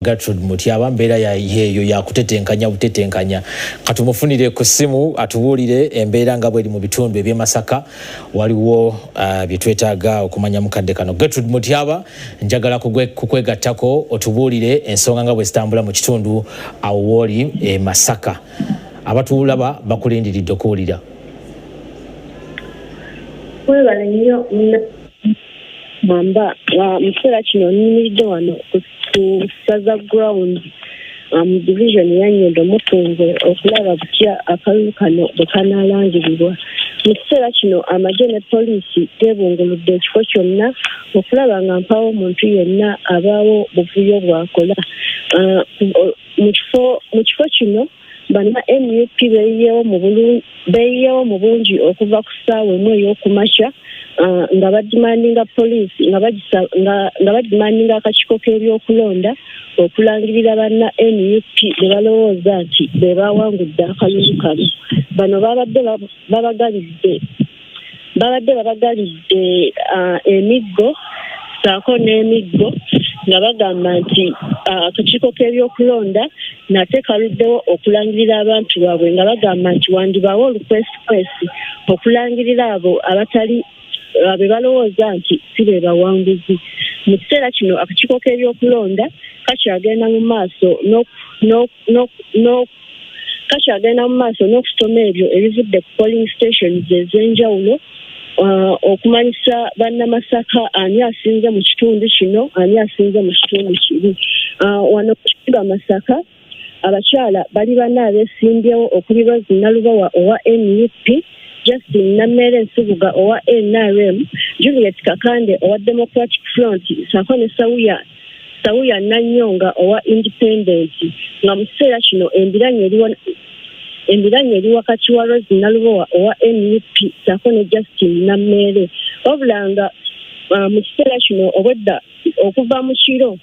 Gertrude Mutyaba mbeera yeeyo ya kutetenkanya katumufunire ku simu atubuulire embeera nga bweri mu bitundu eby'e Masaka waliwo bye twetaaga okumanya mukadde kano. Gertrude Mutyaba njagala kukwegattako otubuulire ensonga nga bwe zitambula mu kitundu awo wooli e Masaka. Abatuulaba bakulindiridde okuwulira. Webale nnyo mwamba mu kiseera kino nnimiridde wano kusaza ground division ya Nyondo Mutungo okulaba butya akalulu kano bwe kanaalangirirwa. Mu kiseera kino amagye ne poliisi geebunguludde ekifo kyonna okulaba nga mpawo omuntu yenna abaawo buvuyo bwakola. Mu kifo kino bana NUP beeyiyeewo mu bungi okuva ku ssaawa emu ey'okumakya nga badimandinga poliisi nga badimandinga akakiiko k'ebyokulonda okulangirira banna NUP ne balowooza nti be baawangudde akalulu kano. Bano babadde babagalidde emiggo saako n'emiggo nga bagamba nti akakiiko k'ebyokulonda nate kaluddewo okulangirira abantu baabwe nga bagamba nti wandibaawo olukwesikwesi okulangirira abo abatali be balowooza nti si be bawanguzi. Mu kiseera kino akakiiko k'ebyokulonda kakyagenda mu maaso n'okusoma ebyo ebivudde ku polling stations ez'enjawulo okumanyisa bannamasaka ani asinze mu kitundu kino ani asinze mu kitundu kiri. Wano ku kibuga Masaka abakyala bali bana abeesimbyewo okuli Rose Nalubawa owa NUP, Justin Namere Nsubuga owa NRM, Juliet Kakande owa Democratic Front, saako ne Sawuya Nanyonga owa Independent. Nga mu kiseera kino embiranye eri wakati wa Rose Nalubawa owa NUP saako ne Justin Namere. Wabula nga mu kiseera kino obwedda okuva mu kiro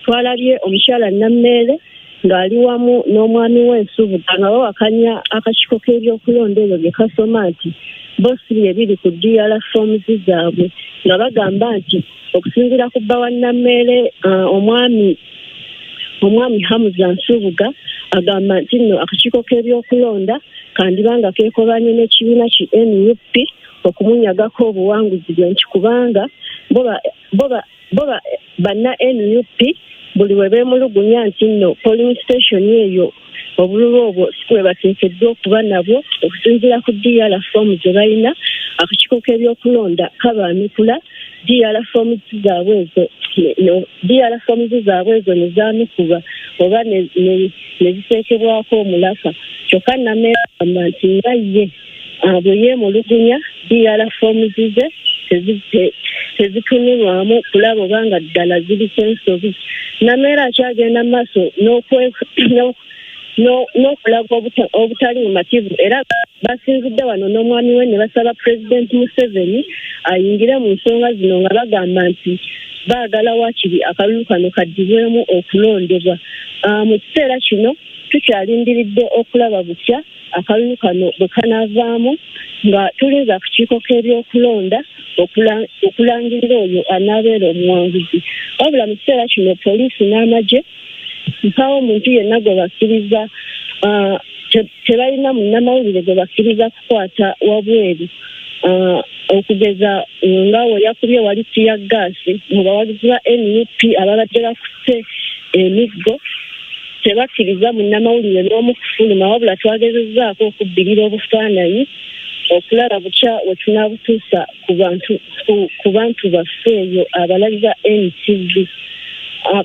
twalabye omukyala Namere ng'ali wamu n'omwami w'Ensubuga nga bawakanya akakiiko k'ebyokulonda ebyo bye kasoma nti bosi ebiri ku DR forms zaabwe nga bagamba nti okusinziira ku bba wa Namere omwami Hamuza Nsubuga agamba nti nno akakiiko k'ebyokulonda kandibanga keekobanye n'ekibiina ki NUP okumunyagako obuwanguzi bwe nti kubanga bo banna NUP buli we beemulugunya nti nno polling station eyo obululu obwo si bwe bateekeddwa okuba nabwo okusinziira ku DR forms ze balina. Akakiiko k'ebyokulonda kabaanukula DR forms zaabwe ezo ne zaanukubwa oba ne ziteekebwako omulaka. Kyokka Namere agamba nti nga ye bwe yeemulugunya DR forms ze tezitunulwamu kulaba obanga ddala ziri sensobi. Namere akyagenda mu maaso n'okulaga obutali bumativu era basinzidde wano n'omwami we ne basaba Pulezidenti Museveni ayingire mu nsonga zino nga bagamba nti baagala waakiri akalulu kano kaddibwemu okulondebwa. Mu kiseera kino tukyalindiridde okulaba butya akalulu kano bwe kanaavaamu nga tulinza akakiiko k'ebyokulonda okulangirira oyo anaabeera omuwanguzi. Wabula mu kiseera kino poliisi n'amagye mpawo omuntu yenna gwe bakkiriza tebalina munnamawulire gwe bakkiriza kukwata wabweru okugeza ngaawo yakubye wali tiya gaasi mu bawagizi ba NUP ababadde bakutte emiggo tebakkiriza munnamawulire n'omu kufuluma. Wabula twagezezzaako okubbirira obufaananyi okulaba bukya we tunaabutuusa ku bantu baffe eyo abalabi ba NTV.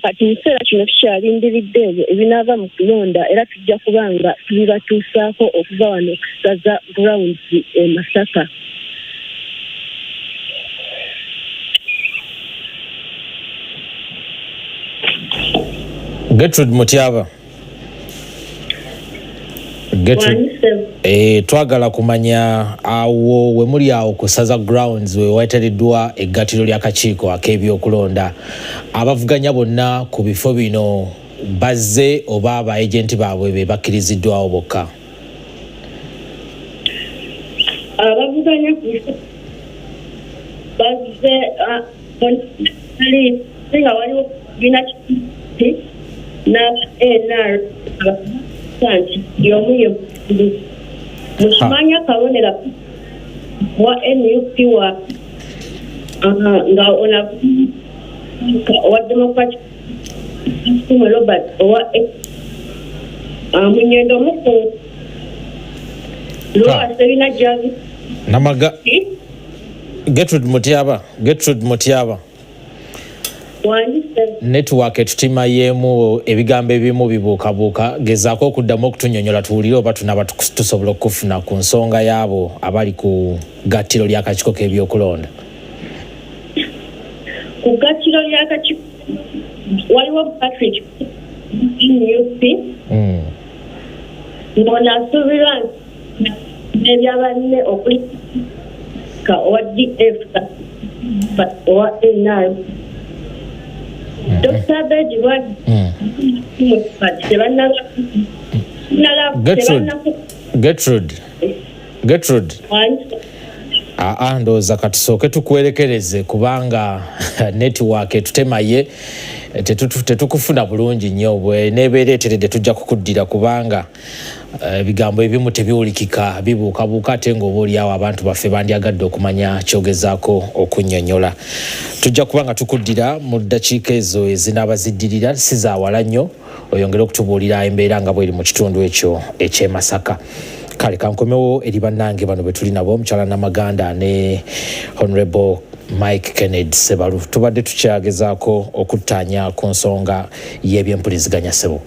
Kati mu kiseera kino tukyalindiridde ebyo ebinaava mu kulonda era tujja kuba nga tubibatuusaako okuva wano okusaza grounds e Masaka. Gertrude Mutyaba, twagala kumanya awo we muli awo kusaza grounds we wateereddwa eggatiro ly'akakiiko ak'ebyokulonda abavuganya bonna ku bifo bino bazze oba aba agenti baabwe be bakkiriziddwawo bokka? Abavuganya ku bifo bazze nga waliwo kibiina na NR santi yomuye mushimanya kabonera wa NUP wa nga ona wa Democratic Robert wa munyendo muko lo asebina javi namaga Gertrude Mutiaba network tutima yemu ebigambo ebimu bibuukabuuka gezaako okuddamu okutunyonyola tuwulire oba tunaba tusobola okufuna ku nsonga yaabo abali ku gattiro ly'akakiiko k'ebyokulonda. Ku gattiro ly'akakiiko waliwo Patrick NUP ng'onaasuubirwa n'ebyabanne okulika owa DF owa NR Dr. Bedward Gertrude ndowooza katusooke tukwerekereze kubanga network tutemaye tetukufuna bulungi nnyo bwe nebeera eteredde tujja kukuddira kubanga ebigambo ebimu tebiwulikika bibuukabuuka ate ng'oba oliawo abantu baffe bandyagadde okumanya kyogezaako okunnyonnyola. Tujja kuba nga tukuddira mu ddakiika ezo ezinaaba ziddirira si zaawala nnyo oyongere okutubuulira embeera nga bweri mu kitundu ekyo eky'e Masaka. Kale kankomewo eri bannange bano be tuli nabo omukyala Namaganda ne Honorable Mike Kennedy Sebalu. Tubadde tukyagezaako okuttaanya ku nsonga y'ebyempuliziganya Sebo.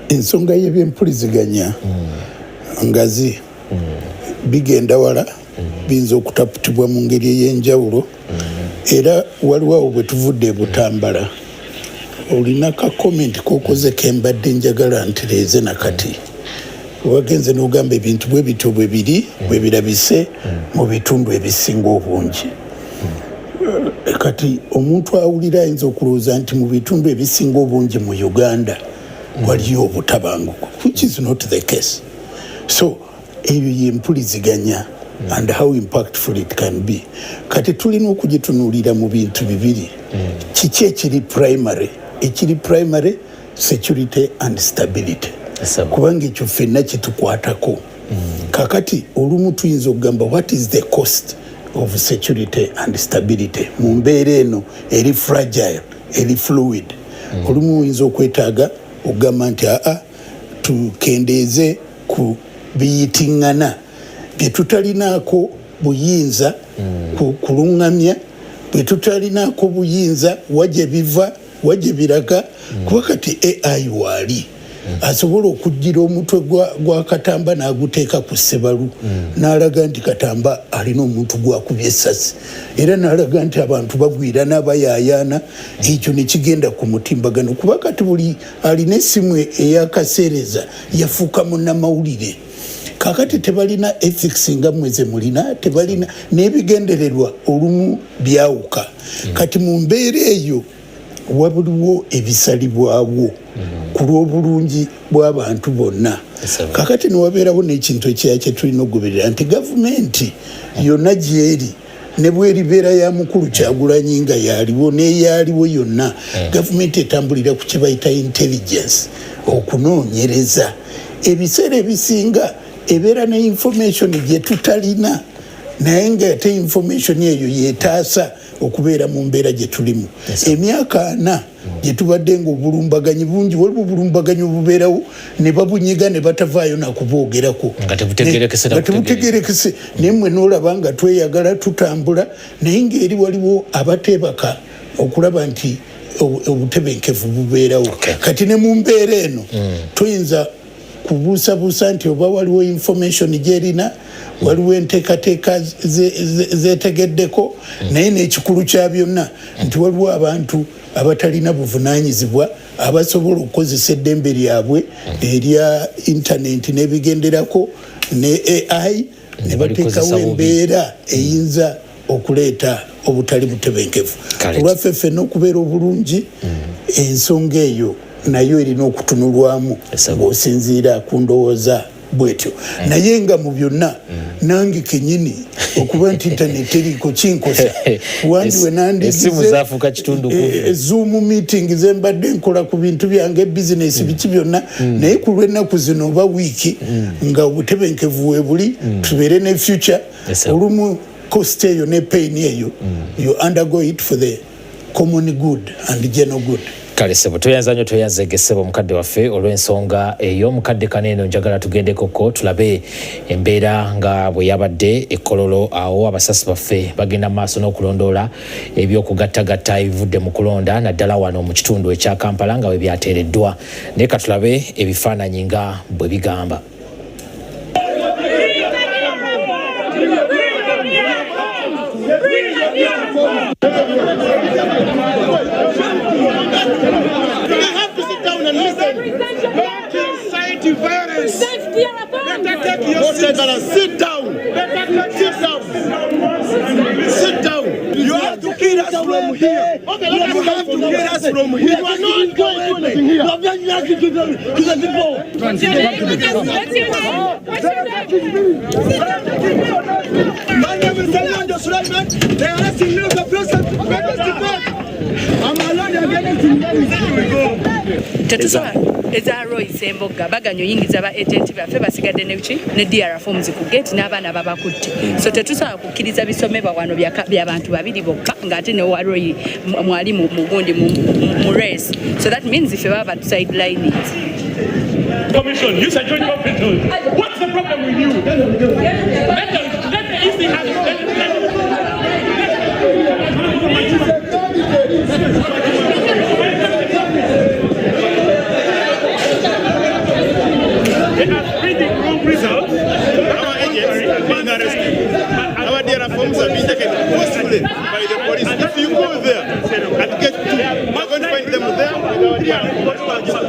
Ensonga y'ebyempuliziganya ngazi bigenda wala biyinza okutaputibwa mu ngeri ey'enjawulo era waliwo bwe tuvudde Butambala olina ka comment k'okoze kembadde njagala ntereeze nakati wagenze n'ogamba ebintu bwe bityo bwe biri bwe birabise mu bitundu ebisinga obungi. Kati omuntu awulira ayinza okulowooza nti mu bitundu ebisinga obungi mu Uganda waliyo obutabanguko, which is not the case. So eyo y'empuliziganya and how impactful it can be. Kati tulina okugitunuulira mu bintu bibiri. Kiki ekiri primary? Ekiri primary security and stability. Kubanga ekyo ffenna kitukwatako. Kakati olumu tuyinza okugamba what is the cost of security and stability mu mbeera eno eri fragile eri fluid. Olumu oyinza okwetaaga okugamba nti tukendeeze ku biyitiŋŋana bye tutalinaako buyinza kulungamya, bwe tutalinaako buyinza wajje biva wajje biraga kuba kati AI waali asobola okujjira omutwe gwa Katamba n'aguteeka ku Ssebalu n'alaga nti Katamba alina omuntu gwakubye essasi era n'alaga nti abantu bagwira n'abayaayaana. Ekyo ne kigenda ku mutimbagano kuba kati buli alina essimu eyakaseereza yafuuka munnamawulire. Kakati tebalina ethics nga mweze mulina, tebalina n'ebigendererwa olumu byawuka. Kati mu mbeera eyo wabuliwo ebisalibwawo ku lw'obulungi bw'abantu bonna. Kakati newabeerawo n'ekintu ekirala kye tulina okugoberera nti gavumenti yonna gyeri ne bweribeera ya mukulu Kyagulanyi nga yaaliwo n'eyaaliwo yonna gavumenti etambulira ku kye bayita intelligence okunoonyereza. Ebiseera ebisinga ebeera ne information gye tutalina naye ng'ate information eyo yeetaasa okubeera mu mbeera gye tulimu. Emyaka 4 gye tubadde ng'obulumbaganyi bungi waliwo obulumbaganyi obubeerawo ne babunyiga ne batavaayo nakuboogerako nga tebutegerekese naye mmwe n'olaba nga tweyagala tutambula naye ng'eri waliwo abateebaka okulaba nti obutebenkevu bubeerawo. Kati ne mu mbeera eno tuyinza kubuusabuusa nti oba waliwo information gyerina waliwo enteekateeka zeetegeddeko naye n'ekikulu kya byonna nti waliwo abantu abatalina buvunaanyizibwa abasobola okukozesa eddembe lyabwe erya intaneti n'ebigenderako ne AI ne bateekawo embeera eyinza okuleeta obutali butebenkevu. Olwaffe ffenna okubeera obulungi ensonga eyo nayo erina okutunulwamu ng'osinziira ku ndowooza bwetyo naye nga mu byonna nange kenyini okuba nti internet eriko kinkosa wandi we esimu zafuuka kitundu kubi Zoom meeting zembadde nkola ku bintu byange business biki byonna naye ku lw'ennaku zino oba wiiki nga obutebenkevu webuli tubeere ne future olumu cost eyo ne pain eyo you undergo it for the common good and general good. Kale sebo tuyanza nnyo tuyanzegesebo mukadde waffe olw'ensonga eyo mukadde kaneeno njagala tugendekoko tulabe embeera nga bwe yabadde ekkololo awo abasasi baffe bagenda maaso n'okulondoola ebyokugattagatta ebivudde mu kulonda naddala wano mu kitundu ekya Kampala nga bwe byateereddwa naye ka tulabe ebifaananyi nga bwe bigamba. Violence. Sit down. Sit down. You have to kill us from here. Okay, you have to kill us from here. You are not going anything here. My name is Fernando Sulaiman. They are asking me to present. I'm alone again. Ezaro isemboga baganyo yingiza ba agent baffe basigadde ne DR forms ku gate n'abaana babakutte so tetusaba kukkiriza bisomebwa wano bya bantu babiri bokka ngate ne waroyi mwali mu gundi mu race so that means if baba sideline it commission you said join commission what's the problem with you let the easy happen they are reading wrong results. Our agents are being arrested. Our data forms are being taken forcefully by the police. If you go there and get to, we're going to find them there with our data.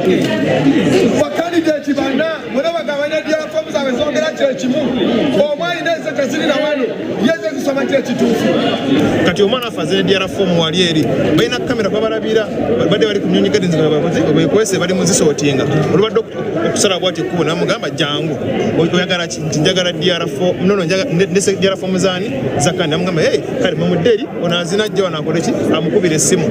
Candidate bana muraba gabanya data forms abezongera chechimu omwani nese kasini na wano yeze kusoma chechitufu kati omwana afazene data form wali eri baina kamera babalabira bade bali kunyonyi gadi nzika bakoze obekwese bali muzisotinga olubadde okusala bwati kubona mugamba jangu oyagala njagala DR4 nono ndese DR4 muzani zakandi amugamba hey kali mamuderi onazina jjo nakoleki amukubira esimu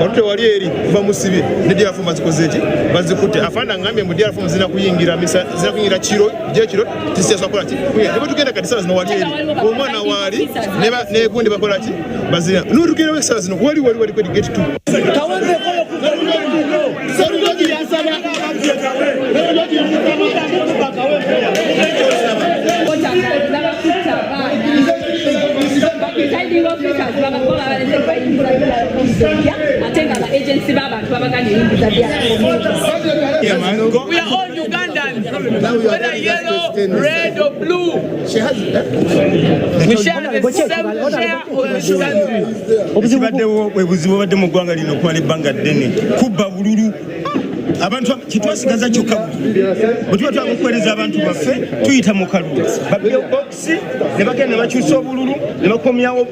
olute wali eri bamusibi ne DR4 bazikozeeki bazikutte afanda ngambe mu DR4 zina kuyingira misa zina kuyingira kiro je kiro tisiyaswa kola ki ebo tugenda kadisa zino wali eri omwana wali ne gundi bakola ki bazina nurugire wesa zino wali kwedi gate 2 kawanze kola ku sarugoji yasaba we are all Ugandans, whether yellow, red or blue. We share the same share. Obuzibaddewo webuzibu badde mu ggwanga lino okumala ebbanga ddene kubba bululu abantu kitwasigaza kyokka bwe tuba twakukuweereza abantu baffe tuyita mu kalulu babbe bokisi ne bagenda ne bakyusa obululu ne bakomyawo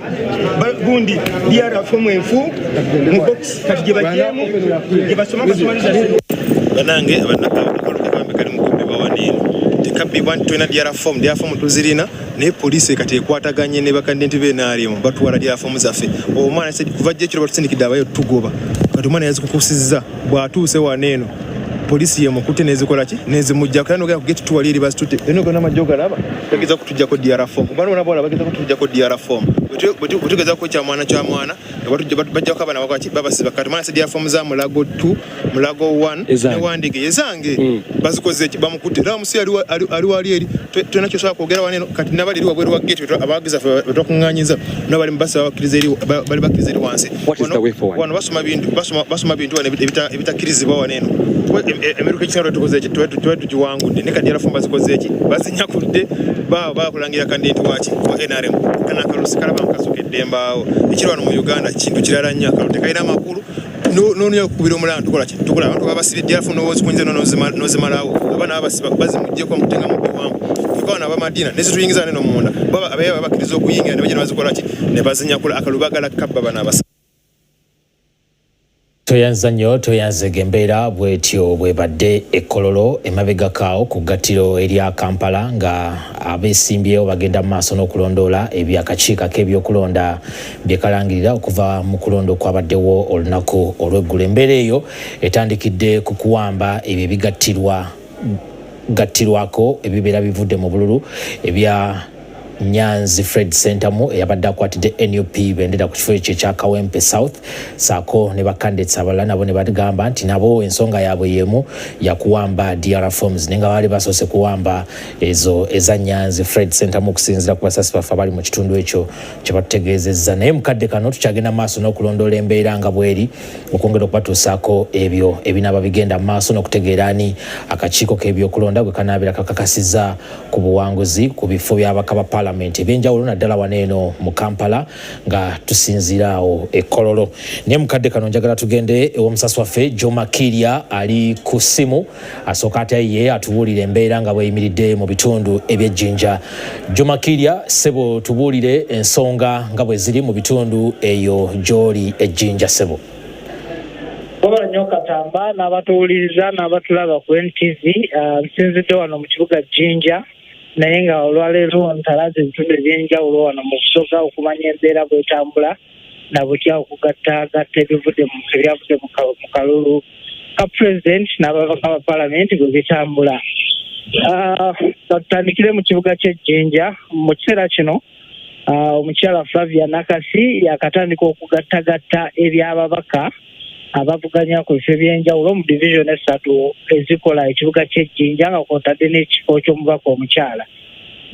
gundi DRF mwenfu mu bokisi kati gye bajjeemu gye basoma basomaliza banange abannakalukambe kali mukumbi bawanino tekabbibwa nti tulina DRF tuzirina naye poliisi kati ekwataganye ne bakandenti b'enaalimu batwala DRF zaffe omwana kuva jjo ekiro batusindikidde abayo tugoba kati omwana yazikukusizza bw'atuuse waneeno poliisi yemukutte nezikola ki nezimujja kana nogera ku gate tuwali eri basitutte eno gona majoga laba tegeza kutujjako DRF bano nabo bageza kutujjako DRF butugeza ko kya mwana bajja ko abana bakwaki babasiba kati mwana se DRF za mulago 2 mulago 1 ne wandige yezange bazikoze ki bamukutte ramusi ali wali eri tena kyo saka kwogera waneno kati nabali eri wabweru wa gate abagiza batokunganyiza nabali mbasa abakiriza eri bali bakiriza eri wansi wano basoma bintu ebitakirizibwa waneno emeruka ekisalo tukoze ki tukiwangudde ne kadi alafumba zikoze ki bazinyakudde bakulangira kandenti waki wa NRM kana kalusi kalaba mkasokedde mbaawo ekirwano mu Uganda kintu kirala nnyo akalute kalina amakulu n'onyo kubira omulandu tukola ki tukola abantu babasibidde alafu n'owozi kunyiza n'ozimalawo abana babasiba bazimuggyeko mutenga mu biwangu tukabona abamadina nezituyingiza neno munda baba abaye babakiriza okuyingira ne bagenda bazikola ki ne bazinyakula akalubagala kabba bana abasa toyanza nnyo toyanzega embeera bwetyo bwebadde ekkololo emabegakaawo ku ggattiro erya Kampala nga abeesimbyewo bagenda mu maaso n'okulondoola ebyakakiiko k'ebyokulonda bye kalangirira okuva mu kulonda okwabaddewo olunaku olw'eggulo. Embeera eyo etandikidde ku kuwamba ebyo ebigattirwako ebibeera bivudde mu bululu ebya Nyanzi Fred Centamu eyabadde akwatidde NUP bendera ku kifo ekyo ekya Kawempe South saako ne bakandidate abalala nabo ne bagamba nti nabo ensonga yaabwe yemu yakuwamba DR forms nenga baali basoose kuwamba ezo eza Nyanzi Fred Centamu okusinziira ku basasi baffe abali mu kitundu ekyo kye batutegeezezza. Naye mukadde kano tukyagenda maaso n'okulondoola embeera nga bweri okwongera okubatuusaako ebyo ebinaaba bigenda mu maaso n'okutegeera ani akakiiko k'ebyokulonda bwe kanaabira kakakasizza ku buwanguzi ku bifo by'abaka ba ebyenjawulo naddala wano eno mu Kampala nga tusinziiraawo ekkololo. Naye mukadde kano njagala tugende ew'omusasi waffe Joma Kiria ali ku ssimu asooka ate ye atubuulire embeera nga bweyimiridde mu bitundu eby'ejjinja. Joma Kiria, ssebo tubuulire ensonga nga bwe ziri mu bitundu eyo gy'oli ejjinja ssebo. Wabala nnyo Katamba n'abatuwuliriza n'abatulaba ku NTV. Nsinzidde wano mu kibuga Jjinja naye nga olwaleero ntalaze ebitundu ebyenjawulo wano mu kusoka okumanya embeera bwetambula na butya okugattagatta ebyavudde mu kalulu ka pulezidenti n'ababaka ba paalamenti bwe bitambula. Tutandikire mu kibuga ky'Ejjinja. Mu kiseera kino omukyala Flavia Nakasi yakatandika okugattagatta ebyababaka abavuganya ku bifo ebyenjawulo mu division esatu ezikola ekibuga ky'Ejjinja nga kwotadde n'ekifo ky'omubaka omukyala.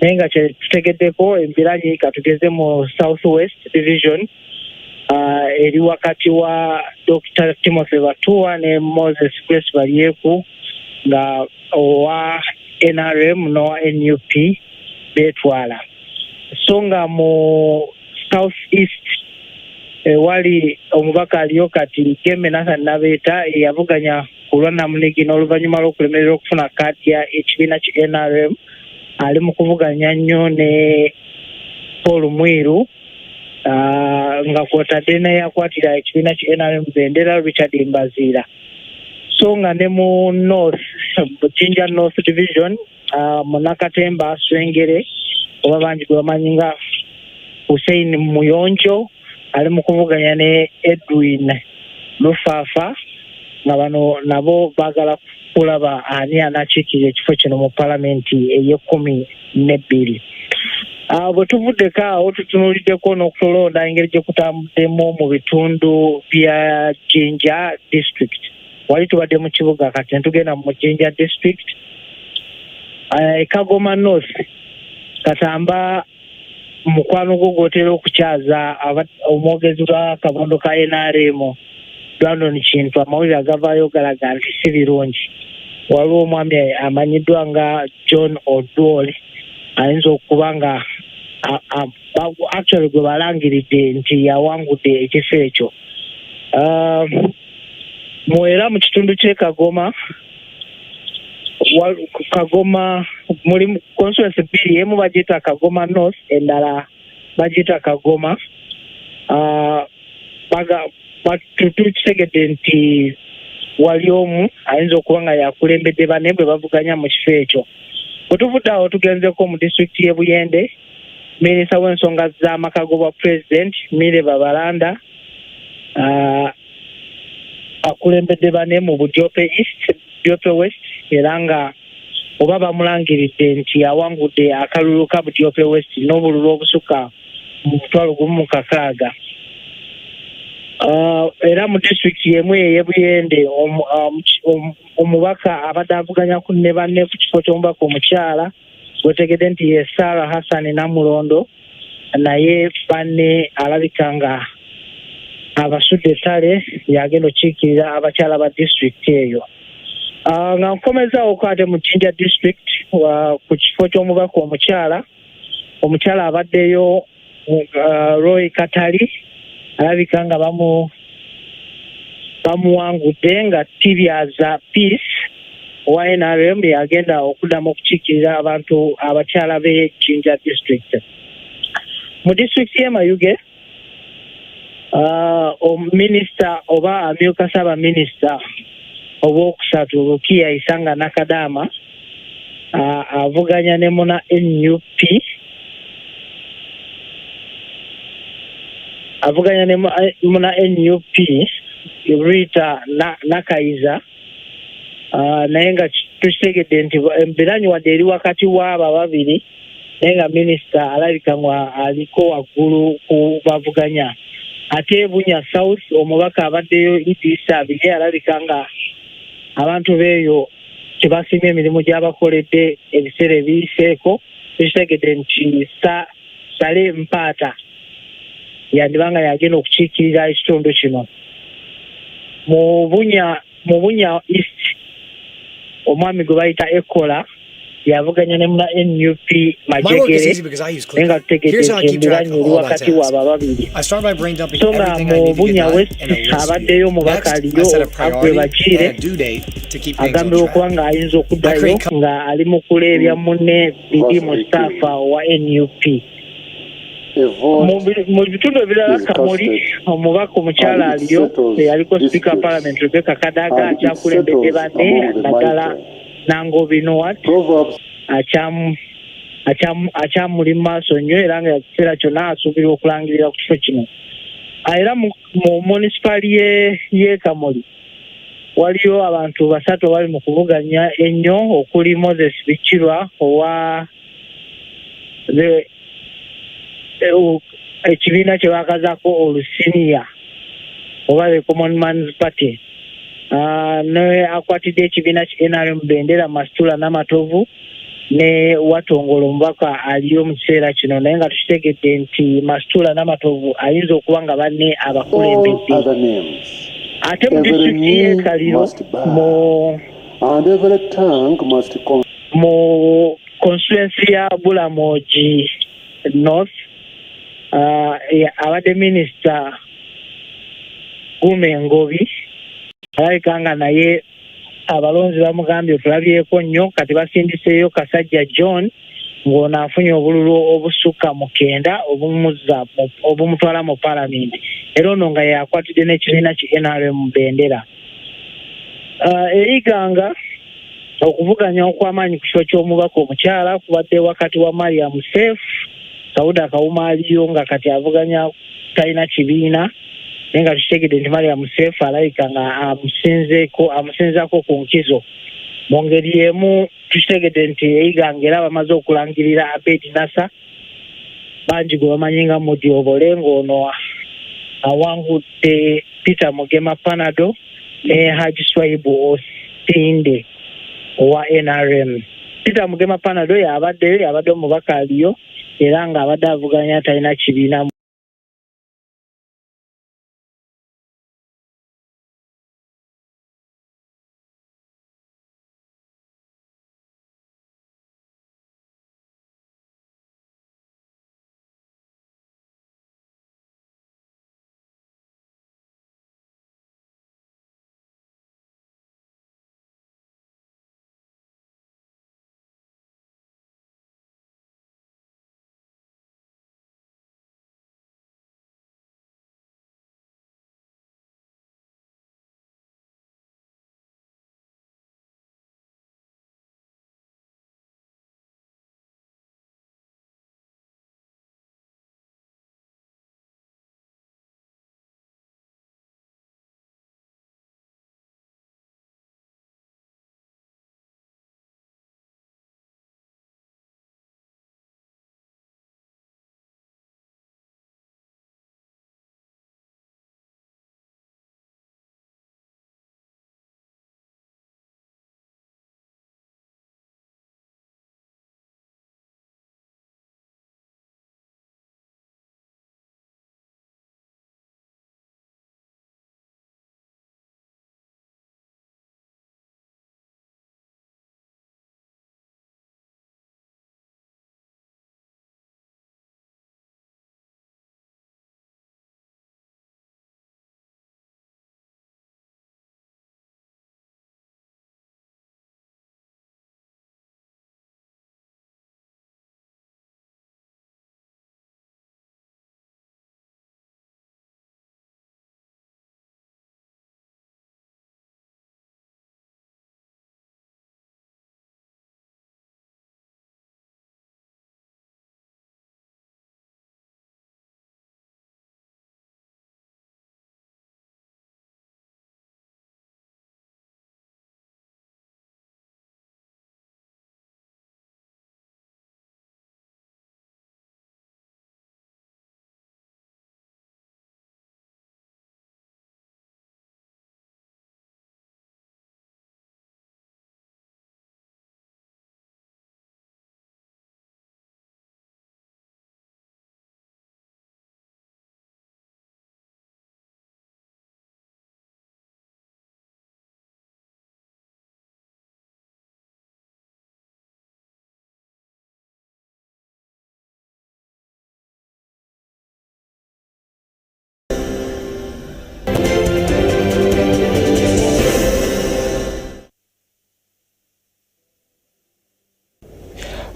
Naye nga tutegeddeko embiranyi katugeze mu South West division eri wakati wa Dr. Timothy Batuwa ne Moses Grace Balyeku nga owa NRM n'owa NUP beetwala. So nga mu South East wali omubaka aliyo kati Kemme Nathan Nabeeta yavuganya ku lwa Namunigi n'oluvannyuma lw'okulemerera okufuna kaati ya ekibiina ki NRM ali mu kuvuganya nnyo ne Paul Mwiru nga kwotadde n'eyakwatira ekibiina ki NRM bendera Richard Mbaziira. So nga ne mu North Jinja North Division mu Nakatemba Swengere oba bangi gwe bamanyi nga Hussein Muyonjo ali mu kuvuganya ne Edwin Lufafa nga bano nabo baagala kulaba ani anakiikirira ekifo kino mu paalamenti ey'e12. Bwe tuvuddeko awo tutunuuliddeko n'okulonda engeri gye kutambuddemu mu bitundu bya Jinja District. Wali tubadde mu kibuga kati netugenda mu Jinja District. Kagoma North Katamba mukwano gwo gwotera okukyaza omwogezi lwa kabondo ka NRM Brandon Kintu amawulire agavaayo galaga nti si birungi. Waliwo omwami amanyiddwa nga John Odwol ayinza okuba nga actually gwe balangiridde nti yawangudde ekifo ekyo. Era mu kitundu ky'e Kagoma mulimu constituency bbiri, emu bagiyita Kagoma North endala bagiyita Kagoma. Tukitegedde nti wali omu ayinza okuba nga yakulembedde banne bwe bavuganya mu kifo ekyo. Bwe tuvudde awo tugenzeko mu disitulikiti y'e Buyende, minisita w'ensonga z'amaka g'obwa pulezidenti Mire Babalanda akulembedde banne mu Budyope East, Budyope West era nga oba bamulangiridde nti awangudde akalulu ka Budyope West n'obululu obusukka mu 16,000. Era mu disitulikiti y'emu ey'e Buyende omubaka abadde avuganya ne banne ku kifo ky'omubaka omukyala wetegedde nti ye Sarah Hassan Namulondo, naye banne alabika nga abasudde ettale yagenda okukiikirira abakyala ba disitulikiti eyo. Nga nkomezaawo kwate mu Jinja District ku kifo ky'omubaka omukyala abaddeyo Roy Katali alabika nga bamuwangudde nga Tibyaza Peace owa NRM yagenda okuddamu okukiikirira abantu abakyala b'e Jinja District. Mu disitulikiti y'e Mayuge Omuminisita oba amyuka Ssaabaminisita obwokusatu Rukia Isanga Nakadama avuganya ne muna NUP avuganya ne muna NUP Rita Nakaiza naye nga tukitegedde nti embiranyi wadde eri wakati w'abo ababiri naye nga minisita alabika nga aliko waggulu ku bavuganya. Ate Bunya South omubaka abaddeyo Idrisa Abige alabika nga abantu beeyo tebasimye emirimu gy'abakoledde ebiseera ebiyiseeko. Tukitegedde nti Sale Mpaata yandibanga yagenda okukiikirira ekitundu kino. Mu Bunya East omwami gwe bayita Ekola yavuganya ne muna NUP Majegere nga tutegedde embiranyi eri wakati w'abo ababiri. So nga mu Bunya West abaddeyo omubaka aliyo Agwe Bakiire agambye okuba nga ayinza okuddayo nga ali mu kuleebya munne Bidi Mustafa wa NUP. Mu bitundu ebirala Kamuli omubaka omukyala aliyo yaliko Speaker Parliament Rebecca Kadaga akyakulembedde banne naddala Nangobi North akyamuli mu maaso nnyo era nga ekiseera kyonna asuubirwa okulangirira ku kifo kino. Era mu munisipali y'e Kamuli waliyo abantu basatu abali mu kuvuganya ennyo okuli Moses Bichirwa owa ekibiina kye bakazaako Olusiniya oba the Common Man's Party ne akwatidde ekibiina ki NRM Bendera Masitula Namatovu ne Watongolo omubaka aliyo mu kiseera kino naye nga tukitegedde nti Masitula Namatovu ayinza okuba nga banne abakulembedde. Ate mu disitulikiti y'e Kaliro mu constituency ya Bulamoji North abadde minisita Gume Ngobi alabika nga naye abalonzi bamugambye otulabyeko nnyo kati basindiseeyo Kasajja John ng'ono afunye obululu obusukka mu 9 obumutwala mu palamenti era ono nga yakwatidde n'ekibiina ki NRM Bendera. Eriganga okuvuganya okw'amaanyi ku kifo ky'omubaka omukyala kubadde wakati wa Mariam Seif Sauda Kawuma aliyo nga kati avuganya talina kibiina naye nga tukitegedde nti Mariam Seif alabika nga amusinzaako ku nkizo. Mu ngeri emu tukitegedde nti Eiganga era bamaze okulangirira Abedi Nasa bangi gwe bamanyi nga Mudi Obole ng'ono awangudde Peter Mugema Panado ne Haji Swaibu Osinde owa NRM. Peter Mugema Panado yabadde omubaka aliyo era nga abadde avuganya talina kibiina.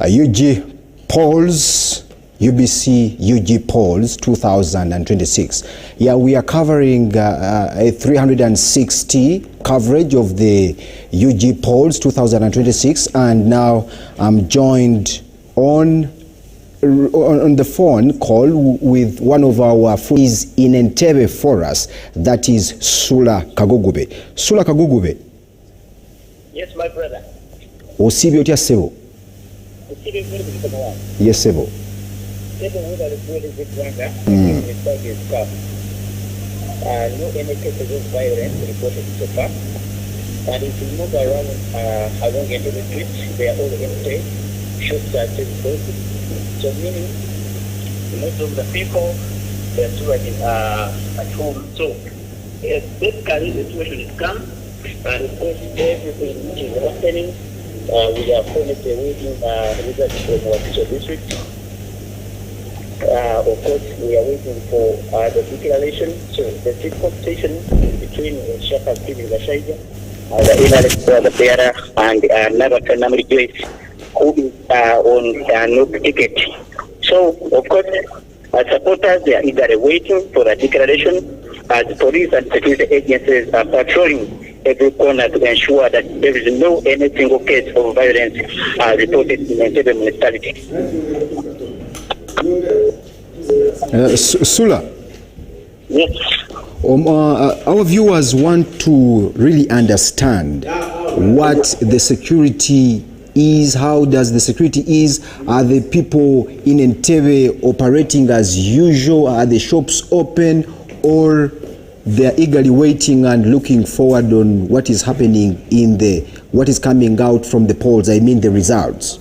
UG polls, UBC UG polls 2026. Yeah, we are covering a 360 coverage of the UG polls 2026, and now I'm joined on the phone call with one of our friends in Entebbe for us, that is Sula Kagugube. Sula Kagugube. Yes, my brother. Osibi otya sebo? Yes, sebo. No any cases of violence reported so far. And if you move around along into the streets, they are all empty. Shops are still closed. So meaning most of the people they are still at home. So basically the situation is calm, and of course everything which is happening, we are currently waiting results from our official district. Of course, we are waiting for the declaration. So the chief competition between Shaka Stephen Gashaija, the inner brother Piara, and Nagata Namri Joyce, who is on no ticket. So, of course, supporters, they are either waiting for the declaration, as police and security agencies are patrolling every corner to ensure that there is no any single case of violence reported in the Entebbe municipality. Sula. Yes. Our viewers want to really understand what the security is. How does the security is? Are the people in Entebbe operating as usual? Are the shops open, or they are eagerly waiting and looking forward on what is happening in what is coming out from the polls? I mean the results.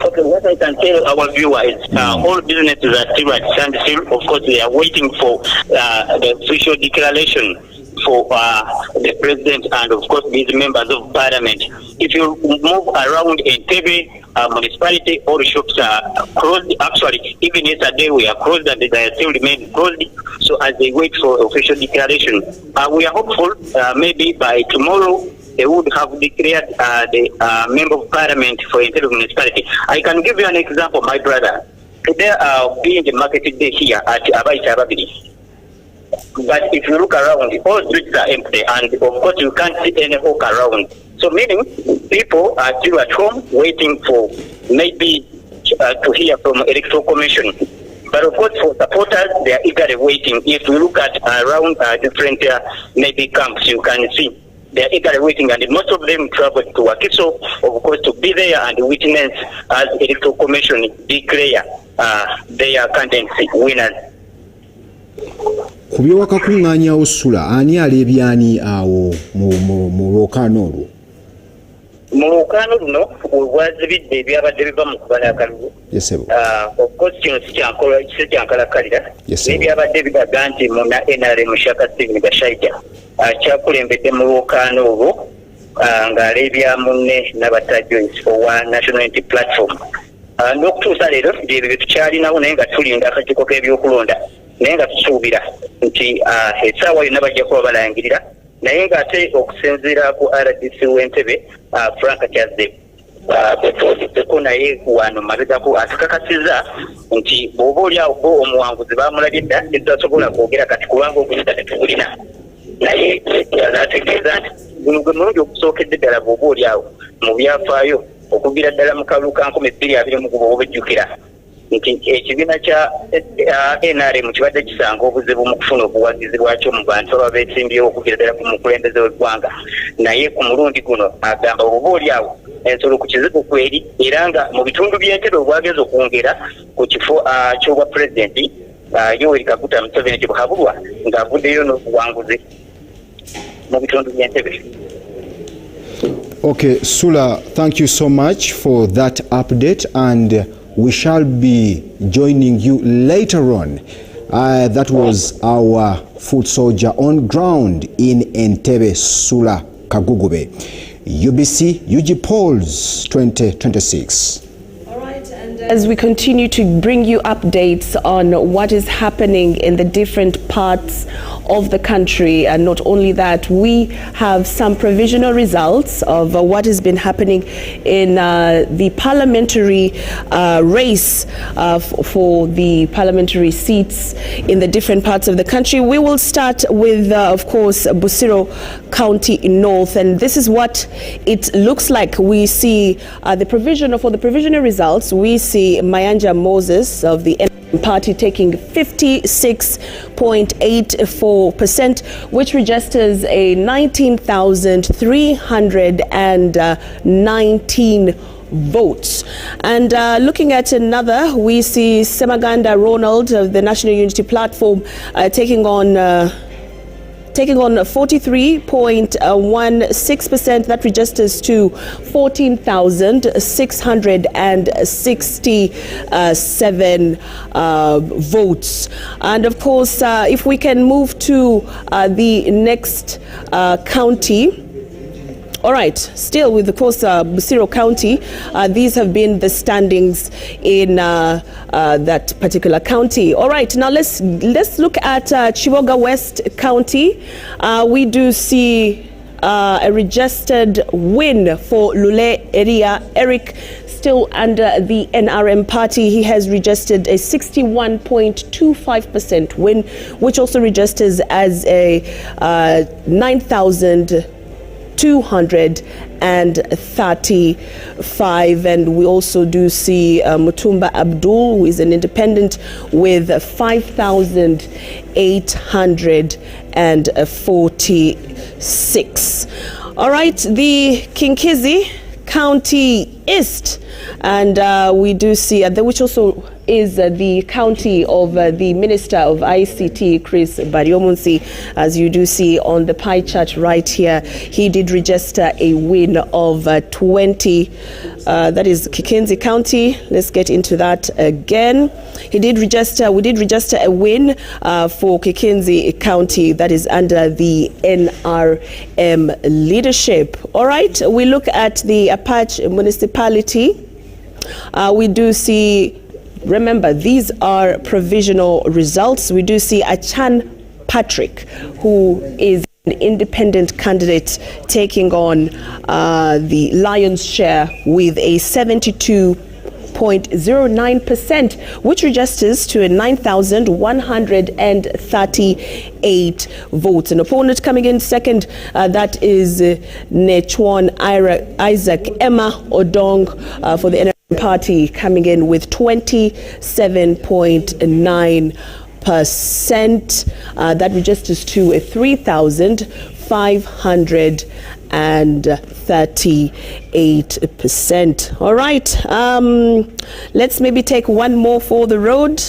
Okay, what I can tell our viewers, all businesses are still at standstill. Of course, they are waiting for the official declaration for the president and, of course, these members of parliament. If you move around Entebbe municipality, all shops are closed. Actually, even yesterday we are closed and they still remain closed. So as they wait for official declaration, we are hopeful maybe by tomorrow they would have declared the member of parliament for Entebbe municipality. I can give you an example, my brother. Today being the market day here at Abaita Ababili. But if you look around, all streets are empty, and of course you can't see any hawk around. So meaning people are still at home waiting for maybe to hear from electoral commission. But of course for supporters, they are eagerly waiting. If you look at around different maybe camps, you can see they are eagerly waiting, and most of them travel to Wakiso, of course, to be there and witness as electoral commission declare their candidates winners. Kubyowaka kuŋŋaanya Osula, ani alebya ani awo mu lwokaano olwo? Mu lwokaano luno wazibidde ebyabadde biva mu kubala akalulu. Yes, sir. Of course, kino si kyankalakalira. Yes, sir. N'ebyabadde bigaga nti muna NRM Shaka Stephen Gashaija kyakulembedde mu lwokaano olwo ng'alebya munne Nabata Joyce owa National Unity Platform. N'okutuusa leero byebyo bye tukyalinawo naye nga tulinda akakiiko k'ebyokulonda. Naye nga tusuubira nti essaawa yonna bajja kuba balangirira, naye ng'ate okusinziira ku RDC w'Entebbe Frank Kyazze bwetwogezeko naye wano mabegako atukakasiza nti bw'oba oli awo bo omuwanguzi baamulabye dda tetusobola kwogera kati kubanga obuyinza tetubulina, naye ategeeza nti guno gwe mulungi okusookedde ddala bw'oba oli awo mu byafaayo okuviira ddala mu kalulu ka 2020 bw'oba obujjukira nti ekibiina kya NRM kibadde kisanga obuzibu mu kufuna obuwagizi bwakyo mu bantu ababa beesimbyewo okuviira ddala ku mukulembeze w'eggwanga, naye ku mulundi guno agamba oba oli awo ensolo ku kizibu kweri, era nga mu bitundu by'Entebbe obwagezi okwongera ku kifo ky'obwa pulezidenti Yoweri Kaguta Museveni gye buhabulwa ng'avuddeyo n'obuwanguzi mu bitundu by'Entebbe. Okay, Sula, thank you so much for that update, and we shall be joining you later on. That was our foot soldier on ground in Entebbe, Sula Kagugube. UBC UG polls 2026. As we continue to bring you updates on what is happening in the different parts of the country. And not only that, we have some provisional results of what has been happening in the parliamentary race for the parliamentary seats in the different parts of the country. We will start with, of course, Busiro County North, and this is what it looks like. We see for the provisional results, we see Mayanja Moses of the party taking 56.84%, which registers a 19,319 votes. And looking at another, we see Semaganda Ronald of the National Unity Platform taking on 43.16%. That registers to 14,667 votes. And of course, if we can move to the next county. All right, still with, of course, Busiro County, these have been the standings in that particular county. All right, now let's look at Chiboga West County. We do see a registered win for Lule Eria Eric, still under the NRM party. He has registered a 61.25% win, which also registers as a 9,235, and we also do see Mutumba Abdul, who is an independent, with 5,846. All right, the Kinkizi County East, and we do see which also is the county of the Minister of ICT, Chris Baryomunsi. As you do see on the pie chart right here, he did register a win of 20. That is Kikinzi County. Let's get into that again. We did register a win for Kikinzi County, that is under the NRM leadership. All right, we look at the Apache municipality. We do see, remember, these are provisional results. We do see Achan Patrick, who is an independent candidate, taking on the lion's share with a 72.09%, which registers to a 9,138 votes. An opponent coming in second, that is Nechwan Isaac Emma Odong for the NRM party, coming in with 27.9%. That registers to a 3,538%. All right, let's maybe take one more for the road.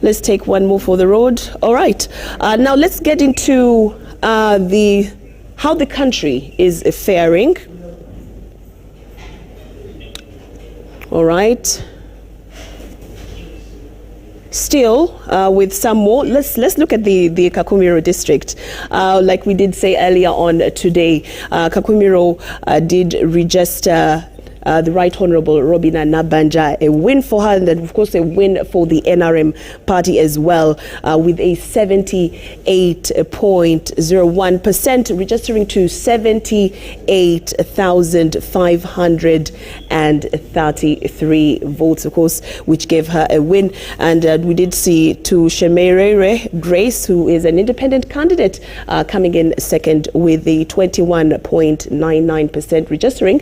Let's take one more for the road. All right, now let's get into how the country is faring. All right. Still, with some more, let's look at the Kakumiro district. Like we did say earlier on today, Kakumiro did register the Right Honorable Robina Nabanja, a win for her, and then of course a win for the NRM party as well, with a 78.01%, registering to 78,533 votes, of course, which gave her a win. And we did see to Shemerere Grace, who is an independent candidate, coming in second with a 21.99%, registering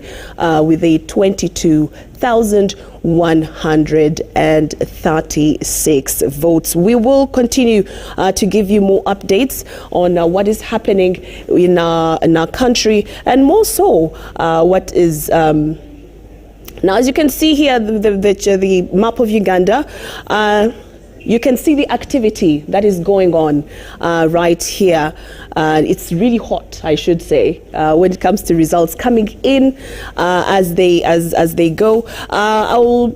with a 22,136 votes. We will continue to give you more updates on what is happening in our country, and more so what is now, as you can see here, the map of Uganda. You can see the activity that is going on right here. It's really hot, I should say, when it comes to results coming in as they go. I will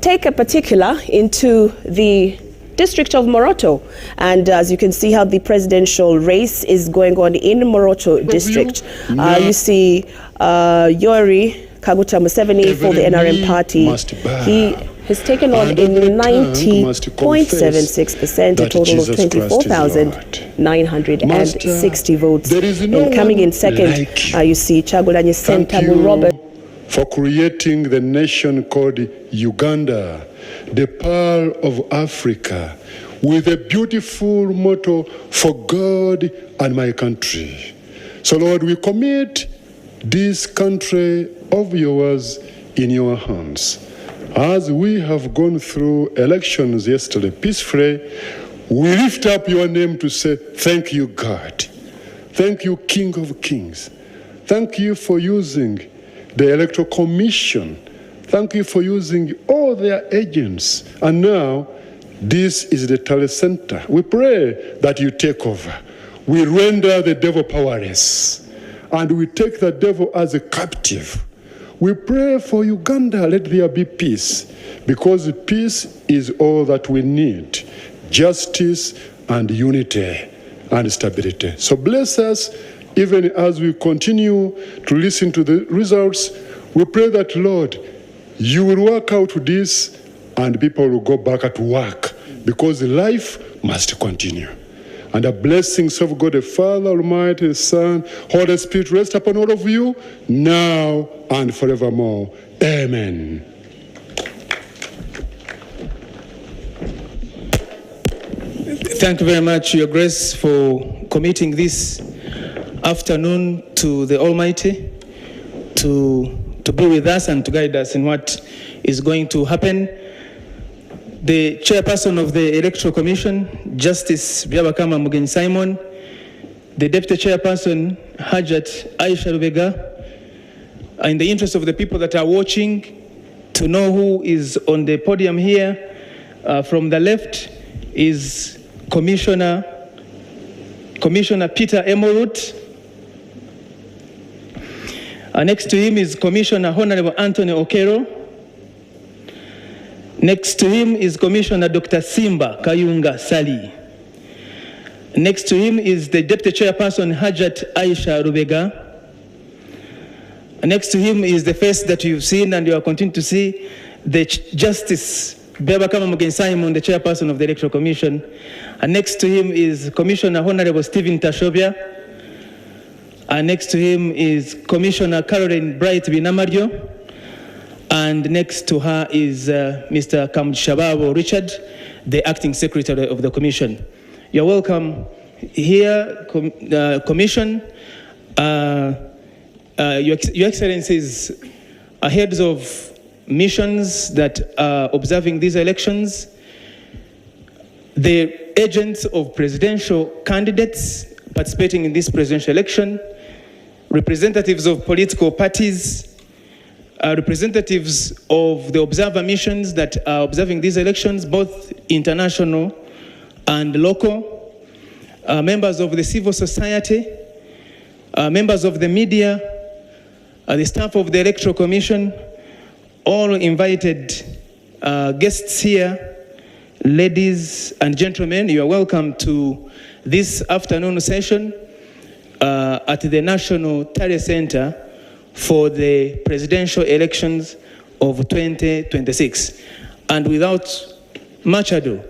take a particular into the district of Moroto, and as you can see how the presidential race is going on in Moroto district. You see Yori Kaguta Museveni for the NRM party. He has taken on in 90.76%, a total of 24,960 votes. And coming in second, you see Chagulanyi Sentamu Robert. For creating the nation called Uganda, the pearl of Africa, with a beautiful motto, for God and my country. So Lord, we commit this country of yours in your hands. As we have gone through elections yesterday peacefully, we lift up your name to say, thank you, God. Thank you, King of Kings. Thank you for using the Electoral Commission. Thank you for using all their agents. And now, this is the tally center. We pray that you take over. We render the devil powerless, and we take the devil as a captive. We pray for Uganda, let there be peace, because peace is all that we need. Justice and unity and stability. So bless us, even as we continue to listen to the results. We pray that, Lord, you will work out this and people will go back at work, because life must continue. And the blessings of God the Father, Almighty, the Son, Holy Spirit rest upon all of you, now and forevermore. Amen. Thank you very much, Your Grace, for committing this afternoon to the Almighty to be with us and to guide us in what is going to happen. The chairperson of the Electoral Commission, Justice Byabakama Mugenyi Simon, the deputy chairperson, Hajat Aisha Rubega, in the interest of the people that are watching, to know who is on the podium here, from the left is Commissioner Peter Emorut. Next to him is Commissioner Honorable Anthony Okero. Next to him is Commissioner Dr. Simba Kayunga Sali. Next to him is the Deputy Chairperson Hajat Aisha Rubega. Next to him is the face that you've seen and you are continuing to see, the Justice Byabakama Mugenyi Simon, the Chairperson of the Electoral Commission. And next to him is Commissioner Honorable Stephen Tashobia. And next to him is Commissioner Caroline Bright Binamario. And next to her is Mr. Kamjishababo Richard, the Acting Secretary of the Commission. You're welcome here, Commission. Your Excellencies, heads of missions that are observing these elections, the agents of presidential candidates participating in this presidential election, representatives of political parties, representatives of the observer missions that are observing these elections, both international and local, members of the civil society, members of the media, the staff of the Electoral Commission, all invited guests here, ladies and gentlemen, you are welcome to this afternoon session at the National Tally Center for the presidential elections of 2026. And without much ado,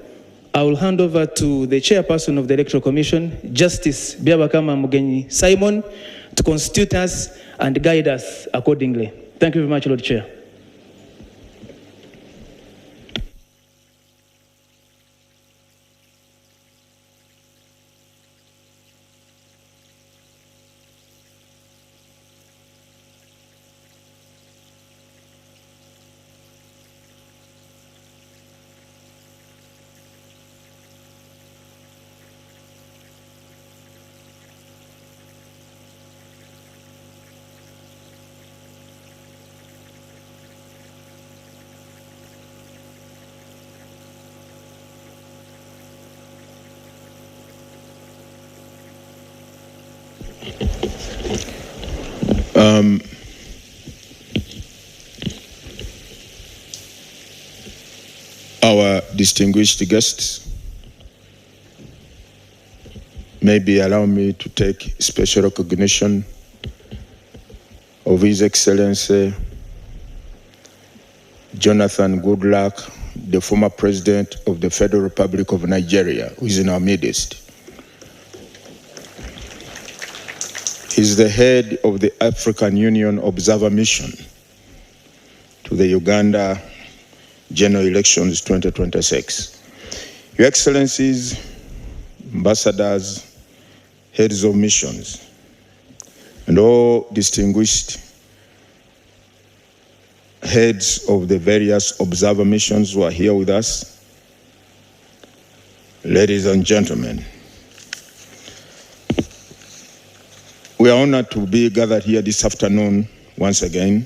I will hand over to the chairperson of the Electoral Commission, Justice Byabakama Mugenyi Simon, to constitute us and guide us accordingly. Thank you very much, Lord Chair. Our distinguished guests, maybe allow me to take special recognition of His Excellency Jonathan Goodluck, the former president of the Federal Republic of Nigeria, who is in our midst. He's the head of the African Union Observer Mission to the Uganda General Elections 2026. Your Excellencies, ambassadors, heads of missions, and all distinguished heads of the various observer missions who are here with us, ladies and gentlemen, we are honored to be gathered here this afternoon once again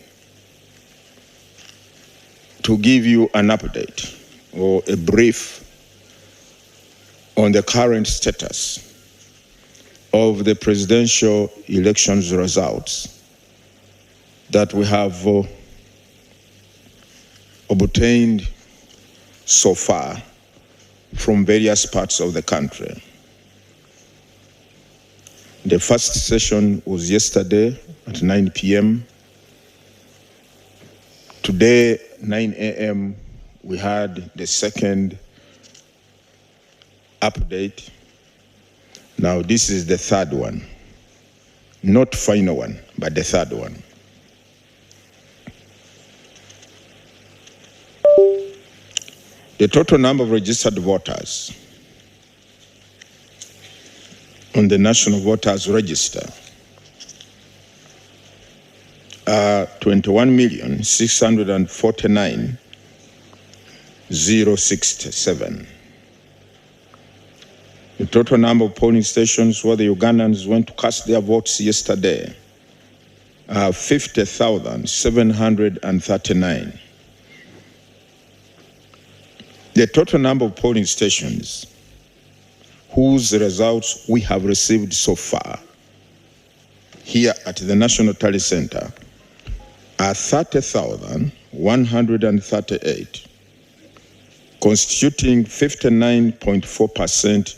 to give you an update or a brief on the current status of the presidential elections results that we have obtained so far from various parts of the country. The first session was yesterday at 9 p.m. Today, 9 a.m., we had the second update. Now, this is the third one. Not final one, but the third one. The total number of registered voters on the National Voters Register are 21,649,067. The total number of polling stations where the Ugandans went to cast their votes yesterday are 50,739. The total number of polling stations whose results we have received so far here at the National Tally Center are 30,138, constituting 59.4%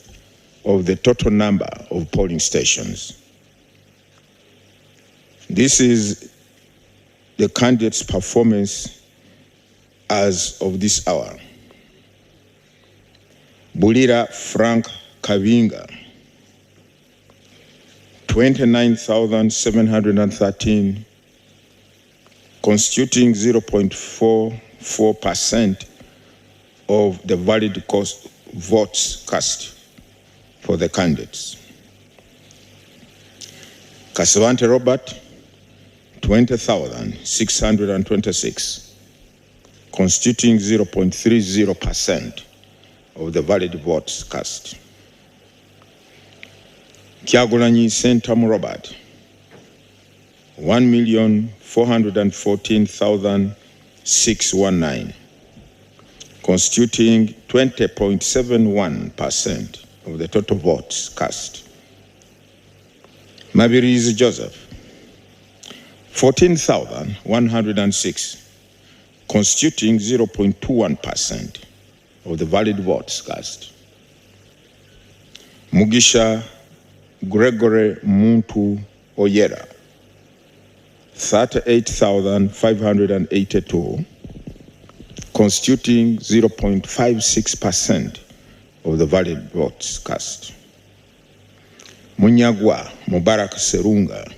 of the total number of polling stations. This is the candidates' performance as of this hour. Bulira Frank Kavinga, 29,713, constituting 0.44% of the valid votes cast for the candidates. Kasavante Robert, 20,626, constituting 0.30% of the valid votes cast. Kyagulanyi Sentamu Robert, 1,414,619, constituting 20.71% of the total votes cast. Mabirizi Joseph, 14,106, constituting 0.21% of the valid votes cast. Mugisha Gregory Muntu Oyera, 38,582, constituting 0.56% of the valid votes cast. Munyagwa Mubarak Serunga,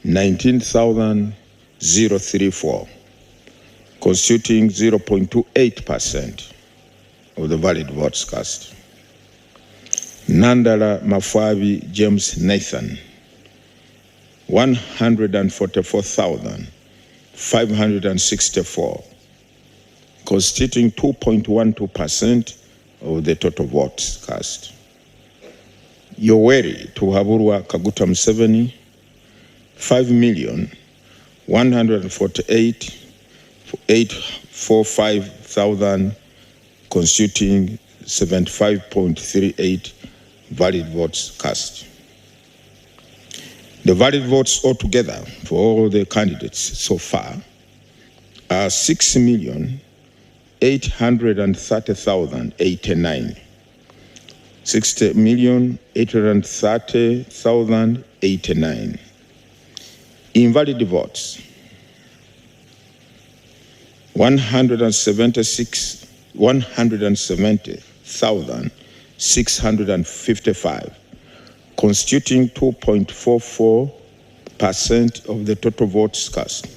19,034, constituting 0.28% of the valid votes cast. Nandala Mafabi James Nathan, 144,564, constituting 2.12% of the total votes cast. Yoweri Tuhaburwa Kaguta Museveni, 5,148,845,000, constituting 75.38 valid votes cast. The valid votes altogether for all the candidates so far are 6,830,089. 60,830,089. Invalid votes 170,655, constituting 2.44% of the total votes cast.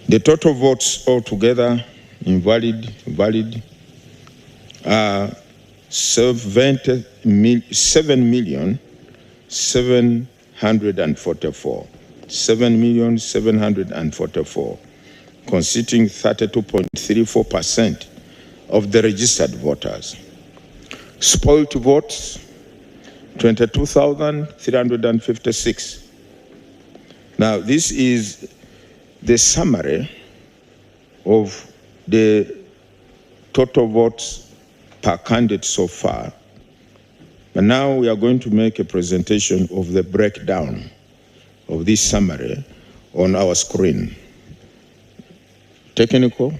The total votes altogether valid are 7,744, constituting 32.34% of the registered voters. Spoiled votes, 22,356. Now, this is the summary of the total votes per candidate so far. But now we are going to make a presentation of the breakdown of this summary on our screen. Technical,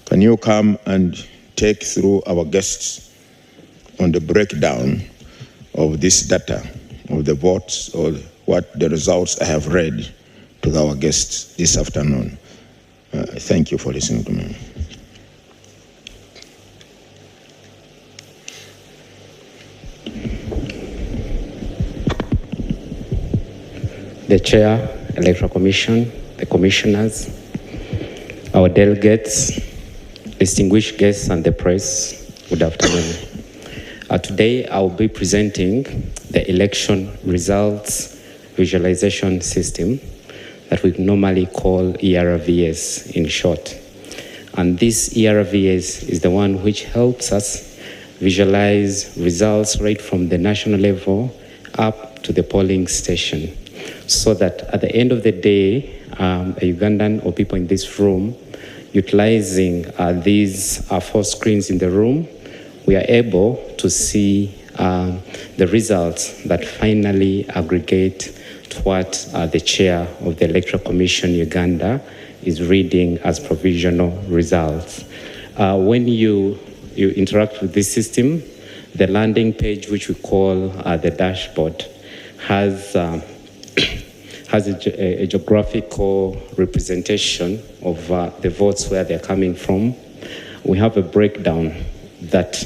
can you come and take through our guests on the breakdown of this data, of the votes, or what the results I have read to our guests this afternoon? Thank you for listening to me. The Chair, Electoral Commission, the Commissioners, our delegates, distinguished guests and the press, good afternoon. Today I will be presenting the election results visualization system that we normally call ERVS in short. And this ERVS is the one which helps us visualize results right from the national level up to the polling station, so that at the end of the day, a Ugandan or people in this room, utilizing these 4 screens in the room, we are able to see the results that finally aggregate to what the chair of the Electoral Commission Uganda is reading as provisional results. When you interact with this system, the landing page, which we call the dashboard, has a geographical representation of the votes, where they're coming from. We have a breakdown that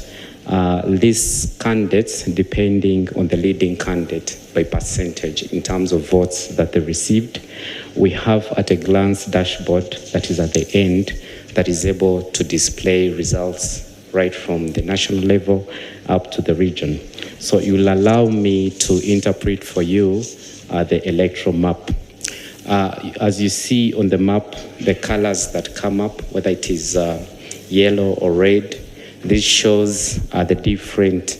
lists candidates depending on the leading candidate by percentage in terms of votes that they received. We have at a glance dashboard that is at the end that is able to display results right from the national level up to the region. So it will allow me to interpret for you the electoral map. As you see on the map, the colors that come up, whether it is yellow or red, this shows the different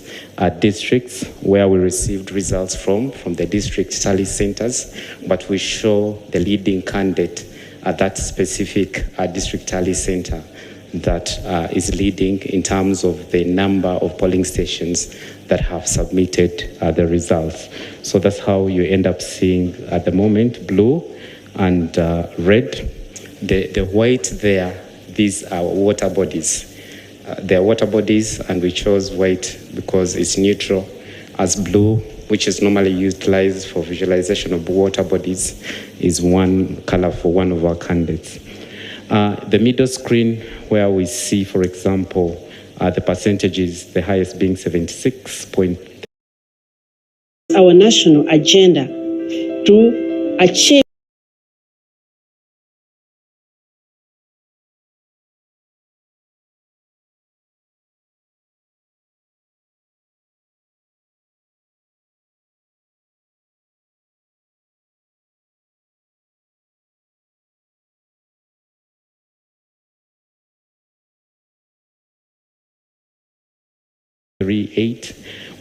districts where we received results from the district tally centers, but we show the leading candidate at that specific district tally center that is leading in terms of the number of polling stations that have submitted the results. So that's how you end up seeing at the moment blue and red. The white there, these are water bodies. They're water bodies, and we chose white because it's neutral, as blue, which is normally utilized for visualization of water bodies, is one color for one of our candidates. The middle screen, where we see, for example, the percentages, the highest being 76. Our national agenda to achieve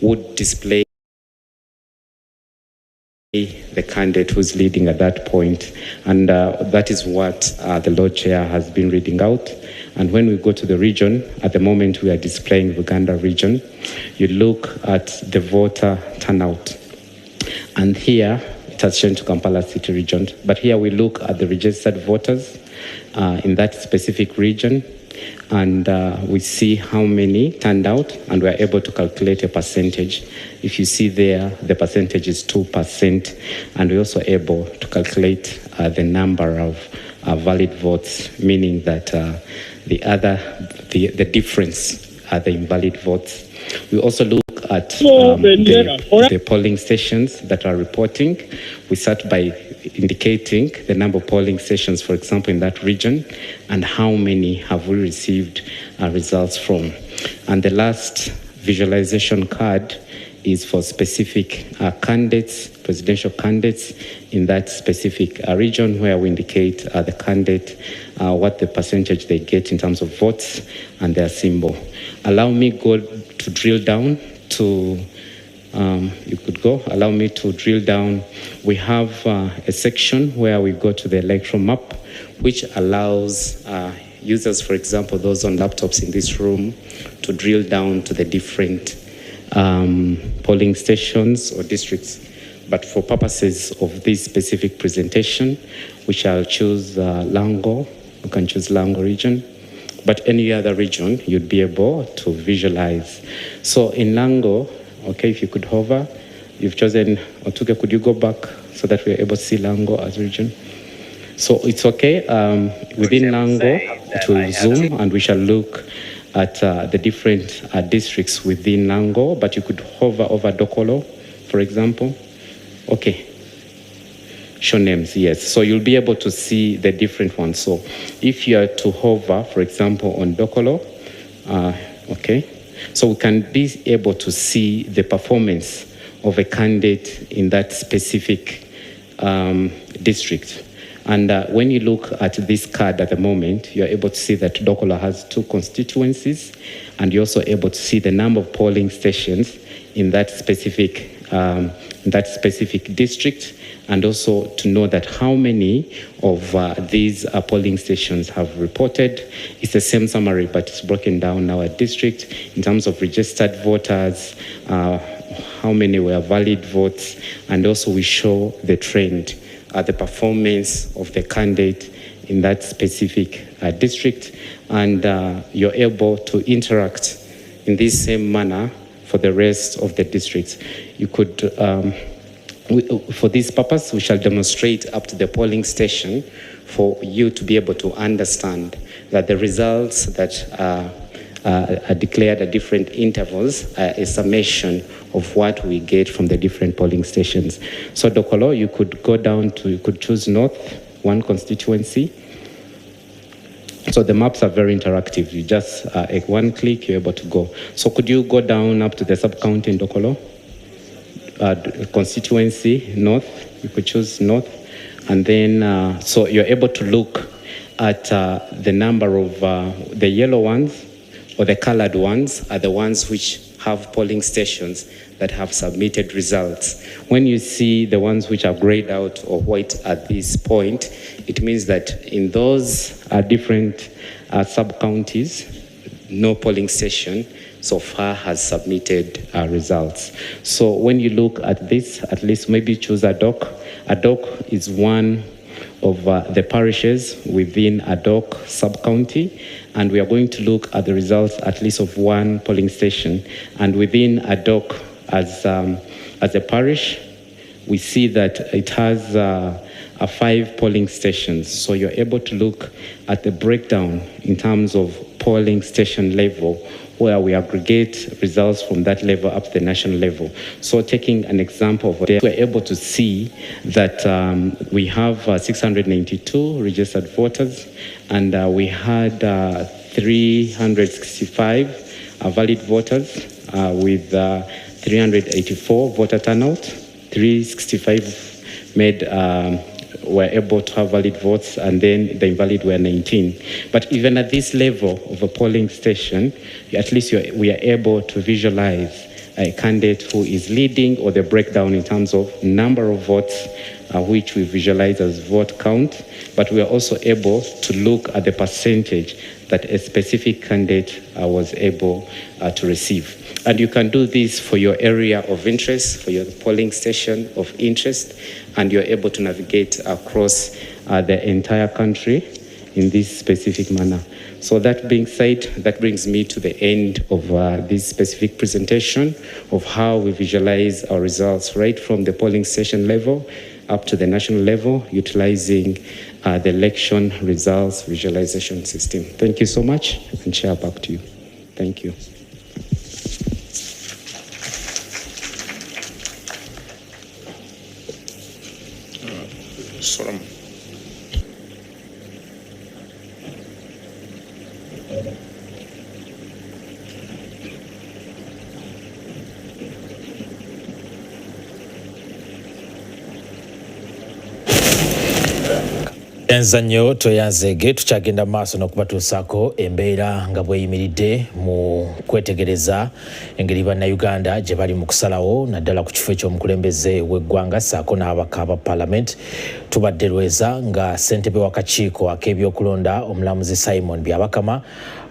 would display the candidate who's leading at that point, and that is what the Lord Chair has been reading out. And when we go to the region, at the moment we are displaying Uganda region, you look at the voter turnout, and here it has changed to Kampala City region, but here we look at the registered voters in that specific region, and we see how many turned out, and we're able to calculate a percentage. If you see there, the percentage is 2%, and we're also able to calculate the number of valid votes, meaning that the difference are the invalid votes. We also look at the polling stations that are reporting. We start by indicating the number of polling stations, for example, in that region, and how many have we received results from. And the last visualization card is for specific candidates, presidential candidates in that specific region, where we indicate the candidate, what the percentage they get in terms of votes and their symbol. Allow me to drill down to, you could go, allow me to drill down. We have a section where we go to the electoral map, which allows users, for example, those on laptops in this room, to drill down to the different polling stations or districts. But for purposes of this specific presentation, we shall choose Lango. You can choose Lango region, but any other region you'd be able to visualize. So in Lango, okay, if you could hover, you've chosen Otuge. Could you go back so that we're able to see Lango as region? So it's okay. Within Lango, it will zoom, and we shall look at the different districts within Lango, but you could hover over Dokolo, for example. Okay. Show names, yes. So you'll be able to see the different ones. So if you are to hover, for example, on Dokolo, okay, so we can be able to see the performance of a candidate in that specific district. And when you look at this card at the moment, you're able to see that Dokolo has 2 constituencies, and you're also able to see the number of polling stations in that specific district, and also to know that how many of these polling stations have reported. It's the same summary, but it's broken down now at district in terms of registered voters, how many were valid votes, and also we show the trend, the performance of the candidate in that specific district, and you're able to interact in this same manner for the rest of the districts. You could, for this purpose, we shall demonstrate up to the polling station for you to be able to understand that the results that are declared at different intervals are a summation of what we get from the different polling stations. So Dokolo, you could go down to, you could choose North, 1 constituency. So the maps are very interactive. You just, at 1 click, you're able to go. So could you go down up to the sub-county in Dokolo? Constituency, North, you could choose North. And then, so you're able to look at the number of the yellow ones or the colored ones are the ones which have polling stations that have submitted results. When you see the ones which are grayed out or white at this point, it means that in those different sub-counties, no polling station so far has submitted results. So when you look at this, at least maybe choose Adok. Adok is one of the parishes within Adok sub-county, and we are going to look at the results at least of 1 polling station. And within Adok as a parish, we see that it has 5 polling stations. So you're able to look at the breakdown in terms of polling station level, where we aggregate results from that level up to the national level. So taking an example of there, we're able to see that we have 692 registered voters, and we had 365 valid voters with 384 voter turnout. 365 made were able to have valid votes, and then the invalid were 19. But even at this level of a polling station, at least we are able to visualize a candidate who is leading, or the breakdown in terms of number of votes, which we visualize as vote count. But we are also able to look at the percentage that a specific candidate was able to receive. And you can do this for your area of interest, for your polling station of interest, and you're able to navigate across the entire country in this specific manner. So that being said, that brings me to the end of this specific presentation of how we visualize our results right from the polling station level up to the national level, utilizing the election results visualization system. Thank you so much, and Chair, back to you. Thank you. Solomon. Enzanyo toyanzege tukyagenda maaso n'okubatuusaako embeera nga bweyimiridde mu kwetegereza engeri bannayuganda gye bali mu kusalawo naddala ku kifo ekyomukulembeze w'eggwanga ssaako n'ababaka ba paalamenti. Tubadde Lweza nga ssentebe w'akakiiko ak'ebyokulonda omulamuzi Simon Byabakama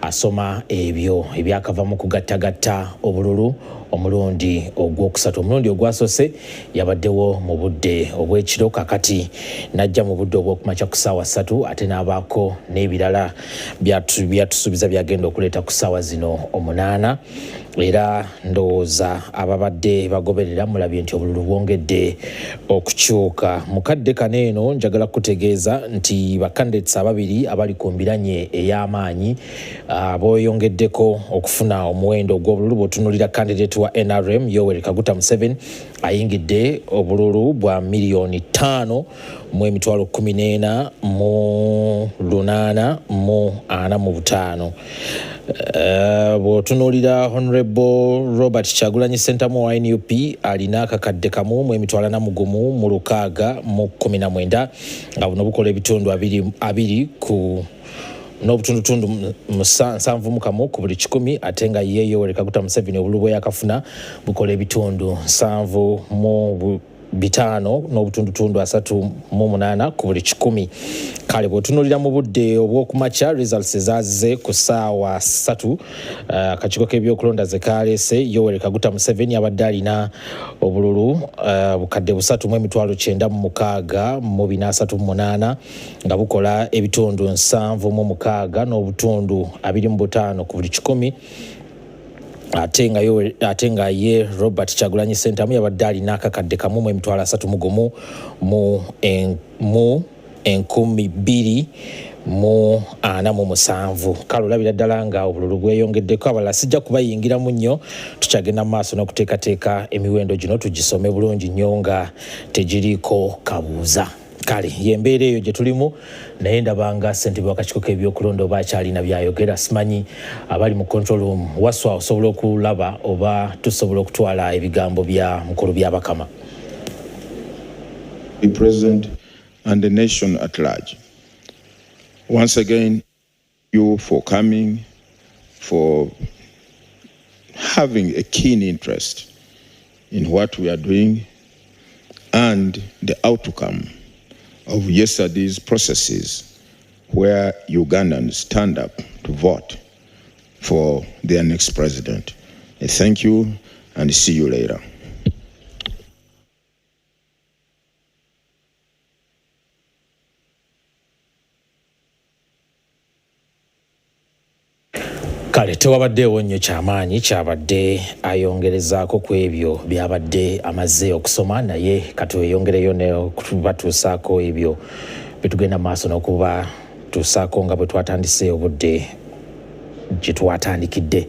asoma ebyo ebyakava mu kugattagatta obululu omulundi ogwokusatu. Omulundi ogwasose yabaddewo mu budde obw'ekiro, kakati najja mu budde obw'okumakya ku ssaawa 3 ate n'abaako n'ebirala byatusuubiza byagenda okuleeta ku ssaawa zino 8. Era ndowooza ababadde bagoberera mulabye nti obululu bwongedde okukyuka. Mukadde kaneeno njagala kutegeeza nti bakandidates ababiri abali ku mbiranye ey'amaanyi boyongeddeko okufuna omuwendo ogw'obululu. Bw'otunuulira candidate wa NRM Yoweri Kaguta Museveni ayingidde obululu bwa $1,14,845. Bw'otunuulira Honorable Robert Kyagulanyi Ssentamu wa NUP alina akakadde kamu mu $1,619 nga buno bukola ebitundu 2 ku n'obutundutundu 7 ku buli 100 ate nga ye Yoweri Kaguta Museveni obululu bwe yakafuna bukola ebitundu 7 bitano n'obutundutundu 38 ku buli 100. Kale bw'otunuulira mu budde obw'okumakya results ezazze ku ssaawa 3 akakiiko k'ebyokulonda ze kaleese Yoweri Kaguta Museveni abadde alina obululu bukadde 3,996,438 nga bukola ebitundu 76 n'obutundu 25 ku buli 100. Ate nga ye Robert Kyagulanyi Ssentamu yabadde alina akakadde kamu mu $31,000 mu 2,047. Kale olabira ddala nga obululu bweyongeddeko. Abalala sijja kubayingiramu nnyo, tukyagenda mu maaso n'okuteekateeka emiwendo gino tugisome bulungi nnyo nga tegiriiko kabuuza. Kale yembeera eyo gye tulimu, naye ndabanga ssentebe w'akakiiko k'ebyokulonda oba akyalina byayogera. Simanyi abali mu control room waswa osobola okulaba oba tusobola okutwala ebigambo bya mukulu Byabakama. The President and the nation at large. Once again, you for coming, for having a keen interest in what we are doing and the outcome of yesterday's processes where Ugandans stand up to vote for their next president. I thank you and see you later. Kale tewabaddeewo nnyo kyamaanyi kyabadde ayongerezaako ku ebyo byabadde amaze okusoma, naye katweyongereyo n'okubatuusaako ebyo betugenda maaso n'okuba tuusaako nga bwe twatandise obudde gye twatandikidde.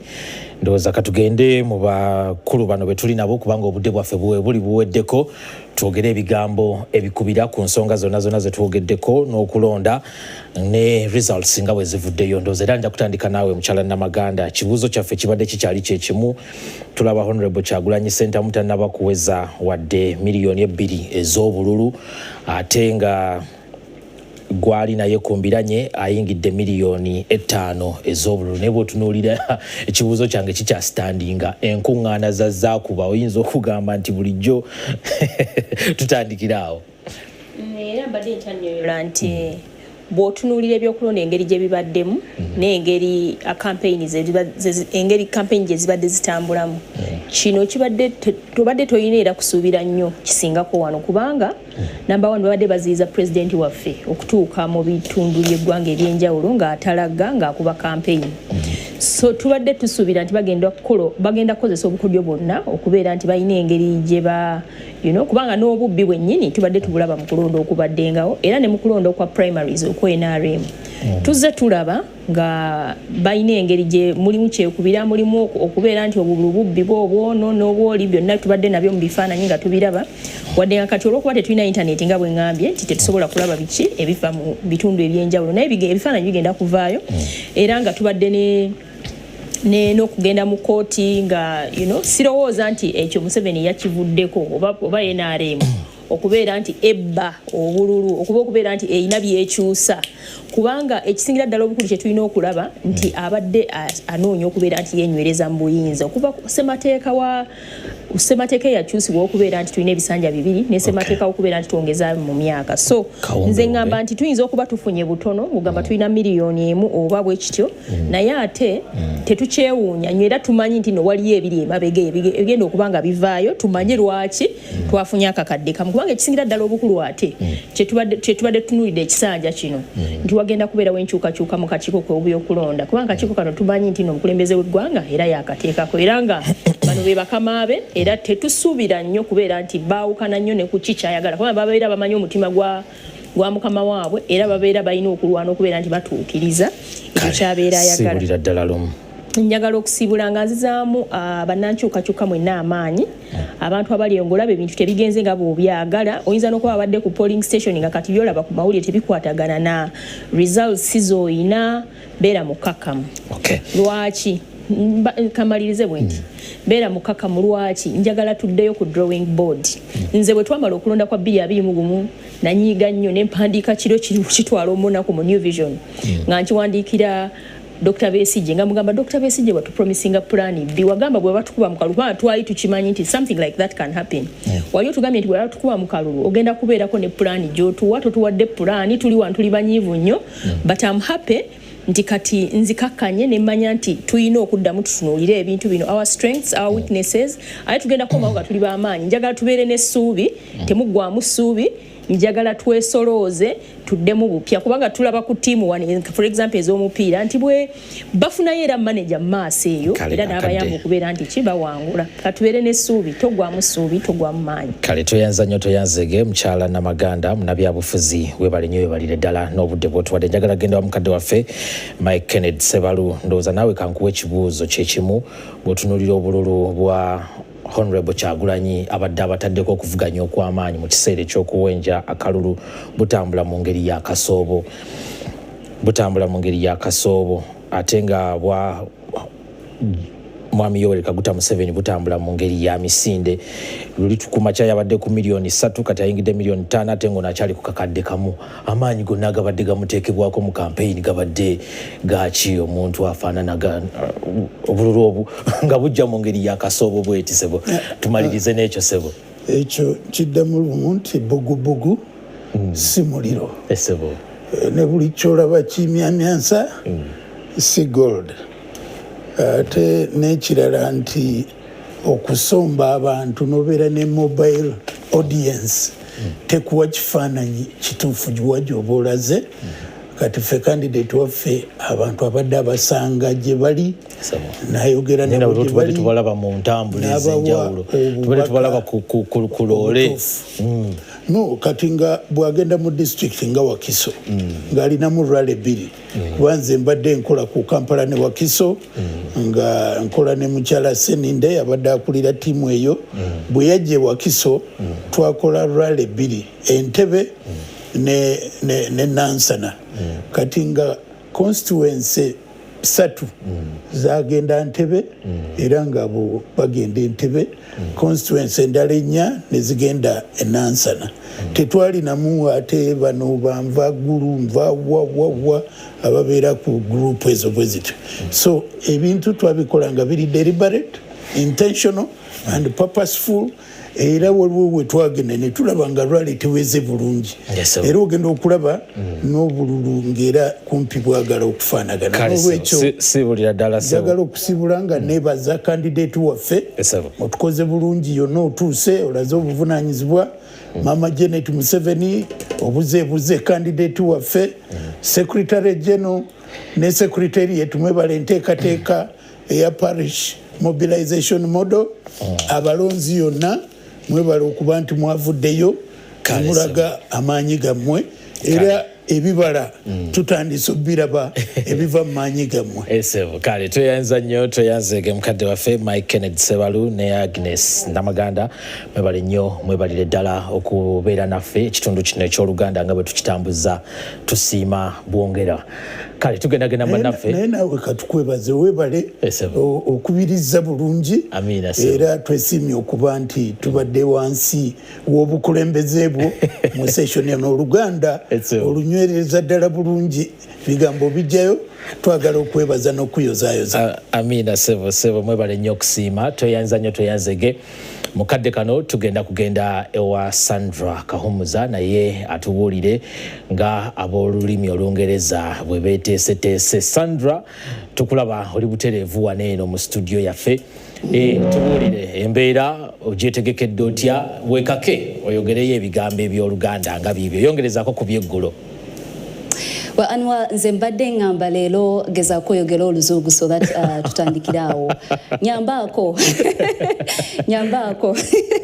Ndowooza katugende mu bakulu bano be tuli nabo kubanga obudde bwaffe buli buweddeko, twogere ebigambo ebikubira ku nsonga zonna ze twogeddeko n'okulonda ne results nga bwe zivuddeyo. Ndowooza era nja kutandika naawe mukyala Namaganda. Ekibuuzo kyaffe kibadde kikyali kye kimu. Tulaba Honorable Kyagulanyi Ssentamu tannaba kuweza wadde miliyoni 2 ez'obululu ate nga gwali naye kumbiranye ayingidde miliyoni 5 ez'obululu. Naye bw'otunuulira ekibuuzo kyange kikyasitandinga enkuŋŋaana zazaakuba, oyinza okugamba nti bulijjo tutandikira awo. Era mbadde nkyannyoyola nti bw'otunuulira ebyokulonda engeri gye bibaddemu n'engeri engeri campaign gye zibadde zitambulamu kino kibadde tobadde toyina era kusuubira nnyo kisingako wano kubanga number one babadde baziyiza pulezidenti waffe okutuuka mu bitundu by'eggwanga ebyenjawulo ng'atalaga ng'akuba campaign so tubadde tusuubira nti bagenda kukozesa obukodyo bwonna okubeera nti balina engeri gye kubanga n'obubbi bwennyini tubadde tubulaba mu kulonda okubaddengawo era ne mu kulonda okwa primaries okwa NRM tuzze tulaba nga balina engeri gye mulimu kyekubira mulimu okubeera nti obubbi bwobwono n'obwoli byonna tubadde nabyo mu bifaananyi nga tubiraba wadde nga kati olw'okuba tetulina intaneti nga bwe ŋŋambye nti tetusobola kulaba biki ebifa mu bitundu ebyenjawulo naye ebifaananyi bigenda kuvaayo era nga tubadde n'okugenda mu kooti nga sirowooza nti ekyo Museveni yakivuddeko oba NRM okubeera nti ebba obululu okubeera nti eyina byekyusa kubanga ekisingira ddala obukulu kye tulina okulaba nti abadde anoonya okubeera nti yenywereza mu buyinza okuva ssemateeka eyakyusibwa okubeera nti tulina ebisanja 2 ne ssemateeka okubeera nti twongeza mu myaka so nze ngamba nti tuyinza okuba tufunye butono ngamba tulina miliyoni 1 oba bwe kityo naye ate tetukyewuunya nyo era tumanyi nti no waliyo ebiri emabega ebigenda okuba nga bivaayo tumanye lwaki twafunye akakadde kamu kubanga ekisingira ddala obukulu ate kyetubadde tunuulidde ekisanja kino nti wagenda kubeerawo enkyukakyuka mu kakiiko k'ebyokulonda kubanga akakiiko kano tumanyi nti n'omukulembeze w'eggwanga era yakateekako era nga bano be bakama be era tetusuubira nnyo kubeera nti baawukana nnyo ne ku kikyayagala kubanga babeera bamanyi omutima gwa mukama waabwe era babeera balina okulwana okubeera nti batuukiriza ekyo kyabeera ayagala njagala okusiibula nga nzizaamu bannankyukakyuka mwenna amaanyi abantu abali ngolaba ebintu tebigenze nga bw'obyagala oyinza n'okuba abadde ku polling station nga kati byolaba ku mawulire tebikwatagana na results z'oyina beera mukkakkamu lwaki kamalirize bwe nti beera mukkakkamu lwaki njagala tuddeyo ku drawing board nze bwe twamala okulonda kwa 2021 nanyiiga nnyo ne mpandiika kiro kitwala omunaku mu New Vision nga nkiwandiikira Dr. Besigye nga mugamba Dr. Besigye watu promisinga plan B wagamba bwe batukuba mu kalulu kubanga twali tukimanyi nti something like that can happen waliyo tugambye nti bwe batukuba mu kalulu ogenda kubeerako ne plan gy'otuwa totuwadde plan tuli wantu tuli banyiivu nnyo but I'm happy nti kati nzikakkanye ne mmanya nti tuyina okuddamu tutunuulire ebintu bino our strengths our weaknesses aye tugenda kukomawo nga tuli b'amaanyi njagala tubeere n'essuubi temuggwamu ssuubi njagala twesolooze tuddemu bupya kubanga tulaba ku tiimu wano for example ez'omupiira nti bwe bafunayo era manager mu maaso eyo era n'abayamba okubeera nti kibawangula katubeere n'essuubi togwamu ssuubi togwamu maanyi kale toyanza nnyo toyanzege mukyala Namaganda munabyabufuzi webale nnyo webalire ddala n'obudde bw'otuwadde njagala genda wa mukadde waffe Mike Kennedy Sebalu ndowooza naawe kankuwa ekibuuzo kyekimu bw'otunuulira obululu bwa Honorable Kyagulanyi abadde abataddeko okuvuganya okw'amaanyi mu kiseera ekyokuwenja akalulu butambula mu ngeri ya kasoobo ate nga bwa Mwami Yoweri Kaguta Museveni butambula mu ngeri ya misinde luli tukumacha yabadde ku milioni 3 kati ayingidde milioni 5 ate ngo nakyali ku kakadde kamu amaanyi gonna gabadde gamuteekebwako mu campaign gabadde gaaki omuntu afaanana obululu obu nga bujja mu ngeri ya kasoobo bweti sebo tumalirize n'ekyo sebo ekyo kiddamu lumu nti bugubugu si muliro sebo ne buli kyolaba kimyamyansa si gold ate n'ekirala nti okusomba abantu nobeera ne mobile audience tekuwa kifaananyi kituufu giwa gyoba olaze kati ffe candidate waffe abantu abadde abasanga gye bali nayogera nabwe tubalaba mu ntambula ez'enjawulo tubale tubalaba ku loole no kati nga bwagenda mu district nga Wakiso ng'alinamu rale 2 kuba nze mbadde nkola ku Kampala ne Wakiso nga nkola ne mukyala Seninde abadde akulira ttiimu eyo bwe yajja Wakiso twakola rale 2 Entebbe ne Nansana kati nga constituency 3 zagenda Ntebbe era nga bo bagenda Entebbe constituency endala 4 ne zigenda Nansana tetwalinamu ate bano banva gulu nva wa ababeera ku group ezo bwe zityo so ebintu twabikola nga biri deliberate intentional and purposeful era waliwo we twagenda ne tulaba nga lwali teweze bulungi era ogenda okulaba n'obululu ng'era kumpi bwagala okufaanagana n'olwekyo njagala okusibula nga neebaza kandidate waffe otukoze bulungi yonna otuuse olaze obuvunaanyizibwa Mama Janet Museveni obuzeebuze kandidate waffe secretary general ne secretariat mwebale enteekateeka eya parish mobilization model abalonzi yonna mwebale okuba nti mwavuddeyo mulaga amaanyi gammwe era ebibala tutandise obiraba ebiva mu maanyi gammwe kale tweyanza nnyo tweyanzege mukadde waffe Mike Kenneth Sebalu ne Agnes Namaganda mwebale nnyo mwebalire ddala okubeera naffe ekitundu kino eky'Oluganda nga bwe tukitambuza tusiima bwongera kale tugendagenda bannaffe naye naawe katukwebaze weebale okubiriza bulungi era twesiimye okuba nti tubadde wansi w'obukulembeze bwo mu session eno Oluganda olunywereza ddala bulungi bigambo bijjayo twagala okwebaza n'okuyozaayoza amina sebo mwebale nnyo okusiima tweyanza nnyo tweyanzege mukadde kano kugenda ewa Sandra Kahumuza naye atubuulire nga ab'olulimi Olungereza bwe beeteeseteese. Sandra tukulaba oli butereevu waneeno mu studio yaffe tubuulire embeera ogyetegekedde otya weekake oyogereyo ebigambo eby'Oluganda nga biibyo yongerezaako ku byeggulo. Well, Anwa nze mbadde ngamba leero gezaako oyogera Oluzungu so that tutandikiraawo. Nyambaako. Nyambaako.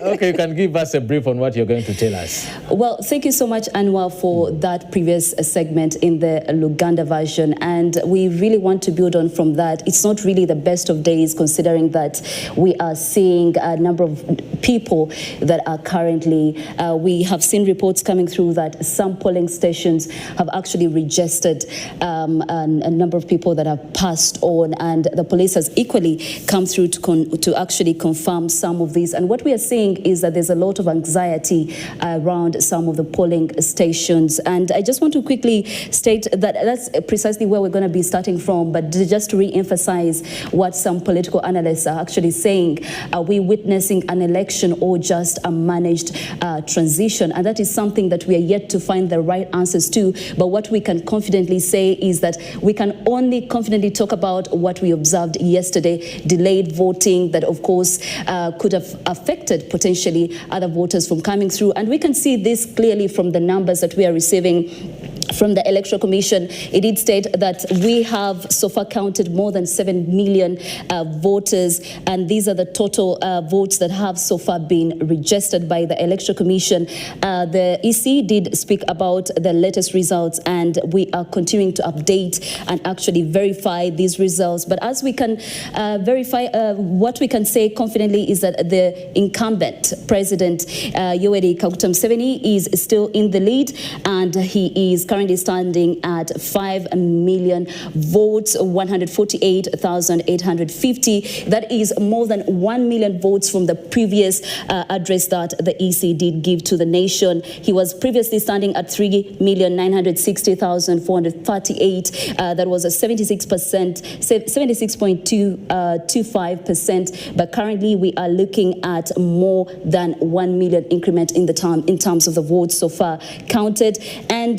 Okay, you can give us a brief on what you're going to tell us. Well, thank you so much, Anwa, for that previous segment in the Luganda version. And we really want to build on from that. It's not really the best of days considering that we are seeing a number of people that are currently, we have seen reports coming through that some polling stations have actually registered a number of people that have passed on, and the police has equally come through to actually confirm some of these. And what we are seeing is that there's a lot of anxiety around some of the polling stations. And I just want to quickly state that that's precisely where we're going to be starting from, but just to re-emphasize what some political analysts are actually saying. Are we witnessing an election or just a managed transition? And that is something that we are yet to find the right answers to. But what we can confidently say is that we can only confidently talk about what we observed yesterday, delayed voting that of course could have affected potentially other voters from coming through. And we can see this clearly from the numbers that we are receiving from the Electoral Commission. It did state that we have so far counted more than 7 million voters, and these are the total votes that have so far been registered by the Electoral Commission. The EC did speak about the latest results, and we are continuing to update and actually verify these results. But as we can verify, what we can say confidently is that the incumbent President Yoweri Kaguta Museveni is still in the lead, and he is currently standing at 5 million votes, 148,850. That is more than 1 million votes from the previous address that the EC did give to the nation. He was previously standing at 3,960,438. That was a 76.25%. But currently we are looking at more than 1 million increment in terms of the votes so far counted. And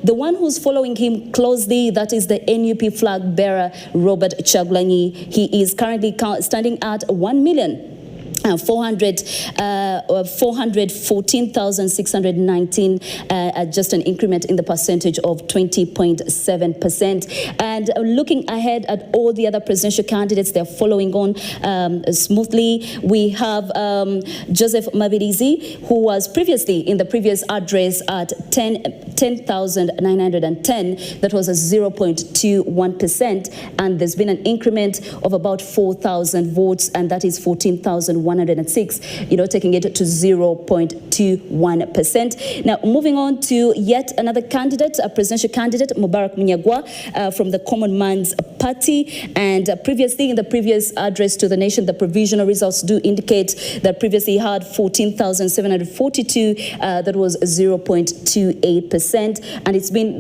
the one who's following him closely, that is the NUP flag bearer, Robert Chagulanyi. He is currently standing at 414,619, just an increment in the percentage of 20.7%. And looking ahead at all the other presidential candidates, they're following on smoothly. We have Joseph Mabirizi, who was previously in the previous address at 10,910. That was a 0.21%. And there's been an increment of about 4,000 votes, and that is 14,106, taking it to 0.21%. Now, moving on to yet another candidate, a presidential candidate, Mubarak Munyagwa from the Common Man's Party. And previously, in the previous address to the nation, the provisional results do indicate that previously he had 14,742. That was 0.28%. And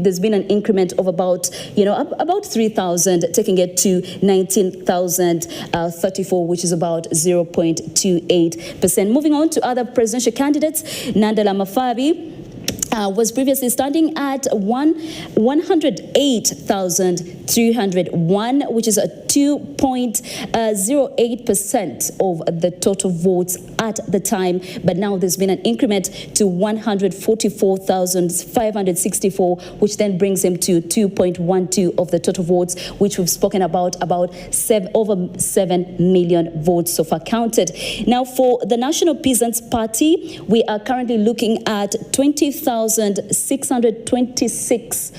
there's been an increment of about 3,000, taking it to 19,034, which is about 0.2%. 0.28%. Moving on to other presidential candidates, Nandala Mafabi was previously standing at 108,301, which is a 2.08% of the total votes at the time. But now there's been an increment to 144,564, which then brings him to 2.12 of the total votes, which we've spoken about over 7 million votes so far counted. Now, for the National Peasants Party, we are currently looking at 20,626,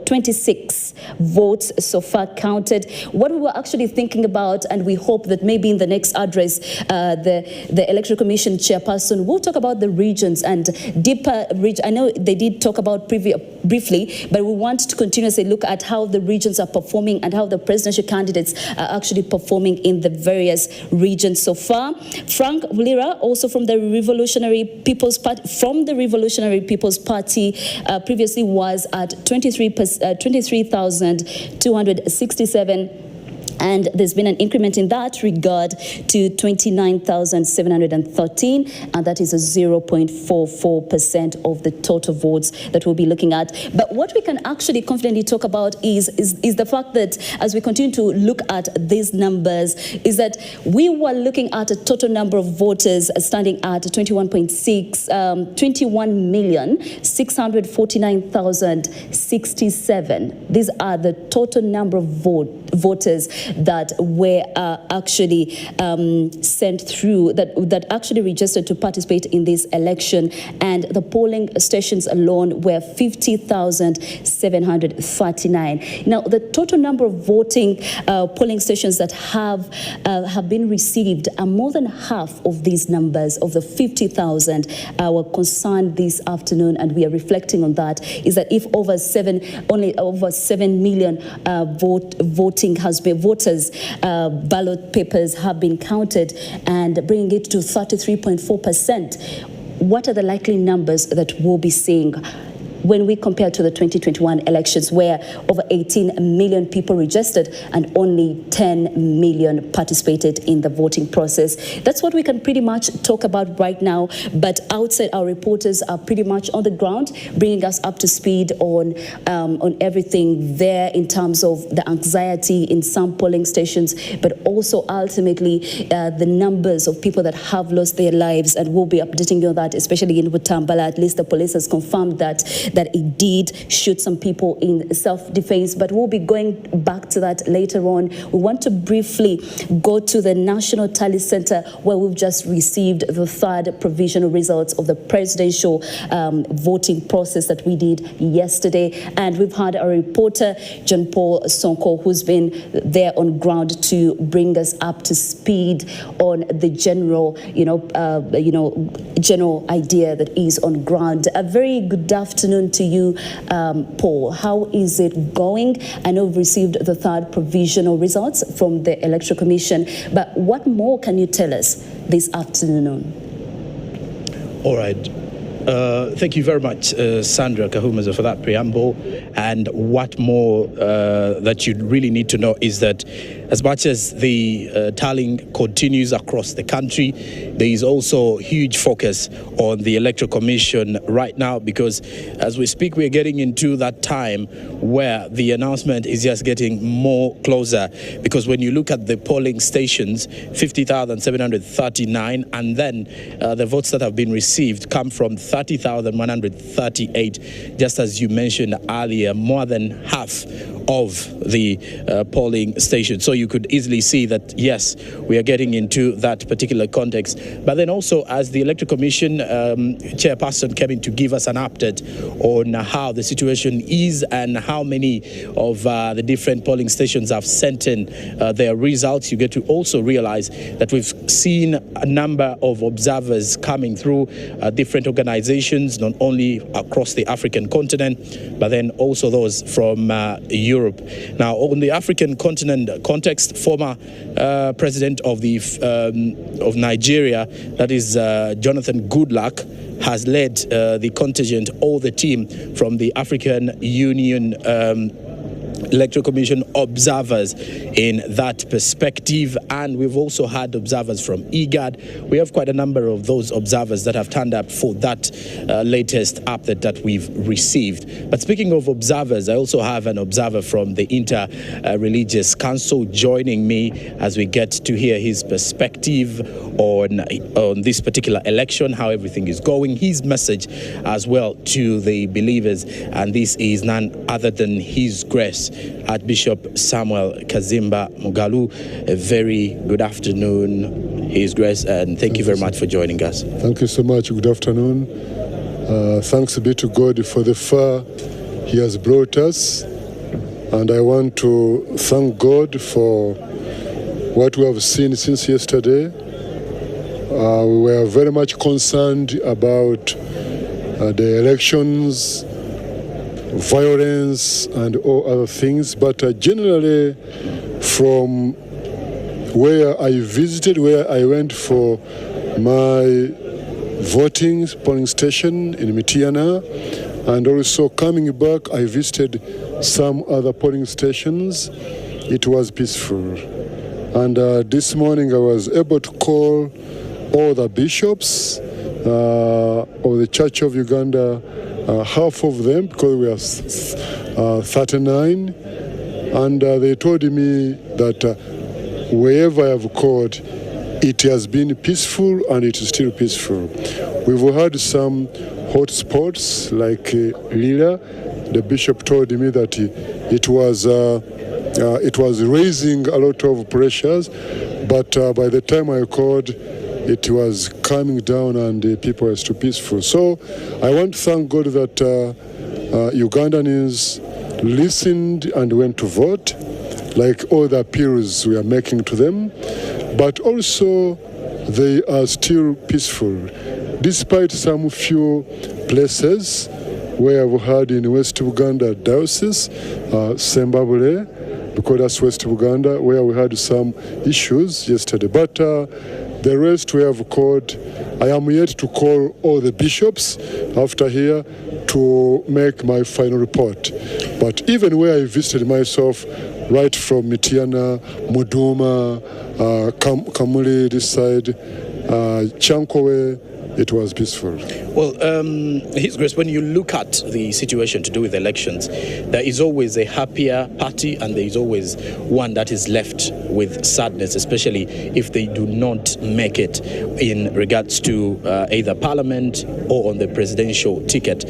26 votes so far counted. What we were actually thinking about, and we hope that maybe in the next address, the Electoral Commission chairperson will talk about the regions and deeper region. I know they did talk about briefly, but we want to continuously look at how the regions are performing and how the presidential candidates are actually performing in the various regions so far. Frank Vulira, also from the Revolutionary People's Party, previously was at 23,267. And there's been an increment in that regard to 29,713, and that is a 0.44% of the total votes that we'll be looking at. But what we can actually confidently talk about is the fact that as we continue to look at these numbers, is that we were looking at a total number of voters standing at 21,649,067. These are the total number of voters that were actually sent through, that actually registered to participate in this election, and the polling stations alone were 50,739. Now, the total number of polling stations that have been received are more than half of these numbers of the 50,000 were concerned this afternoon, and we are reflecting on that. Is that if only over 7 million voters ballot papers have been counted, and bringing it to 33.4%. What are the likely numbers that we'll be seeing when we compare to the 2021 elections, where over 18 million people registered and only 10 million participated in the voting process? That's what we can pretty much talk about right now. But outside, our reporters are pretty much on the ground, bringing us up to speed on everything there in terms of the anxiety in some polling stations, but also ultimately the numbers of people that have lost their lives. And we'll be updating you on that, especially in Butambala. At least the police has confirmed that it did shoot some people in self-defense, but we'll be going back to that later on. We want to briefly go to the National Tally Center, where we've just received the third provisional results of the presidential voting process that we did yesterday. And we've had a reporter, John Paul Sonko, who's been there on ground to bring us up to speed on the general, general idea that is on ground. A very good afternoon to you, Paul. How is it going? I know we've received the third provisional results from the Electoral Commission, but what more can you tell us this afternoon? All right. Thank you very much, Sandra Kahumaza, for that preamble. And what more that you really need to know is that as much as the tallying continues across the country, there is also huge focus on the Electoral Commission right now, because as we speak, we're getting into that time where the announcement is just getting more closer. Because when you look at the polling stations, 50,739, and then the votes that have been received come from 30,138, just as you mentioned earlier, more than half of the polling stations. So you could easily see that, yes, we are getting into that particular context. But then also, as the Electoral Commission chairperson came in to give us an update on how the situation is and how many of the different polling stations have sent in their results, you get to also realize that we've seen a number of observers coming through different organizations, not only across the African continent, but then also those from Europe. Now, on the African continent context, former president of Nigeria, that is Jonathan Goodluck, has led the contingent or the team from the African Union Electoral Commission observers in that perspective, and we've also had observers from IGAD. We have quite a number of those observers that have turned up for that latest update that we've received. But speaking of observers, I also have an observer from the Inter-Religious Council joining me as we get to hear his perspective on this particular election, how everything is going, his message as well to the believers, and this is none other than His Grace Archbishop Samuel Kazimba Mugalu. A very good afternoon, His Grace, and thank you very much for joining us. Thank you so much. Good afternoon. Thanks be to God for the far He has brought us, and I want to thank God for what we have seen since yesterday. We were very much concerned about the elections, violence, and all other things. But generally, from where I visited, where I went for my polling station in Mityana, and also coming back, I visited some other polling stations. It was peaceful. And this morning, I was able to call all the bishops of the Church of Uganda, half of them, because we are 39, and they told me that wherever I have called, it has been peaceful and it is still peaceful. We've had some hot spots like Lila. The bishop told me that it was raising a lot of pressures, but by the time I called, it was calming down and people were still peaceful. So I want to thank God that Ugandans listened and went to vote, like all the appeals we are making to them, but also they are still peaceful, despite some few places where we've had in West Uganda diocese, Sembabule, because that's West Uganda, where we had some issues yesterday. But the rest we have called. I am yet to call all the bishops after here to make my final report. But even where I visited myself, right from Mityana, Muduma, Kamuli, this side, Chankowe, it was peaceful. Well, His Grace, when you look at the situation to do with elections, there is always a happier party and there is always one that is left with sadness, especially if they do not make it in regards to either parliament or on the presidential ticket.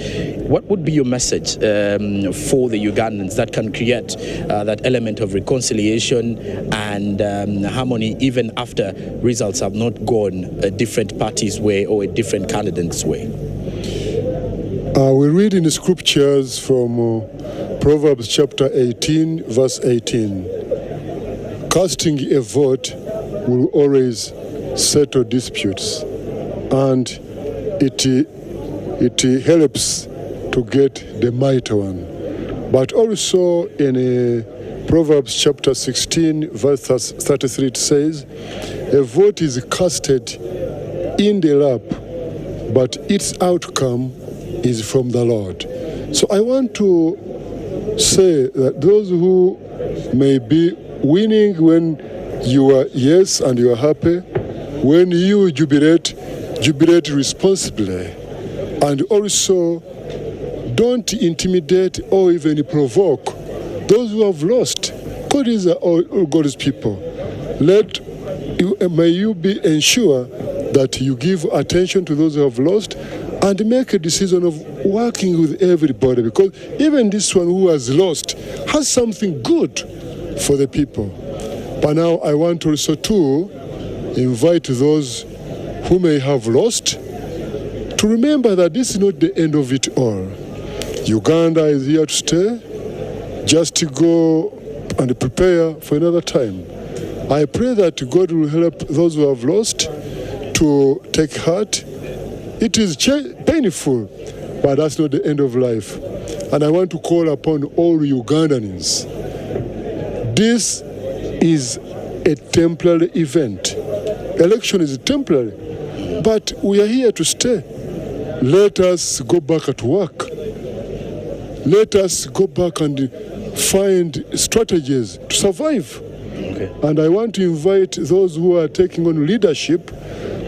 What would be your message for the Ugandans that can create that element of reconciliation and harmony even after results have not gone a different party's way or a different candidate's way? We read in the scriptures from Proverbs chapter 18, verse 18. Casting a vote will always settle disputes, and it helps to get the mighty one. But also in Proverbs chapter 16, verse 33, it says, a vote is casted in the lap, but its outcome is from the Lord. So I want to say that those who may be winning when you are yes and you are happy, when you jubilate responsibly, and also don't intimidate or even provoke those who have lost. God is all God's people. May you be ensure that you give attention to those who have lost and make a decision of working with everybody, because even this one who has lost has something good for the people. But now I want also to invite those who may have lost to remember that this is not the end of it all. Uganda is here to stay, just to go and prepare for another time. I pray that God will help those who have lost to take heart. It is painful, but that's not the end of life. And I want to call upon all Ugandans. This is a temporary event. Election is temporary, but we are here to stay. Let us go back at work. Let us go back and find strategies to survive. Okay. And I want to invite those who are taking on leadership,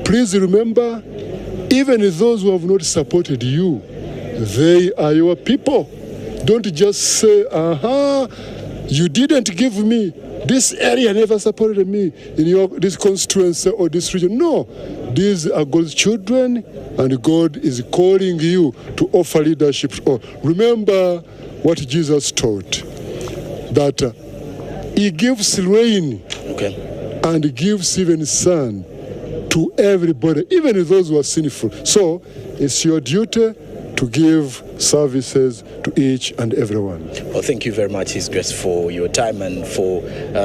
please remember, even those who have not supported you, they are your people. Don't just say, you didn't give me, this area never supported me in this constituency or this region. No, these are God's children, and God is calling you to offer leadership. Remember what Jesus taught, that he gives rain and gives even sun to everybody, even those who are sinful. So it's your duty to give services to each and everyone. Well, thank you very much, His Grace, for your time and for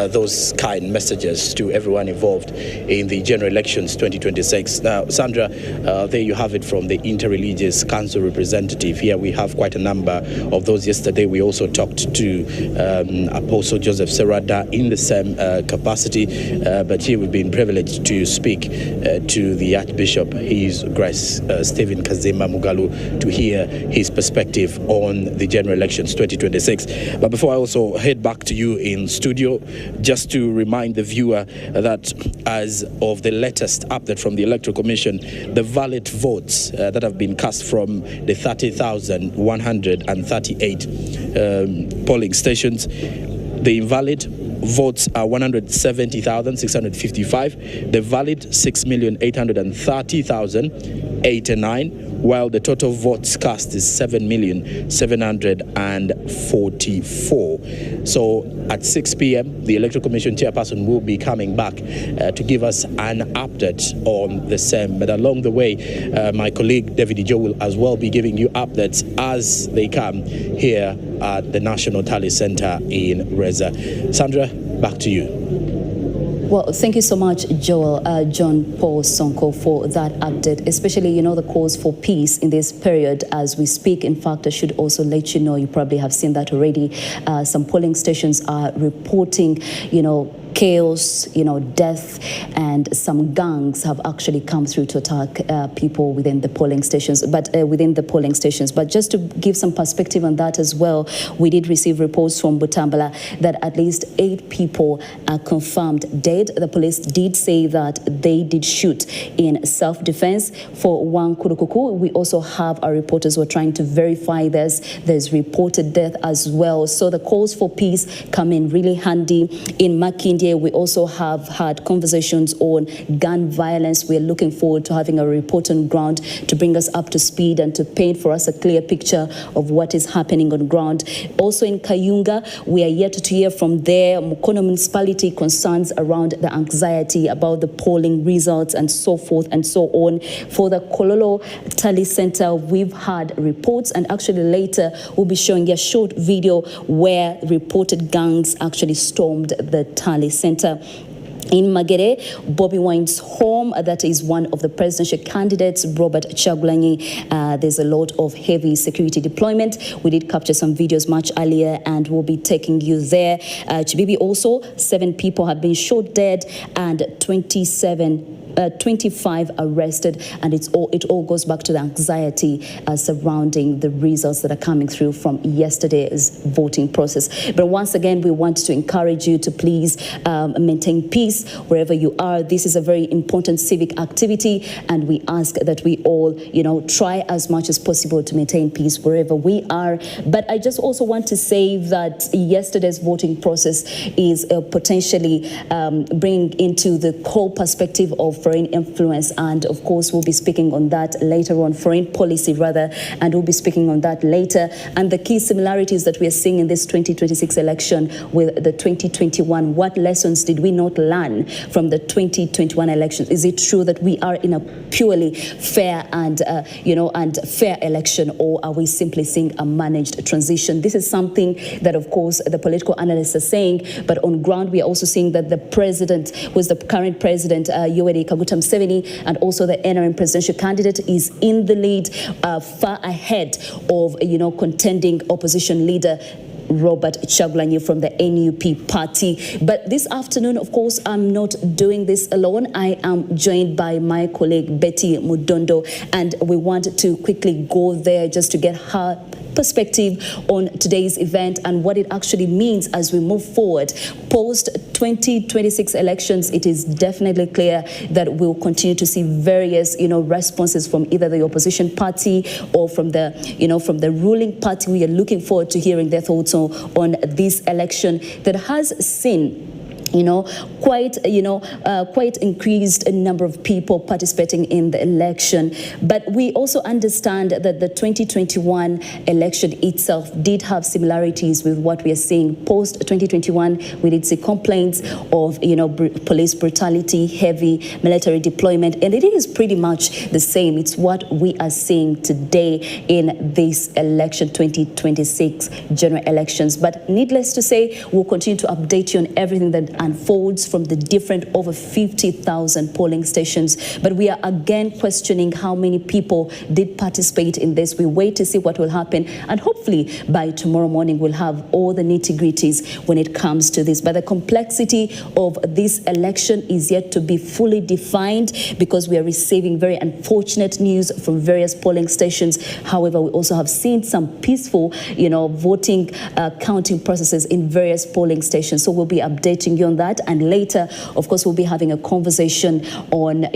those kind messages to everyone involved in the general elections 2026. Now, Sandra, there you have it from the Interreligious Council representative. Here we have quite a number of those. Yesterday we also talked to Apostle Joseph Serrada in the same capacity, but here we've been privileged to speak to the Archbishop, His Grace Stephen Kazima Mugalu, to hear his perspective on the general elections 2026. But before I also head back to you in studio, just to remind the viewer that as of the latest update from the Electoral Commission, the valid votes that have been cast from the 30,138 polling stations, the invalid votes are 170,655, the valid 6,830,089, while the total votes cast is 7,744. So at 6 p.m., the Electoral Commission chairperson will be coming back to give us an update on the same. But along the way, my colleague David Joe will as well be giving you updates as they come here at the National Tally Center in Reza. Sandra, back to you. Well, thank you so much, Joel, John Paul Sonko, for that update, especially, the calls for peace in this period as we speak. In fact, I should also let you know, you probably have seen that already. Some polling stations are reporting, chaos, death, and some gangs have actually come through to attack people within the polling stations. But just to give some perspective on that as well, we did receive reports from Butambala that at least 8 people are confirmed dead. The police did say that they did shoot in self-defense. For one Kurukuku, we also have our reporters who are trying to verify this. There's reported death as well. So the calls for peace come in really handy. In Makindye, we also have had conversations on gun violence. We're looking forward to having a report on ground to bring us up to speed and to paint for us a clear picture of what is happening on ground. Also in Kayunga, we are yet to hear from there. Mukono municipality concerns around the anxiety about the polling results and so forth and so on. For the Kololo Tally Center, we've had reports, and actually later we'll be showing a short video where reported gangs actually stormed the Tally Center. In Magere, Bobby Wine's home, that is one of the presidential candidates, Robert Chagulanyi. There's a lot of heavy security deployment. We did capture some videos much earlier and we'll be taking you there. Chibibi also, 7 people have been shot dead and 25 arrested, and it all goes back to the anxiety surrounding the results that are coming through from yesterday's voting process. But once again, we want to encourage you to please maintain peace wherever you are. This is a very important civic activity, and we ask that we all, try as much as possible to maintain peace wherever we are. But I just also want to say that yesterday's voting process is potentially bringing into the whole perspective of foreign influence, and of course we'll be speaking on that later on, foreign policy rather, and we'll be speaking on that later, and the key similarities that we are seeing in this 2026 election with the 2021. What lessons did we not learn from the 2021 election? Is it true that we are in a purely fair and fair election, or are we simply seeing a managed transition? This is something that of course the political analysts are saying, but on ground we are also seeing that the president, who is the current president, Yoweri Kaguta Museveni, and also the NRM presidential candidate, is in the lead, far ahead of contending opposition leader Robert Chagulanyi from the NUP party. But this afternoon, of course, I'm not doing this alone. I am joined by my colleague Betty Mudondo, and we want to quickly go there just to get her perspective on today's event and what it actually means as we move forward. Post 2026 elections, it is definitely clear that we'll continue to see various, responses from either the opposition party or from the, from the ruling party. We are looking forward to hearing their thoughts on this election that has seen quite increased a number of people participating in the election. But we also understand that the 2021 election itself did have similarities with what we are seeing post 2021. We did see complaints of, police brutality, heavy military deployment, and it is pretty much the same. It's what we are seeing today in this election, 2026 general elections. But needless to say, we'll continue to update you on everything that unfolds from the different over 50,000 polling stations. But we are again questioning how many people did participate in this. We wait to see what will happen, and hopefully by tomorrow morning we'll have all the nitty-gritties when it comes to this. But the complexity of this election is yet to be fully defined, because we are receiving very unfortunate news from various polling stations. However, we also have seen some peaceful, voting counting processes in various polling stations. So we'll be updating you on that. And later, of course, we'll be having a conversation on,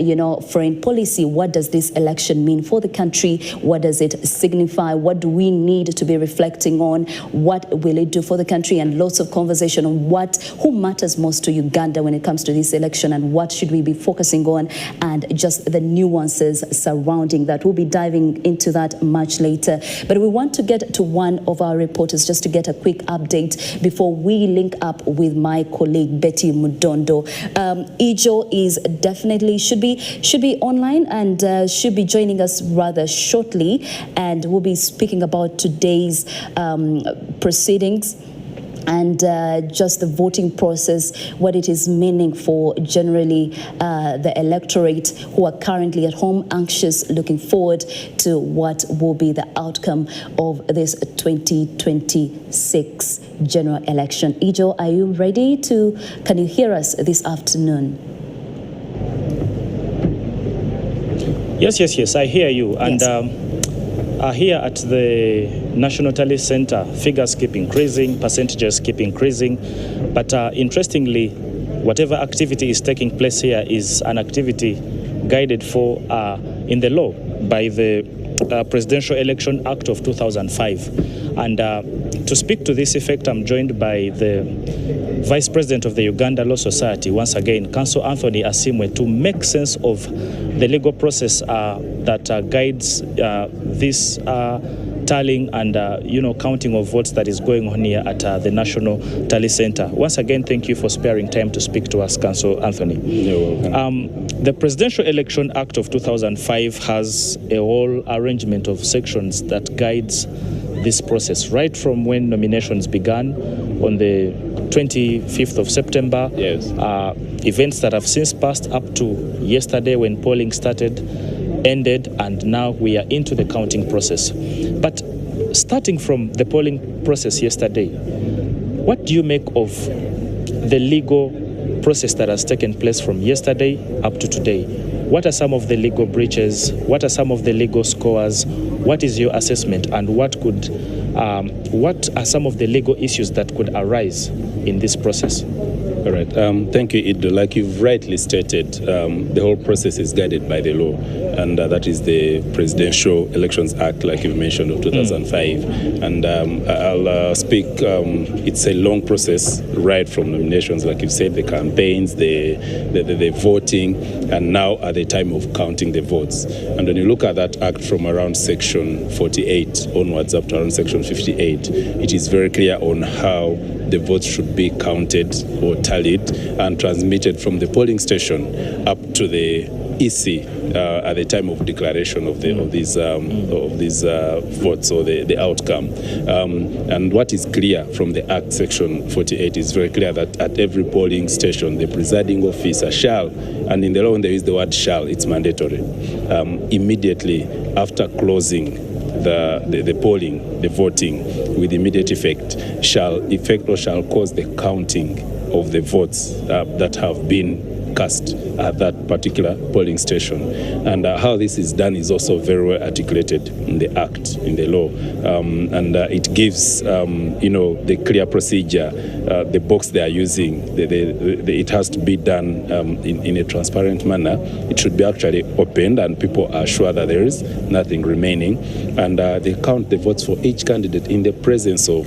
foreign policy. What does this election mean for the country? What does it signify? What do we need to be reflecting on? What will it do for the country? And lots of conversation on who matters most to Uganda when it comes to this election, and what should we be focusing on, and just the nuances surrounding that. We'll be diving into that much later. But we want to get to one of our reporters just to get a quick update before we link up with my colleague Betty Mudondo. Ijo is definitely should be online and should be joining us rather shortly, and we'll be speaking about today's proceedings and just the voting process, what it is meaning for generally the electorate who are currently at home, anxious, looking forward to what will be the outcome of this 2026 general election. Ijo, are you ready can you hear us this afternoon? Yes, I hear you. Yes. And here at the National Tally Center, figures keep increasing, percentages keep increasing. But interestingly, whatever activity is taking place here is an activity guided for in the law by the Presidential Election Act of 2005. And to speak to this effect, I'm joined by the Vice President of the Uganda Law Society, once again, Counsel Anthony Asimwe, to make sense of the legal process that guides this tallying and counting of votes that is going on here at the National Tally Center. Once again, thank you for sparing time to speak to us, Counsel Anthony. You're welcome. The Presidential Election Act of 2005 has a whole arrangement of sections that guides this process, right from when nominations began on the 25th of September. Yes. Events that have since passed up to yesterday when polling started, ended, and now we are into the counting process. But starting from the polling process yesterday, what do you make of the legal process that has taken place from yesterday up to today? What are some of the legal breaches? What are some of the legal scores? What is your assessment, and what are some of the legal issues that could arise in this process? All right. Thank you, Ido. Like you've rightly stated, the whole process is guided by the law, and that is the Presidential Elections Act, like you've mentioned, of 2005. And I'll speak, it's a long process, right from nominations, like you said, the campaigns, the voting, and now at the time of counting the votes. And when you look at that act from around section 48 onwards up to around section 58, it is very clear on how the votes should be counted or tallied and transmitted from the polling station up to the EC at the time of declaration of these votes or the outcome. And what is clear from the Act section 48 is very clear that at every polling station, the presiding officer shall, and in the law when there is the word shall, it's mandatory, immediately after closing the polling, the voting, with immediate effect, shall cause the counting of the votes that have been cast at that particular polling station. And how this is done is also very well articulated in the Act, in the law. And it gives, the clear procedure, the box they are using, it has to be done in a transparent manner. It should be actually opened and people are sure that there is nothing remaining. And they count the votes for each candidate in the presence of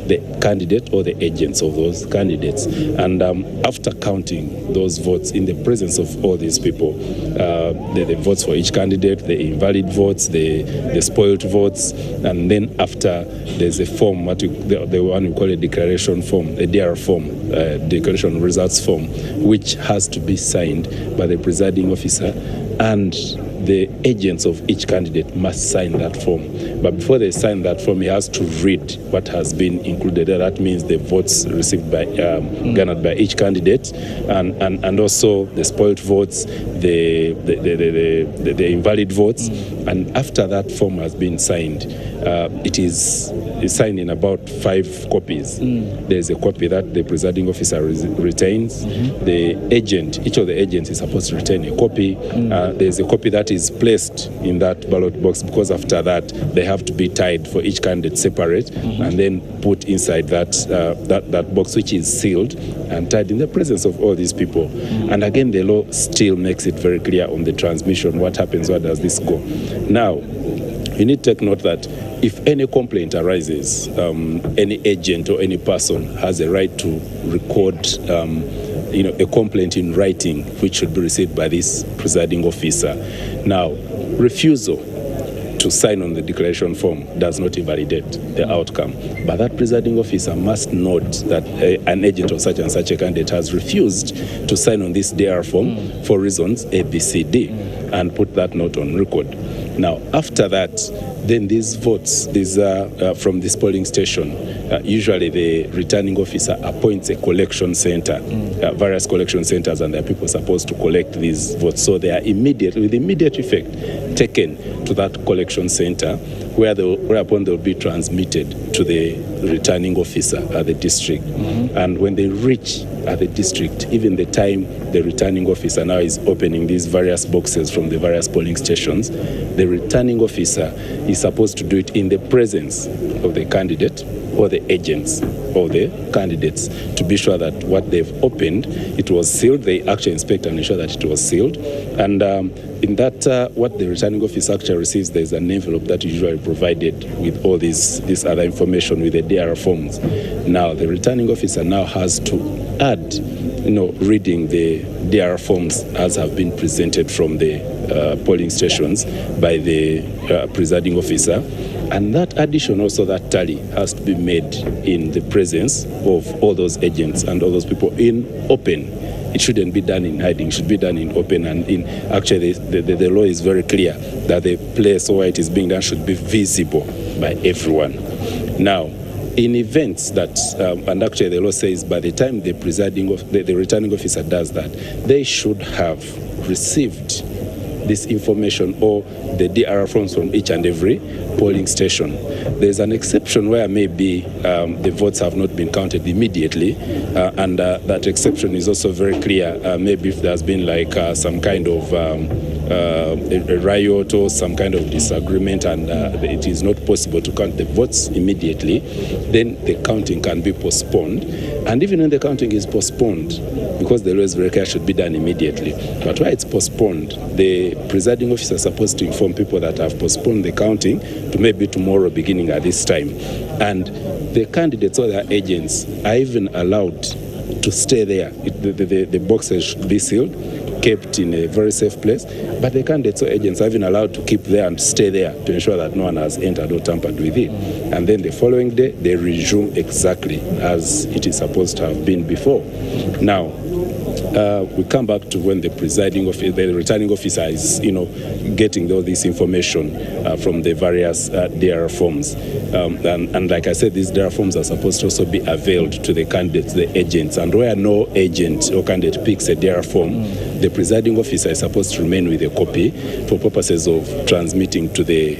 the candidate or the agents of those candidates. And after counting those votes in the presence of all these people, the votes for each candidate, the invalid votes, the spoiled votes, and then after there's a form, the one we call a declaration form, a DR form, declaration results form, which has to be signed by the presiding officer, and the agents of each candidate must sign that form. But before they sign that form, he has to read what has been included. That means the votes received by garnered by each candidate, and also the spoiled votes, the invalid votes. And after that form has been signed, it is signed in about 5 copies. There's a copy that the presiding officer retains. The agent, each of the agents is supposed to retain a copy. There's a copy that is placed in that ballot box, because after that they have to be tied for each candidate separate, and then put inside that box, which is sealed and tied in the presence of all these people. And again, the law still makes it very clear on the transmission, what happens, where does this go. Now, you need to take note that if any complaint arises, any agent or any person has a right to record a complaint in writing, which should be received by this presiding officer. Now, refusal to sign on the declaration form does not invalidate the outcome, but that presiding officer must note that an agent of such and such a candidate has refused to sign on this DR form for reasons A, B, C, D, and put that note on record. Now, after that, then these votes, from this polling station, usually the returning officer appoints a collection center, various collection centers, and there are people supposed to collect these votes. So they are with immediate effect, taken to that collection center, whereupon they'll be transmitted to the returning officer at the district. And when they reach at the district, even the time the returning officer now is opening these various boxes from the various polling stations, the returning officer is supposed to do it in the presence of the candidate or the agents of the candidates, to be sure that what they've opened, it was sealed. They actually inspect and ensure that it was sealed. And in that, what the returning officer actually receives, there's an envelope that is usually provided with all this other information with the DR forms. Now, the returning officer now has to add, reading the DR forms as have been presented from the polling stations by the presiding officer. And that addition, also that tally, has to be made in the presence of all those agents and all those people in open. It shouldn't be done in hiding, it should be done in open. And actually the law is very clear that the place where it is being done should be visible by everyone. Now, in events that, and actually the law says by the time the returning officer does that, they should have received this information or the DR forms from each and every polling station. There's an exception where maybe the votes have not been counted immediately, and that exception is also very clear. Maybe if there's been like some kind of a riot or some kind of disagreement, and it is not possible to count the votes immediately, then the counting can be postponed. And even when the counting is postponed, because the law is very clear, it should be done immediately. But why it's postponed, the presiding officer is supposed to inform people that have postponed the counting to maybe tomorrow beginning at this time. And the candidates or their agents are even allowed to stay there. The boxes should be sealed, kept in a very safe place, but the candidates or agents are even allowed to keep there and stay there to ensure that no one has entered or tampered with it. And then the following day, they resume exactly as it is supposed to have been before. Now, we come back to when the returning officer is, getting all this information from the various DR forms. And like I said, these DR forms are supposed to also be availed to the candidates, the agents. And where no agent or candidate picks a DR form, the presiding officer is supposed to remain with a copy for purposes of transmitting to the,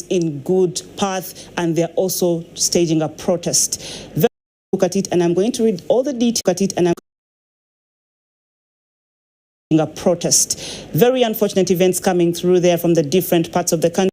in good path, and they're also staging a protest. Look at it, and I'm going to read all the details at it, and I'm a protest. Very unfortunate events coming through there from the different parts of the country.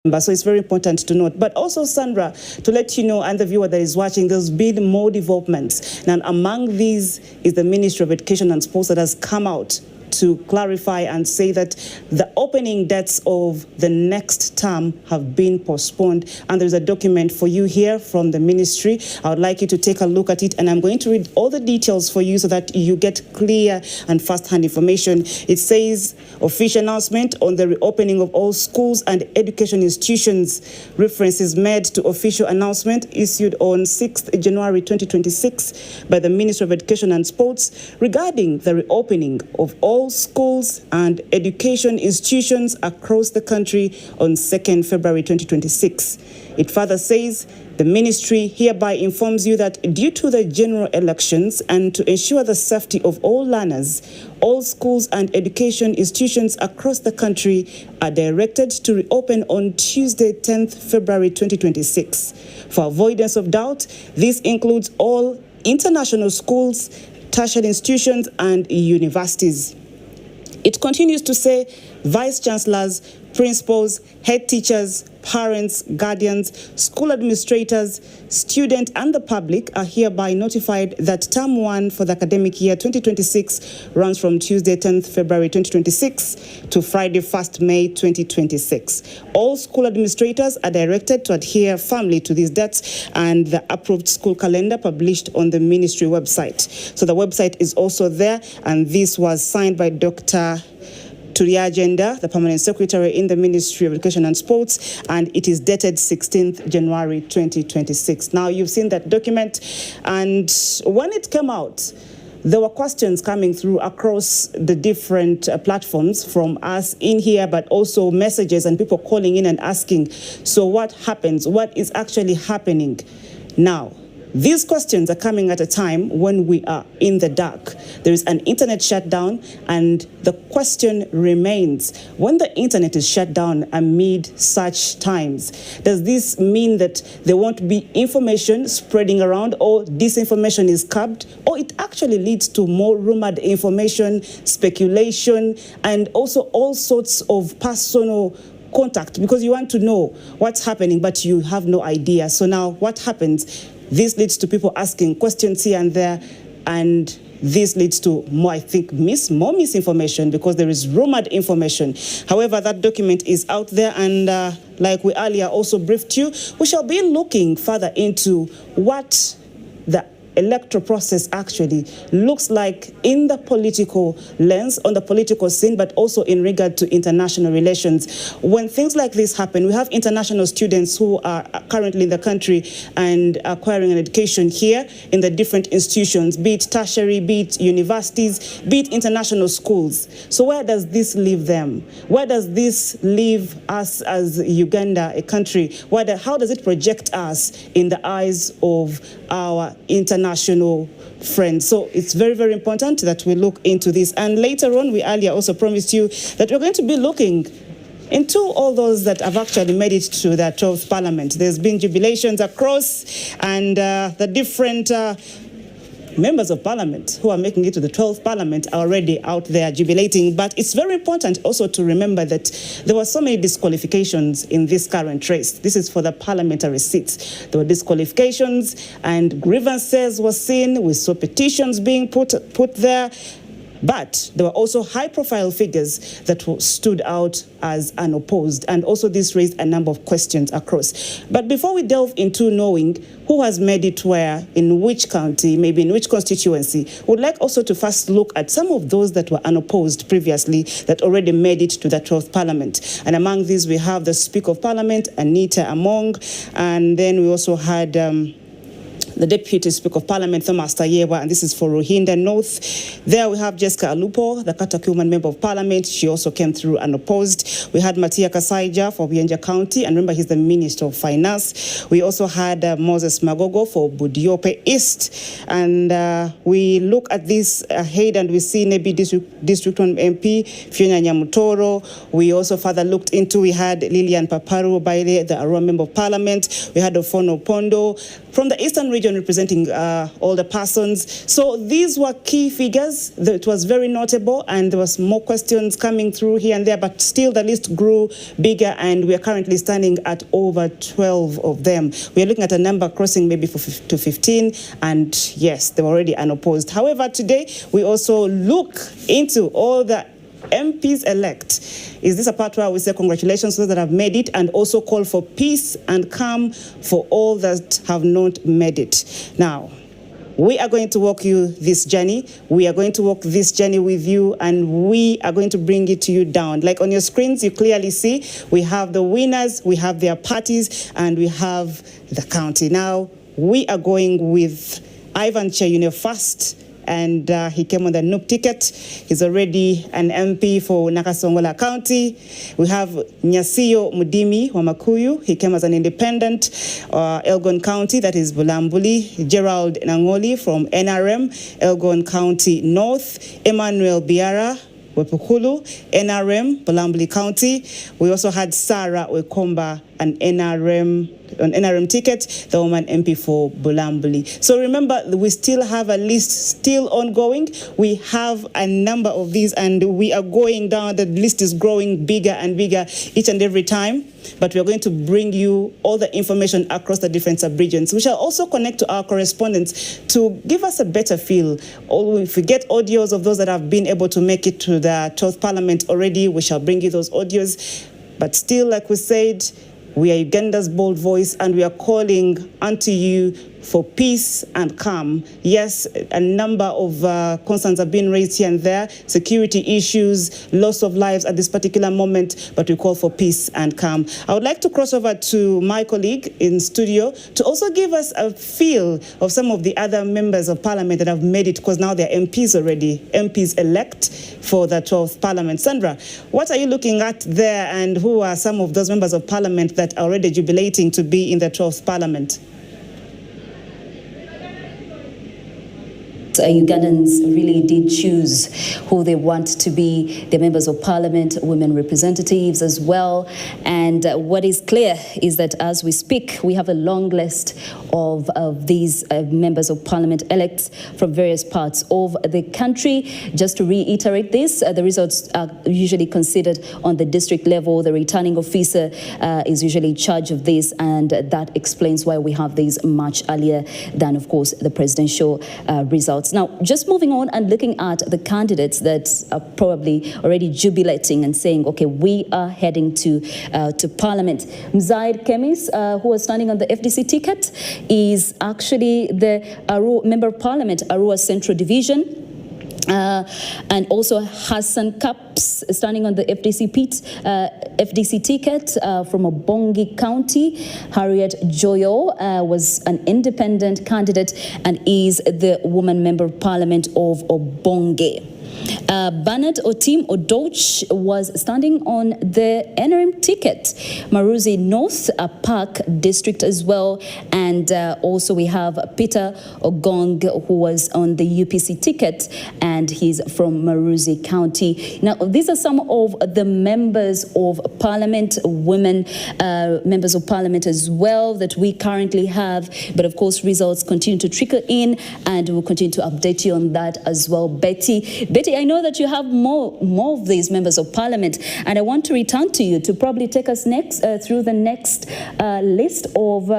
So it's very important to note. But also, Sandra, to let you know, and the viewer that is watching, there's been more developments. And among these is the Ministry of Education and Sports that has come out to clarify and say that the opening dates of the next term have been postponed. And there's a document for you here from the ministry. I would like you to take a look at it, and I'm going to read all the details for you so that you get clear and first-hand information. It says, official announcement on the reopening of all schools and education institutions. Reference is made to official announcement issued on 6th January 2026 by the Ministry of Education and Sports regarding the reopening of all schools and education institutions across the country on 2nd February 2026. It further says, the ministry hereby informs you that due to the general elections and to ensure the safety of all learners, all schools and education institutions across the country are directed to reopen on Tuesday, 10th February 2026. For avoidance of doubt, this includes all international schools, tertiary institutions, and universities. It continues to say, vice chancellors, principals, head teachers, parents, guardians, school administrators, students, and the public are hereby notified that term 1 for the academic year 2026 runs from Tuesday, 10th February 2026 to Friday, 1st May 2026. All school administrators are directed to adhere firmly to these dates and the approved school calendar published on the ministry website. So the website is also there, and this was signed by Dr. Turia Agenda, the Permanent Secretary in the Ministry of Education and Sports, and it is dated 16th January 2026. Now, you've seen that document, and when it came out, there were questions coming through across the different platforms from us in here, but also messages and people calling in and asking, so what happens? What is actually happening now? These questions are coming at a time when we are in the dark. There is an internet shutdown, and the question remains, when the internet is shut down amid such times, does this mean that there won't be information spreading around, or disinformation is curbed, or it actually leads to more rumored information, speculation, and also all sorts of personal contact, because you want to know what's happening, but you have no idea. So now what happens? This leads to people asking questions here and there, and this leads to more, I think, more misinformation, because there is rumored information. However, that document is out there, and like we earlier also briefed you, we shall be looking further into what the electoral process actually looks like in the political lens, on the political scene, but also in regard to international relations. When things like this happen, we have international students who are currently in the country and acquiring an education here in the different institutions, be it tertiary, be it universities, be it international schools. So where does this leave them? Where does this leave us as Uganda, a country? How does it project us in the eyes of our international friends? So it's very, very important that we look into this. And later on, we earlier also promised you that we're going to be looking into all those that have actually made it to the 12th Parliament. There's been jubilations across, and the different members of Parliament who are making it to the 12th Parliament are already out there jubilating. But it's very important also to remember that there were so many disqualifications in this current race. This is for the parliamentary seats. There were disqualifications and grievances were seen. We saw petitions being put there. But there were also high-profile figures that stood out as unopposed, and also this raised a number of questions across. But before we delve into knowing who has made it where, in which county, maybe in which constituency, we'd like also to first look at some of those that were unopposed previously that already made it to the 12th Parliament. And among these, we have the Speaker of Parliament, Anita Among, and then we also had the Deputy Speaker of Parliament, Thomas Tayewa, and this is for Ruhinda North. There we have Jessica Alupo, the Katakuman Member of Parliament. She also came through unopposed. We had Matia Kasaija for Bienja County, and remember he's the Minister of Finance. We also had Moses Magogo for Budiope East, and we look at this ahead and we see Nebi District 1 MP, Fiona Nyamutoro. We also further looked into, we had Lilian Paparu Baile, the Arua Member of Parliament. We had Ofono Pondo from the Eastern region representing all the persons. So these were key figures. It was very notable, and there was more questions coming through here and there, but still the list grew bigger, and we are currently standing at over 12 of them. We are looking at a number crossing maybe to 15, and yes, they were already unopposed. However, today we also look into all the MPs elect. Is this a part where we say congratulations to those that have made it, and also call for peace and calm for all that have not made it? Now, we are going to walk you this journey. We are going to walk this journey with you, and we are going to bring it to you down. Like on your screens, you clearly see we have the winners, we have their parties, and we have the county. Now, we are going with Ivan Cheyune first, and he came on the NUP ticket. He's already an MP for Nakasongola County. We have Nyasio Mudimi wa Makuyu. He came as an independent. Elgon County, that is Bulambuli. Gerald Nangoli from NRM, Elgon County North. Emmanuel Biara, Wepukulu, NRM, Bulambuli County. We also had Sarah Wekomba, an NRM ticket, the woman MP for Bulambuli. So remember, we still have a list still ongoing. We have a number of these, and we are going down. The list is growing bigger and bigger each and every time. But we are going to bring you all the information across the different sub-regions. We shall also connect to our correspondents to give us a better feel. If we get audios of those that have been able to make it to the 12th Parliament already, we shall bring you those audios. But still, like we said, we are Uganda's bold voice, and we are calling unto you for peace and calm. Yes, a number of concerns have been raised here and there, security issues, loss of lives at this particular moment, but we call for peace and calm. I would like to cross over to my colleague in studio to also give us a feel of some of the other members of Parliament that have made it, because now they're MPs already, MPs elect for the 12th Parliament. Sandra, what are you looking at there, and who are some of those members of Parliament that are already jubilating to be in the 12th Parliament? Ugandans really did choose who they want to be the members of parliament, women representatives as well. And what is clear is that as we speak, we have a long list of these members of parliament elects from various parts of the country. Just to reiterate this, the results are usually considered on the district level. The returning officer is usually in charge of this, and that explains why we have these much earlier than, of course, the presidential results. Now, just moving on and looking at the candidates that are probably already jubilating and saying, okay, we are heading to Parliament. Mzaid Kemis, who was standing on the FDC ticket, is actually the Member of Parliament, Arua Central Division. And also Hassan Kaps standing on the FDC ticket from Obongi County. Harriet Joyo was an independent candidate and is the woman member of parliament of Obongi. Bernard Otim Odoch was standing on the NRM ticket, Maruzi North Park District as well. And also we have Peter Ogong, who was on the UPC ticket, and he's from Maruzi County. Now, these are some of the members of parliament, women members of parliament as well that we currently have. But of course, results continue to trickle in, and we'll continue to update you on that as well. Betty, I know that you have more of these members of parliament, and I want to return to you to probably take us next through the next list of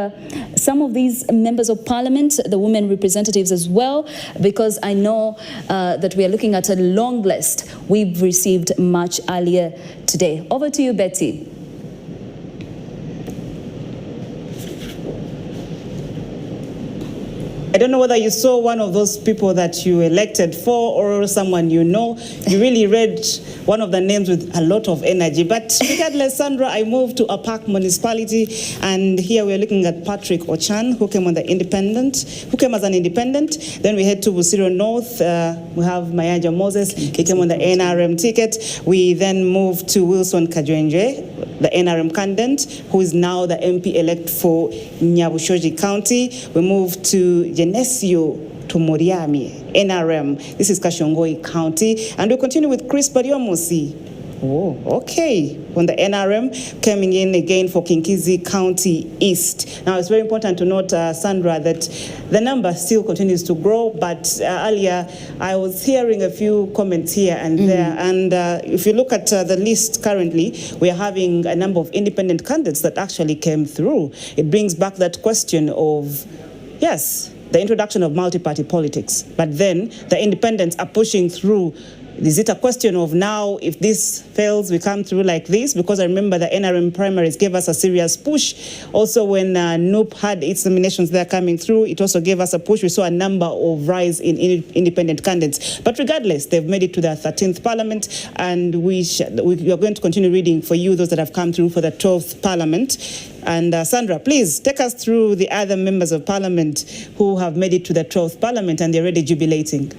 some of these members of parliament, the women representatives as well, because I know that we are looking at a long list we've received much earlier today. Over to you, Betty. I don't know whether you saw one of those people that you elected for or someone you know. You really read one of the names with a lot of energy. But regardless, Sandra, I moved to a park municipality, and here we're looking at Patrick Ochan, who came as an independent. Then we head to Busiro North. We have Mayanja Moses. He came on the NRM ticket. We then moved to Wilson Kajwenje, the NRM candidate, who is now the MP-elect for Nyabushoji County. We moved to Genesio Tumoriami, NRM. This is Kashongoi County. And we continue with Chris Bariomosi. Oh, okay. On the NRM, coming in again for Kinkizi County East. Now, it's very important to note, Sandra, that the number still continues to grow, but earlier I was hearing a few comments here and there, and if you look at the list currently, we are having a number of independent candidates that actually came through. It brings back that question of, yes, the introduction of multi-party politics, but then the independents are pushing through. Is it a question of now, if this fails, we come through like this? Because I remember the NRM primaries gave us a serious push. Also, when NUP had its nominations there coming through, it also gave us a push. We saw a number of rise in independent candidates. But regardless, they've made it to the 13th parliament, and we are going to continue reading for you those that have come through for the 12th parliament. And Sandra, please take us through the other members of parliament who have made it to the 12th parliament and they're already jubilating.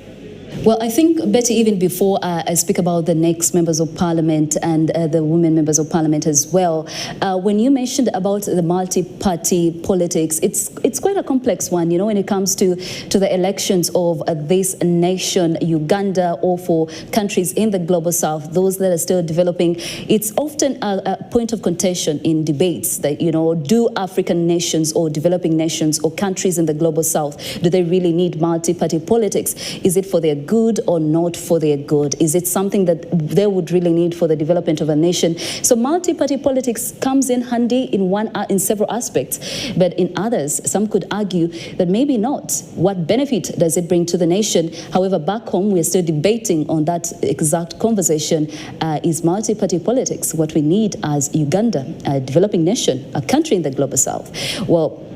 Well, I think, Betty, even before I speak about the next members of parliament and the women members of parliament as well, when you mentioned about the multi-party politics, it's quite a complex one, you know, when it comes to the elections of this nation, Uganda, or for countries in the global south, those that are still developing. It's often a point of contention in debates that, you know, do African nations or developing nations or countries in the global south, do they really need multi-party politics? Is it for their good or not for their good? Is it something that they would really need for the development of a nation? So multi-party politics comes in handy in several aspects, but in others, some could argue that maybe not. What benefit does it bring to the nation? However, back home, we're still debating on that exact conversation. Is multi-party politics what we need as Uganda, a developing nation, a country in the global south? Well,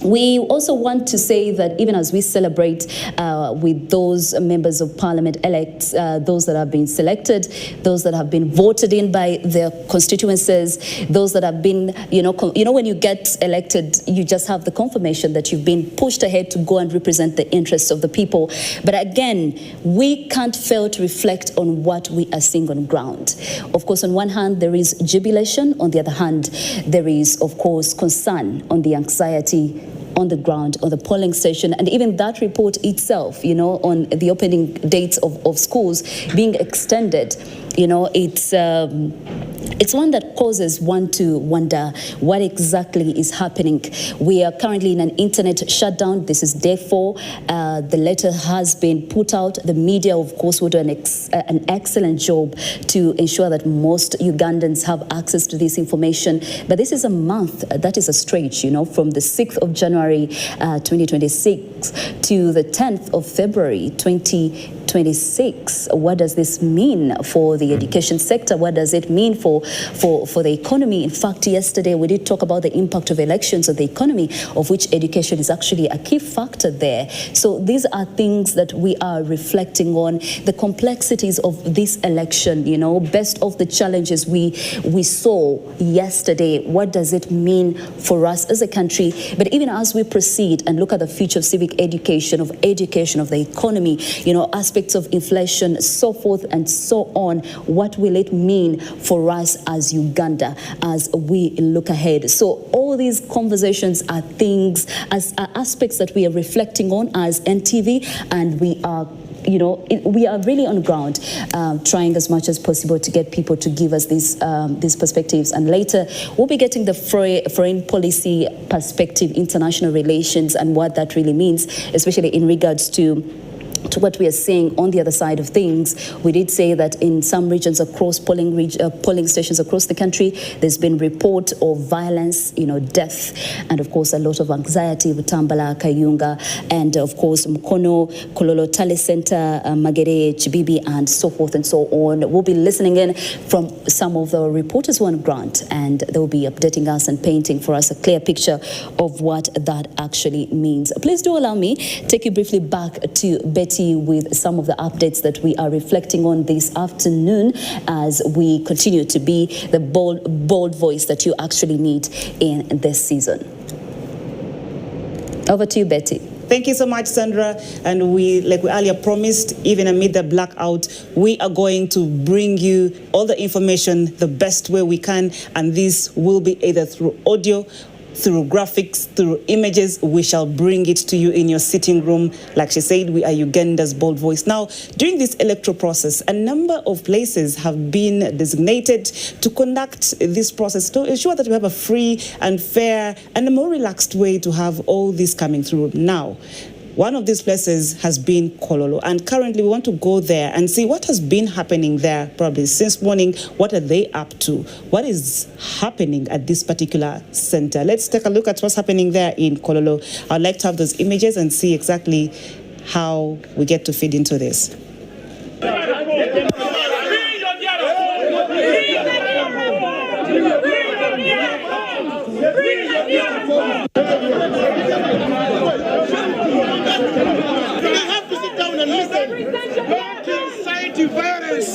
we also want to say that even as we celebrate with those members of parliament elect, those that have been selected, those that have been voted in by their constituencies, those that have been, you know, when you get elected, you just have the confirmation that you've been pushed ahead to go and represent the interests of the people. But again, we can't fail to reflect on what we are seeing on ground. Of course, on one hand, there is jubilation. On the other hand, there is, of course, concern on the anxiety on the ground, on the polling station, and even that report itself, you know, on the opening dates of schools being extended, you know, it's one that causes one to wonder what exactly is happening. We are currently in an internet shutdown. This is day 4. The letter has been put out. The media, of course, will do an excellent job to ensure that most Ugandans have access to this information. But this is a month that is a stretch, you know, from the 6th of January 2026 to the 10th of February 2026. What does this mean for the education sector? What does it mean for the economy? In fact, yesterday we did talk about the impact of elections on the economy, of which education is actually a key factor there. So these are things that we are reflecting on, the complexities of this election, you know, best of the challenges we saw yesterday. What does it mean for us as a country? But even as we proceed and look at the future of civic education, of the economy, you know, aspects of inflation, so forth and so on, what will it mean for us as Uganda as we look ahead? So all these conversations are things, are aspects that we are reflecting on as NTV, and we are, you know, we are really on ground, trying as much as possible to get people to give us these perspectives. And later, we'll be getting the foreign policy perspective, international relations, and what that really means, especially in regards to to what we are seeing on the other side of things. We did say that in some regions across polling stations across the country, there's been report of violence, death, and of course a lot of anxiety with Tambala, Kayunga, and of course Mkono, Kololo Tale Center, Magere, Chibibi, and so forth and so on. We'll be listening in from some of the reporters who are on ground, and they will be updating us and painting for us a clear picture of what that actually means. Please do allow me take you briefly back to Betty with some of the updates that we are reflecting on this afternoon as we continue to be the bold voice that you actually need in this season. Over to you, Betty. Thank you so much, Sandra. And like we earlier promised, even amid the blackout, we are going to bring you all the information the best way we can. And this will be either through audio, through graphics, through images. We shall bring it to you in your sitting room. Like she said, we are Uganda's bold voice. Now, during this electoral process, a number of places have been designated to conduct this process to ensure that we have a free and fair and a more relaxed way to have all this coming through. Now, one of these places has been Kololo, and currently we want to go there and see what has been happening there probably since morning. What are they up to? What is happening at this particular center? Let's take a look at what's happening there in Kololo. I'd like to have those images and see exactly how we get to feed into this. Violence.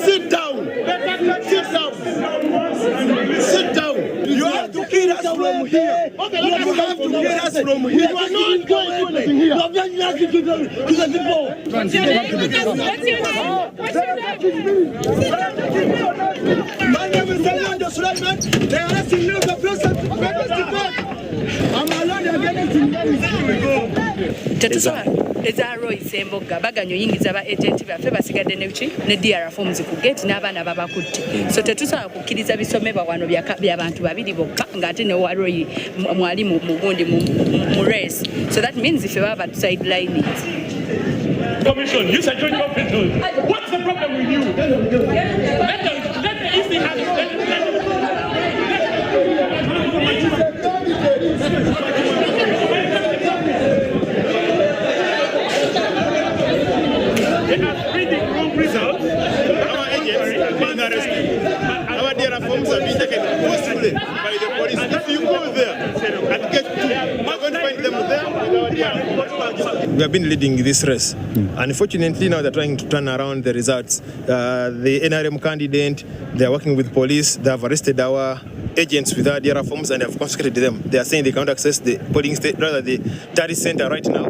Sit down. Sit down. You have to kill us from here. Okay, you have to kill us from here. You are not going anything here. What's your name? What's your name? My name is Fernando Sulaiman. They are asking me the president. I'm alone against him. Ezaro isemboga baganyo yingi zaba agent baffe basigadde ne DR forms ku gate n'abaana babakutte. So tetusobola kukkiriza bisomebwa wano by'abantu babiri bokka ng'ate ne Waroi mwali mu gundi mu race. So that means if you have a sideline it. Commission, you said join your people. What's the problem with you? Let the easy have They are reading wrong results. Our agents have been arrested. Our data forms have been taken forcefully by the police. If you go there and get to, we're going to find them there with our data. We have been leading this race. Unfortunately, now they're trying to turn around the results. The NRM candidate, they're working with police. They have arrested our agents with our data forms and have confiscated them. They are saying they can't access the polling state, rather the tally center right now.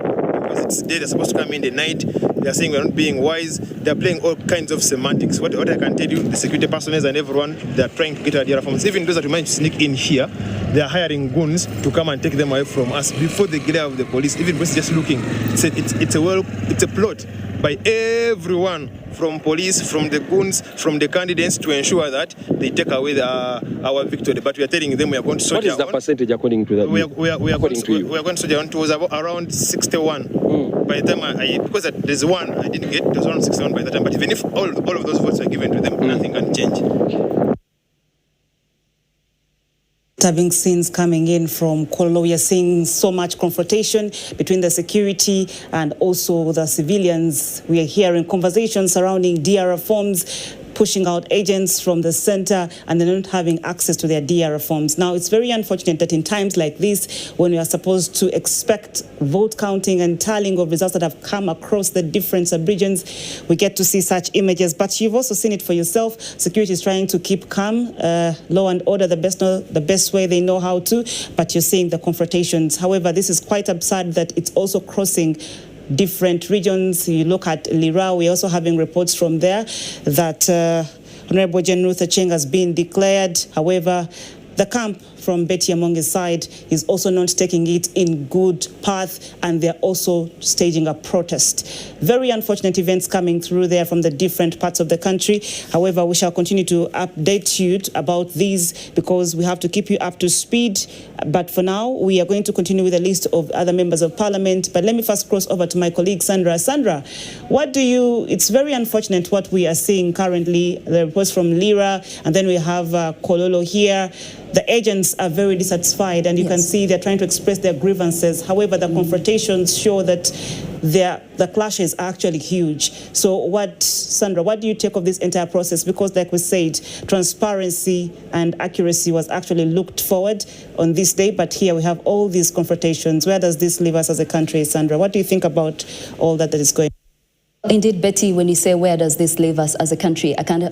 It's day they're supposed to come in the night. They are saying we're not being wise. They're playing all kinds of semantics. What I can tell you, the security personnel and everyone, they're trying to get our data forms. Even those that manage to sneak in here, they are hiring goons to come and take them away from us before the glare of the police. Even police just looking. It's a plot by everyone, from police, from the goons, from the candidates, to ensure that they take away our victory. But we are telling them we are going to soldier on. What is the percentage according to that? We are going to soldier on. It was around 61. By the time because there's one I didn't get, it was around 61 by the time. But even if all of those votes are given to them, nothing can change. Having scenes coming in from Kololo, we are seeing so much confrontation between the security and also the civilians. We are hearing conversations surrounding DR forms, pushing out agents from the center, and they're not having access to their DR forms. Now, it's very unfortunate that in times like this, when we are supposed to expect vote counting and tallying of results that have come across the different sub-regions, we get to see such images. But you've also seen it for yourself. Security is trying to keep calm, law and order the best way they know how to, but you're seeing the confrontations. However, this is quite absurd that it's also crossing different regions. You look at Lira, we're also having reports from there that Honorable General Ruth Acheng has been declared. However, the camp from Betty Amonge's side is also not taking it in good path, and they're also staging a protest. Very unfortunate events coming through there from the different parts of the country. However, we shall continue to update you about these because we have to keep you up to speed But for now, we are going to continue with a list of other members of parliament. But let me first cross over to my colleague, Sandra. Sandra, it's very unfortunate what we are seeing currently, the reports from Lira, and then we have Kololo here. The agents are very dissatisfied, and you can see they're trying to express their grievances. However, the confrontations show that the clashes are actually huge. So Sandra, what do you take of this entire process? Because like we said, transparency and accuracy was actually looked forward on this day, but here we have all these confrontations. Where does this leave us as a country, Sandra? What do you think about all that is going on? Indeed, Betty, when you say where does this leave us as a country, I can't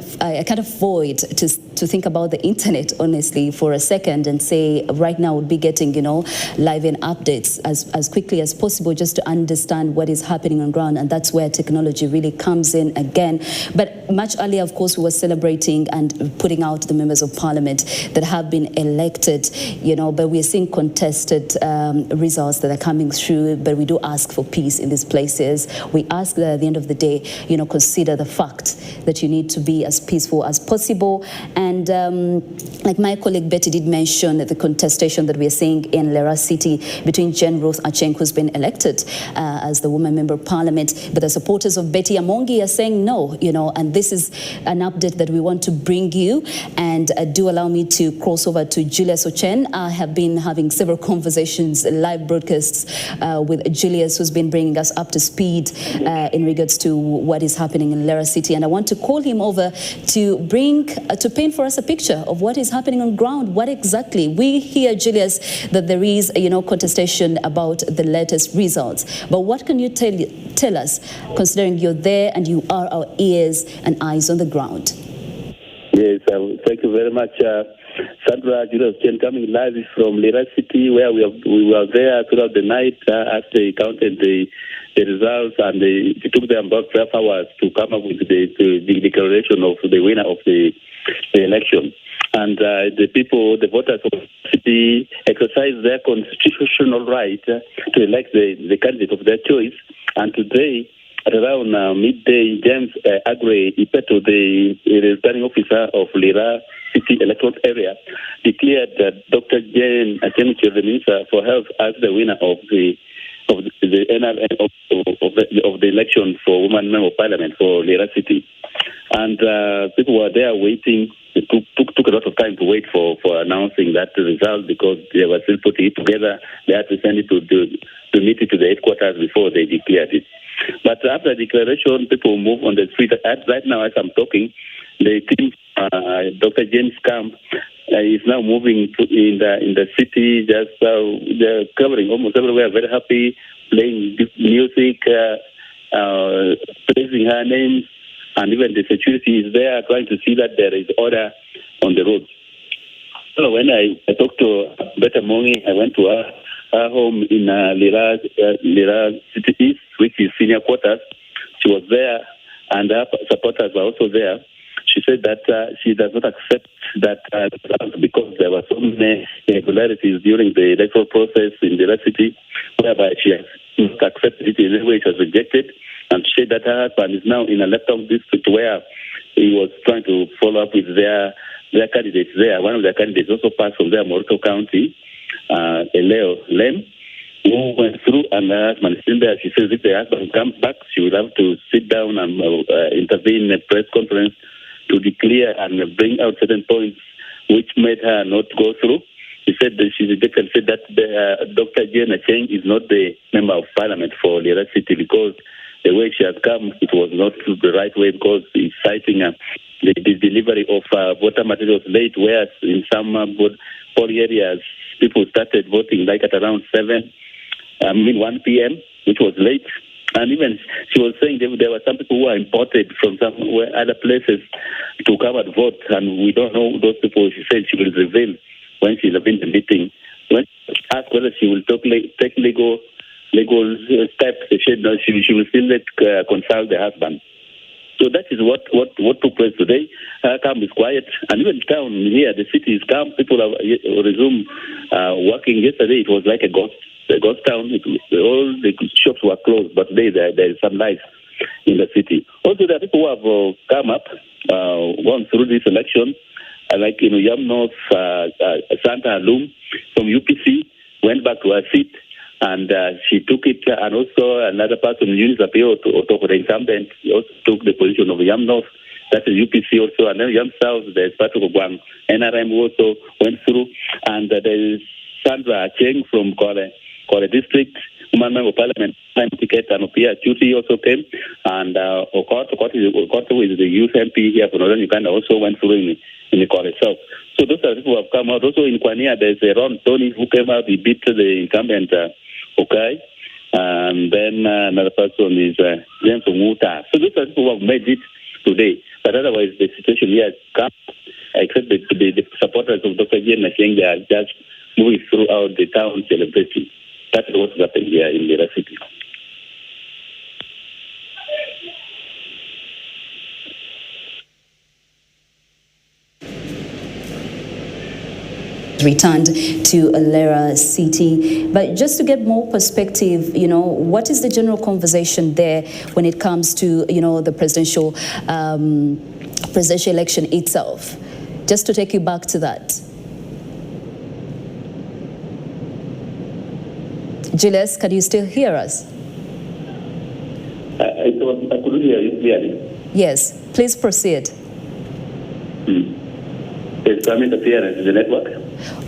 avoid to think about the internet, honestly, for a second and say right now we'll be getting, live and updates as quickly as possible just to understand what is happening on ground. And that's where technology really comes in again. But much earlier, of course, we were celebrating and putting out the members of parliament that have been elected, but we're seeing contested results that are coming through. But we do ask for peace in these places. We ask that at the end of the day, consider the fact that you need to be as peaceful as possible. And like my colleague Betty did mention, the contestation that we are seeing in Lira City between Jane Ruth Acheng, who's been elected as the woman member of parliament, but the supporters of Betty Amongi are saying no, and this is an update that we want to bring you. And do allow me to cross over to Julius Ochen. I have been having several conversations, live broadcasts with Julius, who's been bringing us up to speed in regards to what is happening in Lira City. And I want to call him over to paint for us a picture of what is happening on ground. What exactly? We hear, Julius, that there is, contestation about the latest results. But what can you tell us, considering you're there and you are our ears and eyes on the ground? Yes, thank you very much. Sandra, Julius Chen coming live from Lira City, where we were there throughout the night as they counted the results, and it took them about 12 hours to come up with the declaration of the winner of the election. And the voters of the city exercised their constitutional right to elect the candidate of their choice. And today, at around midday, James Agre Ipeto, the returning officer of Lira City Electoral Area, declared that Dr. Jane Acheng, the Minister for Health, as the winner of the NRN of the election for woman member of parliament for Lira City. And people were there waiting. It took a lot of time to wait for announcing that result, because they were still putting it together. They had to send it to meet it to the headquarters before they declared it. But after declaration, people move on the street. Right now, as I'm talking, the team, Dr. James Camp, is now moving in the city. They're covering almost everywhere. Very happy, playing music, praising her name, and even the security is there, trying to see that there is order on the roads. So when I talked to Betty Amongi, I went to her home in Lira City East, which is senior quarters. She was there, and her supporters were also there. She said that she does not accept that because there were so many irregularities during the electoral process in the city, whereby she has not accepted it in any way. It was rejected, and she said that her husband is now in a laptop district where he was trying to follow up with their candidates there. One of their candidates also passed from there, Morocco County, Eleo Lem, who went through, and her husband is still there. She says if the husband comes back, she will have to sit down and intervene in a press conference to declare and bring out certain points which made her not go through. She said that she rejected, said that Dr. Jane Acheng is not the member of parliament for Lira City, because the way she has come, it was not the right way, because it's citing the delivery of voter materials late, whereas in some poll areas, people started voting like at around 1 p.m., which was late. And even she was saying there were some people who were imported from some other places to come and vote, and we don't know those people. She said she will reveal when she's in the meeting. When asked whether she will take legal steps, she will still consult the husband. So that is what took place today. Camp is quiet, and even town here, the city is calm. People have resumed working. Yesterday it was like a ghost town. All the shops were closed, but today there is some life in the city. Also, there are people who have come up, gone through this election, like Yam North, Santa Alum, from UPC went back to her seat, and she took it, and also another person, Eunice Apio, the incumbent, also took the position of Yam North. That is UPC also, and then Yam South, there's Patrick Ogwang, NRM also went through, and there is Sandra Cheng from Kore District, woman member of parliament, time ticket, and Opia Chuti also came, and Okoto is the youth MP here for Northern Uganda, also went through in the Kore South. So those are people who have come out. Also in Kwania, there's Ron Tony who came out, he beat the incumbent Okai, and then another person is James Omuta. So those are people who have made it today. But otherwise, the situation here has come, except the supporters of Dr. Jane Nacheng, they are just moving throughout the town celebrating. That's what's happened here in Lira City. Returned to Lira City. But just to get more perspective, what is the general conversation there when it comes to, the presidential election itself? Just to take you back to that. Julius, can you still hear us? I couldn't hear you clearly. Yes, please proceed. There's some interference in the network.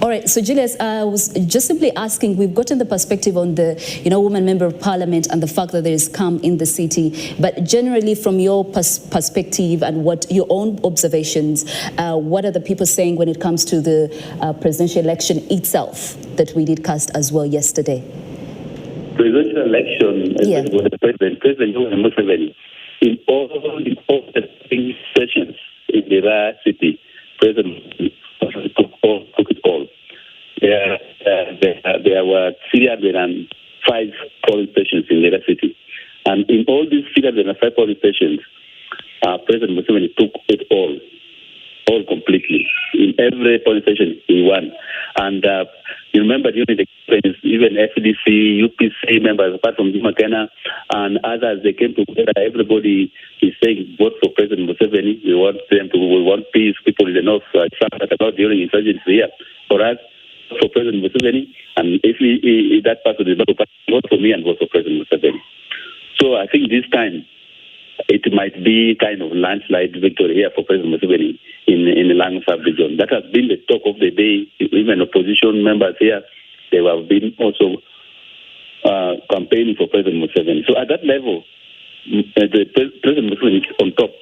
All right, so Julius, I was just simply asking, we've gotten the perspective on the, woman member of parliament and the fact that there is calm in the city, but generally from your perspective and what your own observations, what are the people saying when it comes to the presidential election itself that we did cast as well yesterday? Presidential election, with the President Museveni, in all the sessions in the Lira City, President took it all. There were 305 polling stations in Lira City. And in all these 305 polling stations, President Museveni took it all completely. In every polling station, he won. And you remember during the campaigns, even FDC, UPC members, apart from Juma Kena and others, they came together. Everybody is saying, vote for President Museveni. We want peace. People in the north shouted about during insurgency here. For us, vote for President Museveni. And if that part of the battle, vote for me and vote for President Museveni. So I think this time, it might be kind of landslide victory here for President Museveni in the Langsab region. That has been the talk of the day. Even opposition members here, they have been also campaigning for President Museveni. So at that level, the President Museveni is on top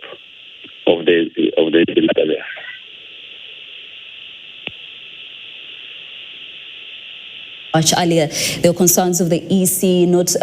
of the matter there. Much earlier, there were concerns of the EC not,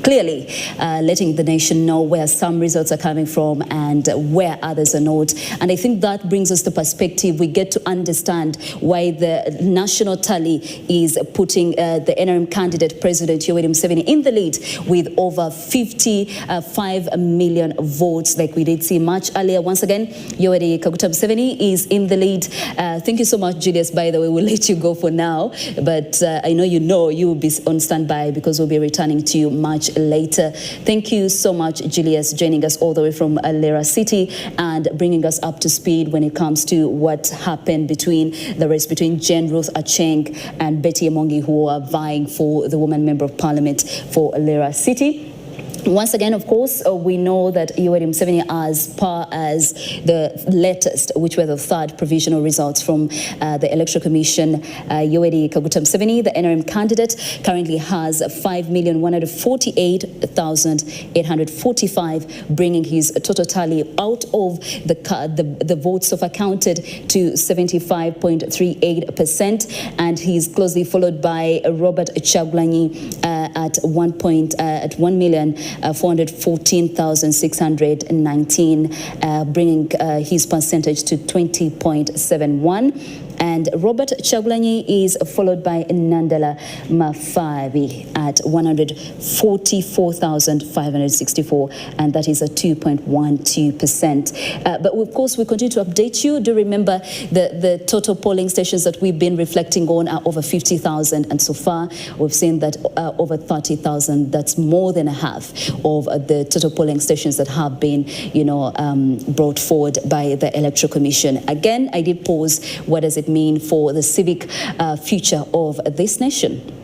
clearly letting the nation know where some results are coming from and where others are not. And I think that brings us to perspective. We get to understand why the national tally is putting the NRM candidate, President Yoweri Museveni, in the lead with over 55 million votes, like we did see much earlier. Once again, Yoweri Kaguta Museveni is in the lead. Thank you so much, Julius. By the way, we'll let you go for now. But I know you will be on standby because we'll be returning to you much later. Thank you so much, Julius, joining us all the way from Lira City and bringing us up to speed when it comes to what happened between the race between Jane Ruth Acheng and Betty Emongi, who are vying for the woman member of parliament for Lira City. Once again, of course, we know that Yoweri Museveni, as far as the latest, which were the third provisional results from the Electoral Commission, Yoweri Kaguta Museveni, the NRM candidate, currently has 5,148,845, bringing his total tally out of the votes so far counted to 75.38%, and he's closely followed by Robert Chagulanyi at 1,414,619, bringing his percentage to 20.71. And Robert Chagulanyi is followed by Nandala Mafabi at 144,564, and that is a 2.12%. But of course, we continue to update you. Do remember the total polling stations that we've been reflecting on are over 50,000, and so far we've seen that over 30,000. That's more than a half of the total polling stations that have been, brought forward by the Electoral Commission. Again, I did pose what does it it mean for the civic future of this nation?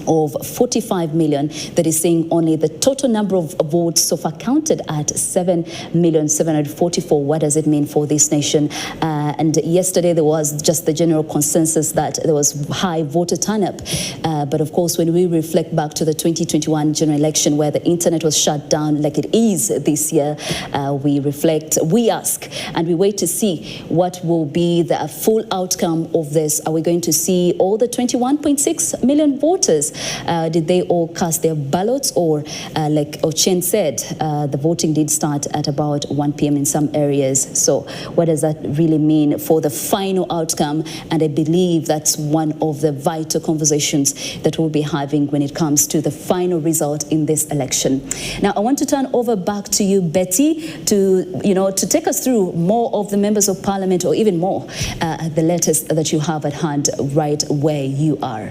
Of 45 million, that is saying only the total number of votes so far counted at 7,744,000. What does it mean for this nation? And yesterday there was just the general consensus that there was high voter turnout. But of course, when we reflect back to the 2021 general election where the internet was shut down like it is this year, we reflect, we ask, and we wait to see what will be the full outcome of this. Are we going to see all the 21.6 million voters? Did they all cast their ballots, or like Ochen said, the voting did start at about 1 p.m. in some areas. So what does that really mean for the final outcome? And I believe that's one of the vital conversations that we'll be having when it comes to the final result in this election. Now, I want to turn over back to you, Betty, to take us through more of the members of parliament, or even more, the latest that you have at hand right where you are.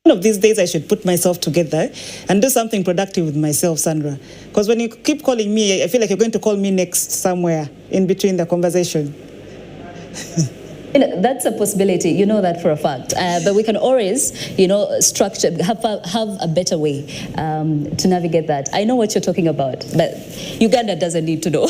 One of these days I should put myself together and do something productive with myself, Sandra. Because when you keep calling me, I feel like you're going to call me next somewhere in between the conversation. That's a possibility, you know that for a fact. But we can always, structure, have a better way to navigate that. I know what you're talking about, but Uganda doesn't need to know.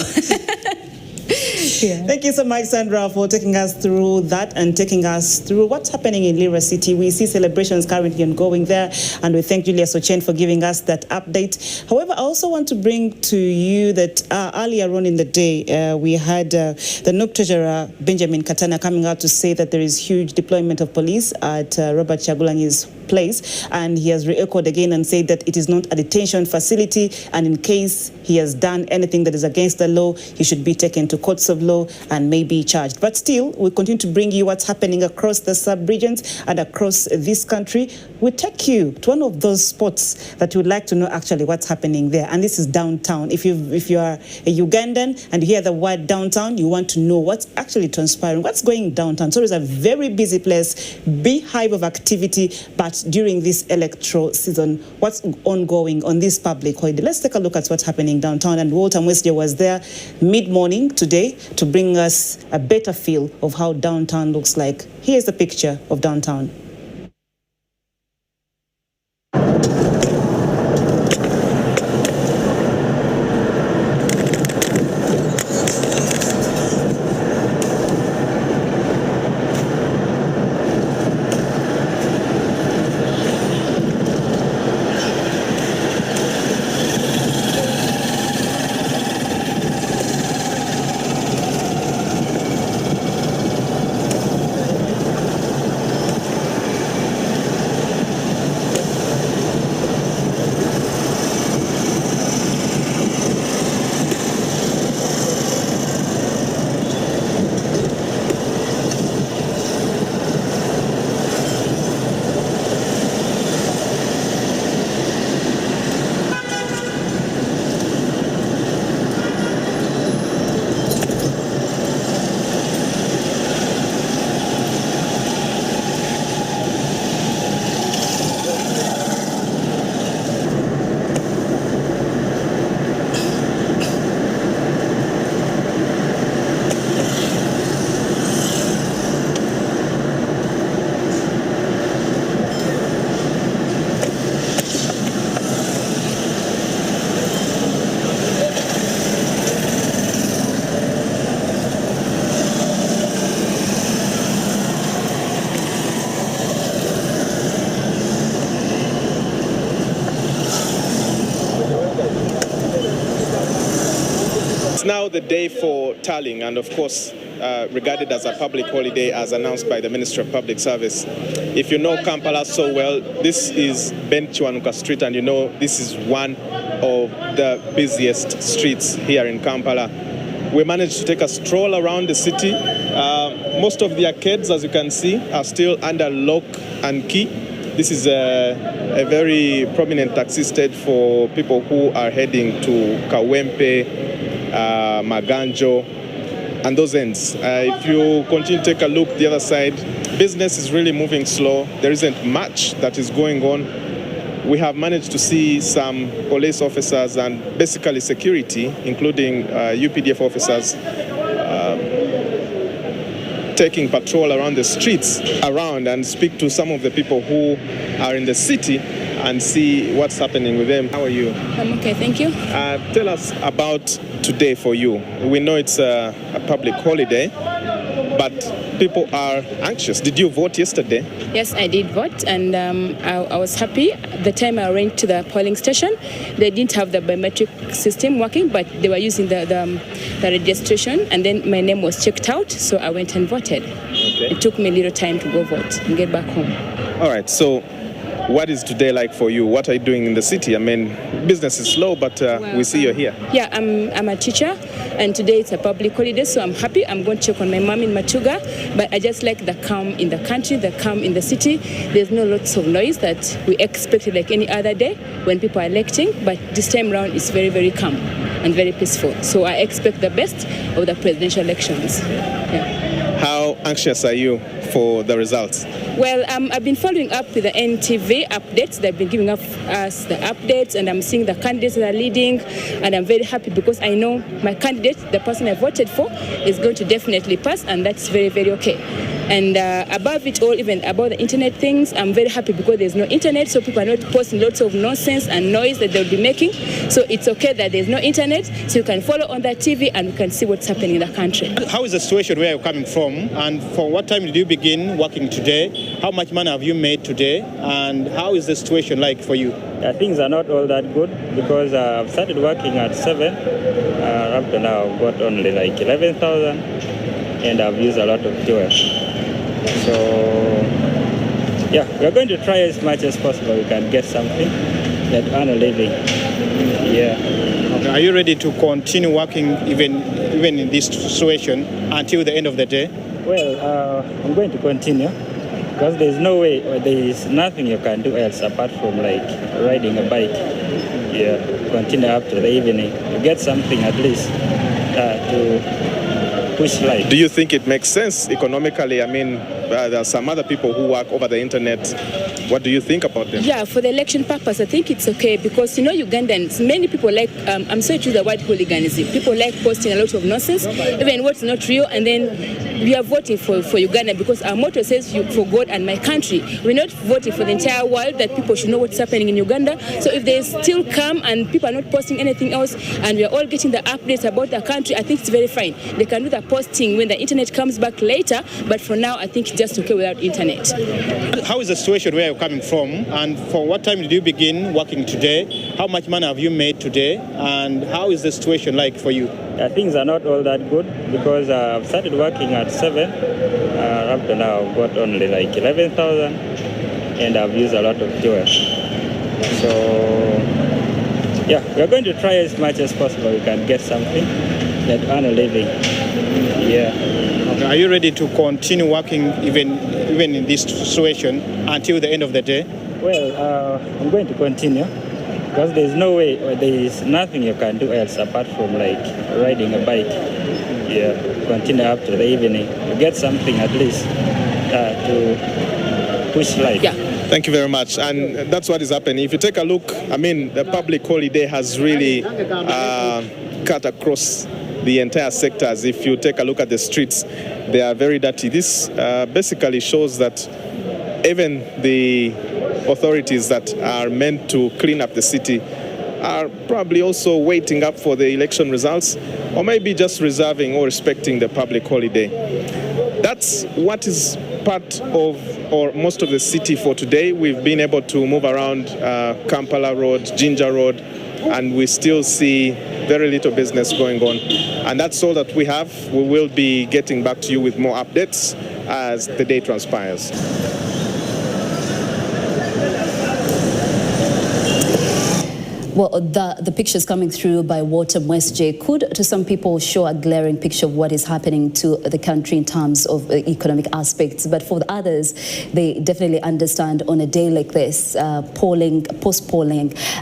Yeah. Thank you so much, Sandra, for taking us through that and taking us through what's happening in Lira City. We see celebrations currently ongoing there, and we thank Julius Ochen for giving us that update. However, I also want to bring to you that earlier on in the day, we had the NUP Treasurer, Benjamin Katana, coming out to say that there is huge deployment of police at Robert Chagulanyi's place, and he has re-echoed again and said that it is not a detention facility, and in case he has done anything that is against the law, he should be taken to courts of law and may be charged. But still, we continue to bring you what's happening across the sub-regions and across this country. We take you to one of those spots that you would like to know actually what's happening there, and this is downtown. If you are a Ugandan and you hear the word downtown, you want to know what's actually transpiring, what's going downtown. So it's a very busy place, beehive of activity, but during this electoral season, what's ongoing on this public holiday? Let's take a look at what's happening downtown, and Walter Mwesje was there mid-morning today to bring us a better feel of how downtown looks like. Here's a picture of downtown. It's now the day for tallying, and of course regarded as a public holiday as announced by the Ministry of Public Service. If you know Kampala so well, this is Ben Chiwanuka Street, and you know this is one of the busiest streets here in Kampala. We managed to take a stroll around the city. Most of the arcades, as you can see, are still under lock and key. This is a very prominent taxi stand for people who are heading to Kawempe, Maganjo, and those ends. If you continue to take a look the other side, business is really moving slow. There isn't much that is going on. we have managed to see some police officers and basically security, including UPDF officers, taking patrol around the streets around and speak to some of the people who are in the city and see what's happening with them. How are you? I'm okay, thank you. Tell us about today for you. We know it's a public holiday, but people are anxious. Did you vote yesterday? Yes, I did vote, and I was happy. The time I went to the polling station, they didn't have the biometric system working, but they were using the registration, and then my name was checked out, so I went and voted. Okay. It took me a little time to go vote and get back home. All right, so what is today like for you? What are you doing in the city? I mean, business is slow, but we see you're here. Yeah, I'm a teacher, and today it's a public holiday, so I'm happy. I'm going to check on my mom in Matuga, but I just like the calm in the country, the calm in the city. There's no lots of noise that we expected like any other day when people are electing, but this time around it's very, very calm and very peaceful. So I expect the best of the presidential elections. Yeah. How anxious are you for the results? Well, I've been following up with the NTV updates. They've been giving us the updates, and I'm seeing the candidates that are leading, and I'm very happy because I know my candidate, the person I voted for, is going to definitely pass, and that's very, very okay. And above it all, even about the internet things, I'm very happy because there's no internet, so people are not posting lots of nonsense and noise that they'll be making. So it's okay that there's no internet, so you can follow on that TV and you can see what's happening in the country. How is the situation where you're coming from, and for what time did you begin working today? How much money have you made today, and how is the situation like for you? Things are not all that good because I've started working at 7. Up to now I've got only like 11,000, and I've used a lot of fuel. So yeah, we're going to try as much as possible. We can get something that earn a living. Yeah. Okay. Are you ready to continue working even in this situation until the end of the day? Well, I'm going to continue because there's no way, or there is nothing you can do else apart from like riding a bike. Yeah, continue up to the evening. You get something at least to push life. Do you think it makes sense economically? I mean, there are some other people who work over the internet. What do you think about them? Yeah, for the election purpose, I think it's okay because, you know, Ugandans, many people like, I'm sorry to use the word hooliganism. People like posting a lot of nonsense, even what's not real, and then we are voting for Uganda because our motto says for God and my country. We're not voting for the entire world, that people should know what's happening in Uganda. So if they still come and people are not posting anything else and we are all getting the updates about the country, I think it's very fine. They can do the posting when the internet comes back later, but for now I think it's just okay without internet. How is the situation where you're coming from, and for what time did you begin working today? How much money have you made today, and how is the situation like for you? Things are not all that good because I've started working at 7. Up to now I've got only like 11,000, and I've used a lot of fuel. So yeah, we're going to try as much as possible. We can get something that earn a living. Yeah. Okay. Are you ready to continue working even in this situation until the end of the day? Well, I'm going to continue because there's no way, or there is nothing you can do else apart from like riding a bike. Yeah, continue up to the evening. You get something at least to push life. Yeah. Thank you very much. And that's what is happening. If you take a look, I mean, the public holiday has really cut across the entire sectors. If you take a look at the streets, they are very dirty. This basically shows that even the authorities that are meant to clean up the city are probably also waiting up for the election results, or maybe just reserving or respecting the public holiday. That's what is part of, or most of the city for today. We've been able to move around Kampala Road, Jinja Road, and we still see very little business going on. And that's all that we have. We will be getting back to you with more updates as the day transpires. Well, the pictures coming through by Water Mwesje could, to some people, show a glaring picture of what is happening to the country in terms of economic aspects. But for the others, they definitely understand on a day like this, post-polling,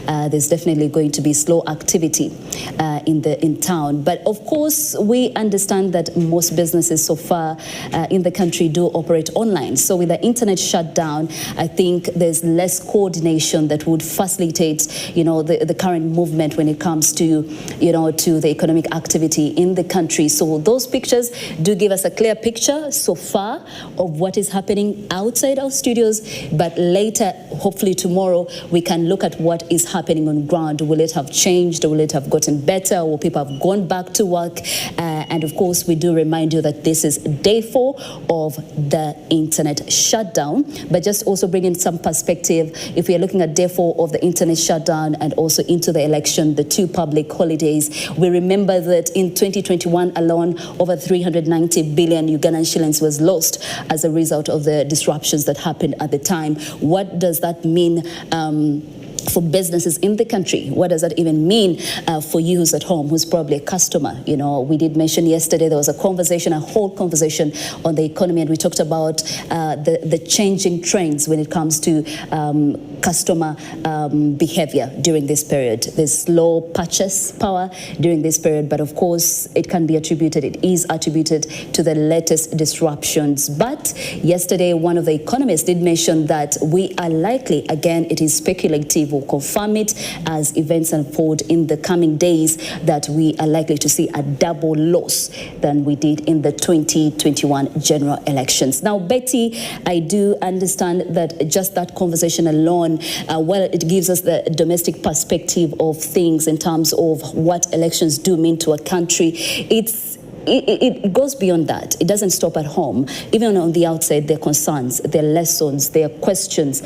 there's definitely going to be slow activity in town. But of course, we understand that most businesses so far in the country do operate online. So with the internet shut down, I think there's less coordination that would facilitate, the current movement when it comes to, to the economic activity in the country. So those pictures do give us a clear picture so far of what is happening outside our studios. But later, hopefully tomorrow, we can look at what is happening on ground. Will it have changed? Will it have gotten better? Will people have gone back to work? And of course, we do remind you that this is day 4 of the internet shutdown. But just also bringing some perspective, if we are looking at day 4 of the internet shutdown and also into the election, the 2 public holidays, we remember that in 2021 alone, over 390 billion Ugandan shillings was lost as a result of the disruptions that happened at the time. What does that mean for businesses in the country? What does that even mean for you who's at home, who's probably a customer? We did mention yesterday there was a whole conversation on the economy, and we talked about the changing trends when it comes to customer behavior during this period. There's low purchase power during this period, but of course it is attributed to the latest disruptions. But yesterday, one of the economists did mention that we are likely, again, it is speculative, will confirm it as events unfold in the coming days, that we are likely to see a double loss than we did in the 2021 general elections. Now, Betty, I do understand that just that conversation alone, while it gives us the domestic perspective of things in terms of what elections do mean to a country, it goes beyond that. It doesn't stop at home. Even on the outside, there are concerns, there are lessons, there are questions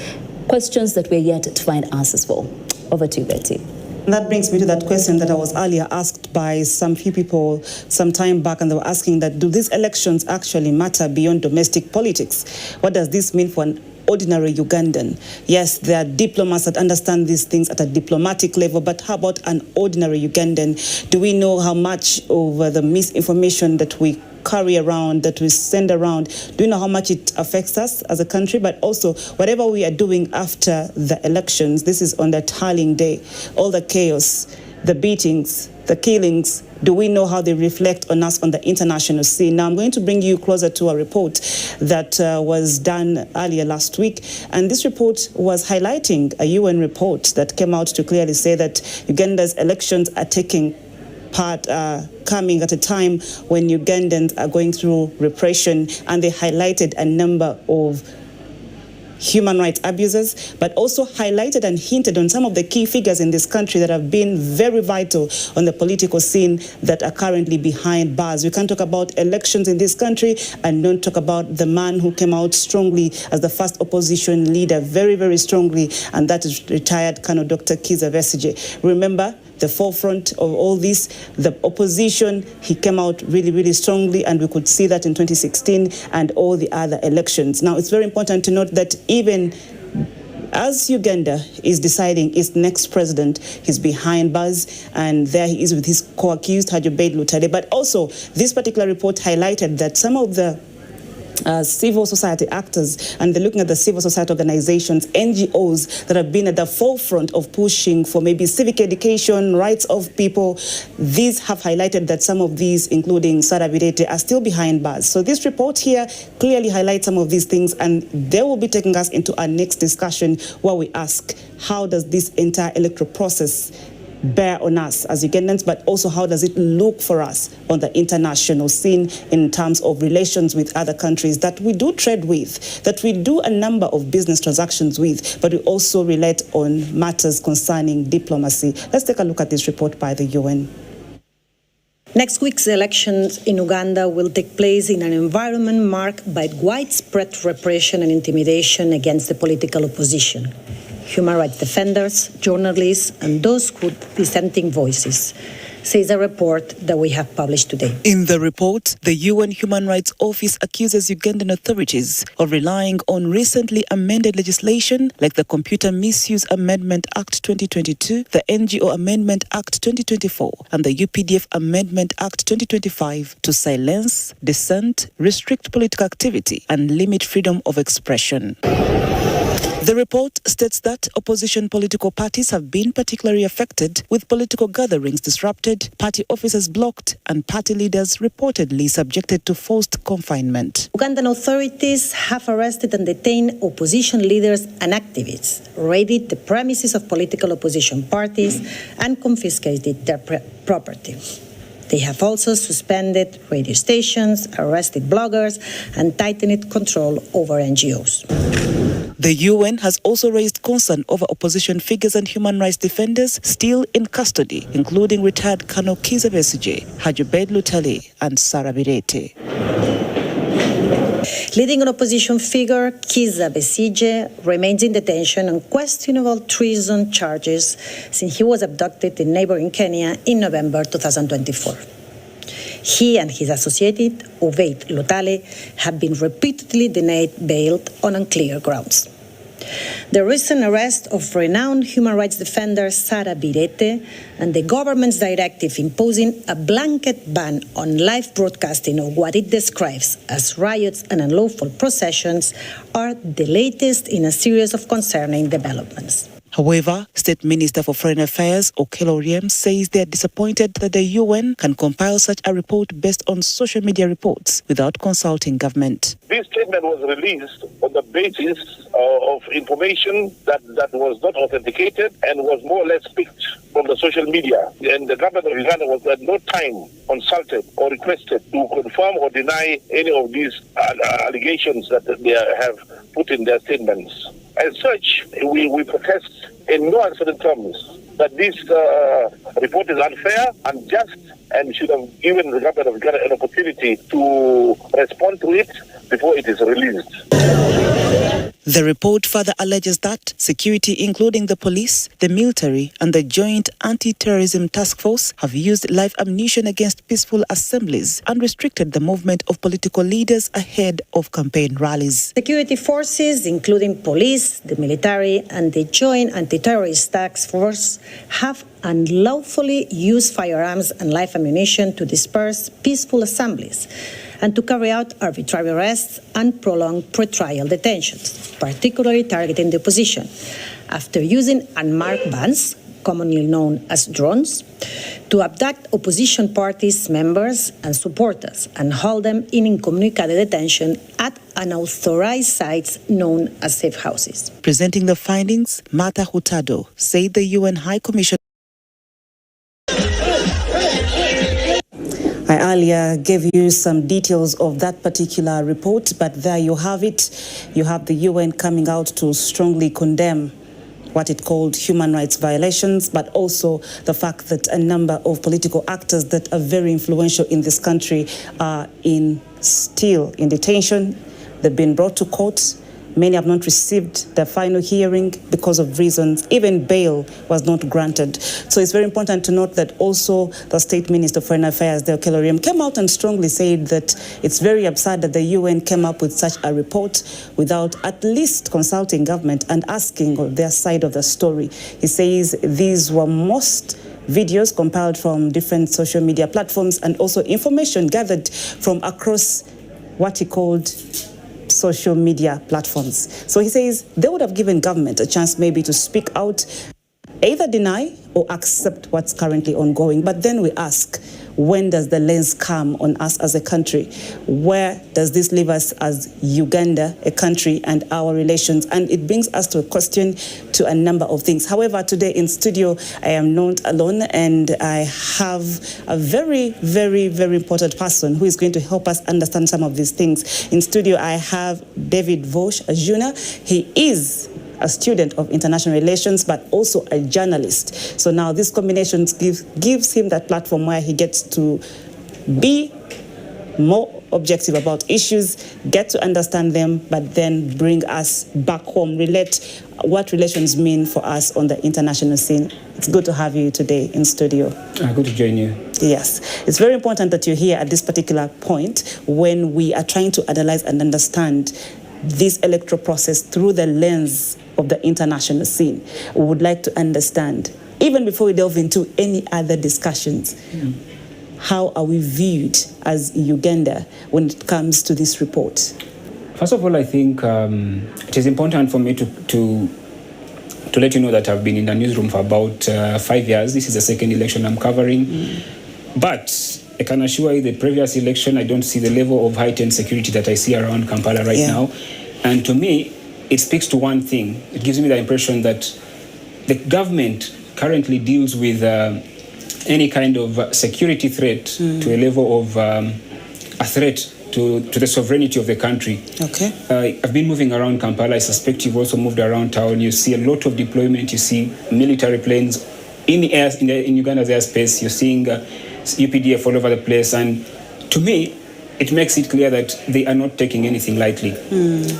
that we're yet to find answers for. Over to you, Betty. That brings me to that question that I was earlier asked by some few people some time back, and they were asking that, do these elections actually matter beyond domestic politics? What does this mean for an ordinary Ugandan? Yes, there are diplomats that understand these things at a diplomatic level, but how about an ordinary Ugandan? Do we know how much of the misinformation that we carry around, that we send around, do you know how much it affects us as a country? But also, whatever we are doing after the elections, this is on the tallying day, all the chaos, the beatings, the killings, do we know how they reflect on us on the international scene? Now, I'm going to bring you closer to a report that was done earlier last week. And this report was highlighting a UN report that came out to clearly say that Uganda's elections are taking part, coming at a time when Ugandans are going through repression, and they highlighted a number of human rights abuses, but also highlighted and hinted on some of the key figures in this country that have been very vital on the political scene that are currently behind bars. We can't talk about elections in this country and don't talk about the man who came out strongly as the first opposition leader, very, very strongly, and that is retired Colonel Dr. Kizza Besigye. Remember, the forefront of all this, the opposition, he came out really, really strongly, and we could see that in 2016 and all the other elections. Now, it's very important to note that even as Uganda is deciding its next president, he's behind bars, and there he is with his co-accused, Haji Obeid Lutale. But also, this particular report highlighted that some of the civil society actors, and they're looking at the civil society organizations, NGOs that have been at the forefront of pushing for maybe civic education, rights of people. These have highlighted that some of these, including Sarah Birete, are still behind bars. So this report here clearly highlights some of these things, and they will be taking us into our next discussion where we ask, how does this entire electoral process bear on us as Ugandans, but also how does it look for us on the international scene in terms of relations with other countries that we do trade with, that we do a number of business transactions with, but we also relate on matters concerning diplomacy. Let's take a look at this report by the UN. Next week's elections in Uganda will take place in an environment marked by widespread repression and intimidation against the political opposition, human rights defenders, journalists, and those with dissenting voices. says a report that we have published today. In the report, the UN Human Rights Office accuses Ugandan authorities of relying on recently amended legislation like the Computer Misuse Amendment Act 2022, the NGO Amendment Act 2024, and the UPDF Amendment Act 2025 to silence, dissent, restrict political activity, and limit freedom of expression. The report states that opposition political parties have been particularly affected, with political gatherings disrupted, party offices blocked, and party leaders reportedly subjected to forced confinement. Ugandan authorities have arrested and detained opposition leaders and activists, raided the premises of political opposition parties, and confiscated their property. They have also suspended radio stations, arrested bloggers, and tightened control over NGOs. The UN has also raised concern over opposition figures and human rights defenders still in custody, including retired Colonel Kizza Besigye, Hajobed Lutale, and Sarah Birete. Leading an opposition figure, Kizza Besigye, remains in detention on questionable treason charges since he was abducted in neighboring Kenya in November 2024. He and his associate, Hajobed Lutale, have been repeatedly denied bail on unclear grounds. The recent arrest of renowned human rights defender Sarah Birete and the government's directive imposing a blanket ban on live broadcasting of what it describes as riots and unlawful processions are the latest in a series of concerning developments. However, State Minister for Foreign Affairs, Okello Oryem, says they are disappointed that the UN can compile such a report based on social media reports without consulting government. This statement was released on the basis of information that was not authenticated and was more or less picked from the social media. And the government of Uganda was at no time consulted or requested to confirm or deny any of these allegations that they have put in their statements. As such, we protest in no uncertain terms that this report is unfair, unjust, and should have given the government of Uganda an opportunity to respond to it before it is released. The report further alleges that security, including the police, the military, and the Joint Anti-Terrorism Task Force, have used live ammunition against peaceful assemblies and restricted the movement of political leaders ahead of campaign rallies. Security forces, including police, the military, and the Joint Anti-Terrorist Task Force, have unlawfully used firearms and live ammunition to disperse peaceful assemblies and to carry out arbitrary arrests and prolonged pre-trial detentions, particularly targeting the opposition, after using unmarked vans, commonly known as drones, to abduct opposition parties' members and supporters and hold them in incommunicado detention at unauthorized sites known as safe houses. Presenting the findings, Martha Hurtado said the UN High Commissioner. I earlier gave you some details of that particular report, but there you have it. You have the UN coming out to strongly condemn what it called human rights violations, but also the fact that a number of political actors that are very influential in this country are still in detention. They've been brought to court. Many have not received their final hearing because of reasons. Even bail was not granted. So it's very important to note that also the State Minister for Foreign Affairs, Okello Oryem, came out and strongly said that it's very absurd that the UN came up with such a report without at least consulting government and asking their side of the story. He says these were most videos compiled from different social media platforms and also information gathered from across what he called social media platforms. So he says they would have given government a chance maybe to speak out, either deny or accept what's currently ongoing. But then we ask, when does the lens come on us as a country? Where does this leave us as Uganda, a country, and our relations? And it brings us to a question to a number of things. However, today in studio, I am not alone, and I have a very, very, very important person who is going to help us understand some of these things. In studio, I have David Vosh Jr. He is a student of international relations, but also a journalist. So now this combination gives him that platform where he gets to be more objective about issues, get to understand them, but then bring us back home, relate what relations mean for us on the international scene. It's good to have you today in studio. Good to join you. Yes, it's very important that you're here at this particular point when we are trying to analyze and understand this electoral process through the lens of the international scene. We would like to understand, even before we delve into any other discussions, how are we viewed as Uganda when it comes to this report? First of all, I think it is important for me to let you know that I've been in the newsroom for about 5 years. This is the second election I'm covering. But I can assure you the previous election, I don't see the level of heightened security that I see around Kampala right now. And to me, it speaks to one thing. It gives me the impression that the government currently deals with any kind of security threat to a level of a threat to the sovereignty of the country. Okay. I've been moving around Kampala. I suspect you've also moved around town. You see a lot of deployment. You see military planes in the air, in Uganda's airspace. You're seeing UPDF all over the place. And to me, it makes it clear that they are not taking anything lightly.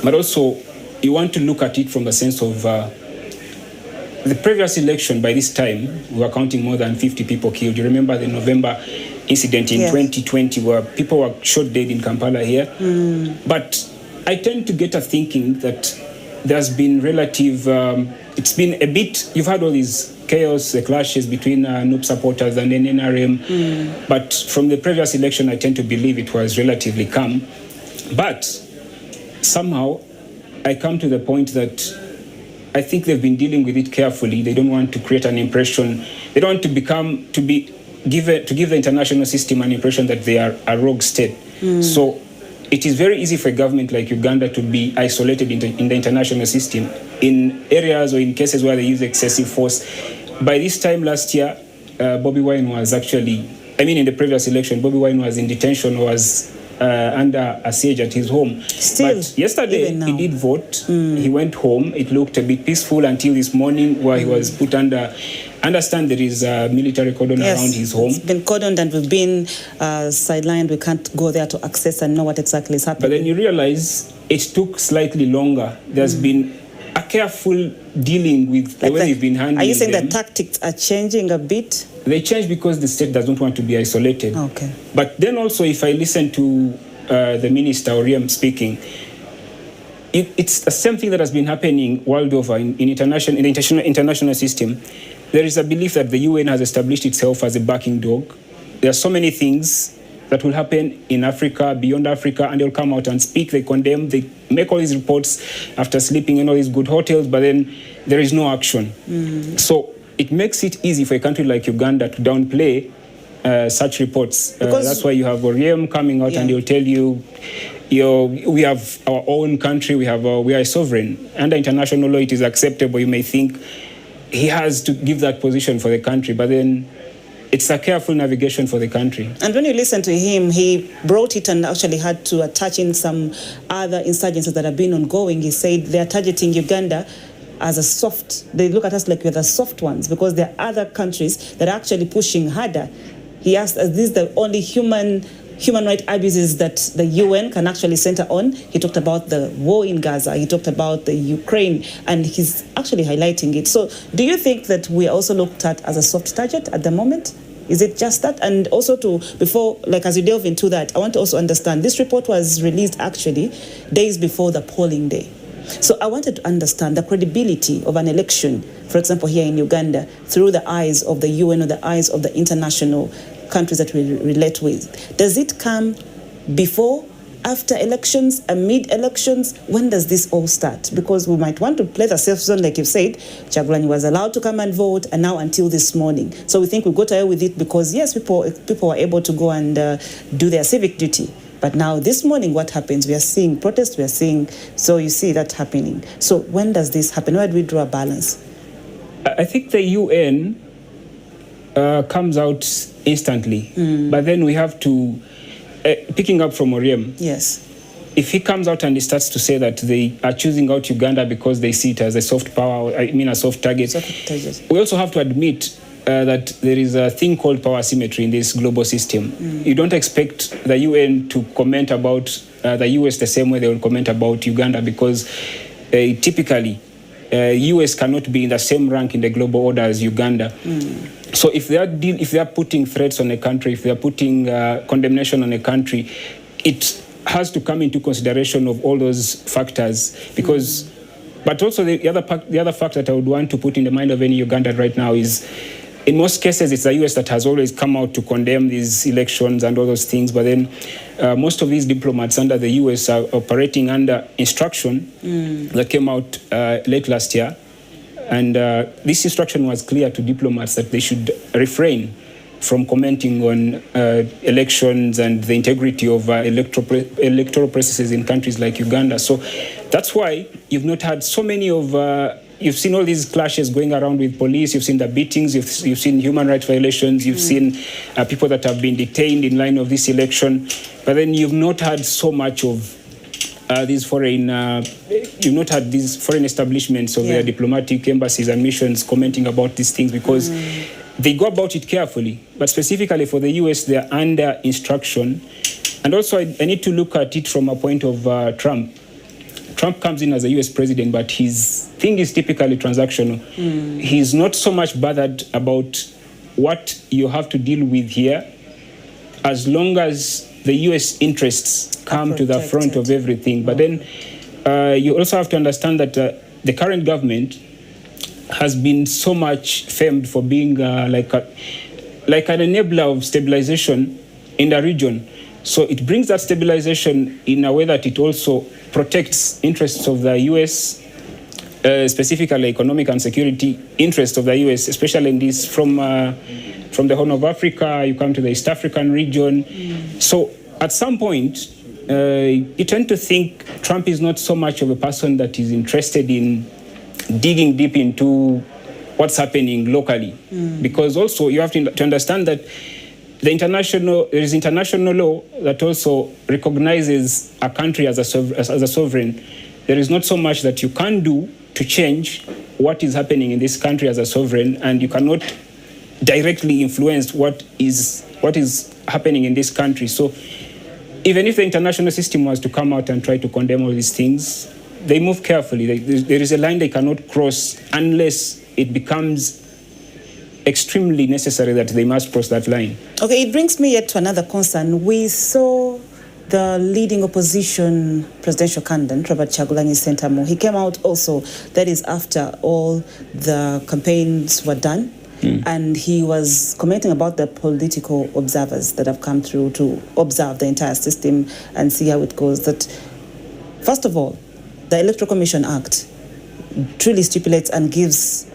But also, you want to look at it from the sense of the previous election. By this time, we were counting more than 50 people killed. You remember the November incident in 2020 where people were shot dead in Kampala here. But I tend to get a thinking that there's been relative, it's been a bit, you've had all these chaos, the clashes between NUP supporters and NRM. But from the previous election, I tend to believe it was relatively calm. But somehow, I come to the point that I think they've been dealing with it carefully. They don't want to create an impression. They don't want to give the international system an impression that they are a rogue state. So it is very easy for a government like Uganda to be isolated in the international system in areas or in cases where they use excessive force. By this time last year, Bobi Wine was actually, in the previous election, Bobi Wine was in detention, was under a siege at his home. But yesterday, he did vote. He went home. It looked a bit peaceful until this morning where he was put under... Understand there is a military cordon around his home. It's been cordoned and we've been sidelined. We can't go there to access and know what exactly is happening. But then you realize it took slightly longer. There's been a careful dealing with the way they've been handling. Are you saying that tactics are changing a bit? They change because the state doesn't want to be isolated. Okay. But then also, if I listen to the minister Oriam speaking, it's the same thing that has been happening world over in the international system. There is a belief that the UN has established itself as a backing dog. There are so many things that will happen in Africa, beyond Africa, and they'll come out and speak, they condemn, they make all these reports after sleeping in all these good hotels, but then there is no action. So it makes it easy for a country like Uganda to downplay such reports. That's why you have Oriam coming out and he'll tell you, we have our own country, we are sovereign. Under international law, it is acceptable. You may think he has to give that position for the country, but then it's a careful navigation for the country. And when you listen to him, he brought it and actually had to attach in some other insurgencies that have been ongoing. He said they're targeting Uganda as a soft, they look at us like we're the soft ones because there are other countries that are actually pushing harder. He asked, is this the only human rights abuses that the UN can actually center on? He talked about the war in Gaza, he talked about the Ukraine, and he's actually highlighting it. So do you think that we are also looked at as a soft target at the moment? Is it just that? And also as you delve into that, I want to also understand, this report was released actually days before the polling day. So I wanted to understand the credibility of an election, for example, here in Uganda, through the eyes of the UN or the eyes of the international countries that we relate with. Does it come before, after elections, amid elections? When does this all start? Because we might want to play the safe zone, like you've said. Kyagulanyi was allowed to come and vote, and now until this morning. So we think we got away with it because, yes, people were able to go and do their civic duty. But now this morning, what happens? We are seeing protests, so you see that happening. So when does this happen? Where do we draw a balance? I think the UN comes out instantly, but then we have to, picking up from Oriam. Yes. If he comes out and he starts to say that they are choosing out Uganda because they see it as a soft power, a soft target. We also have to admit that there is a thing called power asymmetry in this global system. You don't expect the UN to comment about the US the same way they will comment about Uganda, because typically US cannot be in the same rank in the global order as Uganda. So if they are putting threats on a country, if they are putting condemnation on a country, it has to come into consideration of all those factors, because but also the other factor that I would want to put in the mind of any Ugandan right now is, in most cases, it's the US that has always come out to condemn these elections and all those things. But then most of these diplomats under the US are operating under instruction that came out late last year. And this instruction was clear to diplomats that they should refrain from commenting on elections and the integrity of electoral processes in countries like Uganda. So that's why you've not had so many of... You've seen all these clashes going around with police, you've seen the beatings, you've seen human rights violations, you've seen people that have been detained in line of this election, but then you've not had so much of these foreign establishments of their diplomatic embassies and missions commenting about these things, because they go about it carefully. But specifically for the US, they're under instruction. And also I need to look at it from a point of Trump. Trump comes in as a US president, but his thing is typically transactional. He's not so much bothered about what you have to deal with here, as long as the US interests come to the front of everything. But then you also have to understand that the current government has been so much famed for being like an enabler of stabilization in the region. So it brings that stabilization in a way that it also protects interests of the US, specifically economic and security interests of the US, especially in this from the Horn of Africa, you come to the East African region. So at some point, you tend to think Trump is not so much of a person that is interested in digging deep into what's happening locally. Because also you have to understand that there is international law that also recognizes a country as a sovereign. There is not so much that you can do to change what is happening in this country as a sovereign, and you cannot directly influence what is happening in this country. So even if the international system was to come out and try to condemn all these things, they move carefully. There is a line they cannot cross unless it becomes extremely necessary that they must cross that line. Okay, it brings me yet to another concern. We saw the leading opposition presidential candidate, Robert Kyagulanyi Ssentamu. He came out also, that is after all the campaigns were done, and he was commenting about the political observers that have come through to observe the entire system and see how it goes. That, first of all, the Electoral Commission Act truly stipulates and gives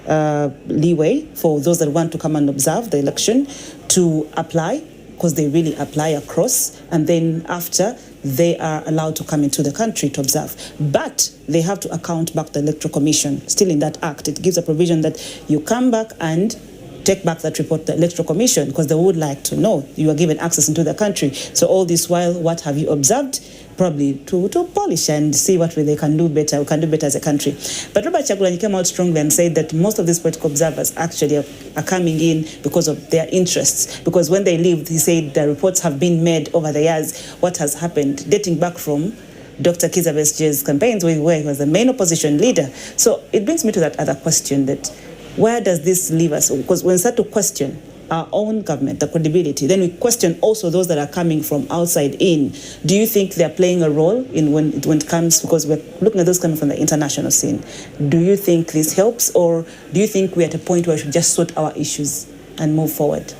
leeway for those that want to come and observe the election to apply, because they really apply across, and then after they are allowed to come into the country to observe. But they have to account back the Electoral Commission. Still in that act, it gives a provision that you come back and take back that report to the Electoral Commission, because they would like to know you are given access into the country. So all this while, what have you observed? Probably to polish and see what way they can do better. We can do better as a country. But Robert Kyagulanyi came out strongly and said that most of these political observers actually are coming in because of their interests. Because when they leave, he said the reports have been made over the years, what has happened, dating back from Dr. Kizza Besiege's campaigns, where he was the main opposition leader. So it brings me to that other question, that where does this leave us? Because when we start to question our own government, the credibility, then we question also those that are coming from outside in. Do you think they're playing a role in when it comes, because we're looking at those coming from the international scene? Do you think this helps, or do you think we're at a point where we should just sort our issues and move forward?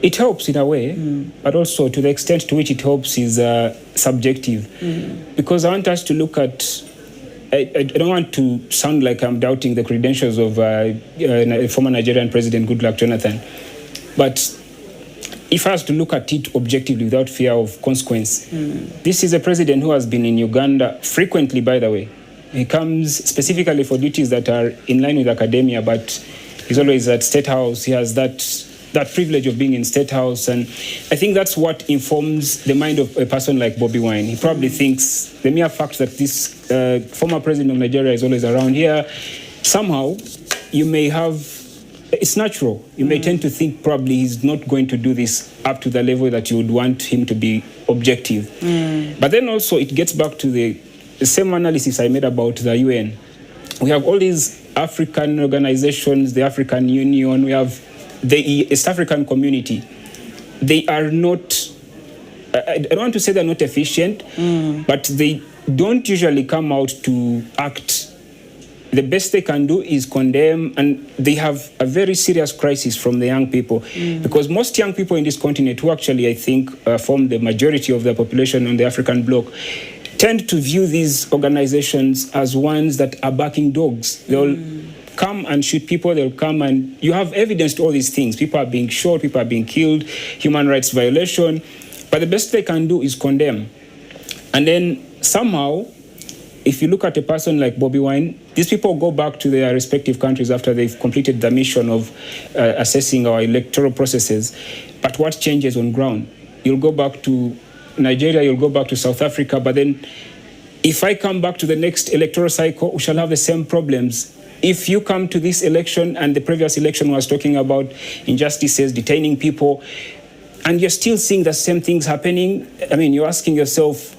It helps in a way, but also to the extent to which it helps is subjective. Because I want us to look at, I don't want to sound like I'm doubting the credentials of former Nigerian President Goodluck Jonathan, but if I was to look at it objectively without fear of consequence, this is a president who has been in Uganda frequently, by the way. He comes specifically for duties that are in line with academia, but he's always at State House. He has that privilege of being in State House, and I think that's what informs the mind of a person like Bobi Wine. He probably thinks the mere fact that this former president of Nigeria is always around here, somehow you may have it's natural. You may tend to think probably he's not going to do this up to the level that you would want him to be objective. But then also it gets back to the same analysis I made about the UN. We have all these African organizations, the African Union, we have the East African community. They are not, I don't want to say they're not efficient, but they don't usually come out to act. The best they can do is condemn, and they have a very serious crisis from the young people, because most young people in this continent, who actually I think form the majority of the population on the African bloc, tend to view these organizations as ones that are barking dogs. They'll come and shoot people, they'll come and you have evidence to all these things. People are being shot, people are being killed, human rights violation, but the best they can do is condemn. And then somehow, if you look at a person like Bobi Wine, these people go back to their respective countries after they've completed the mission of assessing our electoral processes. But what changes on ground? You'll go back to Nigeria, you'll go back to South Africa, but then if I come back to the next electoral cycle, we shall have the same problems. If you come to this election and the previous election was talking about injustices, detaining people, and you're still seeing the same things happening, I mean, you're asking yourself,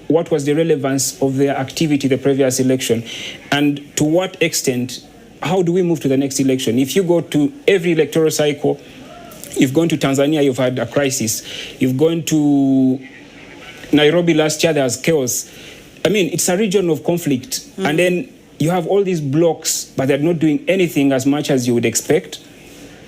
what was the relevance of their activity the previous election? And to what extent, how do we move to the next election? If you go to every electoral cycle, you've gone to Tanzania, you've had a crisis. You've gone to Nairobi last year, there was chaos. I mean, it's a region of conflict. And then you have all these blocks, but they're not doing anything as much as you would expect.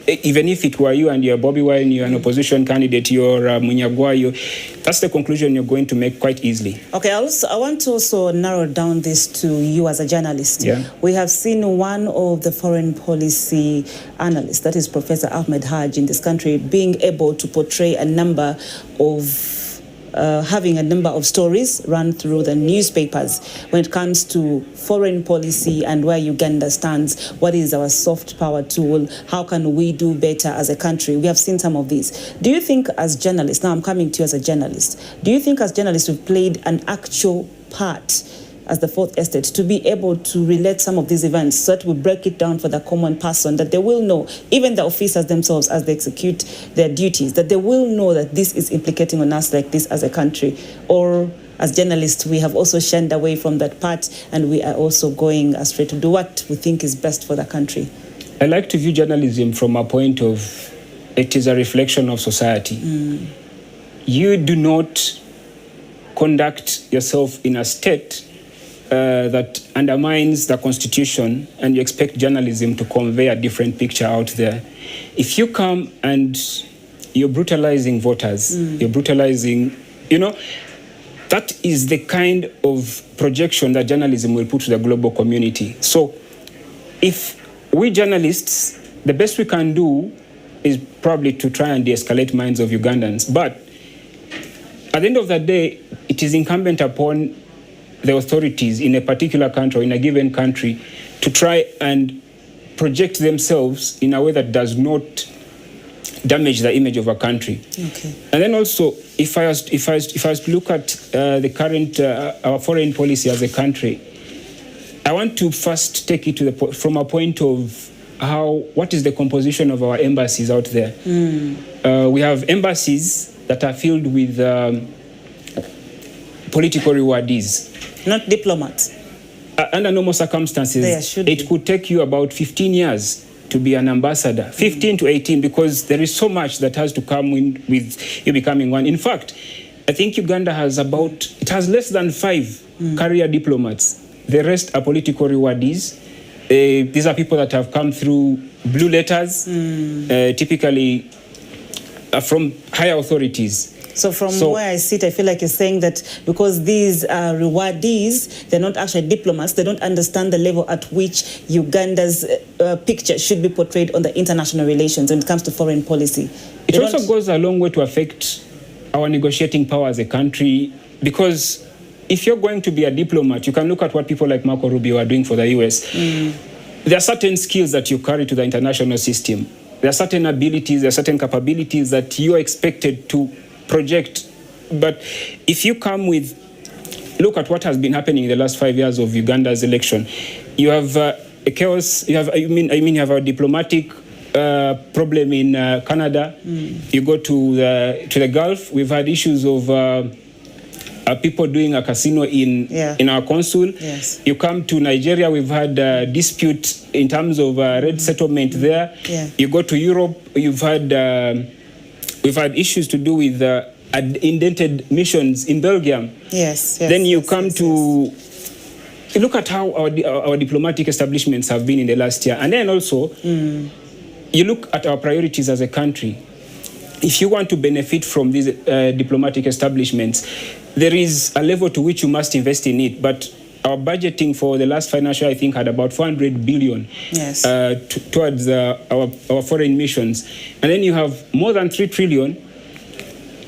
Even if it were you and you're Bobi Wine, you're an opposition candidate, you're Munyagwa, that's the conclusion you're going to make quite easily. Okay, I want to also narrow down this to you as a journalist. Yeah. We have seen one of the foreign policy analysts, that is Professor Ahmed Haj in this country, being able to portray a number of having a number of stories run through the newspapers when it comes to foreign policy and where Uganda stands, what is our soft power tool, how can we do better as a country. We have seen some of these. Do you think as journalists, now I'm coming to you as a journalist, do you think as journalists we've played an actual part as the Fourth Estate to be able to relate some of these events so that we break it down for the common person, that they will know, even the officers themselves as they execute their duties, that they will know that this is implicating on us like this as a country? Or as journalists, we have also shunned away from that part and we are also going astray to do what we think is best for the country? I like to view journalism from a point of, it is a reflection of society. You do not conduct yourself in a state that undermines the Constitution and you expect journalism to convey a different picture out there. If you come and you're brutalizing voters, you're brutalizing, that is the kind of projection that journalism will put to the global community. So if we journalists, the best we can do is probably to try and de-escalate minds of Ugandans. But at the end of the day, it is incumbent upon the authorities in a particular country or in a given country to try and project themselves in a way that does not damage the image of a country. Okay. And then also, if I was to look at the current our foreign policy as a country, I want to first take it to from a point of what is the composition of our embassies out there. We have embassies that are filled with political rewardees. Not diplomats. Under normal circumstances, it could take you about 15 years to be an ambassador, 15 to 18, because there is so much that has to come in with you becoming one. In fact, I think Uganda has less than 5 career diplomats. The rest are political rewardees. These are people that have come through blue letters, typically from higher authorities. So from where I sit, I feel like you're saying that because these are rewardees, they're not actually diplomats, they don't understand the level at which Uganda's picture should be portrayed on the international relations when it comes to foreign policy. It also goes a long way to affect our negotiating power as a country, because if you're going to be a diplomat, you can look at what people like Marco Rubio are doing for the US. There are certain skills that you carry to the international system. There are certain abilities, there are certain capabilities that you are expected to project. But if you come with, look at what has been happening in the last 5 years of Uganda's election. You have a chaos. You have, you have a diplomatic problem in Canada. You go to the Gulf, we've had issues of people doing a casino in our consul. Yes. You come to Nigeria, we've had dispute in terms of red settlement there. Yeah. You go to Europe, we've had issues to do with indented missions in Belgium. Yes. Then you come to you look at how our diplomatic establishments have been in the last year, and then also you look at our priorities as a country. If you want to benefit from these diplomatic establishments, there is a level to which you must invest in it. But our budgeting for the last financial, I think, had about 400 billion towards our foreign missions. And then you have more than 3 trillion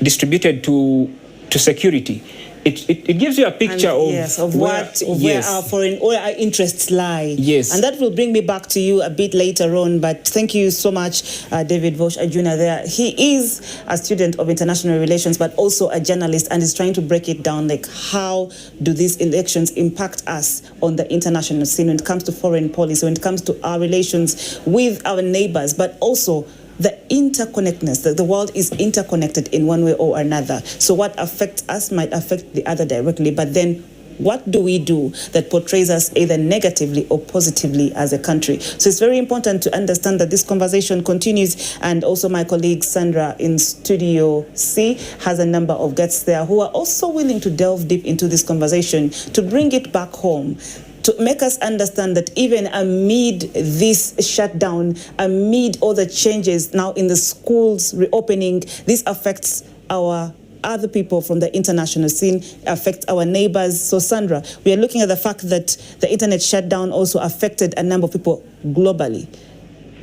distributed to security. It gives you a picture of where our foreign or our interests lie. Yes. And that will bring me back to you a bit later on. But thank you so much, David Vosh Ajuna there. He is a student of international relations, but also a journalist, and is trying to break it down, like how do these elections impact us on the international scene when it comes to foreign policy, when it comes to our relations with our neighbors, but also the interconnectedness, that the world is interconnected in one way or another. So what affects us might affect the other directly, but then what do we do that portrays us either negatively or positively as a country? So it's very important to understand that this conversation continues, and also my colleague Sandra in Studio C has a number of guests there who are also willing to delve deep into this conversation, to bring it back home, to make us understand that even amid this shutdown, amid all the changes now in the schools reopening, this affects our other people from the international scene, affects our neighbors. So Sandra, we are looking at the fact that the internet shutdown also affected a number of people globally.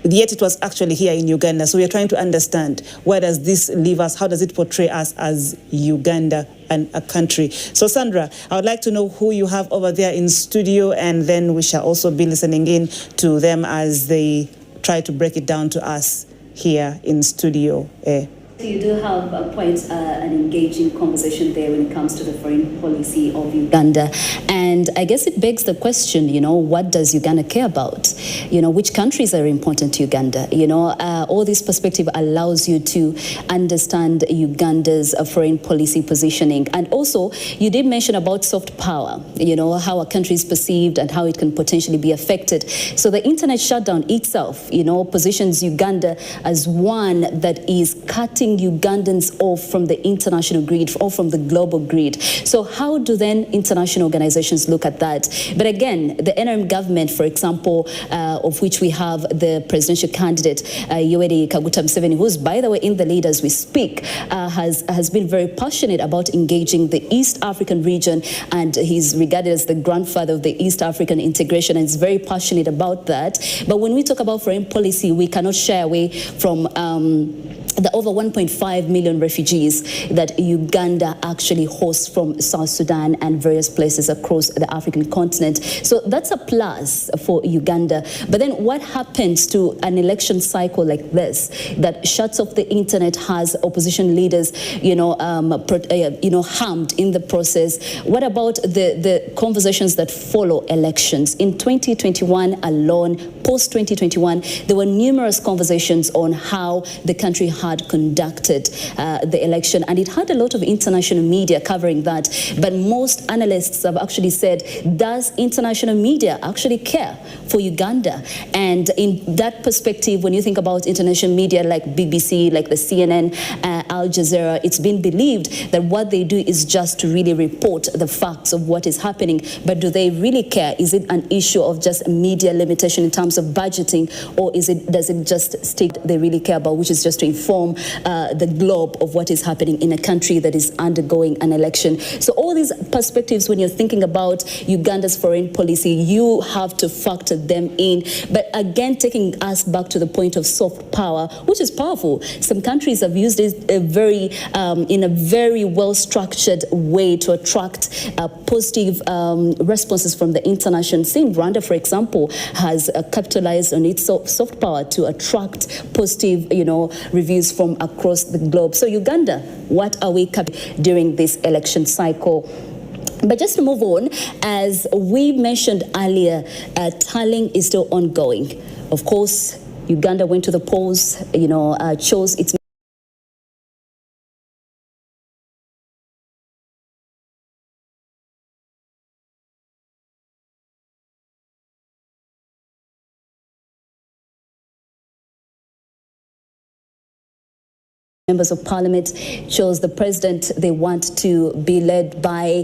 Yet it was actually here in Uganda. So we are trying to understand, where does this leave us? How does it portray us as Uganda and a country? So Sandra, I would like to know who you have over there in studio, and then we shall also be listening in to them as they try to break it down to us here in studio. You do have quite an engaging conversation there when it comes to the foreign policy of Uganda. And I guess it begs the question, what does Uganda care about? Which countries are important to Uganda? All this perspective allows you to understand Uganda's foreign policy positioning. And also, you did mention about soft power, how a country is perceived and how it can potentially be affected. So the internet shutdown itself, positions Uganda as one that is cutting Ugandans off from the international grid or from the global grid. So how do then international organizations look at that? But again, the NRM government, for example, of which we have the presidential candidate, Yoweri Kaguta Museveni, who's, by the way, in the lead as we speak, has been very passionate about engaging the East African region, and he's regarded as the grandfather of the East African integration, and is very passionate about that. But when we talk about foreign policy, we cannot shy away from the over 1.5 million refugees that Uganda actually hosts from South Sudan and various places across the African continent. So that's a plus for Uganda. But then what happens to an election cycle like this that shuts off the internet, has opposition leaders, harmed in the process? What about the conversations that follow elections? In 2021 alone, post-2021, there were numerous conversations on how the country had conducted the election, and it had a lot of international media covering that. But most analysts have actually said, does international media actually care for Uganda? And in that perspective, when you think about international media like BBC, like the CNN, Al Jazeera, it's been believed that what they do is just to really report the facts of what is happening. But do they really care? Is it an issue of just media limitation in terms of budgeting, or does it just state they really care about, which is just to inform the globe of what is happening in a country that is undergoing an election? So all these perspectives, when you're thinking about Uganda's foreign policy, you have to factor them in. But again, taking us back to the point of soft power, which is powerful. Some countries have used it in a very well-structured way to attract positive responses from the international scene. Rwanda, for example, has capitalized on its soft power to attract positive, reviews from across the globe. So Uganda, what are we capturing during this election cycle? But just to move on, as we mentioned earlier, tallying is still ongoing. Of course, Uganda went to the polls, chose its members of parliament, chose the president they want to be led by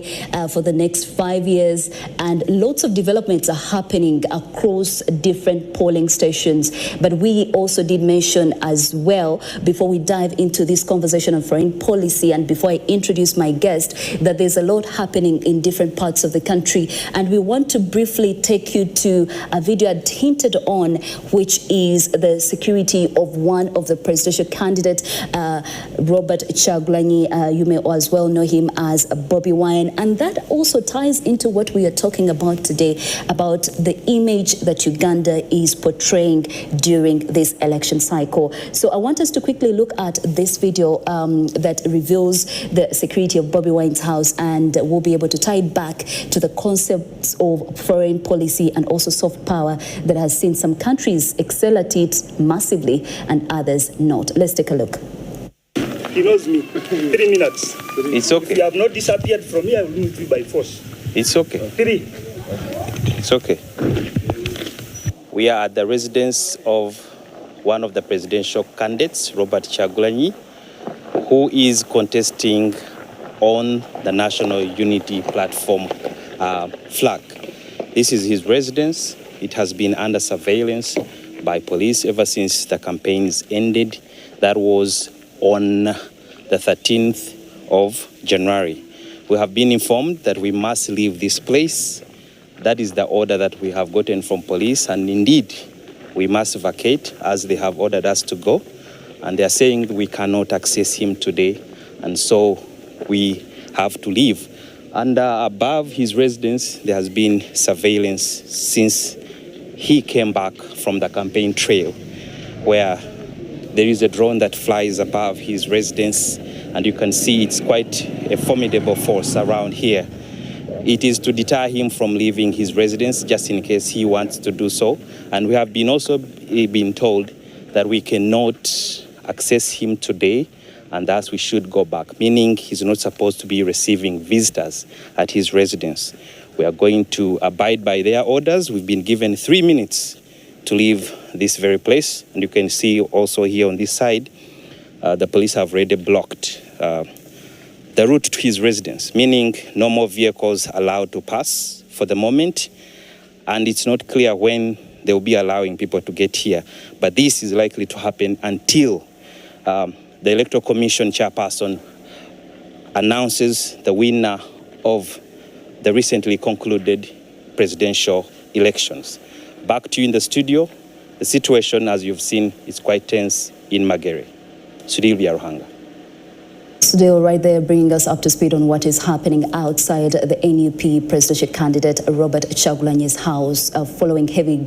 for the next 5 years, and lots of developments are happening across different polling stations. But we also did mention as well, before we dive into this conversation on foreign policy and before I introduce my guest, that there's a lot happening in different parts of the country, and we want to briefly take you to a video I'd hinted on, which is the security of one of the presidential candidates, Robert Kyagulanyi. You may as well know him as Bobi Wine, and that also ties into what we are talking about today, about the image that Uganda is portraying during this election cycle. So I want us to quickly look at this video that reveals the security of Bobi Wine's house, and we'll be able to tie it back to the concepts of foreign policy and also soft power that has seen some countries excel at it massively and others not. Let's take a look. He knows me. 3 minutes. It's okay. If you have not disappeared from here, I will move you by force. It's okay. 3. It's okay. We are at the residence of one of the presidential candidates, Robert Kyagulanyi, who is contesting on the National Unity Platform flag. This is his residence. It has been under surveillance by police ever since the campaigns ended. That was on the 13th of January. We have been informed that we must leave this place. That is the order that we have gotten from police, and indeed, we must vacate as they have ordered us to go. And they are saying we cannot access him today, and so we have to leave. And above his residence, there has been surveillance since he came back from the campaign trail, where there is a drone that flies above his residence, and you can see it's quite a formidable force around here. It is to deter him from leaving his residence, just in case he wants to do so. And we have been told that we cannot access him today, and thus we should go back, meaning he's not supposed to be receiving visitors at his residence. We are going to abide by their orders. We've been given 3 minutes to leave this very place. And you can see also here on this side, the police have already blocked the route to his residence, meaning no more vehicles allowed to pass for the moment. And it's not clear when they will be allowing people to get here. But this is likely to happen until the Electoral Commission chairperson announces the winner of the recently concluded presidential elections. Back to you in the studio. The situation, as you've seen, is quite tense in Magere. Sudil Biaruhanga. Still right there, bringing us up to speed on what is happening outside the NUP presidential candidate Robert Kyagulanyi's house, following heavy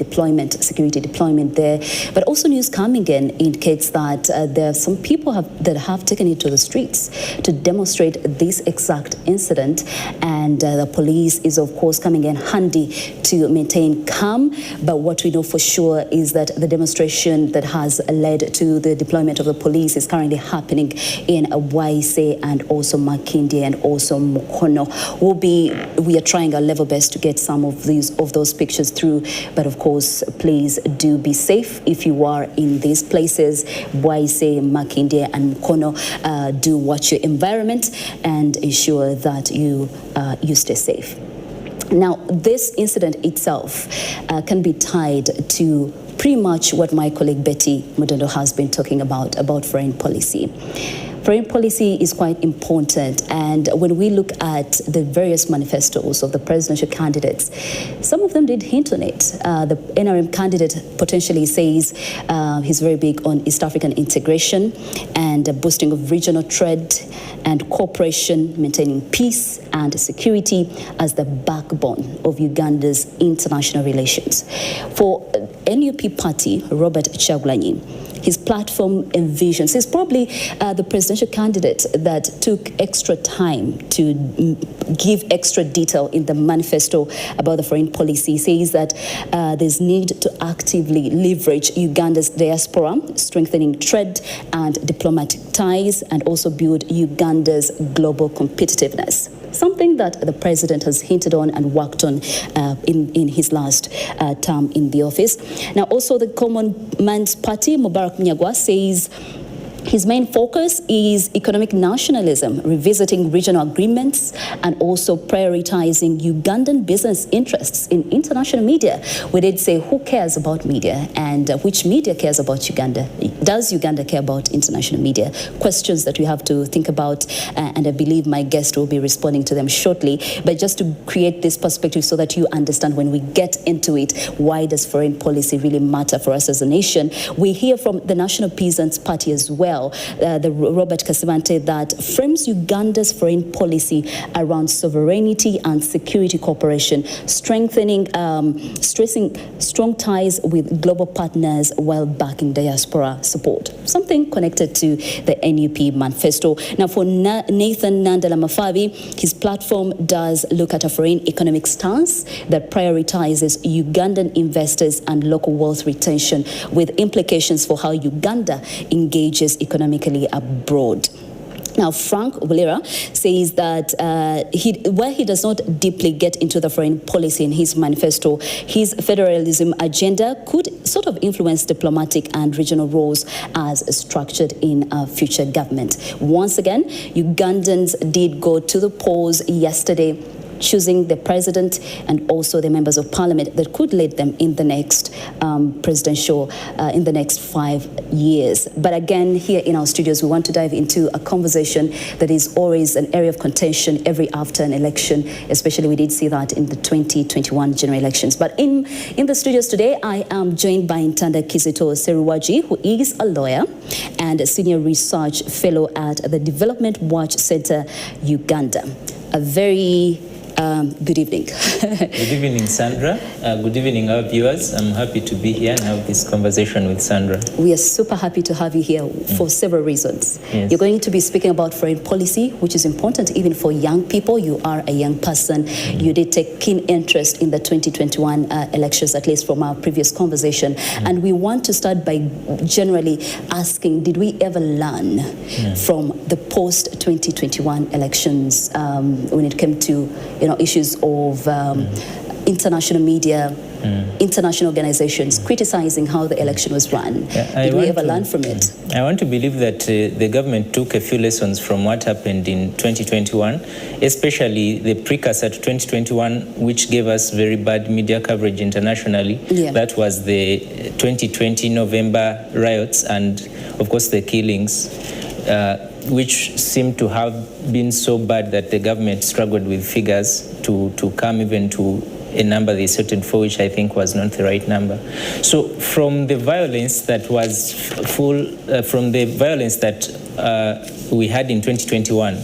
security deployment there. But also news coming in indicates that there are some people that have taken it to the streets to demonstrate this exact incident. And the police is, of course, coming in handy to maintain calm. But what we know for sure is that the demonstration that has led to the deployment of the police is currently happening in Waise and also Makindye and also Mukono. We are trying our level best to get some of those pictures through, but of course, please do be safe if you are in these places. Waise, Makindye and Mukono, do watch your environment and ensure that you stay safe. Now, this incident itself can be tied to pretty much what my colleague Betty Mudondo has been talking about foreign policy. Foreign policy is quite important, and when we look at the various manifestos of the presidential candidates, some of them did hint on it. The NRM candidate potentially says he's very big on East African integration and boosting of regional trade and cooperation, maintaining peace and security as the backbone of Uganda's international relations. For NUP party, Robert Kyagulanyi, his platform envisions, he's probably the president presidential candidate that took extra time to give extra detail in the manifesto about the foreign policy, says that there's need to actively leverage Uganda's diaspora, strengthening trade and diplomatic ties, and also build Uganda's global competitiveness. Something that the president has hinted on and worked on in his last term in the office. Now, also the Common Man's Party, Mubarak Mnyagwa, says his main focus is economic nationalism, revisiting regional agreements, and also prioritizing Ugandan business interests in international media. We did say who cares about media and which media cares about Uganda. Does Uganda care about international media? Questions that we have to think about, and I believe my guest will be responding to them shortly. But just to create this perspective so that you understand when we get into it, why does foreign policy really matter for us as a nation? We hear from the National Peasants Party as well. The Robert Kasivante, that frames Uganda's foreign policy around sovereignty and security cooperation, stressing strong ties with global partners while backing diaspora support. Something connected to the NUP manifesto. Now, for Nathan Nandala Mafabi, his platform does look at a foreign economic stance that prioritizes Ugandan investors and local wealth retention, with implications for how Uganda engages economically abroad. Now, Frank Bulera says that while he does not deeply get into the foreign policy in his manifesto, his federalism agenda could sort of influence diplomatic and regional roles as structured in a future government. Once again, Ugandans did go to the polls yesterday, choosing the president and also the members of parliament that could lead them in the next presidential, in the next 5 years. But again, here in our studios, we want to dive into a conversation that is always an area of contention every after an election, especially we did see that in the 2021 general elections. But in the studios today, I am joined by Ntanda Kizito Seruwaji, who is a lawyer and a senior research fellow at the Development Watch Center, Uganda. A very good evening. Good evening, Sandra. Good evening, our viewers. I'm happy to be here and have this conversation with Sandra. We are super happy to have you here for several reasons. Yes. You're going to be speaking about foreign policy, which is important even for young people. You are a young person. You did take keen interest in the 2021 elections, at least from our previous conversation. And we want to start by generally asking, did we ever learn from the post-2021 elections when it came to issues of international media, international organizations criticizing how the election was run? Did we ever learn from it? I want to believe that the government took a few lessons from what happened in 2021, especially the precursor to 2021, which gave us very bad media coverage internationally. That was the 2020 November riots and, of course, the killings, which seemed to have been so bad that the government struggled with figures to come even to a number they settled for, which I think was not the right number. So from the violence that was from the violence that we had in 2021,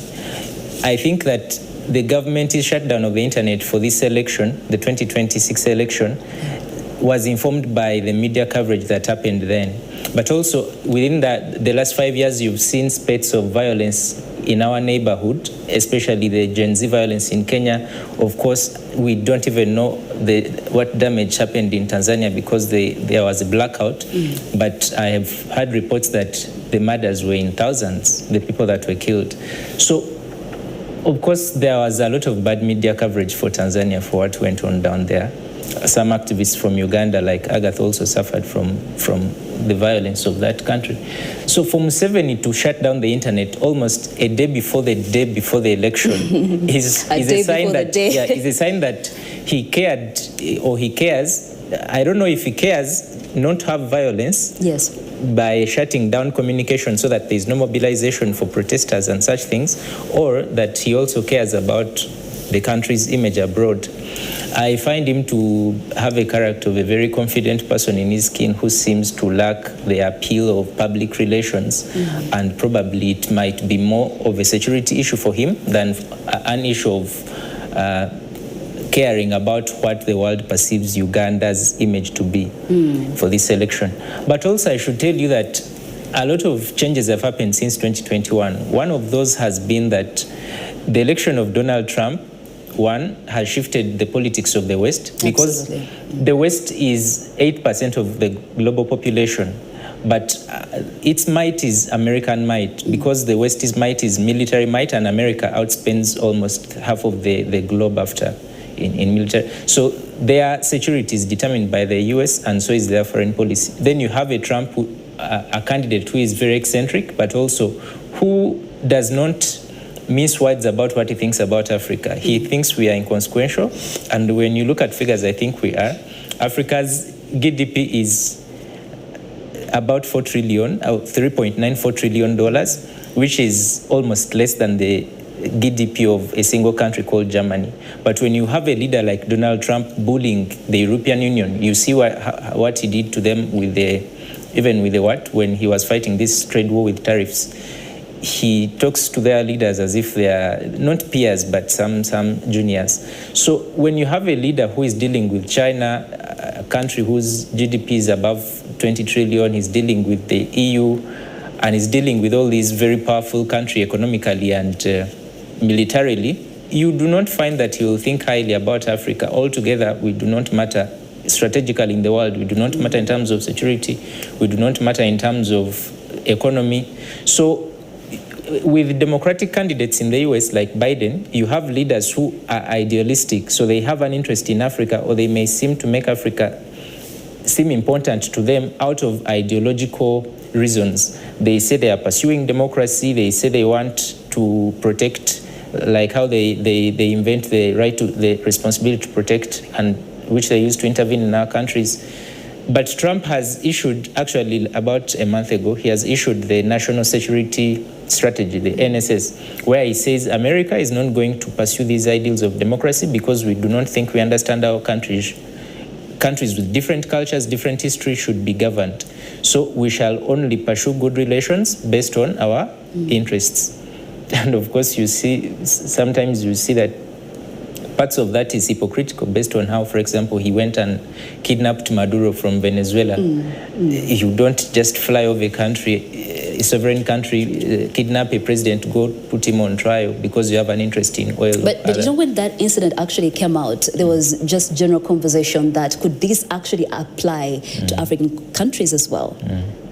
I think that the government's shutdown of the internet for this election, the 2026 election, was informed by the media coverage that happened then. But also within the last 5 years, you've seen spats of violence in our neighborhood, especially the Gen Z violence in Kenya. Of course, we don't even know what damage happened in Tanzania because there was a blackout. But I have heard reports that the murders were in thousands, the people that were killed. So, of course, there was a lot of bad media coverage for Tanzania for what went on down there. Some activists from Uganda, like Agath, also suffered from the violence of that country. So for Museveni to shut down the internet almost a day before the election is a sign that he cared or he cares. I don't know if he cares not to have violence. Yes. By shutting down communication so that there's no mobilization for protesters and such things, or that he also cares about the country's image abroad. I find him to have a character of a very confident person in his skin who seems to lack the appeal of public relations, and probably it might be more of a security issue for him than an issue of caring about what the world perceives Uganda's image to be for this election. But also I should tell you that a lot of changes have happened since 2021. One of those has been that the election of Donald Trump, has shifted the politics of the West, because the West is 8% of the global population, but its might is American might, because the West's might is military might, and America outspends almost half of the globe after in military. So their security is determined by the US, and so is their foreign policy. Then you have a Trump, a candidate who is very eccentric, but also who does not mince words about what he thinks about Africa. He thinks we are inconsequential, and when you look at figures, I think we are. Africa's GDP is about $3.94 trillion, which is almost less than the GDP of a single country called Germany. But when you have a leader like Donald Trump bullying the European Union, you see what he did to them with when he was fighting this trade war with tariffs. He talks to their leaders as if they are not peers, but some juniors. So when you have a leader who is dealing with China, a country whose GDP is above 20 trillion, he's dealing with the EU, and he's dealing with all these very powerful countries economically and militarily, you do not find that he will think highly about Africa. Altogether, we do not matter strategically in the world. We do not matter in terms of security. We do not matter in terms of economy. So with democratic candidates in the US like Biden, you have leaders who are idealistic, so they have an interest in Africa, or they may seem to make Africa seem important to them out of ideological reasons. They say they are pursuing democracy, they say they want to protect, like how they invent the right to the responsibility to protect, and which they use to intervene in our countries. But Trump has issued, actually about a month ago, he has issued the National Security Strategy, the NSS, where he says America is not going to pursue these ideals of democracy because we do not think we understand our countries. Countries with different cultures, different history should be governed. So we shall only pursue good relations based on our interests. And of course, sometimes you see that parts of that is hypocritical based on how, for example, he went and kidnapped Maduro from Venezuela. You don't just fly over a country, a sovereign country, kidnap a president, go put him on trial because you have an interest in oil. But you know, when that incident actually came out, there was just general conversation that could this actually apply to African countries as well?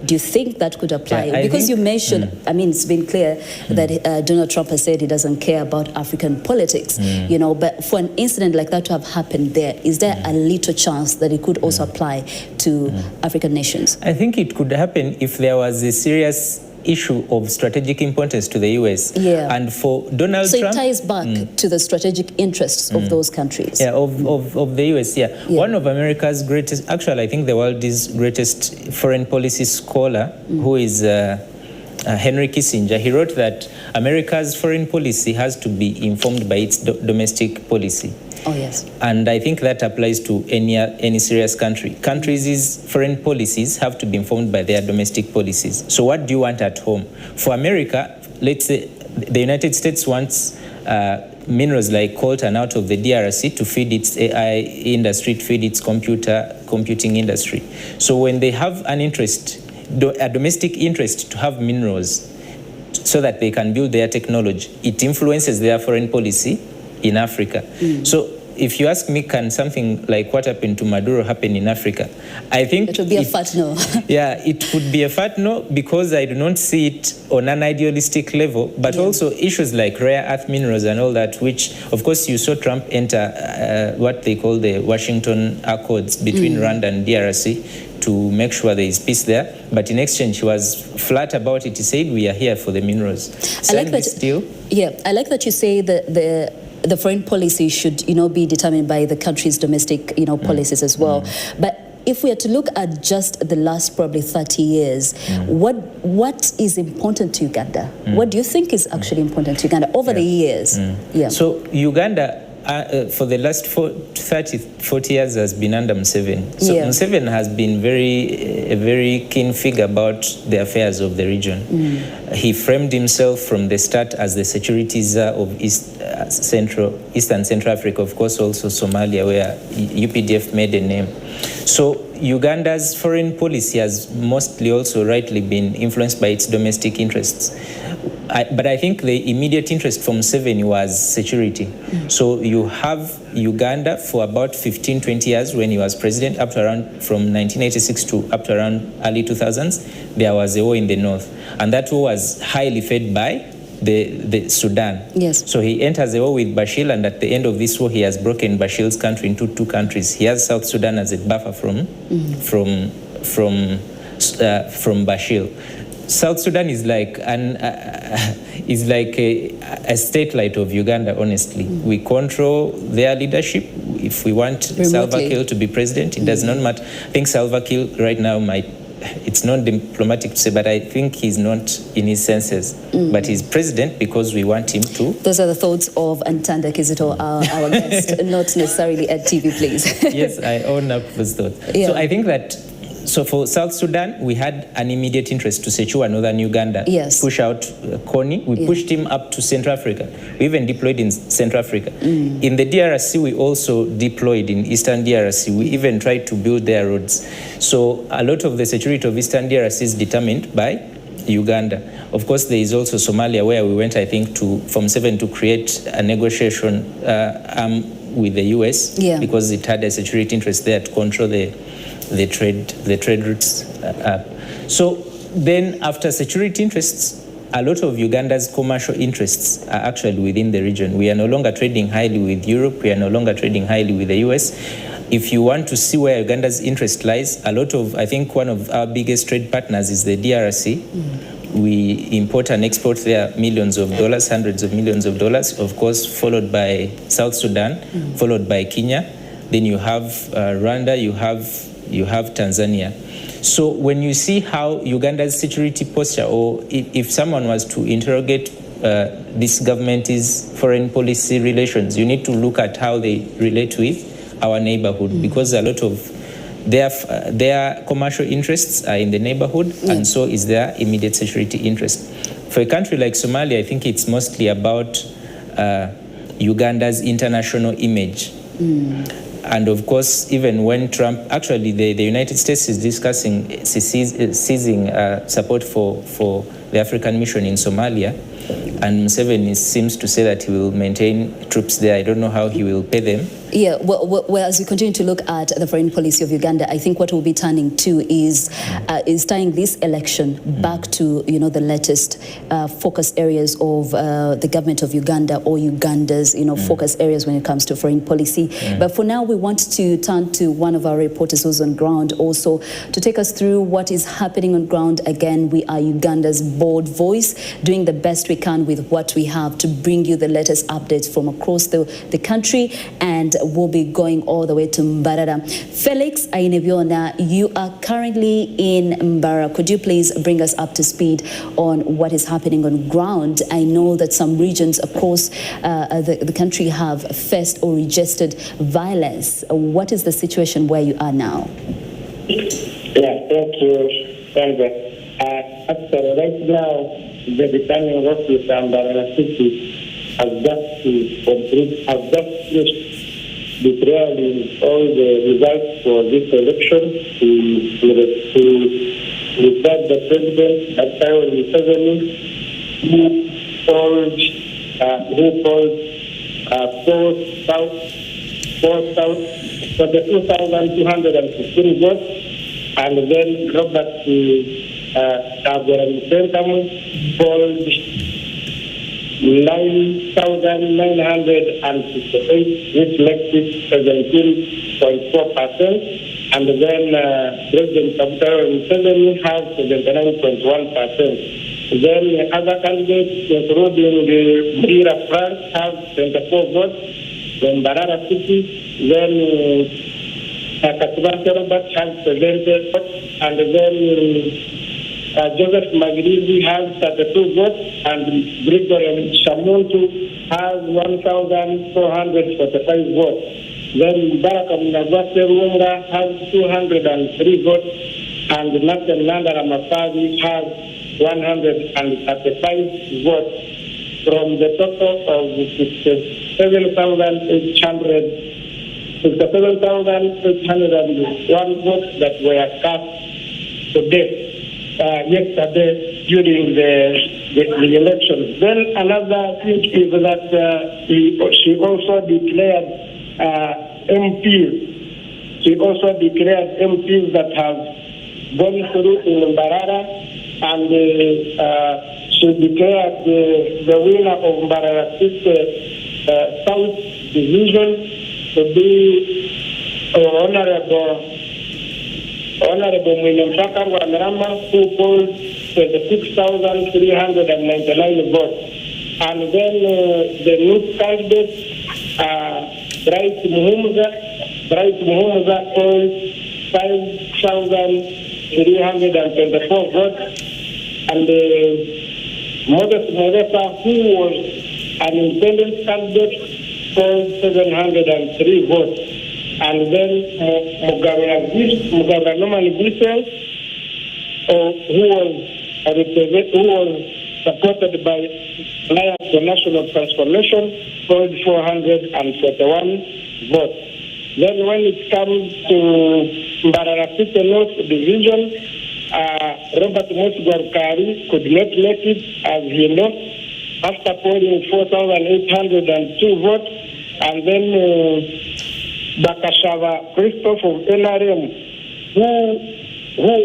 Do you think that could apply? Yeah, because you mentioned, I mean, it's been clear that Donald Trump has said he doesn't care about African politics, you know, but for an incident like that to have happened there, is there a little chance that it could also apply to African nations? I think it could happen if there was a serious issue of strategic importance to the US. And for Donald Trump... So it ties back to the strategic interests of those countries. Yeah, of the US, One of America's greatest, actually I think the world's greatest foreign policy scholar, who is Henry Kissinger, he wrote that America's foreign policy has to be informed by its domestic policy. Oh, yes. And I think that applies to any serious country. Countries' foreign policies have to be informed by their domestic policies. So what do you want at home? For America, let's say the United States wants minerals like coltan out of the DRC to feed its AI industry, to feed its computing industry. So when they have an interest, a domestic interest to have minerals so that they can build their technology, it influences their foreign policy in Africa. So if you ask me, can something like what happened to Maduro happen in Africa? I think it would be a fat no. Yeah, it would be a fat no, because I do not see it on an idealistic level, but also issues like rare earth minerals and all that, which of course you saw Trump enter what they call the Washington Accords between Rwanda and DRC to make sure there is peace there. But in exchange, he was flat about it. He said, we are here for the minerals. I like that. I like that you say that the foreign policy should, be determined by the country's domestic, policies as well. But if we are to look at just the last probably 30 years, what is important to Uganda? What do you think is actually important to Uganda over the years? So Uganda for the last 40 years has been under Museveni. So Museveni has been a very keen figure about the affairs of the region. He framed himself from the start as the security czar of Eastern Central Africa, of course also Somalia, where UPDF made a name. So Uganda's foreign policy has mostly also rightly been influenced by its domestic interests. But I think the immediate interest from Museveni was security. So you have Uganda for about 15-20 years when he was president, up to around from 1986 to up to around early 2000s, there was a war in the north. And that war was highly fed by the Sudan. Yes. So he enters a war with Bashir, and at the end of this war, he has broken Bashir's country into two countries. He has South Sudan as a buffer from Bashir. South Sudan is like a satellite of Uganda, honestly. We control their leadership. If we want Salva Kiir to be president, it does not matter. I think Salva Kiir right now it's not diplomatic to say, but I think he's not in his senses. But he's president because we want him to. Those are the thoughts of Ntanda Kizito, our guest, not necessarily at TV, please. Yes, I own up those thoughts. Yeah. So I think that, so for South Sudan, we had an immediate interest to secure northern Uganda, push out Kony. We pushed him up to Central Africa. We even deployed in Central Africa. In the DRC, we also deployed in Eastern DRC. We even tried to build their roads. So a lot of the security of Eastern DRC is determined by Uganda. Of course, there is also Somalia, where we went, I think, from 7 to create a negotiation arm with the US, because it had a security interest there to control the trade routes up. So then after security interests, a lot of Uganda's commercial interests are actually within the region. We are no longer trading highly with Europe. We are no longer trading highly with the US. If you want to see where Uganda's interest lies, I think one of our biggest trade partners is the DRC. We import and export there millions of dollars, hundreds of millions of dollars, of course, followed by South Sudan, followed by Kenya. Then you have Rwanda, you have Tanzania. So when you see how Uganda's security posture, or if someone was to interrogate this government's foreign policy relations, you need to look at how they relate with our neighborhood, because a lot of their commercial interests are in the neighborhood, and so is their immediate security interest. For a country like Somalia, I think it's mostly about Uganda's international image. And of course, even when Trump, actually the United States is discussing ceasing support for the African mission in Somalia, and Museveni seems to say that he will maintain troops there. I don't know how he will pay them. Yeah, well, as we continue to look at the foreign policy of Uganda, I think what we'll be turning to is tying this election back to, the latest focus areas of the government of Uganda, or Uganda's, focus areas when it comes to foreign policy. But for now, we want to turn to one of our reporters who's on ground also to take us through what is happening on ground. Again, we are Uganda's bold voice, doing the best we can with what we have to bring you the latest updates from across the country, and we'll be going all the way to Mbarara. Felix Ainebiona, you are currently in Mbarara. Could you please bring us up to speed on what is happening on ground? I know that some regions across the country have faced or registered violence. What is the situation where you are now? Yeah, thank you, Sandra. Actually, right now, the returning office and Mbarara City has just finished declaring all the results for this election to return the president, Dr. Museveni, who polled 2,215 votes, and then Robert Kyagulanyi polled 9,968, which makes it 17.4%. And then President Dr. Museveni has 79.1%. Then other candidates, including the Bira Frank, have 24 votes. Then Mbarara City, then Katibante Robert has 70 votes. And then Joseph Magirizi has 32 votes, and Gregory Shamuntu has 1,445 votes. Then Byabakama has 203 votes, and Nathan Nandara Mafazi has 135 votes from the total of 67,801 votes that were cast yesterday during the elections. Then another thing is that she also declared MPs. She also declared MPs that have gone through in Mbarara, and she declared the winner of Mbarara South Division to be Honorable Mwinempaka Wamirama, who polled 26,399 votes. And then the new candidate, Bryce Muhumuza polled 5,324 votes. And Modest Modesa, who was an independent candidate, polled 703 votes. And then Mugabra Norman Bissell, who was supported by Alliance for National Transformation, polled 441 votes. Then when it comes to Mbarara City North Division, Robert Mosgwarkari could not make it as he lost after polling 4,802 votes. And then Bakashava Christophe of NRM, who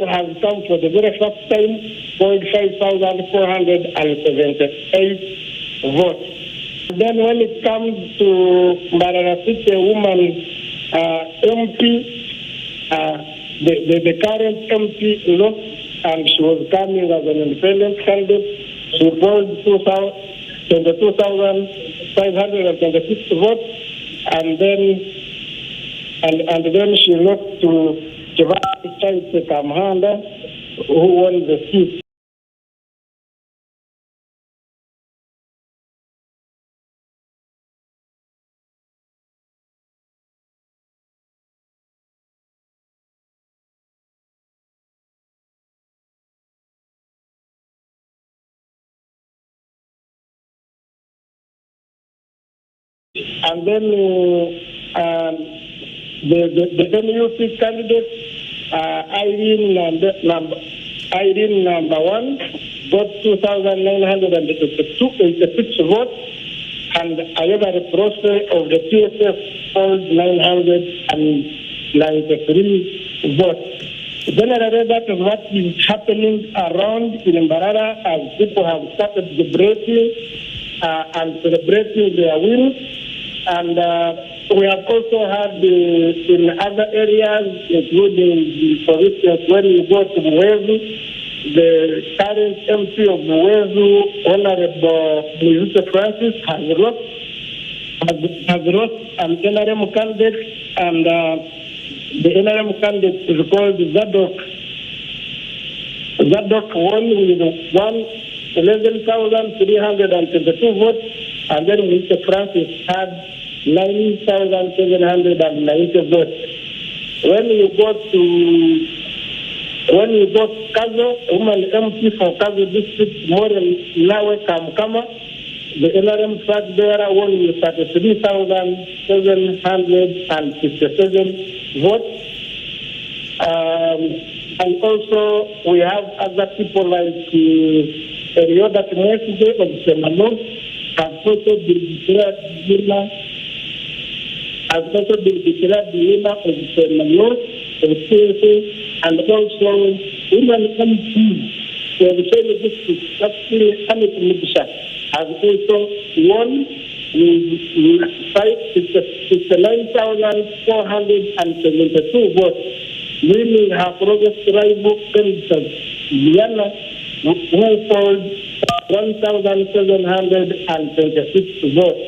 has come for the very first time, polled 5,478 votes. Then when it comes to Mbarara City woman MP, the current MP lost, and she was coming as an independent candidate. She polled 22,526 votes, and then she lost to Kivati Kamhanda, who won the seat. And then the NUP candidate, Irene number one, got 2,986 votes, and Ayobari Prose of the PSF polled 993 votes. Generally, that is what is happening around in Mbarara, as people have started celebrating and celebrating their wins. And we have also had in other areas, including, for instance, when you go to Mwezu, the current MP of Mwezu, Honorable Mr. Francis, has lost an NRM candidate, and the NRM candidate is called Zadok. Zadok won with 11,322 votes, and then Mr. Francis had 9,790 votes. When you go to Kazo, woman MP for Kazo district, Morel Nawe Kamkama, the NRM flag bearer won with 33,757 votes. And also we have other people like Erioda Kimwesige of Semano, has also been declared winner of Semano of CSA, and also women MPs for the same district, actually Hamid Mubisha, has also won with 69,472 votes, winning her progress rival candidate, Liana, who polled 1,726 votes.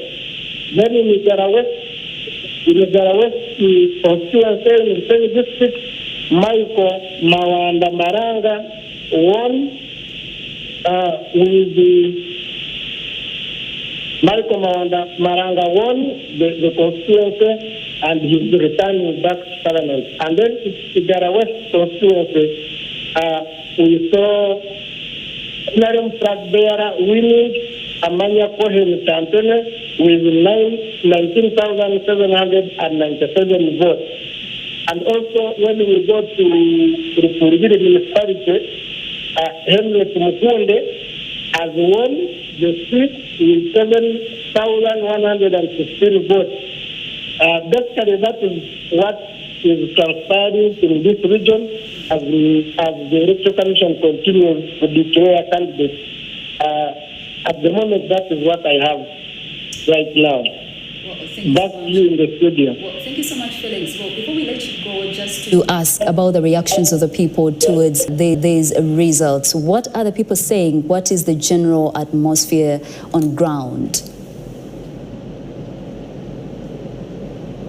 Then in Migara West constituency in the same district, Michael Mawanda Maranga won with Malcolm Maranga won the constituency and he's returning back to Parliament. And then Igara West constituency, we saw Narium flag bearer winning Amanya Cohen Tantene with 19,797 votes. And also when we go to the Purigiri municipality, Henry Mukunde has won the seat with 7,115 votes. Basically, that is what is transpiring in this region as the Electoral Commission continues to declare candidates. At the moment, that is what I have right now. Back to you in the studio. Well, thank you so much, Felix. Well, before we let you go, just to ask about the reactions of the people towards these results. What are the people saying? What is the general atmosphere on ground?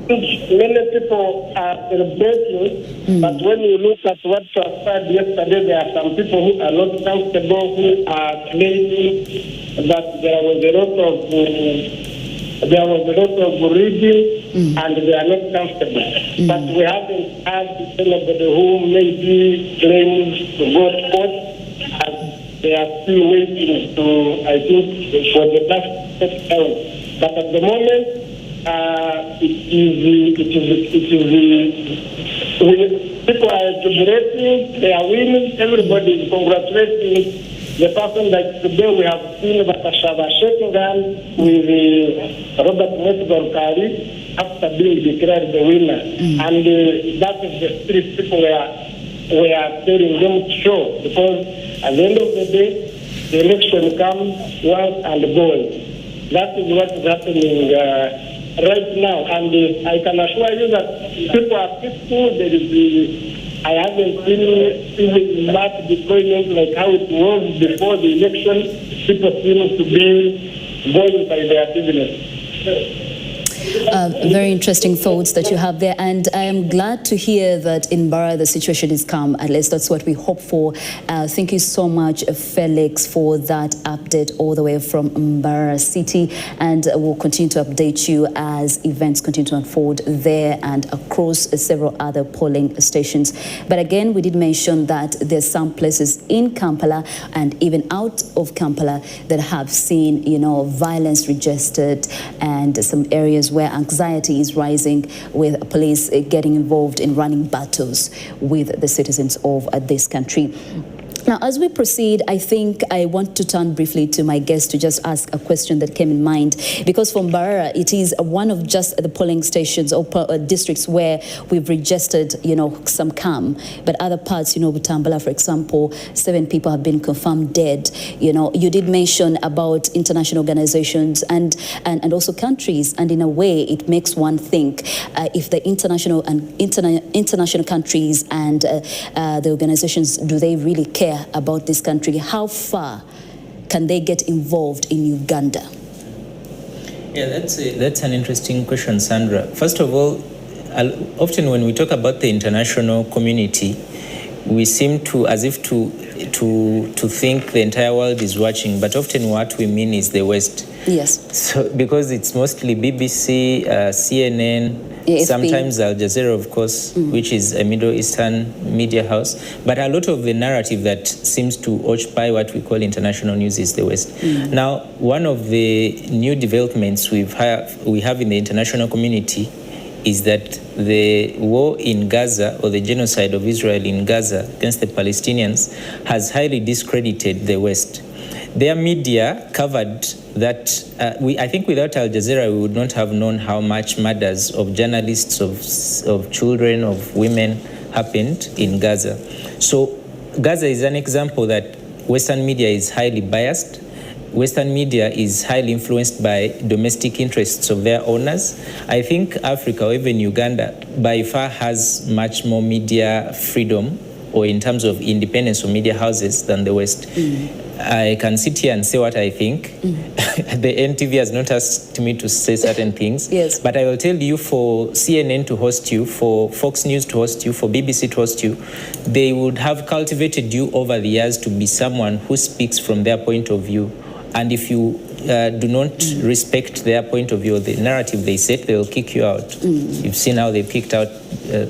Many people are celebrating, but when you look at what transpired yesterday, there are some people who are not comfortable, who are claiming that there was a lot of reading and they are not comfortable. But we haven't had anybody who maybe claims to go to court, as they are still waiting to, I think, for the last count. But at the moment, people are jubilating, they are winning, everybody is congratulating the person. Like today we have seen Batashava shaking hands with Robert Mesgorkari after being declared the winner. And that is the spirit people we are telling them to show, because at the end of the day, the election comes once and goes. That is what is happening right now, and I can assure you that people are peaceful. I haven't seen much deployment like how it was before the election. People seem to be going by their business. Very interesting thoughts that you have there, and I am glad to hear that in Bara the situation is calm. At least that's what we hope for. Thank you so much, Felix, for that update all the way from Mbara City, and we'll continue to update you as events continue to unfold there and across several other polling stations. But again, we did mention that there's some places in Kampala and even out of Kampala that have seen, violence registered, and some areas where anxiety is rising, with police getting involved in running battles with the citizens of this country. Now, as we proceed, I think I want to turn briefly to my guest to just ask a question that came in mind, because from Mbarara, it is one of just the polling stations or districts where we've registered, some calm. But other parts, Butambala, for example, 7 people have been confirmed dead. You did mention about international organizations and also countries, and in a way, it makes one think if the international countries and the organizations, do they really care about this country? How far can they get involved in Uganda? Yeah, that's an interesting question, Sandra. First of all, often when we talk about the international community, we seem to as if to think the entire world is watching, but often what we mean is the West. Yes. So because it's mostly BBC, CNN, AFP. Sometimes Al Jazeera, of course, which is a Middle Eastern media house. But a lot of the narrative that seems to occupy what we call international news is the West. Now, one of the new developments we have in the international community is that the war in Gaza, or the genocide of Israel in Gaza against the Palestinians, has highly discredited the West. Their media covered that. I think without Al Jazeera, we would not have known how much murders of journalists, of children, of women happened in Gaza. So Gaza is an example that Western media is highly biased. Western media is highly influenced by domestic interests of their owners. I think Africa, or even Uganda, by far has much more media freedom, or in terms of independence of media houses, than the West. I can sit here and say what I think. The NTV has not asked me to say certain things. Yes. But I will tell you, for CNN to host you, for Fox News to host you, for BBC to host you, they would have cultivated you over the years to be someone who speaks from their point of view. And if you do not respect their point of view, the narrative they set, they will kick you out. You've seen how they've kicked out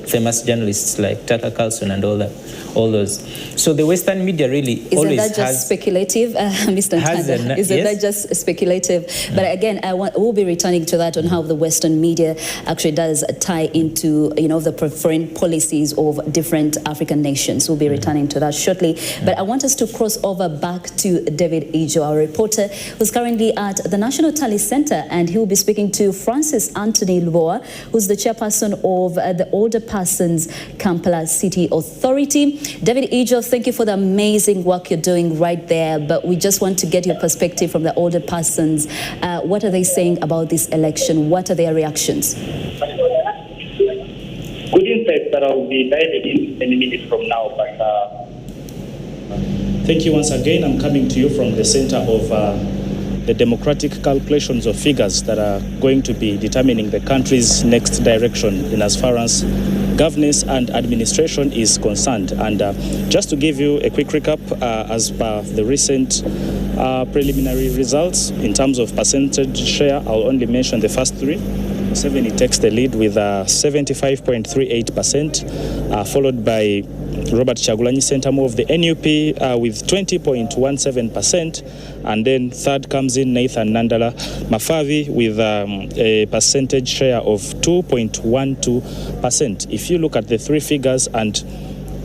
famous journalists like Tucker Carlson and all those. So the Western media really always that just speculative, Mr. Ntanda? Isn't that just speculative? But again, we'll be returning to that on how the Western media actually does tie into, the foreign policies of different African nations. We'll be returning to that shortly. But I want us to cross over back to David Ijo, our reporter, who's currently at the National Tally Center, and he will be speaking to Francis Anthony Lubowa, who's the chairperson of the Older Persons Kampala City Authority. David Ijo, thank you for the amazing work you're doing right there, but we just want to get your perspective from the older persons. What are they saying about this election? What are their reactions? Good insight that I will be diving in any minute from now. But thank you once again. I'm coming to you from the center of the democratic calculations of figures that are going to be determining the country's next direction in as far as governance and administration is concerned. And just to give you a quick recap, as per the recent preliminary results in terms of percentage share, I'll only mention the first three. Museveni takes the lead with 75.38%, followed by Robert Chagulanyi Sentamu of the NUP with 20.17%, and then third comes in Nathan Nandala Mafavi with a percentage share of 2.12%. If you look at the three figures and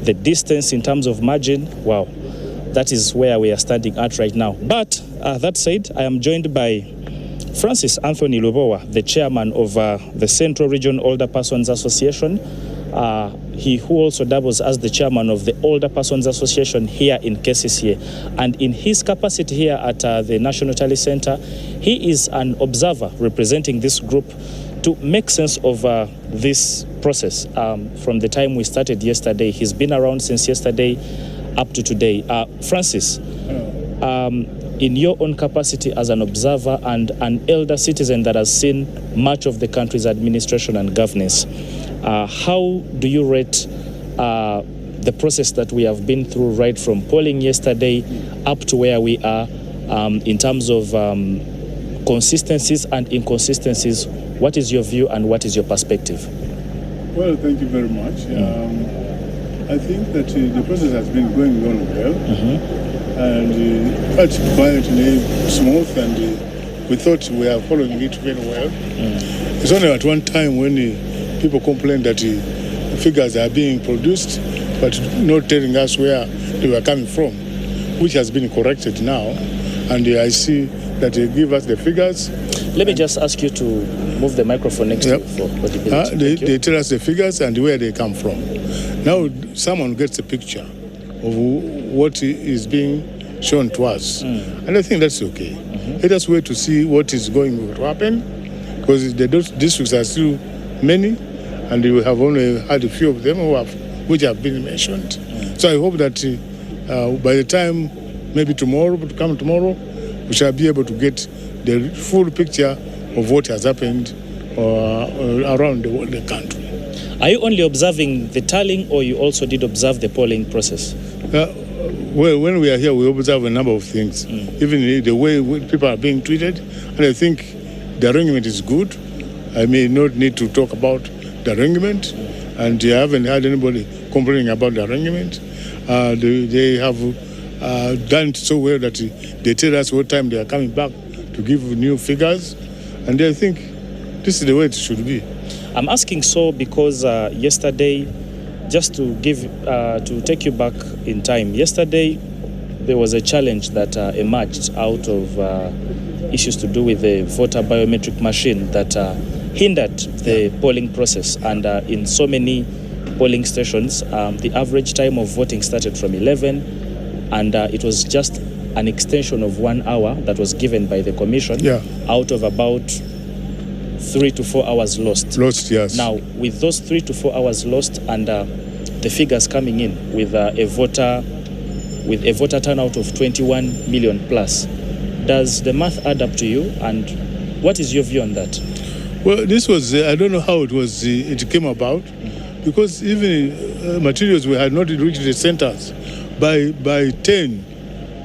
the distance in terms of margin, wow, that is where we are standing at right now. But that said, I am joined by Francis Anthony Lubowa, the chairman of the Central Region Older Persons Association. He who also doubles as the chairman of the Older Persons Association here in KCCA. And in his capacity here at the National Tally Center, he is an observer representing this group to make sense of this process. From the time we started yesterday, he's been around since yesterday up to today. Francis, in your own capacity as an observer and an elder citizen that has seen much of the country's administration and governance, how do you rate the process that we have been through right from polling yesterday up to where we are in terms of consistencies and inconsistencies? What is your view and what is your perspective? Well, thank you very much. I think that the process has been going on well, and quite quietly, smooth, and we thought we are following it very well. It's only at one time when people complained that the figures are being produced, but not telling us where they were coming from, which has been corrected now, and I see that they give us the figures. Let me just ask you to move the microphone next to you for audibility. They tell us the figures and where they come from. Now someone gets a picture of what is being shown to us, and I think that's okay. Let us wait to see what is going to happen, because the districts are still many, and we have only had a few of them which have been mentioned. So I hope that by the time, maybe tomorrow, we shall be able to get the full picture of what has happened around the country. Are you only observing the tallying, or you also did observe the polling process? Well, when we are here, we observe a number of things, even the way people are being treated, and I think the arrangement is good. I may not need to talk about the arrangement, and I haven't had anybody complaining about the arrangement. They have done it so well that they tell us what time they are coming back to give new figures, and I think this is the way it should be. I'm asking so because yesterday, just to take you back in time, yesterday there was a challenge that emerged out of issues to do with the voter biometric machine that hindered the polling process, and in so many polling stations the average time of voting started from 11, and it was just an extension of 1 hour that was given by the commission out of about 3 to 4 hours lost. Yes. Now, with those 3 to 4 hours lost and the figures coming in with a voter turnout of 21 million plus, does the math add up to you? And what is your view on that? Well, this was, I don't know how it came about, because even materials we had not reached the centers. By 10,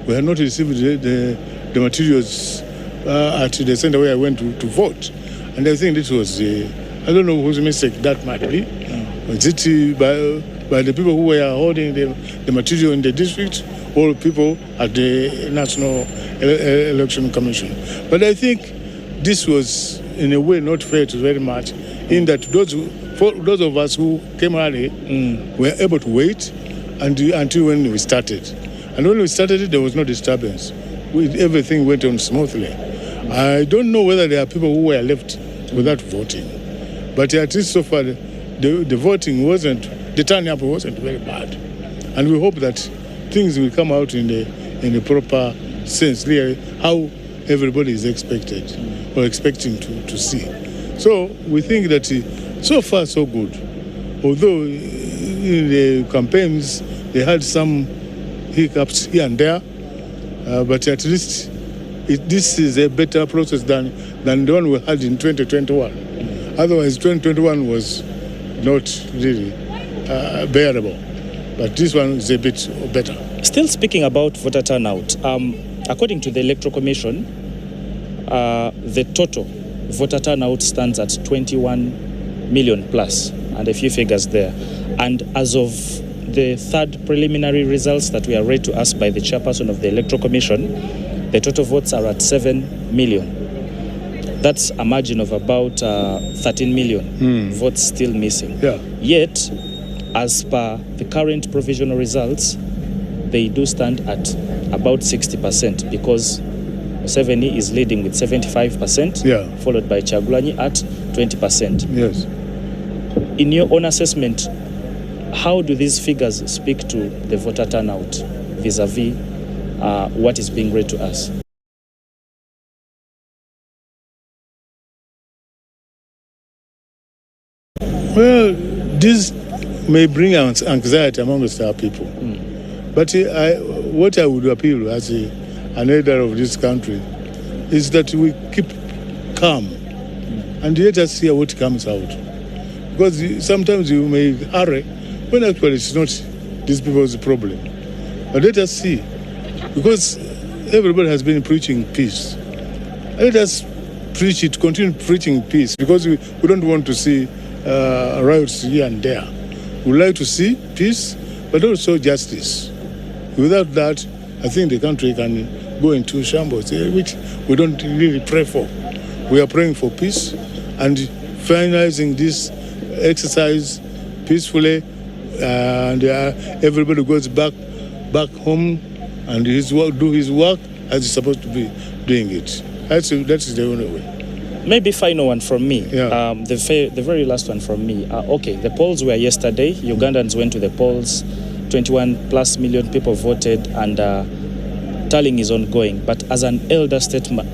we had not received the materials at the center where I went to vote. And I think this was, I don't know whose mistake that might be. Was it by the people who were holding the material in the district, or people at the National Election Commission? But I think this was, in a way, not fair to very much, in that those of us who came early were able to wait until when we started. And when we started it, there was no disturbance. Everything went on smoothly. I don't know whether there are people who were left without voting. But at least so far, the voting wasn't, the turnout wasn't very bad. And we hope that things will come out in the proper sense, really, how everybody is expecting to see. So we think that so far so good. Although in the campaigns they had some hiccups here and there, but at least this is a better process than the one we had in 2021. Otherwise, 2021 was not really bearable. But this one is a bit better. Still speaking about voter turnout, according to the Electoral Commission, the total voter turnout stands at 21 million plus, and a few figures there. And as of the third preliminary results that we are read to us by the chairperson of the Electoral Commission, the total votes are at 7 million. That's a margin of about 13 million votes still missing. Yeah. Yet, as per the current provisional results, they do stand at about 60%, because Museveni is leading with 75%, followed by Kyagulanyi at 20%. Yes. In your own assessment, how do these figures speak to the voter turnout vis-a-vis what is being read to us? Well, this may bring anxiety amongst our people. But what I would appeal as an elder of this country is that we keep calm and let us hear what comes out. Because sometimes you may hurry when actually it's not these people's problem. But let us see, because everybody has been preaching peace. Let us preach it, continue preaching peace, because we don't want to see riots here and there. We like to see peace, but also justice. Without that, I think the country can go into shambles, which we don't really pray for. We are praying for peace and finalizing this exercise peacefully, and everybody goes back home and do his work as he's supposed to be doing it. That's the only way. Maybe final one from me. The very last one from me. Okay, the polls were yesterday. Ugandans went to the polls. 21 plus million people voted, and tallying is ongoing. But as an elder statesman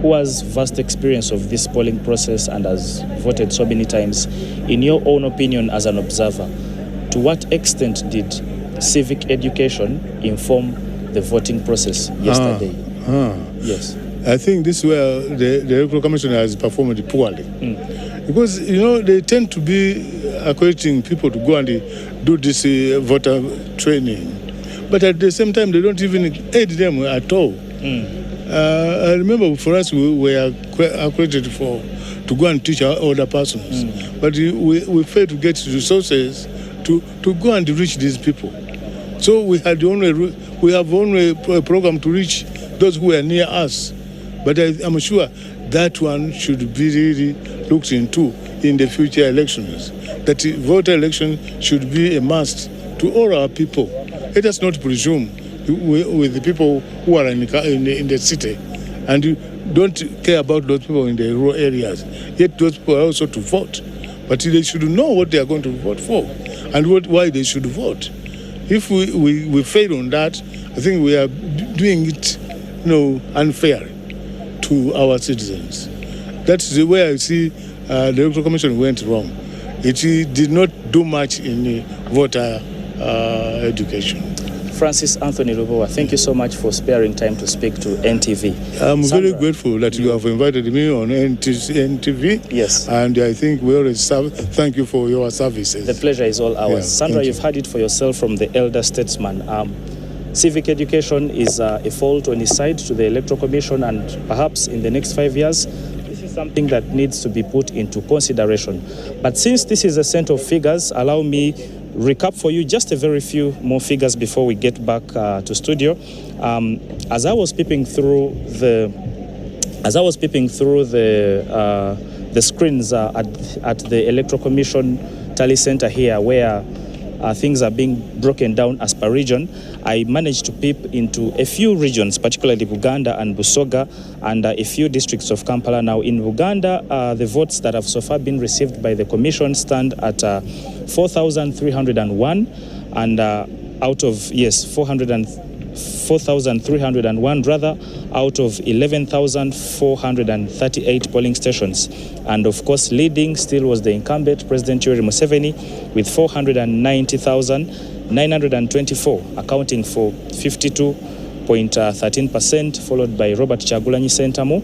who has vast experience of this polling process and has voted so many times, in your own opinion as an observer, to what extent did civic education inform the voting process yesterday? Yes. I think this is where the Electoral Commission has performed poorly. Because, they tend to be accrediting people to go and do this voter training. But at the same time, they don't even aid them at all. I remember for us, we were accredited to go and teach our older persons. But we failed to get resources to go and reach these people. So we have only a program to reach those who are near us. But I'm sure that one should be really looked into in the future elections. That voter election should be a must to all our people. Let us not presume with the people who are in the city and don't care about those people in the rural areas. Yet those people are also to vote. But they should know what they are going to vote for and why they should vote. If we fail on that, I think we are doing it unfair to our citizens. That's the way I see the Electoral Commission went wrong. It did not do much in voter education. Francis Anthony Lubowa, thank you so much for sparing time to speak to NTV. I'm very grateful that you have invited me on NTV. Yes. And I think we always thank you for your services. The pleasure is all ours. Yeah, Sandra, you've heard it for yourself from the elder statesman. civic education is a fault on his side to the Electoral Commission, and perhaps in the next 5 years, this is something that needs to be put into consideration. But since this is a set of figures, allow me recap for you just a very few more figures before we get back to studio. As I was peeping through the screens at the Electoral Commission Tally Center here, where things are being broken down as per region, I managed to peep into a few regions, particularly Buganda and Busoga, and a few districts of Kampala. Now, in Buganda, the votes that have so far been received by the Commission stand at 4,301, and out of, 4,301 rather, out of 11,438 polling stations. And of course, leading still was the incumbent, President Yoweri Museveni, with 490,924, accounting for 52.13%, followed by Robert Kyagulanyi Ssentamu,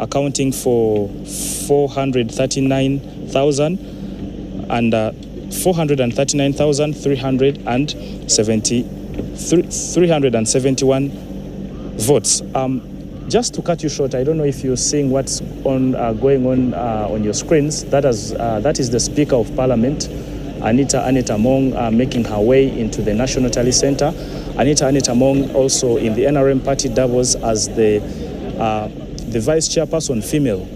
accounting for 439,371 votes. Just to cut you short, I don't know if you're seeing what's going on your screens. That is the Speaker of Parliament, Anita Among, making her way into the National Tally Center. Anita Among also in the NRM party doubles as the Vice Chairperson female,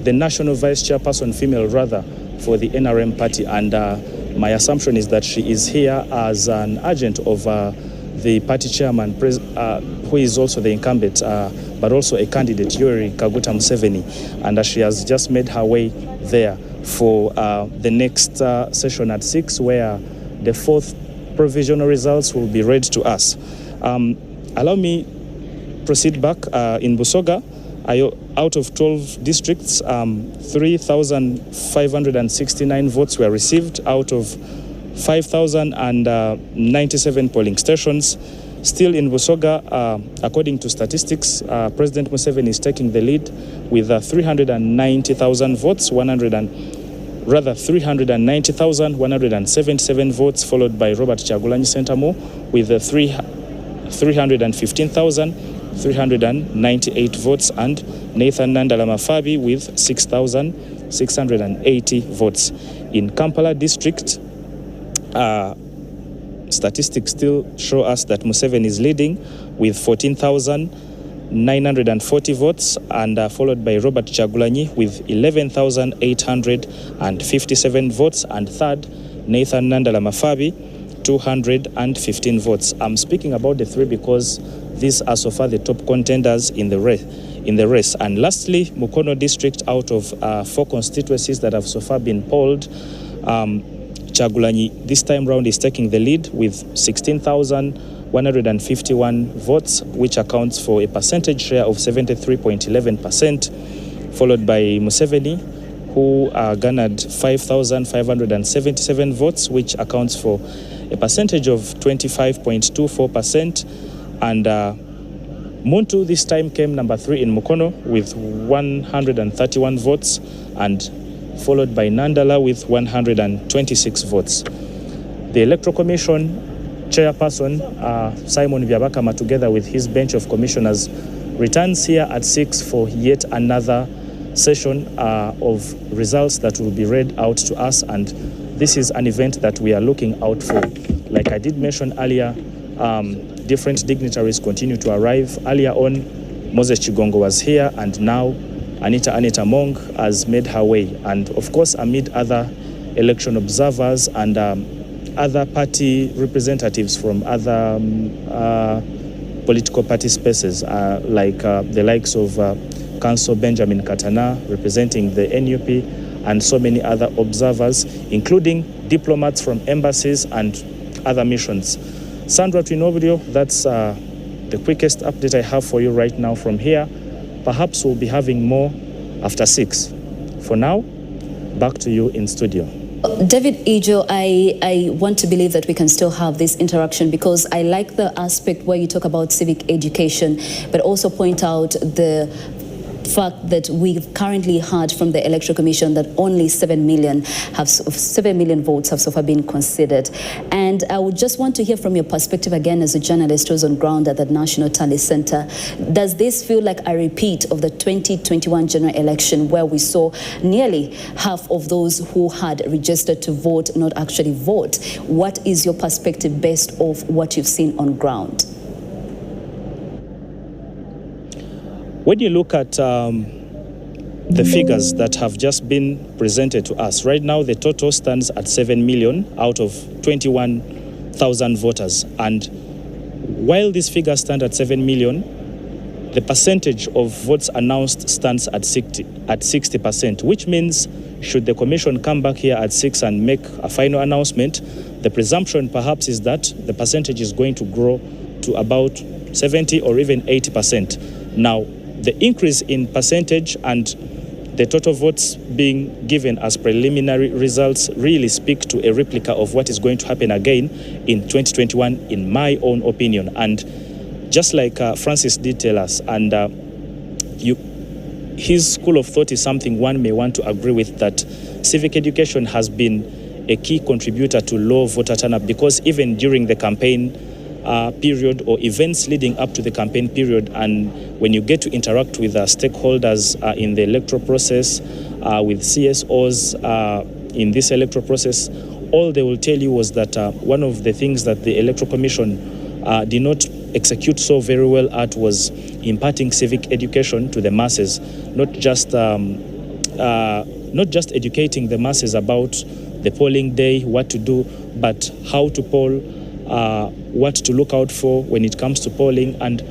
the National Vice Chairperson female rather, for the NRM party. And my assumption is that she is here as an agent of the party chairman, who is also the incumbent, but also a candidate, Yoweri Kaguta Museveni. And she has just made her way there for the next session at 6, where the 4th provisional results will be read to us. Allow me proceed back in Busoga. Out of 12 districts, 3,569 votes were received out of 5,097 polling stations. Still in Busoga, according to statistics, President Museveni is taking the lead with 390,000 votes, 390,177 votes, followed by Robert Kyagulanyi Ssentamu with 315,398 votes, and Nathan Nandala Mafabi with 6,680 votes. In Kampala district, statistics still show us that Museveni is leading with 14,940 votes, and followed by Robert Kyagulanyi with 11,857 votes, and third, Nathan Nandala Mafabi, 215 votes. I'm speaking about the three because these are so far the top contenders in the race. And lastly, Mukono district, out of 4 constituencies that have so far been polled, Kyagulanyi this time round is taking the lead with 16,151 votes, which accounts for a percentage share of 73.11%, followed by Museveni, who garnered 5,577 votes, which accounts for a percentage of 25.24%. And Muntu this time came number 3 in Mukono with 131 votes, and followed by Nandala with 126 votes. The Electoral Commission Chairperson, Simon Byabakama, together with his bench of commissioners, returns here at 6 for yet another session of results that will be read out to us, and this is an event that we are looking out for. Like I did mention earlier, different dignitaries continue to arrive. Earlier on, Moses Chigongo was here, and now Anita Among has made her way. And of course, amid other election observers and other party representatives from other political party spaces, like the likes of Council Benjamin Katana, representing the NUP, and so many other observers, including diplomats from embassies and other missions. Sandra Twinobudio, that's the quickest update I have for you right now from here. Perhaps we'll be having more after 6. For now, back to you in studio. David Ijo, I want to believe that we can still have this interaction, because I like the aspect where you talk about civic education, but also point out the fact that we've currently heard from the Electoral Commission that only 7 million votes have so far been considered. And I would just want to hear from your perspective again as a journalist who's on ground at the National Tally Center. Does this feel like a repeat of the 2021 general election where we saw nearly half of those who had registered to vote not actually vote? What is your perspective based off what you've seen on ground? When you look at the figures that have just been presented to us, right now the total stands at 7 million out of 21,000 voters. And while these figures stand at 7 million, the percentage of votes announced stands at 60%, which means should the commission come back here at 6 and make a final announcement, the presumption perhaps is that the percentage is going to grow to about 70 or even 80%. Now, the increase in percentage and the total votes being given as preliminary results really speak to a replica of what is going to happen again in 2021, in my own opinion. And just like Francis did tell us, and his school of thought is something one may want to agree with, that civic education has been a key contributor to low voter turnout, because even during the campaign period or events leading up to the campaign period, and when you get to interact with stakeholders in the electoral process, with CSOs in this electoral process, all they will tell you was that one of the things that the Electoral Commission did not execute so very well at was imparting civic education to the masses, not just educating the masses about the polling day, what to do, but how to poll, what to look out for when it comes to polling. And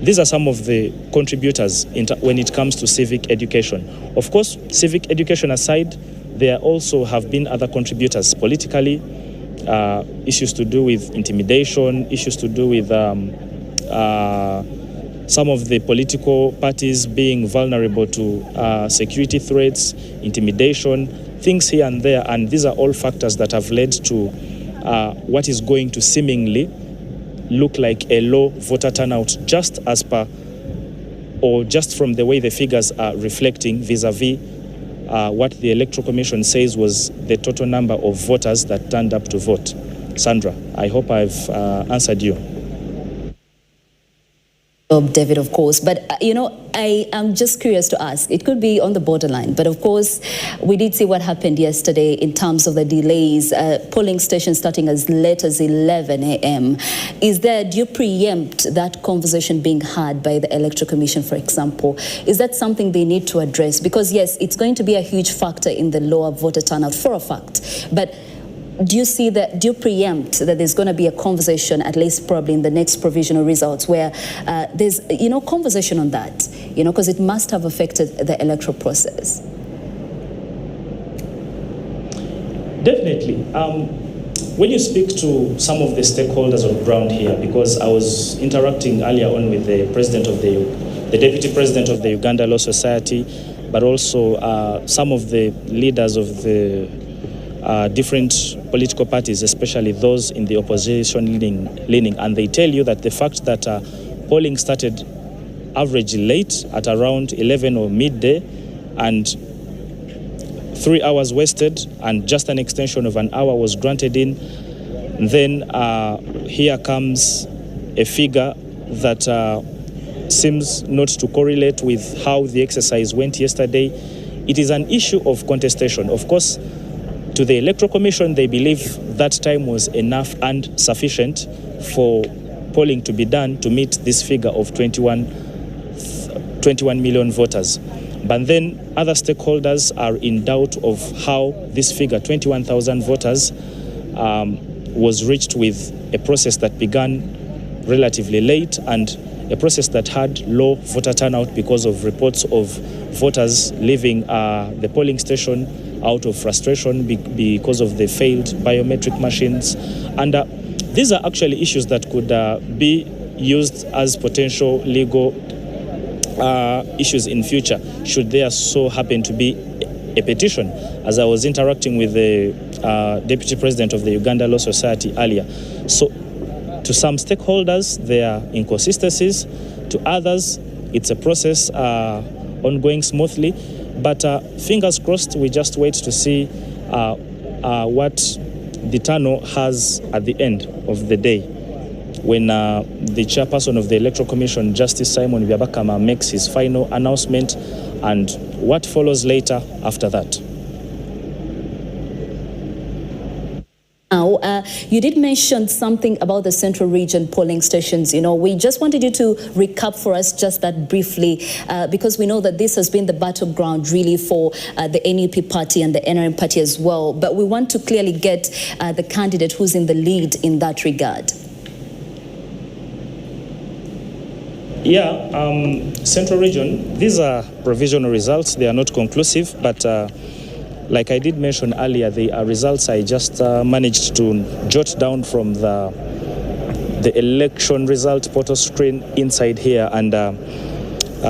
these are some of the contributors when it comes to civic education. Of course, civic education aside, there also have been other contributors politically, issues to do with intimidation, issues to do with some of the political parties being vulnerable to security threats, intimidation, things here and there. And these are all factors that have led to what is going to seemingly look like a low voter turnout, just as per, or just from the way the figures are reflecting vis-a-vis what the Electoral Commission says was the total number of voters that turned up to vote. Sandra, I hope I've answered you. David, of course, but I am just curious to ask. It could be on the borderline, but of course, we did see what happened yesterday in terms of the delays, polling stations starting as late as 11 a.m. Do you preempt that conversation being had by the Electoral Commission, for example? Is that something they need to address? Because yes, it's going to be a huge factor in the lower voter turnout for a fact, but do you preempt that there's going to be a conversation, at least probably in the next provisional results, where there's, conversation on that, because it must have affected the electoral process? Definitely. When you speak to some of the stakeholders on ground here, because I was interacting earlier on with the deputy president of the Uganda Law Society, but also some of the leaders of the different political parties, especially those in the opposition leaning, and they tell you that the fact that polling started average late at around 11 or midday, and 3 hours wasted, and just an extension of an hour was granted in, then here comes a figure that seems not to correlate with how the exercise went yesterday. It is an issue of contestation. Of course, to the Electoral Commission, they believe that time was enough and sufficient for polling to be done to meet this figure of 21 million voters. But then other stakeholders are in doubt of how this figure, 21,000 voters, was reached with a process that began relatively late and a process that had low voter turnout because of reports of voters leaving the polling station out of frustration because of the failed biometric machines. And these are actually issues that could be used as potential legal issues in future, should there so happen to be a petition, as I was interacting with the Deputy President of the Uganda Law Society earlier. So to some stakeholders, there are inconsistencies. To others, it's a process ongoing smoothly. But fingers crossed, we just wait to see what the tunnel has at the end of the day, when the chairperson of the Electoral Commission, Justice Simon Byabakama, makes his final announcement and what follows later after that. Now, you did mention something about the Central Region polling stations. We just wanted you to recap for us just that briefly, because we know that this has been the battleground really for the NUP party and the NRM party as well. But we want to clearly get the candidate who's in the lead in that regard. Yeah, Central Region, these are provisional results. They are not conclusive, but like I did mention earlier, the results I just managed to jot down from the election result portal screen inside here, and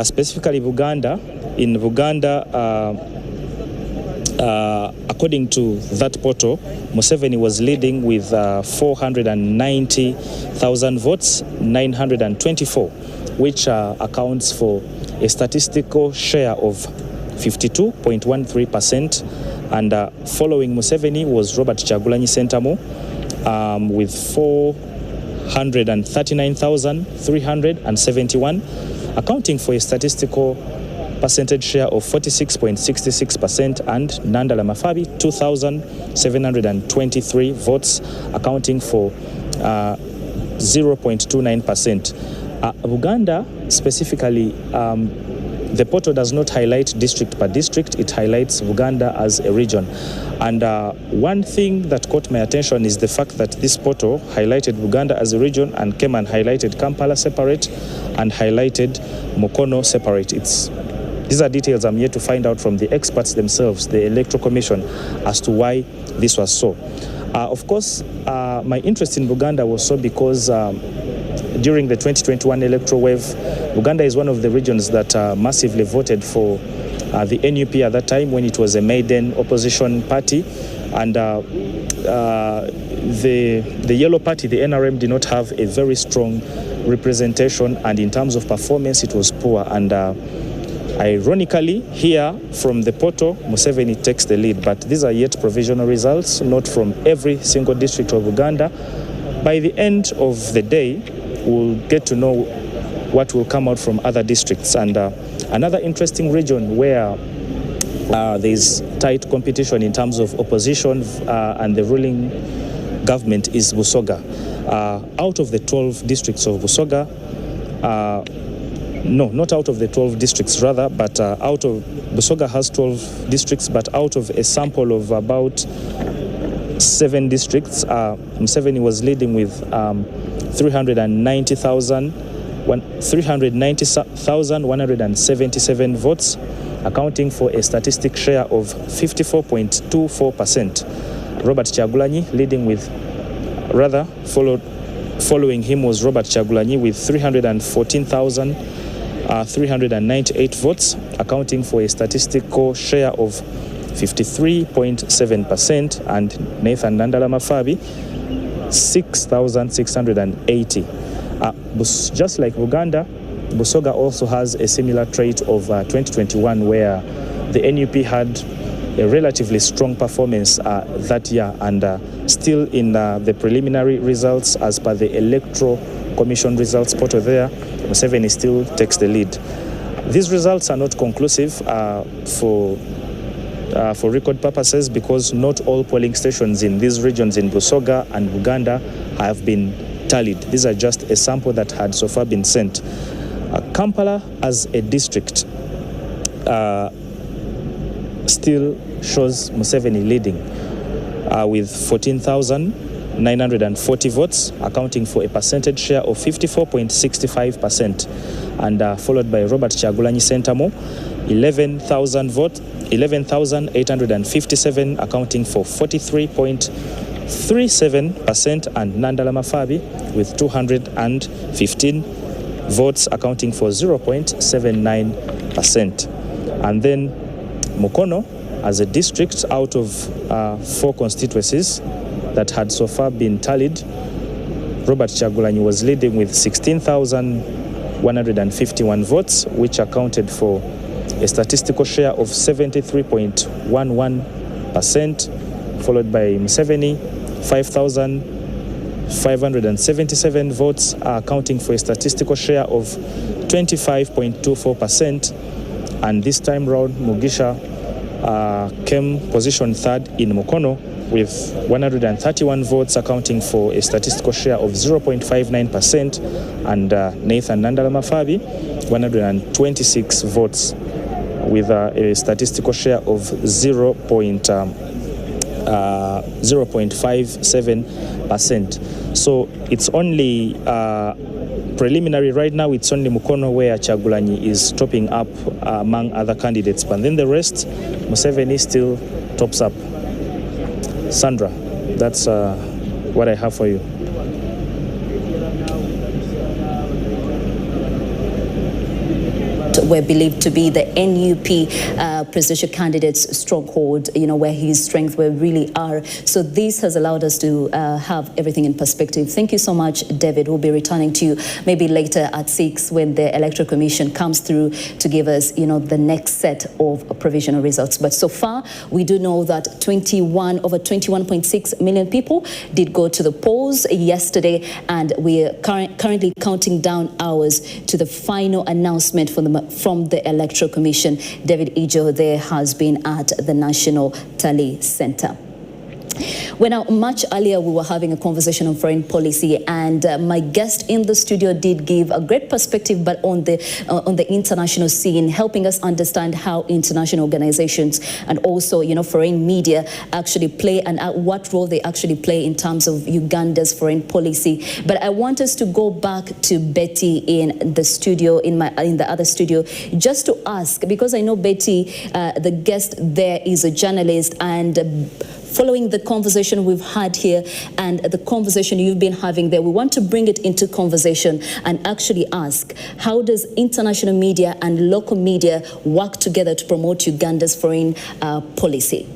specifically Buganda. In Buganda, according to that portal, Museveni was leading with 490,000 votes, 924, which accounts for a statistical share of 52.13%, and following Museveni was Robert Kyagulanyi Ssentamu with 439,371, accounting for a statistical percentage share of 46.66%, and Nandala Mafabi 2,723 votes, accounting for 0.29%. Uganda specifically, the portal does not highlight district per district, it highlights Uganda as a region. And one thing that caught my attention is the fact that this portal highlighted Uganda as a region and came and highlighted Kampala separate and highlighted Mukono separate. These are details I'm yet to find out from the experts themselves, the Electoral Commission, as to why this was so. Of course, my interest in Uganda was so because during the 2021 electoral wave, Uganda is one of the regions that massively voted for the NUP at that time, when it was a maiden opposition party, and the Yellow Party, the NRM, did not have a very strong representation, and in terms of performance it was poor. And ironically, here from the portal, Museveni takes the lead, but these are yet provisional results, not from every single district of Uganda. By the end of the day, we'll get to know what will come out from other districts. And another interesting region where there's tight competition in terms of opposition and the ruling government is Busoga. Out of the 12 districts of Busoga, no, not out of the 12 districts rather, but out of Busoga has 12 districts, but out of a sample of about 7 districts, Museveni was leading with 390,177 votes, accounting for a statistic share of 54.24%. Robert Kyagulanyi leading with, following him was Robert Kyagulanyi with 314,398 votes, accounting for a statistical share of 53.7%, and Nathan Nandala Mafabi 6,680. Just like Uganda, Busoga also has a similar trait of 2021, where the NUP had a relatively strong performance that year, and still in the preliminary results as per the Electoral Commission results portal there, Museveni still takes the lead. These results are not conclusive for record purposes, because not all polling stations in these regions in Busoga and Uganda have been tallied. These are just a sample that had so far been sent. Kampala as a district still shows Museveni leading with 14,940 votes, accounting for a percentage share of 54.65%, and followed by Robert Kyagulanyi Ssentamu, 11,857, accounting for 43.37%, and Nandala Mafabi with 215 votes, accounting for 0.79%. And then Mukono as a district, out of 4 constituencies that had so far been tallied, Robert Kyagulanyi was leading with 16,151 votes, which accounted for a statistical share of 73.11%, followed by Museveni, 5,577 votes, accounting for a statistical share of 25.24%. And this time round, Mugisha came position third in Mukono with 131 votes, accounting for a statistical share of 0.59%, and Nathan Nandalamafabi, 126 votes with a statistical share of 0.57%. So it's only preliminary right now. It's only Mukono where Kyagulanyi is topping up among other candidates, but then the rest, Museveni still tops up. Sandra, that's what I have for you. Were believed to be the NUP presidential candidate's stronghold, where his strengths were really are. So this has allowed us to have everything in perspective. Thank you so much, David. We'll be returning to you maybe later at 6 when the Electoral Commission comes through to give us, the next set of provisional results. But so far, we do know that over 21.6 million people did go to the polls yesterday, and we are currently counting down hours to the final announcement from the Electoral Commission. David Ijo there has been at the National Tally Center. Well, now, much earlier we were having a conversation on foreign policy, and my guest in the studio did give a great perspective, but on the international scene, helping us understand how international organizations and also, foreign media actually play, and what role they actually play in terms of Uganda's foreign policy. But I want us to go back to Betty in the studio, in the other studio, just to ask, because I know Betty, the guest there, is a journalist, and following the conversation we've had here and the conversation you've been having there, we want to bring it into conversation and actually ask, how does international media and local media work together to promote Uganda's foreign policy?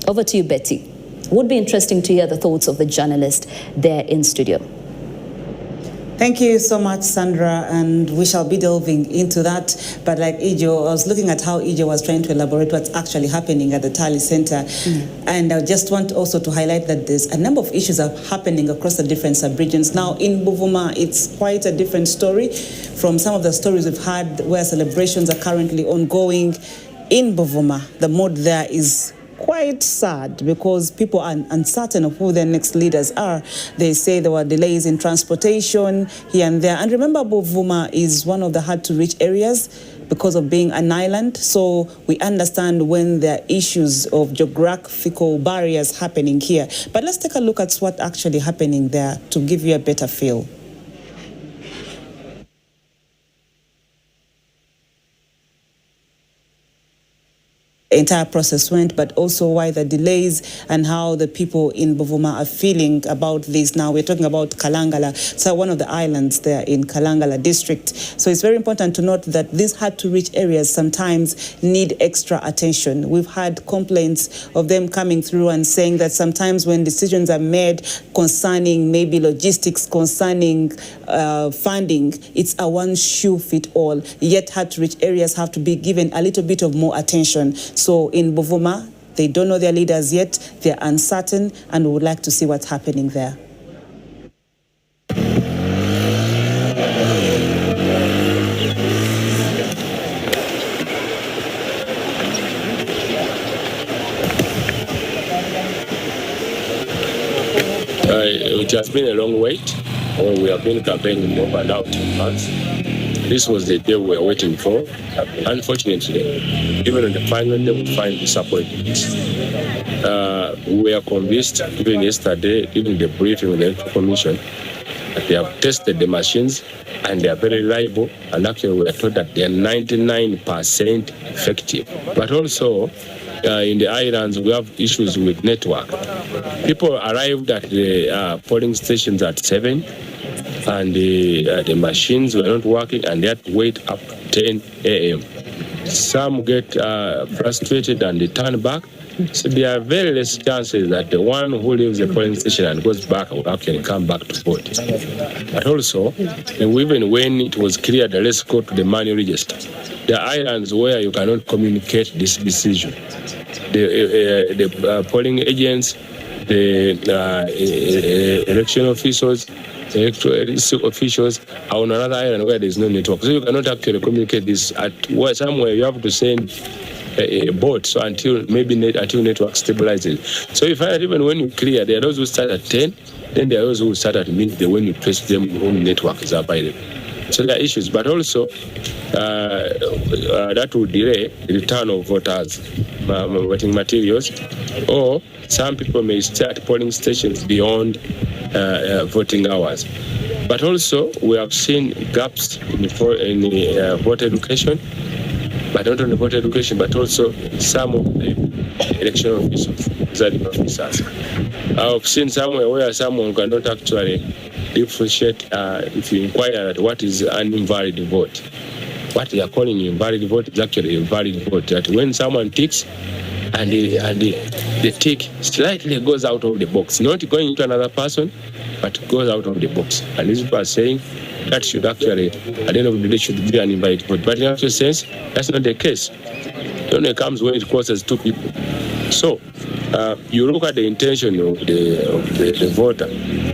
Over to you, Betty. Would be interesting to hear the thoughts of the journalist there in studio. Thank you so much, Sandra, and we shall be delving into that. But like Ijo, I was looking at how Ijo was trying to elaborate what's actually happening at the Tally Center. And I just want also to highlight that there's a number of issues are happening across the different sub-regions. Now, in Buvuma, it's quite a different story from some of the stories we've had where celebrations are currently ongoing. In Buvuma, the mood there is quite sad because people are uncertain of who their next leaders are. They say there were delays in transportation here and there. And remember, Buvuma is one of the hard-to-reach areas because of being an island. So we understand when there are issues of geographical barriers happening here. But let's take a look at what's actually happening there to give you a better feel. Entire process went, but also why the delays and how the people in Buvuma are feeling about this. Now we're talking about Kalangala, so one of the islands there in Kalangala district. So it's very important to note that these hard-to-reach areas sometimes need extra attention. We've had complaints of them coming through and saying that sometimes when decisions are made concerning maybe logistics, concerning funding, it's a one-shoe-fit-all. Yet hard-to-reach areas have to be given a little bit of more attention. So in Buvuma, they don't know their leaders yet, they're uncertain, and we would like to see what's happening there. It has been a long wait. We have been campaigning over and out in months. This was the day we were waiting for. Unfortunately, even on the final day, we find disappointment. We are convinced, even yesterday, even the briefing with the Electoral Commission, that they have tested the machines and they are very reliable. And actually, we are told that they are 99% effective. But also, in the islands, we have issues with network. People arrived at the polling stations at 7. And the machines were not working, and they had to wait up to 10 a.m. Some get frustrated and they turn back. So there are very less chances that the one who leaves the polling station and goes back will actually come back to vote. But also, even when it was clear that let's go to the manual register, There are islands where you cannot communicate this decision. The polling agents, the election officials, the electoral officials are on another island where there is no network. So you cannot actually communicate this at somewhere. You have to send a boat, so until network stabilizes. So you find that even when you clear, there are those who start at 10, then there are those who start at midday when you trace them when network is available. So there are issues, but also that will delay the return of voters, voting materials, or some people may stay at polling stations beyond voting hours. But also, we have seen gaps in voter education, but not only voter education, but also some of the election officials, presiding officers. I've seen somewhere where someone cannot actually differentiate, if you inquire at what is an invalid vote. What they are calling invalid vote is actually a valid vote. That when someone ticks and the tick slightly goes out of the box, not going into another person, but goes out of the box. And these people are saying that should actually, at the end of the day, should be an invalid vote. But in actual sense, that's not the case. It only comes when it crosses two people. So you look at the intention of the voter.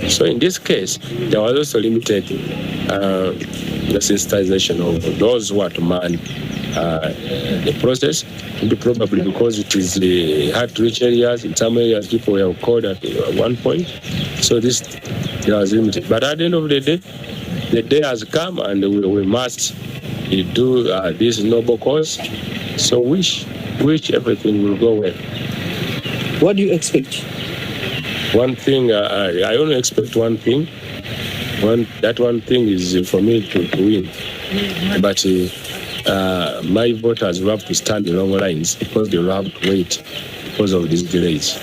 So in this case, there was also limited the sensitization of those who are to man the process, probably because it is hard to reach areas. In some areas, people were called at one point. So this was limited. But at the end of the day has come, and we must do this noble cause. So wish everything will go well. What do you expect? One thing, I only expect one thing. That one thing is for me to win. But my voters will have to stand in long lines because they will have to wait because of these delays.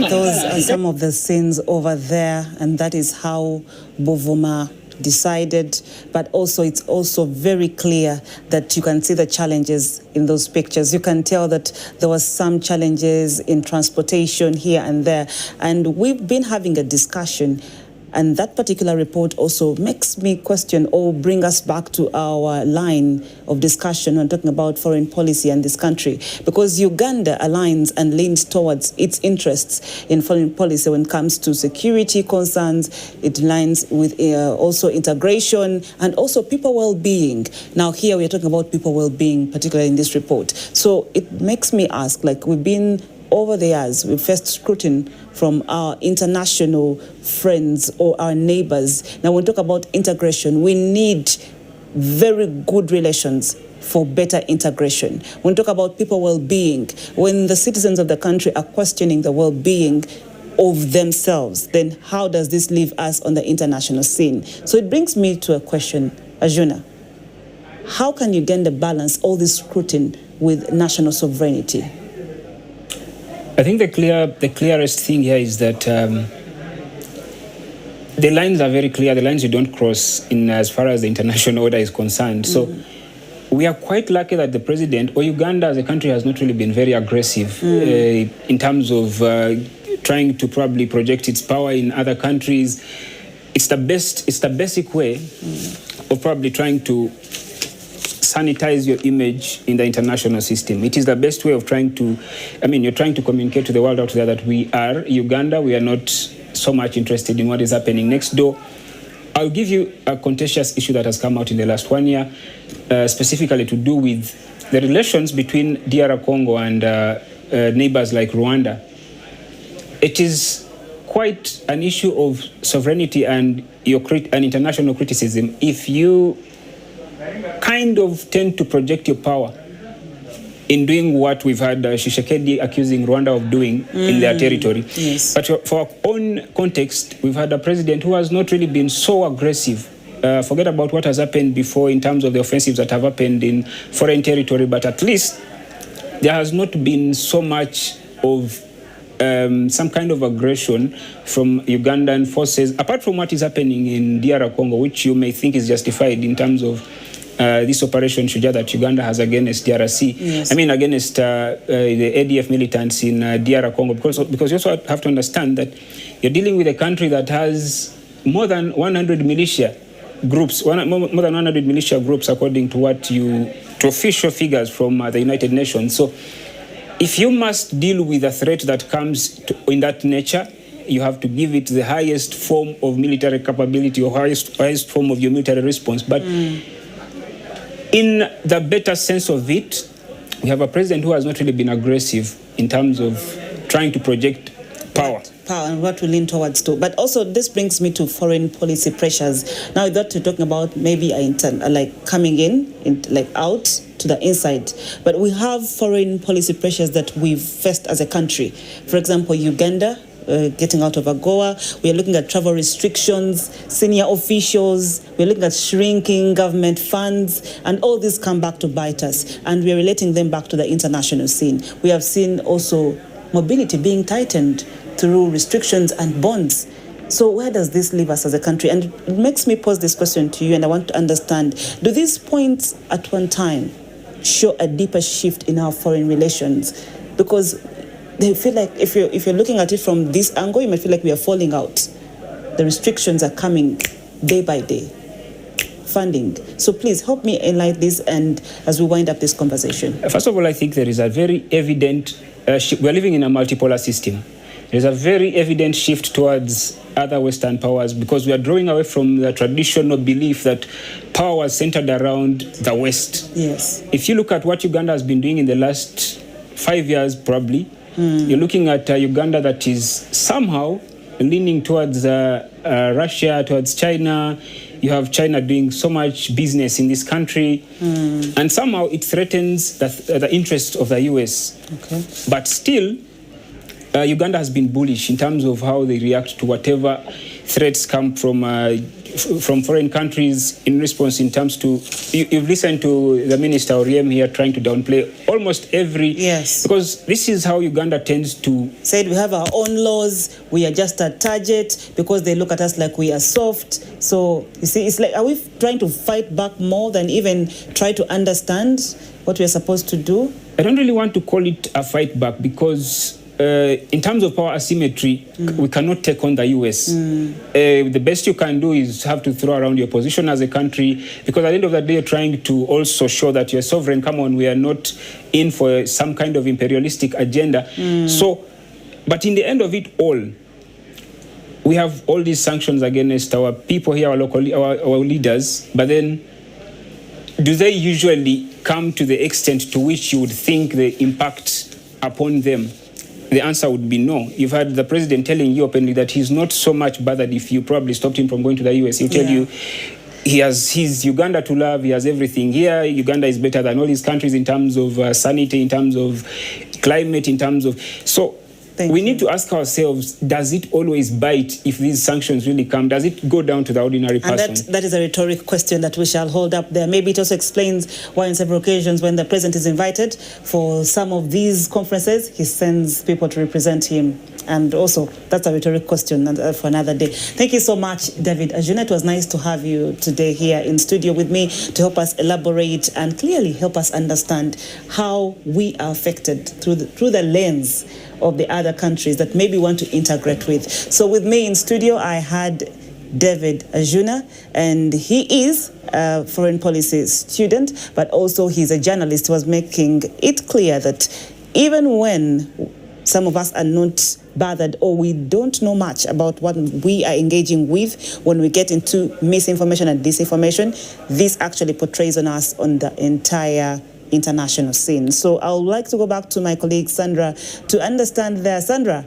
Those are some of the scenes over there, and that is how Buvuma decided, but also it's also very clear that you can see the challenges in those pictures. You can tell that there was some challenges in transportation here and there, and we've been having a discussion. And that particular report also makes me question or bring us back to our line of discussion when talking about foreign policy in this country. Because Uganda aligns and leans towards its interests in foreign policy when it comes to security concerns. It aligns with also integration and also people well-being. Now here we are talking about people well-being, particularly in this report. So it makes me ask, like we've been over the years, we faced scrutiny from our international friends or our neighbors. Now, when we talk about integration, we need very good relations for better integration. When we talk about people well-being, when the citizens of the country are questioning the well-being of themselves, then how does this leave us on the international scene? So it brings me to a question, Ajuna. How can Uganda balance all this scrutiny with national sovereignty? I think the clearest thing here is that the lines are very clear. The lines you don't cross in as far as the international order is concerned. So we are quite lucky that the president or Uganda as a country has not really been very aggressive in terms of trying to probably project its power in other countries. It's the basic way of probably trying to sanitize your image in the international system. It is the best way of trying to, you're trying to communicate to the world out there that we are Uganda, we are not so much interested in what is happening next door. I'll give you a contentious issue that has come out in the last 1 year, specifically to do with the relations between DR Congo and neighbors like Rwanda. It is quite an issue of sovereignty and an international criticism if you kind of tend to project your power in doing what we've had Tshisekedi accusing Rwanda of doing in their territory. Yes. But for our own context, we've had a president who has not really been so aggressive. Forget about what has happened before in terms of the offensives that have happened in foreign territory, but at least there has not been so much of some kind of aggression from Ugandan forces, apart from what is happening in DR Congo, which you may think is justified in terms of this operation Shuja that Uganda has against DRC. Yes. I mean, against the ADF militants in DR Congo, because you also have to understand that you're dealing with a country that has more than 100 militia groups, more than 100 militia groups, according to official figures from the United Nations. So, if you must deal with a threat that comes in that nature, you have to give it the highest form of military capability or highest form of your military response. But in the better sense of it, we have a president who has not really been aggressive in terms of trying to project power. And what we lean towards too. But also this brings me to foreign policy pressures. Now that we're talking about maybe like coming in, like out to the inside. But we have foreign policy pressures that we've faced as a country. For example, Uganda, getting out of AGOA. We are looking at travel restrictions, senior officials. We're looking at shrinking government funds, and all these come back to bite us. And we're relating them back to the international scene. We have seen also mobility being tightened through restrictions and bonds. So where does this leave us as a country? And it makes me pose this question to you, and I want to understand, do these points at one time show a deeper shift in our foreign relations? Because they feel like if you're looking at it from this angle, you might feel like we are falling out. The restrictions are coming day by day. Funding. So please help me enlighten this, and as we wind up this conversation. First of all, I think there is a very evident shift. We're living in a multipolar system. There's a very evident shift towards other Western powers because we are drawing away from the traditional belief that power was centered around the West. Yes. If you look at what Uganda has been doing in the last 5 years, probably, you're looking at Uganda that is somehow leaning towards Russia, towards China. You have China doing so much business in this country, and somehow it threatens the interests of the US. Okay. But still, Uganda has been bullish in terms of how they react to whatever threats come from foreign countries in response in terms to, you've listened to the Minister Oriem here trying to downplay almost every... Yes. Because this is how Uganda tends to... Said we have our own laws, we are just a target because they look at us like we are soft. So, you see, it's like, are we trying to fight back more than even try to understand what we are supposed to do? I don't really want to call it a fight back because... in terms of power asymmetry, we cannot take on the US. The best you can do is have to throw around your position as a country, because at the end of the day, you're trying to also show that you're sovereign. Come on, we are not in for some kind of imperialistic agenda. So, but in the end of it all, we have all these sanctions against our people here, our leaders, but then do they usually come to the extent to which you would think they impact upon them? The answer would be no. You've had the president telling you openly that he's not so much bothered if you probably stopped him from going to the US. He'll tell you he has his Uganda to love, he has everything here. Uganda is better than all these countries in terms of sanity, in terms of climate, in terms of... So we need to ask ourselves, does it always bite if these sanctions really come? Does it go down to the ordinary person? And that is a rhetoric question that we shall hold up there. Maybe it also explains why on several occasions when the president is invited for some of these conferences, he sends people to represent him. And also, that's a rhetoric question for another day. Thank you so much, David Ajuna. It was nice to have you today here in studio with me to help us elaborate and clearly help us understand how we are affected through the lens of the other countries that maybe want to integrate with. So with me in studio, I had David Ajuna, and he is a foreign policy student, but also he's a journalist who was making it clear that even when some of us are not bothered or we don't know much about what we are engaging with, when we get into misinformation and disinformation, this actually portrays on us on the entire international scene. So I would like to go back to my colleague Sandra to understand there. Sandra,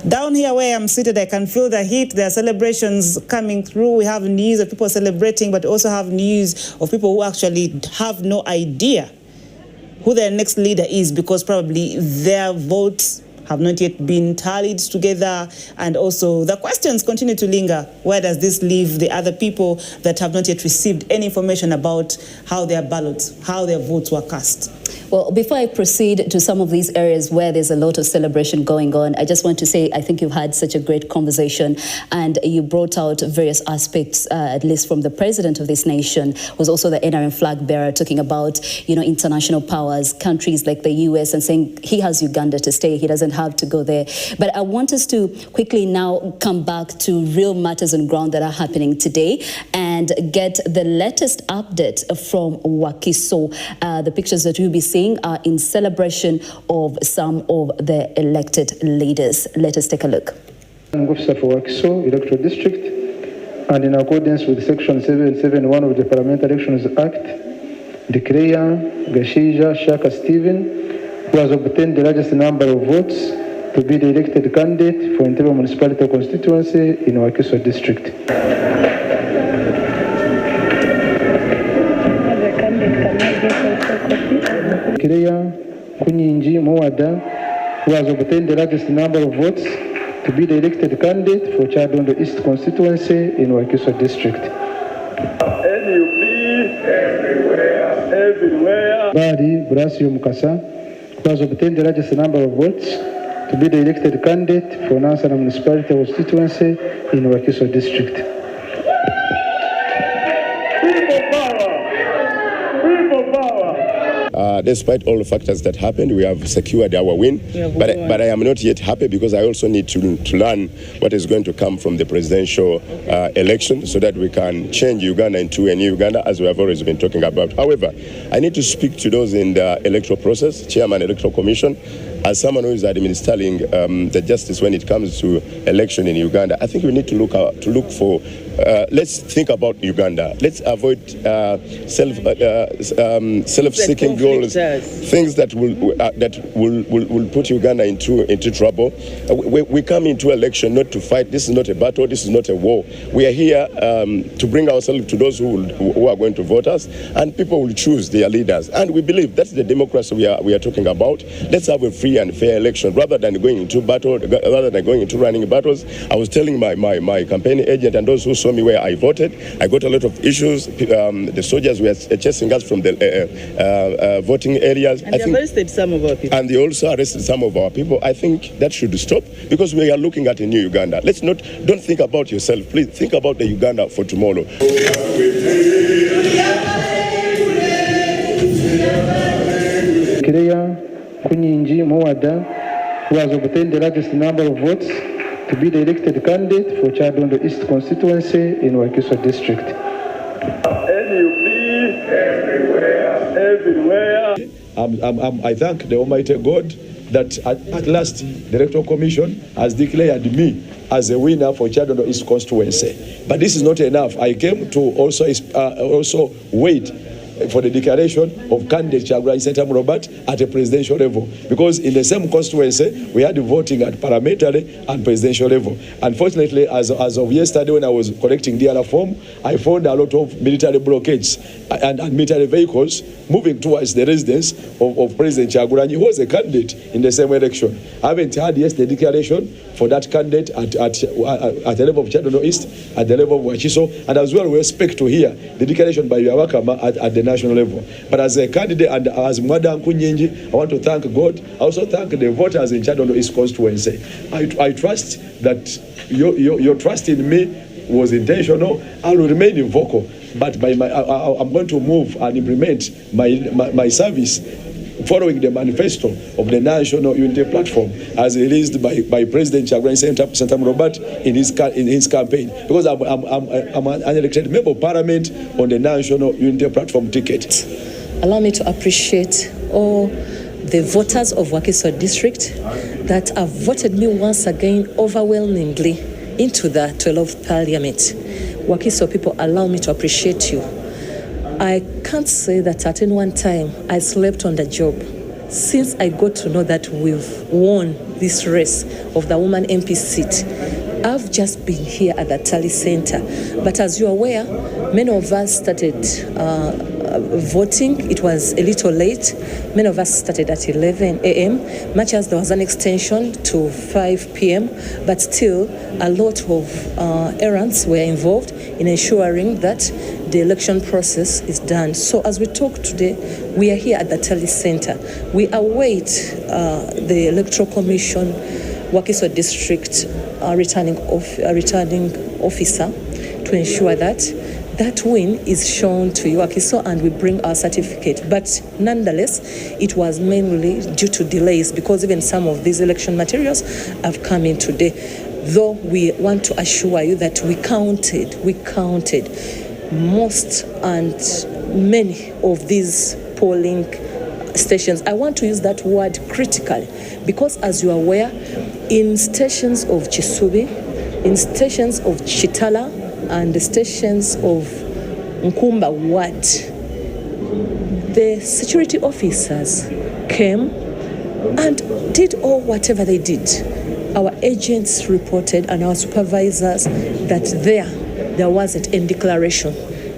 down here where I'm seated, I can feel the heat. There are celebrations coming through. We have news of people celebrating, but also have news of people who actually have no idea who their next leader is because probably their votes have not yet been tallied together. And also the questions continue to linger. Where does this leave the other people that have not yet received any information about how their ballots, how their votes were cast? Well, before I proceed to some of these areas where there's a lot of celebration going on, I just want to say I think you've had such a great conversation, and you brought out various aspects, at least from the president of this nation, was also the NRM flag bearer, talking about, international powers, countries like the US, and saying he has Uganda to stay, he doesn't have to go there. But I want us to quickly now come back to real matters on ground that are happening today and get the latest update from Wakiso. The pictures that you'll be seeing are in celebration of some of the elected leaders. Let us take a look. Officer for Wakiso Electoral District, and in accordance with Section 771 of the Parliamentary Elections Act, declare Gashija Shaka Stephen, who has obtained the largest number of votes, to be the elected candidate for Entebbe Municipality constituency in Wakiso District. Kireya Kunyinji Mowada, who has obtained the largest number of votes, to be the elected candidate for Chadondo East constituency in Wakiso District. NUP, everywhere. Bari Brasio Mukasa, who has obtained the largest number of votes, to be the elected candidate for Nansana Municipality constituency in Wakiso District. Despite all the factors that happened, we have secured our win. But I am not yet happy because I also need to learn what is going to come from the presidential election so that we can change Uganda into a new Uganda, as we have always been talking about. However, I need to speak to those in the electoral process, Chairman Electoral Commission, as someone who is administering the justice when it comes to election in Uganda. I think we need to look for. Let's think about Uganda. Let's avoid self-seeking goals, things that will put Uganda into trouble. We come into election not to fight. This is not a battle. This is not a war. We are here to bring ourselves to those who are going to vote us, and people will choose their leaders. And we believe that's the democracy we are talking about. Let's have a free and fair election rather than going into battle, rather than going into running battles. I was telling my campaign agent and those who saw me where I voted, I got a lot of issues. The soldiers were chasing us from the voting areas. And they arrested some of our people. And they also arrested some of our people. I think that should stop because we are looking at a new Uganda. Don't think about yourself. Please think about the Uganda for tomorrow. Kireya Kunyinji Mowada, who has obtained the largest number of votes, to be the elected candidate for Chadondo East constituency in Wakiso District. NUP, everywhere. I thank the Almighty God that at last the Electoral Commission has declared me as a winner for Chadondo East constituency. But this is not enough. I came to also wait for the declaration of candidate Kyagulanyi Ssentamu Robert at a presidential level, because in the same constituency we had voting at parliamentary and presidential level. Unfortunately, as of yesterday when I was collecting the other form, I found a lot of military blockades and military vehicles moving towards the residence of President Kyagulanyi, who was a candidate in the same election. I haven't had yet the declaration for that candidate at the level of Chadondo East, at the level of Wakiso, and as well we expect to hear the declaration by Byabakama at the national level. But as a candidate and as Mwada Nkunyinji, I want to thank God. I also thank the voters in Chadondo East constituency. I trust that your trust in me was intentional. I will remain vocal, but I'm going to move and implement my service following the manifesto of the National Unity Platform as released by President Kyagulanyi Ssentamu Robert in his campaign, because I'm an elected member of Parliament on the National Unity Platform ticket. Allow me to appreciate all the voters of Wakiso District that have voted me once again overwhelmingly into the 12th Parliament. Wakiso people, allow me to appreciate you. I can't say that at any one time I slept on the job. Since I got to know that we've won this race of the woman MP seat, I've just been here at the Tally Center. But as you're aware, many of us started voting. It was a little late. Many of us started at 11 a.m., much as there was an extension to 5 p.m., but still a lot of errands were involved in ensuring that the election process is done. So as we talk today, we are here at the Tally Center. We await the Electoral Commission, Wakiso District returning officer to ensure that win is shown to Wakiso and we bring our certificate. But nonetheless, it was mainly due to delays because even some of these election materials have come in today. Though we want to assure you that we counted most and many of these polling stations. I want to use that word critically because, as you are aware, in stations of Chisubi, in stations of Chitala, and the stations of Nkumba Ward, the security officers came and did whatever they did. Our agents reported and our supervisors that there wasn't any declaration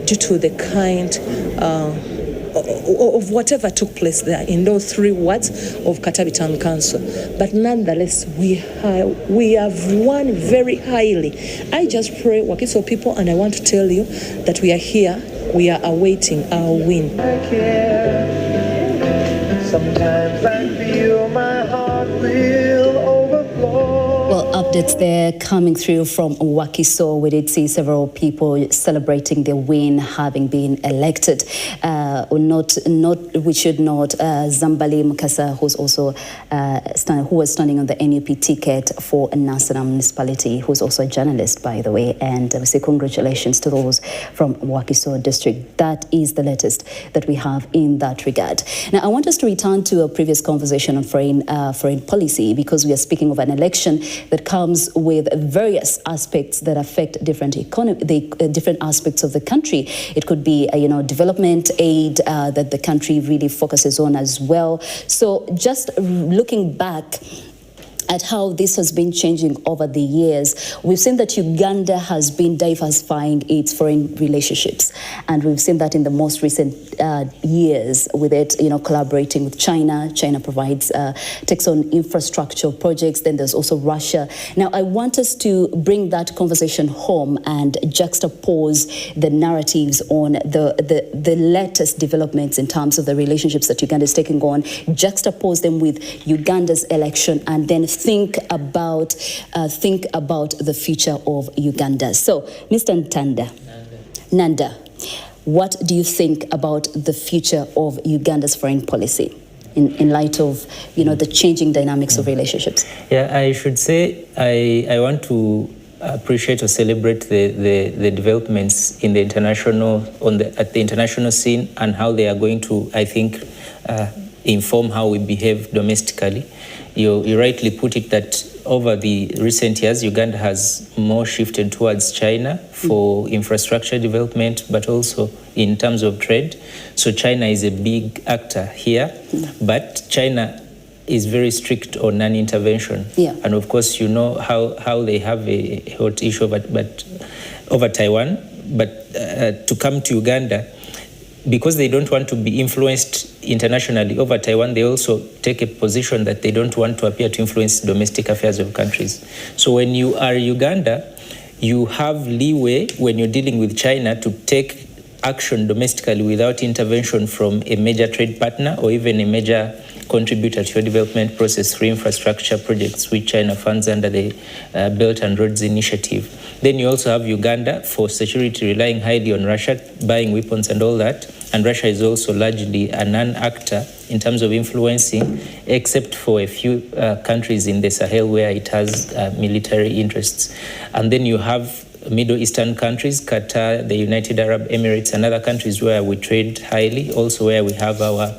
due to the kind of whatever took place there in those 3 wards of Katabi Town Council. But nonetheless, we have won very highly. I just pray, Wakiso people, and I want to tell you that we are here, we are awaiting our win. I care. Sometimes I feel my heart will overflow. Well, updates there coming through from Wakiso. We did see several people celebrating their win, having been elected. We should note Zambali Mukasa, who's also who was standing on the NUP ticket for Nasana municipality, who's also a journalist, by the way. And we say congratulations to those from Wakiso district. That is the latest that we have in that regard. Now, I want us to return to a previous conversation on foreign policy, because we are speaking of an election that comes with various aspects that affect different different aspects of the country. It could be, development aid that the country really focuses on as well. So just looking back at how this has been changing over the years, we've seen that Uganda has been diversifying its foreign relationships. And we've seen that in the most recent years with it, collaborating with China. China takes on infrastructure projects. Then there's also Russia. Now, I want us to bring that conversation home and juxtapose the narratives on the latest developments in terms of the relationships that Uganda is taking on, juxtapose them with Uganda's election, and then think about the future of Uganda. So, Mr. Nanda, what do you think about the future of Uganda's foreign policy in light of the changing dynamics of relationships? Yeah, I should say I want to appreciate or celebrate the developments in the international at the international scene and how they are going to, I think, inform how we behave domestically. You rightly put it that over the recent years, Uganda has more shifted towards China for infrastructure development, but also in terms of trade. So China is a big actor here, but China is very strict on non-intervention. Yeah. And of course, how they have a hot issue over Taiwan, but to come to Uganda, because they don't want to be influenced internationally over Taiwan, they also take a position that they don't want to appear to influence domestic affairs of countries. So when you are Uganda, you have leeway when you're dealing with China to take action domestically without intervention from a major trade partner or even a major contributor to your development process through infrastructure projects which China funds under the Belt and Roads Initiative. Then you also have Uganda for security, relying highly on Russia, buying weapons and all that. And Russia is also largely a non-actor in terms of influencing, except for a few countries in the Sahel where it has military interests. And then you have Middle Eastern countries, Qatar, the United Arab Emirates, and other countries where we trade highly, also where we have our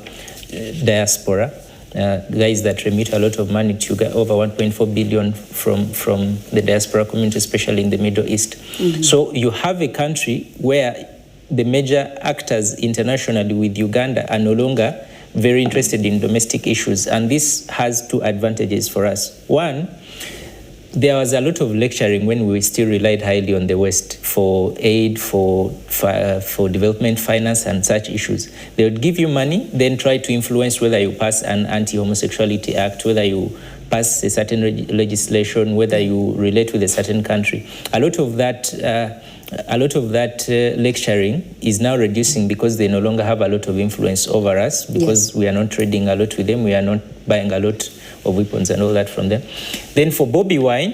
diaspora, guys that remit a lot of money to over 1.4 billion from the diaspora community, especially in the Middle East. Mm-hmm. So you have a country where the major actors internationally with Uganda are no longer very interested in domestic issues. And this has two advantages for us. One, there was a lot of lecturing when we still relied highly on the West for aid, for development finance and such issues. They would give you money, then try to influence whether you pass an anti-homosexuality act, whether you pass a certain legislation, whether you relate with a certain country. A lot of that lecturing is now reducing because they no longer have a lot of influence over us, because we are not trading a lot with them, we are not buying a lot of weapons and all that from them. Then for Bobi Wine,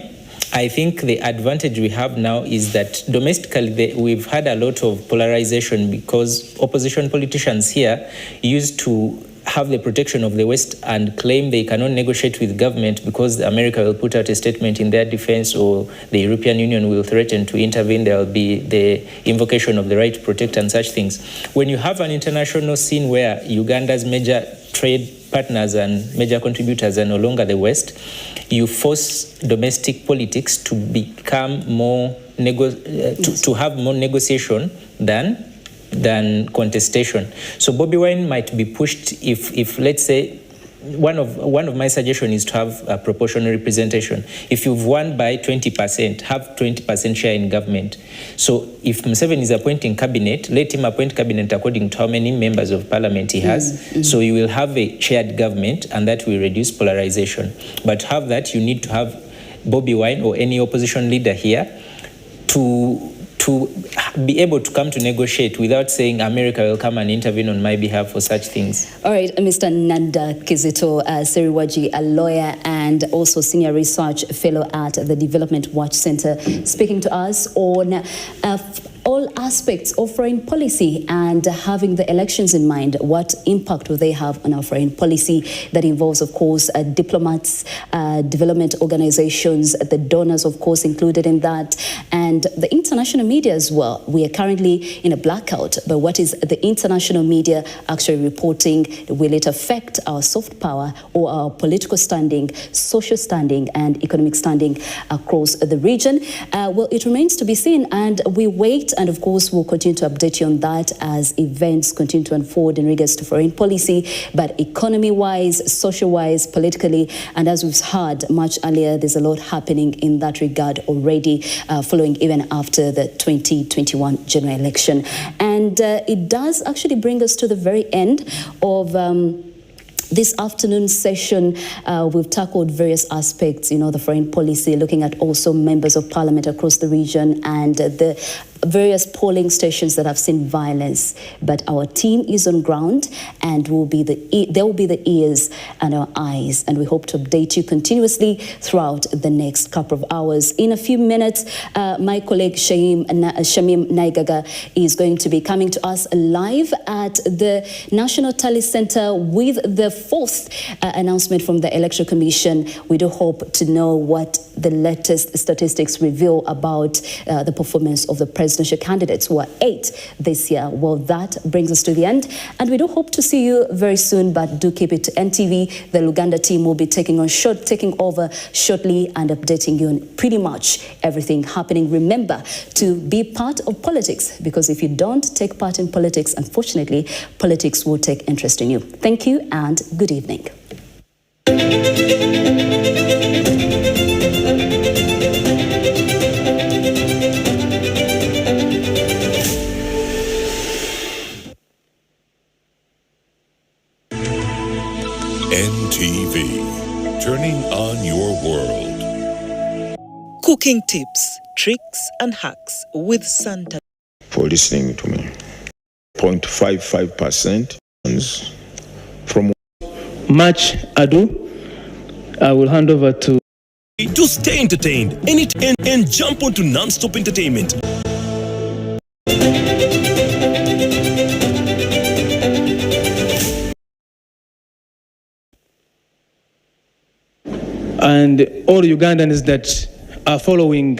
I think the advantage we have now is that domestically we've had a lot of polarization, because opposition politicians here used to have the protection of the West and claim they cannot negotiate with government because America will put out a statement in their defense, or the European Union will threaten to intervene. There will be the invocation of the right to protect and such things. When you have an international scene where Uganda's major trade partners and major contributors are no longer the West, you force domestic politics to become more to have more negotiation than contestation. So Bobi Wine might be pushed if let's say, one of my suggestions is to have a proportional representation. If you've won by 20%, have 20% share in government. So if Museveni is appointing cabinet, let him appoint cabinet according to how many members of parliament he has. So you will have a shared government, and that will reduce polarization. But to have that, you need to have Bobi Wine or any opposition leader here to be able to come to negotiate without saying America will come and intervene on my behalf for such things. All right, Mr. Nanda Kizito Seriwaji, a lawyer and also senior research fellow at the Development Watch Center, speaking to us on all aspects of foreign policy and having the elections in mind. What impact will they have on our foreign policy? That involves, of course, diplomats, development organizations, the donors, of course, included in that, and the international media as well. We are currently in a blackout, but what is the international media actually reporting? Will it affect our soft power or our political standing, social standing, and economic standing across the region? Well, it remains to be seen, and we wait. And of course, we'll continue to update you on that as events continue to unfold in regards to foreign policy, but economy-wise, social-wise, politically, and as we've heard much earlier, there's a lot happening in that regard already, following even after the 2021 general election. And it does actually bring us to the very end of this afternoon session. We've tackled various aspects, the foreign policy, looking at also members of parliament across the region and the various polling stations that have seen violence. But our team is on ground, and there will be the ears and our eyes, and we hope to update you continuously throughout the next couple of hours. In a few minutes, my colleague Shamim Naigaga is going to be coming to us live at the National Tally Center with the fourth announcement from the Electoral Commission. We do hope to know what the latest statistics reveal about the performance of the presidential candidates, who are 8 this year. Well, that brings us to the end, and we do hope to see you very soon, but do keep it to NTV. The Luganda team will be taking over shortly and updating you on pretty much everything happening. Remember to be part of politics, because if you don't take part in politics, unfortunately, politics will take interest in you. Thank you and good evening. NTV, turning on your world. Cooking tips, tricks and hacks with Santa. For listening to me. 0.55% from much ado, I will hand over to stay entertained and jump onto non-stop entertainment. And all Ugandans that are following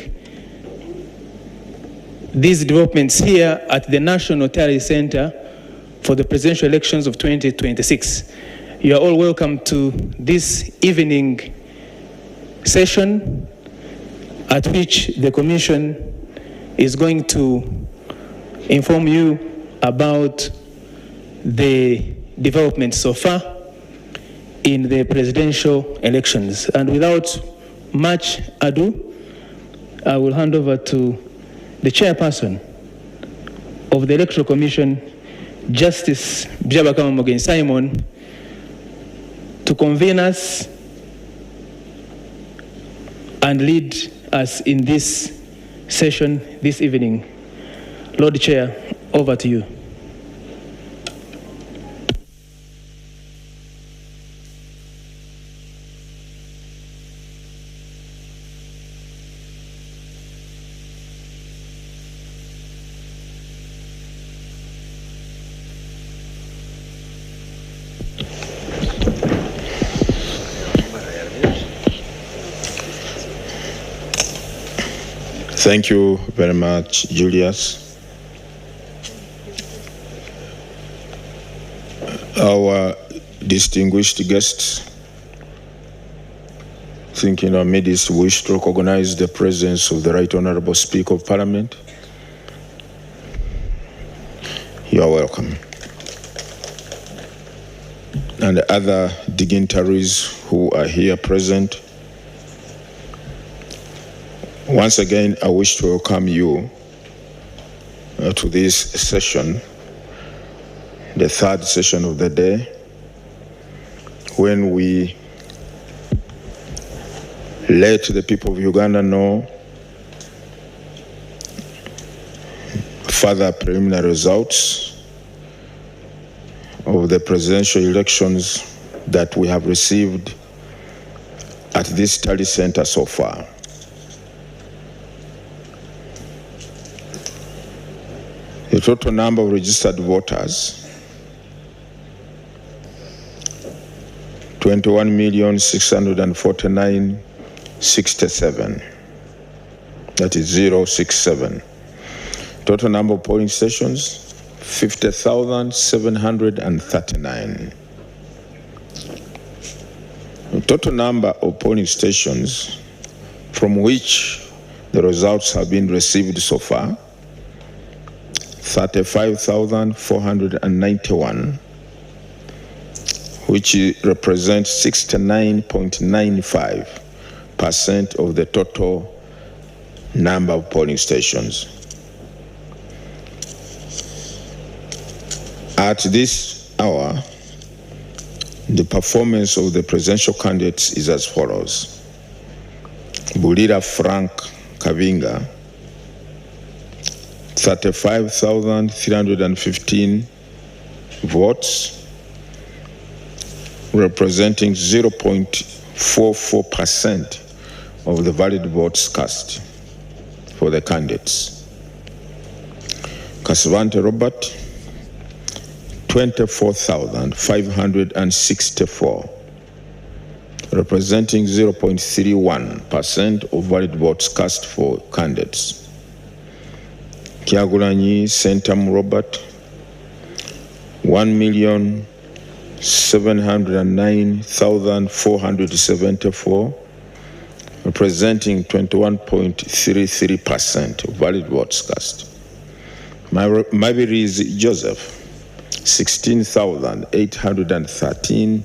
these developments here at the National Tally Center for the presidential elections of 2026. You are all welcome to this evening session at which the Commission is going to inform you about the developments so far in the presidential elections. And without much ado, I will hand over to the chairperson of the Electoral Commission, Justice Byabakama Morgan Simon, to convene us and lead us in this session this evening. Lord Chair, over to you. Thank you very much, Julius. Our distinguished guests, I think in our midst wish to recognize the presence of the Right Honorable Speaker of Parliament. You are welcome. And the other dignitaries who are here present. Once again, I wish to welcome you to this session, the third session of the day, when we let the people of Uganda know further preliminary results of the presidential elections that we have received at this study center so far. The total number of registered voters, 21,649,67. That is 067. Total number of polling stations, 50,739. The total number of polling stations from which the results have been received so far, 35,491, which represents 69.95% of the total number of polling stations. At this hour, the performance of the presidential candidates is as follows. Bulira Frank Kavinga, 35,315 votes, representing 0.44% of the valid votes cast for the candidates. Kasvante Robert, 24,564, representing 0.31% of valid votes cast for candidates. Kyagulanyi Sentam Robert, 1,709,474, representing 21.33% of valid votes cast. Mabirizi Joseph, 16,813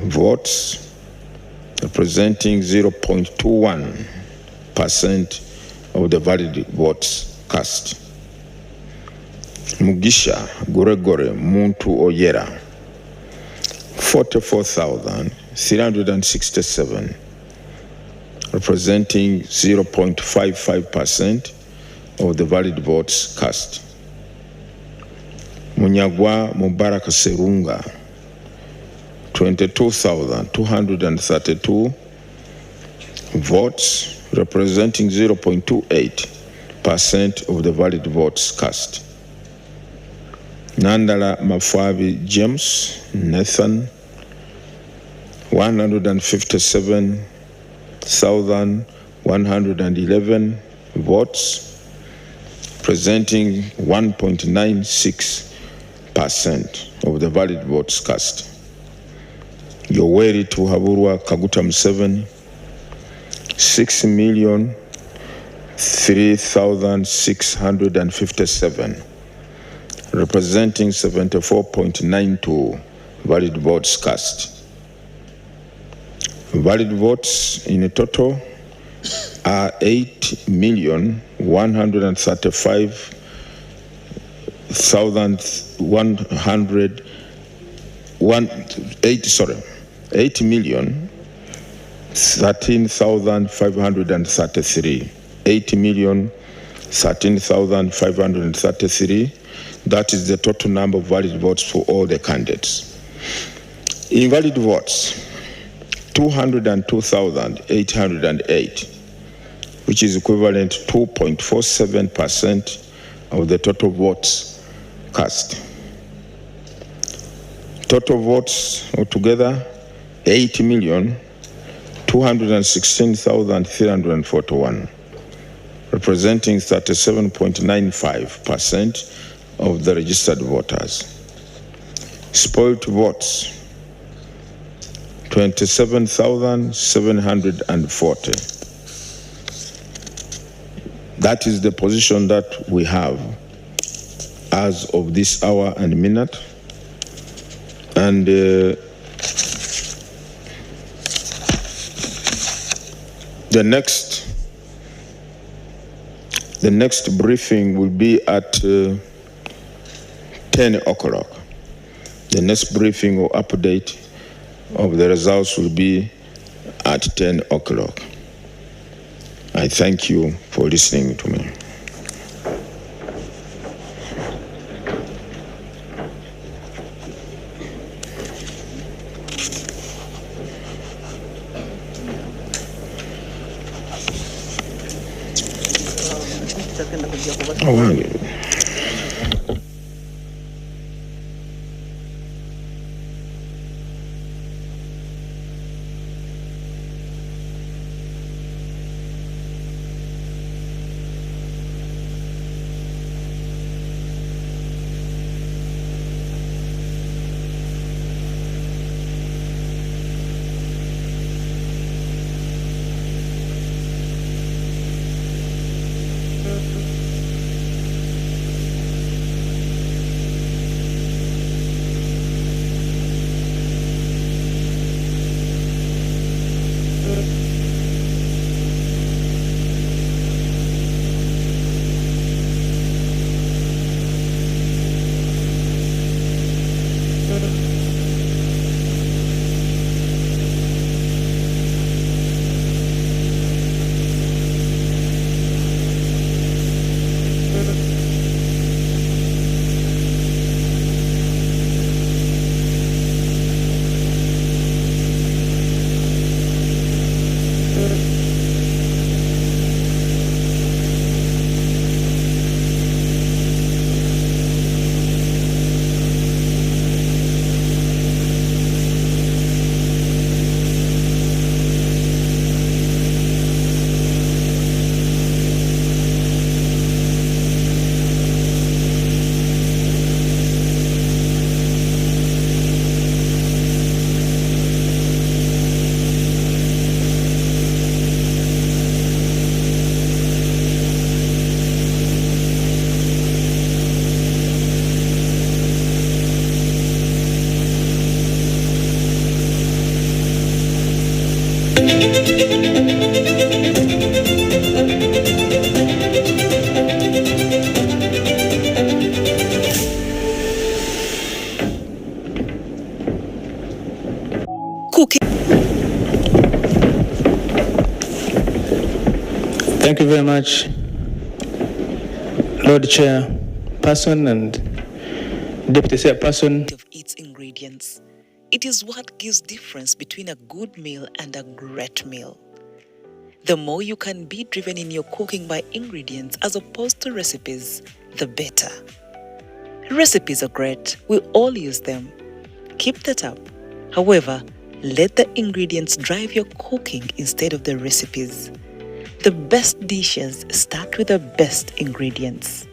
votes, representing 0.21% of the valid votes cast. Mugisha Goregore Muntu Oyera, 44,367, representing 0.55% of the valid votes cast. Munyagwa Mubarak Serunga, 22,232 votes, representing 0.28% of the valid votes cast. Nandala Mafabi James Nathan, 157,111 votes, presenting 1.96% of the valid votes cast. Yoweri Tuhaburwa Kaguta Museveni, 6,003,657, representing 74.92 valid votes cast. Valid votes in a total are 8,13,533. 8,013,533. That is the total number of valid votes for all the candidates. Invalid votes, 202,808, which is equivalent to 2.47% of the total votes cast. Total votes altogether, 8,216,341, representing 37.95% of the registered voters. Spoiled votes, 27,740. That is the position that we have as of this hour and minute. And the next briefing will be at 10 o'clock. The next briefing or update of the results will be at 10 o'clock. I thank you for listening to me. Thank you very much, Lord Chairperson and Deputy Chairperson. Of its ingredients. It is what gives difference between a good meal and a great meal. The more you can be driven in your cooking by ingredients as opposed to recipes, the better. Recipes are great. We all use them. Keep that up. However, let the ingredients drive your cooking instead of the recipes. The best dishes start with the best ingredients.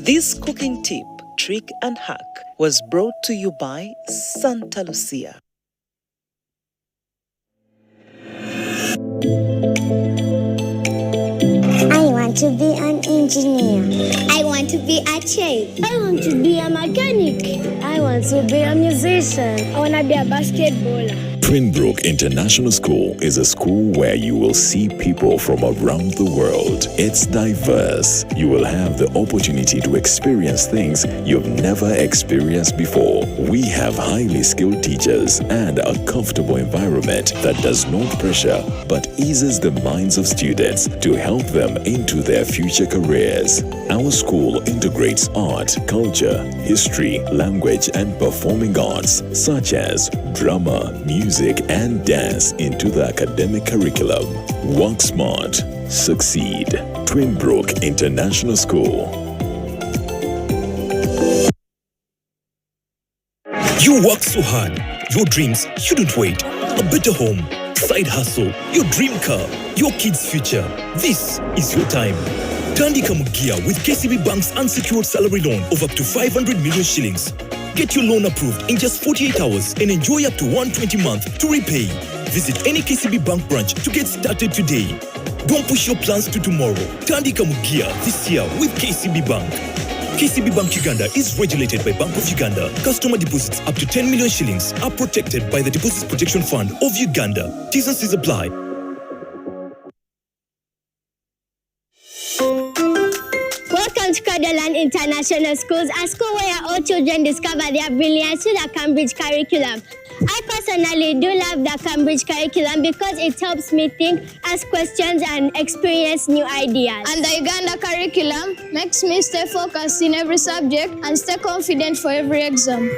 This cooking tip, trick and hack was brought to you by Santa Lucia. I want to be an engineer. I want to be a chef. I want to be a mechanic. I want to be a musician. I want to be a basketballer. Twinbrook International School is a school where you will see people from around the world. It's diverse. You will have the opportunity to experience things you've never experienced before. We have highly skilled teachers and a comfortable environment that does not pressure but eases the minds of students to help them into their future careers. Our school integrates art, culture, history, language, and performing arts such as drama, music, and dance into the academic curriculum. Work smart, succeed. Twinbrook International School. You work so hard. Your dreams shouldn't wait. A better home, side hustle, your dream car, your kids' future. This is your time. Tandika Mugia with KCB Bank's unsecured salary loan of up to 500 million shillings. Get your loan approved in just 48 hours and enjoy up to 120 months to repay. Visit any KCB Bank branch to get started today. Don't push your plans to tomorrow. Tandika Mugia this year with KCB Bank. KCB Bank Uganda is regulated by Bank of Uganda. Customer deposits up to 10 million shillings are protected by the Deposits Protection Fund of Uganda. T's and C's apply. Welcome to Cordland International Schools, a school where all children discover their brilliance through the Cambridge curriculum. I personally do love the Cambridge curriculum because it helps me think, ask questions, and experience new ideas. And the Uganda curriculum makes me stay focused in every subject and stay confident for every exam.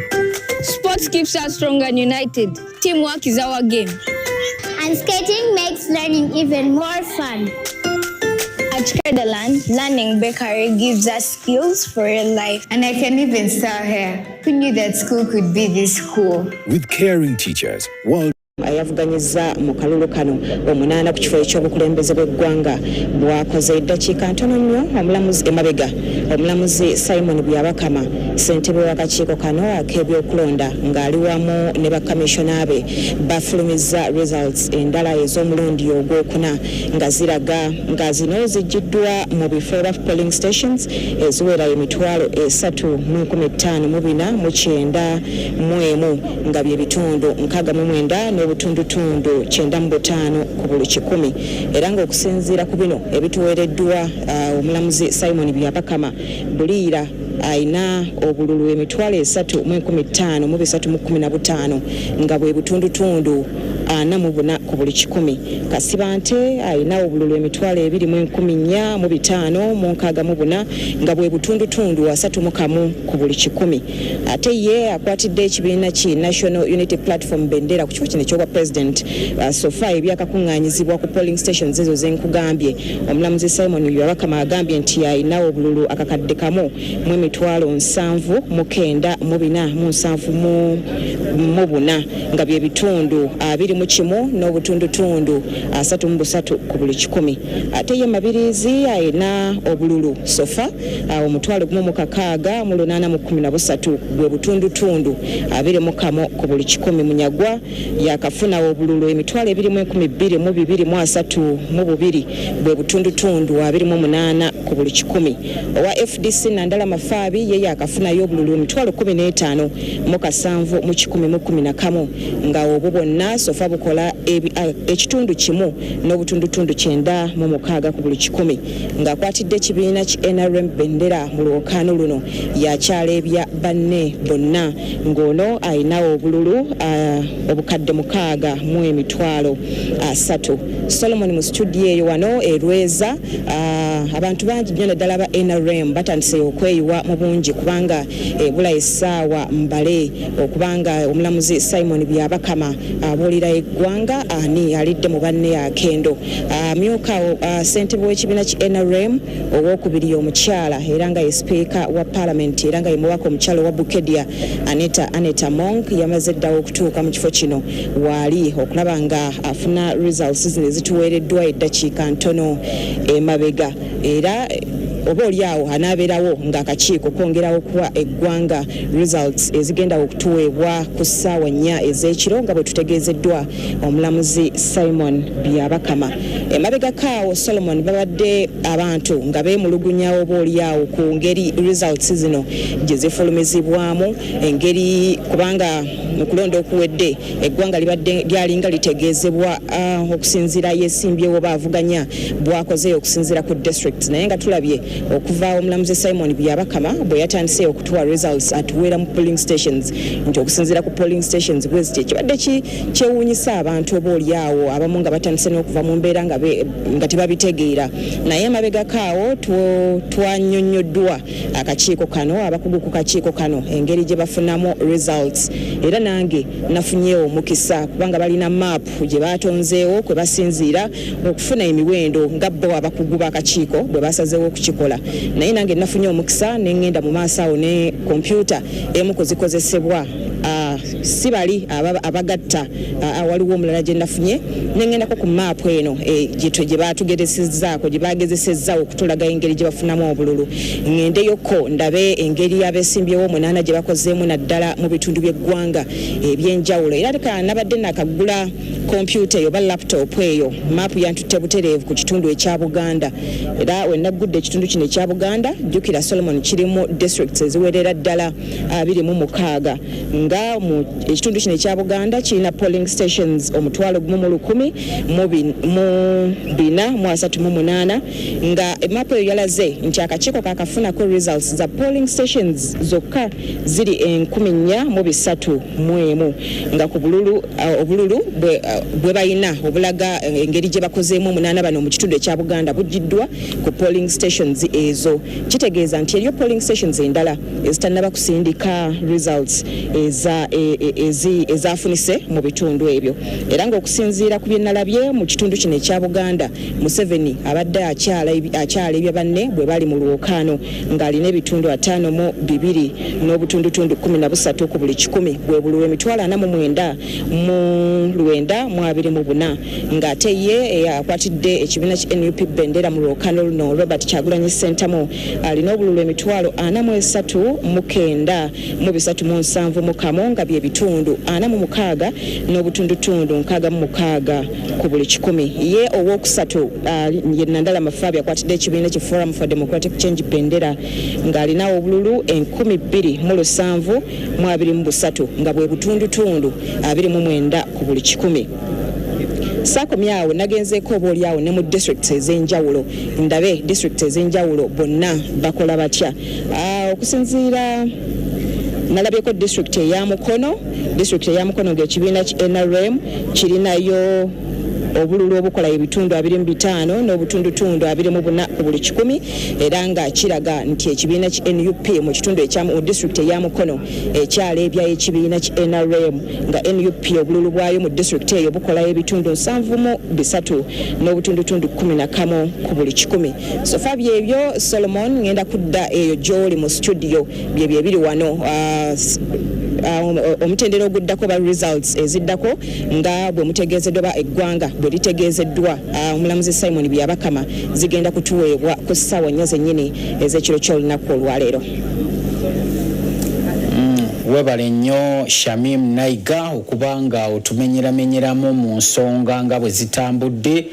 Sports keeps us strong and united. Teamwork is our game. And skating makes learning even more fun. At Cordland, learning bakery gives us skills for real life. And I can even sell hair. Who knew that school could be this cool? With caring teachers, ayavuganyizza mu kalulu kano omunaana ku kifo ekyobukulembeze bw'eggwanga bwakoze eddakiika ntono nnyo omulamuzi Simon Byabakama ssentebe w'akakiiko kano ak'ebyokulonda ng'ali wamu ne bakamishona be bafulumizza results endala ez'omulundi ogwokuna nga ziraga nga zino zijjiddwa mu bifo bya polling stations eziwera emitwalo 355,491 nga bye bitundu 69 n'obutundutundu 95 ku buli 100 era ng'okusinziira ku bino ebituweereddwa omulamuzi Simon Byabakama buliira aina obululu emitwalo 3,315 nga bwe butundutundu 44 ku buli 100 Kasibante aina obululu emitwalo 2,405 nga bwe butundutundu 31 ku buli 100 ate ye akwatidde ekibiina ki National Unity Platform bendera ku kifo kino ekyoba president sofa ebyakakuŋŋaanyizibwa ku polling stations ezo zenkugambye omulamuzi Simon Byabakama agambye nti aina obululu akakadde kamu mu emitwalo 7,974 nga bye bitundu 21 n'obutundutundu 33 ku buli 100 ate ye Mabirizi aina obululu sofa omutwalo 1,683 bwe butundutundu 21 ku buli 100 Munyagwa yakafuna obululu emitwalo 2,232 bwe butundutundu 28 ku buli 100 owa FDC Nandala Mafaabi ye yakafunayo obululu emitwalo 15,711 nga obwo bwonna sofa bukola ekitundu kimu n'obutundutundu 96 ku buli 100 ng'akwatidde ekibiina ki NRM bendera mu lwokaano luno yakyala ebya banne bonna ng'ono ayina obululu obukadde 6,300 Solomon mu studio eyo wano erweza abantu bangi nnyo naddala ba NRM batandise okweyiwa mu bungi kubanga ebula essaawa mbale okubanga omulamuzi Simon Byabakama abuulira eggwanga ani alidde mu banne akendo myuka ssentebe w'ekibiina ki NRM owokubiri omukyala era nga ye speaker wa parliament era nga ye mubaka omukyala wa Bukedia Aneta Monk yamaze ddawo okutuuka mu kifo kino waali okulaba nga afuna results zino ezituweereddwa eddakiika ntono emabega era oba oliawo anabeerawo ng'akakiiko kongerawo kuwa eggwanga results ezigenda okutuweebwa ku ssaawa 4 ez'ekiro nga bwe tutegeezeddwa omulamuzi Simon Byabakama. Emabega kaawo Solomon babadde abantu nga beemulugunyawo oba oliawo ku ngeri results zino gye zifulumizibwamu, engeri kubanga mu kulonda okuwedde eggwanga libadde lyalinga litegeezebwa okusinziira yeesimbyewo baavuganya bwakoze okusinziira ku district, naye nga tulabye okuva omulamuzi Simon Byabakama bwe yatandise okutuwa results atuweera mu polling stations nti okusinziira ku polling stations bwezi kibadde kyewuunyisa abantu oba oliawo abamu nga batandise n'okuva mu mbeera nga tebabitegeera, naye amabega kaawo twannyonnyoddwa akakiiko kano, abakugu ku kakiiko kano engeri gye bafunamu results, era nange nafunyeewo omukisa kubanga balina map gye batonzeewo kwe basinziira okufuna emiwendo nga bo abakugu b'akakiiko bwe basazeewo okukikola, naye nange nafunye omukisa ne ngenda mu maaso awo ne kompyuta emu kuzikozesebwa si bali abagatta waliwo omulala gye nafunye ne ngendako ku maapu eno gye batugezesezzaako gye bagezesezza okutulaga engeri gye bafunamu obululu, ngendeyoko ndabe engeri abeesimbyewo 8 gye bakozeemu naddala mu bitundu by'eggwanga ebyenjawulo, era leka nabadde nakagula kompyuta eyo ba laptop eyo maapu yantutte butereevu ku kitundu ekya Buganda, era we naggudde ekitundu kino ekya Buganda jjukira Solomon kirimu districts eziwerera ddala 26 nga mu ekitundu kino ekya Buganda kirina polling stations 1,438 nga emaapu eyo yalaze nti akakiiko kakafunako results za polling stations zokka ziri 4,301 nga ku obululu bwe bayina obulaga engeri gye bakozeemu 8 bano mu kitundu ekya Buganda bujjiddwa ku polling stations ezo, kitegeeza nti eriyo polling stations endala ezitannaba kusindika results ezafunise mu bitundu ebyo, era ng'okusinziira ku bye nalabye mu kitundu kino ekya Buganda, Museveni abadde akyala ebya banne bwe bali mu lwokaano ng'alina ebitundu 52 n'obutundutundu 13 ku buli 100 bwe bululu emitwalo 49,924 ng'ate ye akwatidde ekibiina ki NUP bendera mu lwokaano luno Robert Kyagulanyi Ssentamu alina obululu emitwalo 43,370 nga bye bitundu 46 n'obutundutundu 66 ku buli 100. Ye owookusatu ye Nandala Mafabi akwatidde ekibiina ki Forum for Democratic Change bendera ng'alina obululu 2,723 nga bwe butundutundu 29 ku buli 100. Sakomyawo nagenzeeko oba oliawo ne mu districts ez'enjawulo ndabe districts ez'enjawulo bonna bakola batya okusinziira nalabyeko district eya Mukono ng'ekibiina ki NRM kirinayo obululu obukola ebitundu 25 n'obutundutundu 24 ku buli 100 era nga kiraga nti ekibiina ki NUP mu kitundu ekya district eya Mukono ekyaleebya ekibiina ki NRM nga NUP obululu bwayo mu district eyo bukola ebitundu 73 n'obutundutundu 11 ku buli 100. So fabye ebyo Solomon ngenda kudda eyo gy'oli mu studio bye biri wano omutendera oguddako ba results eziddako nga bwe mutegeezeddwa eggwanga bwe litegeezeddwa omulamuzi Simon Byabakama zigenda kutuweebwa ku ssaawa 4 zennyini ez'ekiro ky'olunaku olwaleero. Webale nnyo Shamim Naiga okubanga otumenyeramenyeramu mu nsonga nga bwe zitambudde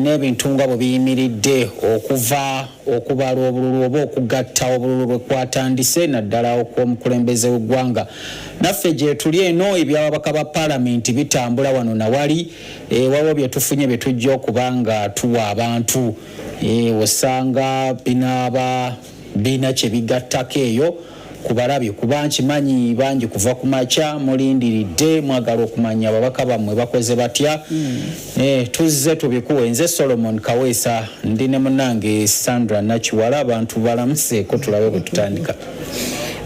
n'ebintu nga bwe biyimiridde okubala obululu oba okugatta obululu bwe kwatandise naddala okw'omukulembeze w'eggwanga. Naffe gye tuli eno ebyababaka ba paalamenti bitambula wano nawali waliwo bye tufunye bye tujja okubanga tuwa abantu osanga bina kye bigattako eyo kubalabi kuba nkimanyi bangi kuva ku makya mulindiridde mwagala okumanya ababaka bammwe bakoze batya tuzze tubikuwe. Nze Solomon Kaweesa ndi ne munnange Sandra Nakiwala abantu balamuseeko tulabe bwe tutandika.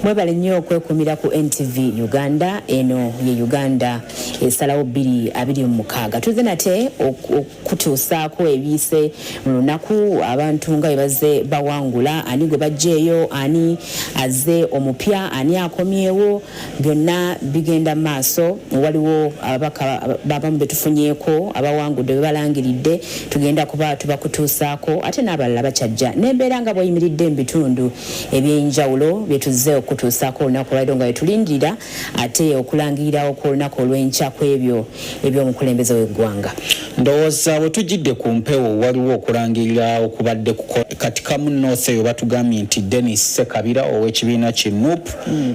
mwebale nnyo okwekumira ku NTV Uganda. Eno ye Uganda esalawo 226 tuze nate okutuusaako ebiise mu lunaku abantu nga baze bawangula ani gwe bajjeeyo ani azze omupya ani akomyewo byonna bigenda maaso. Waliwo ababaka babamu betufunyeeko abawangudde bebalangiridde tugenda kuba tubakutuusaako ate n'abalala bakyajja n'embeera nga bweyimiridde mu bitundu ebyenjawulo byetuze okutuusaako olunaku olwaliro nga wetulindirira ate okulangirirawo ku lunaku olw'enkya ku ebyo ebyomukulembeze w'eggwanga. Ndowooza bwe tujjidde ku mpewo waliwo okulangirira okubadde kati kamu North eyo batugambye nti Dennis Sekabira ow'ekibiina ki NUP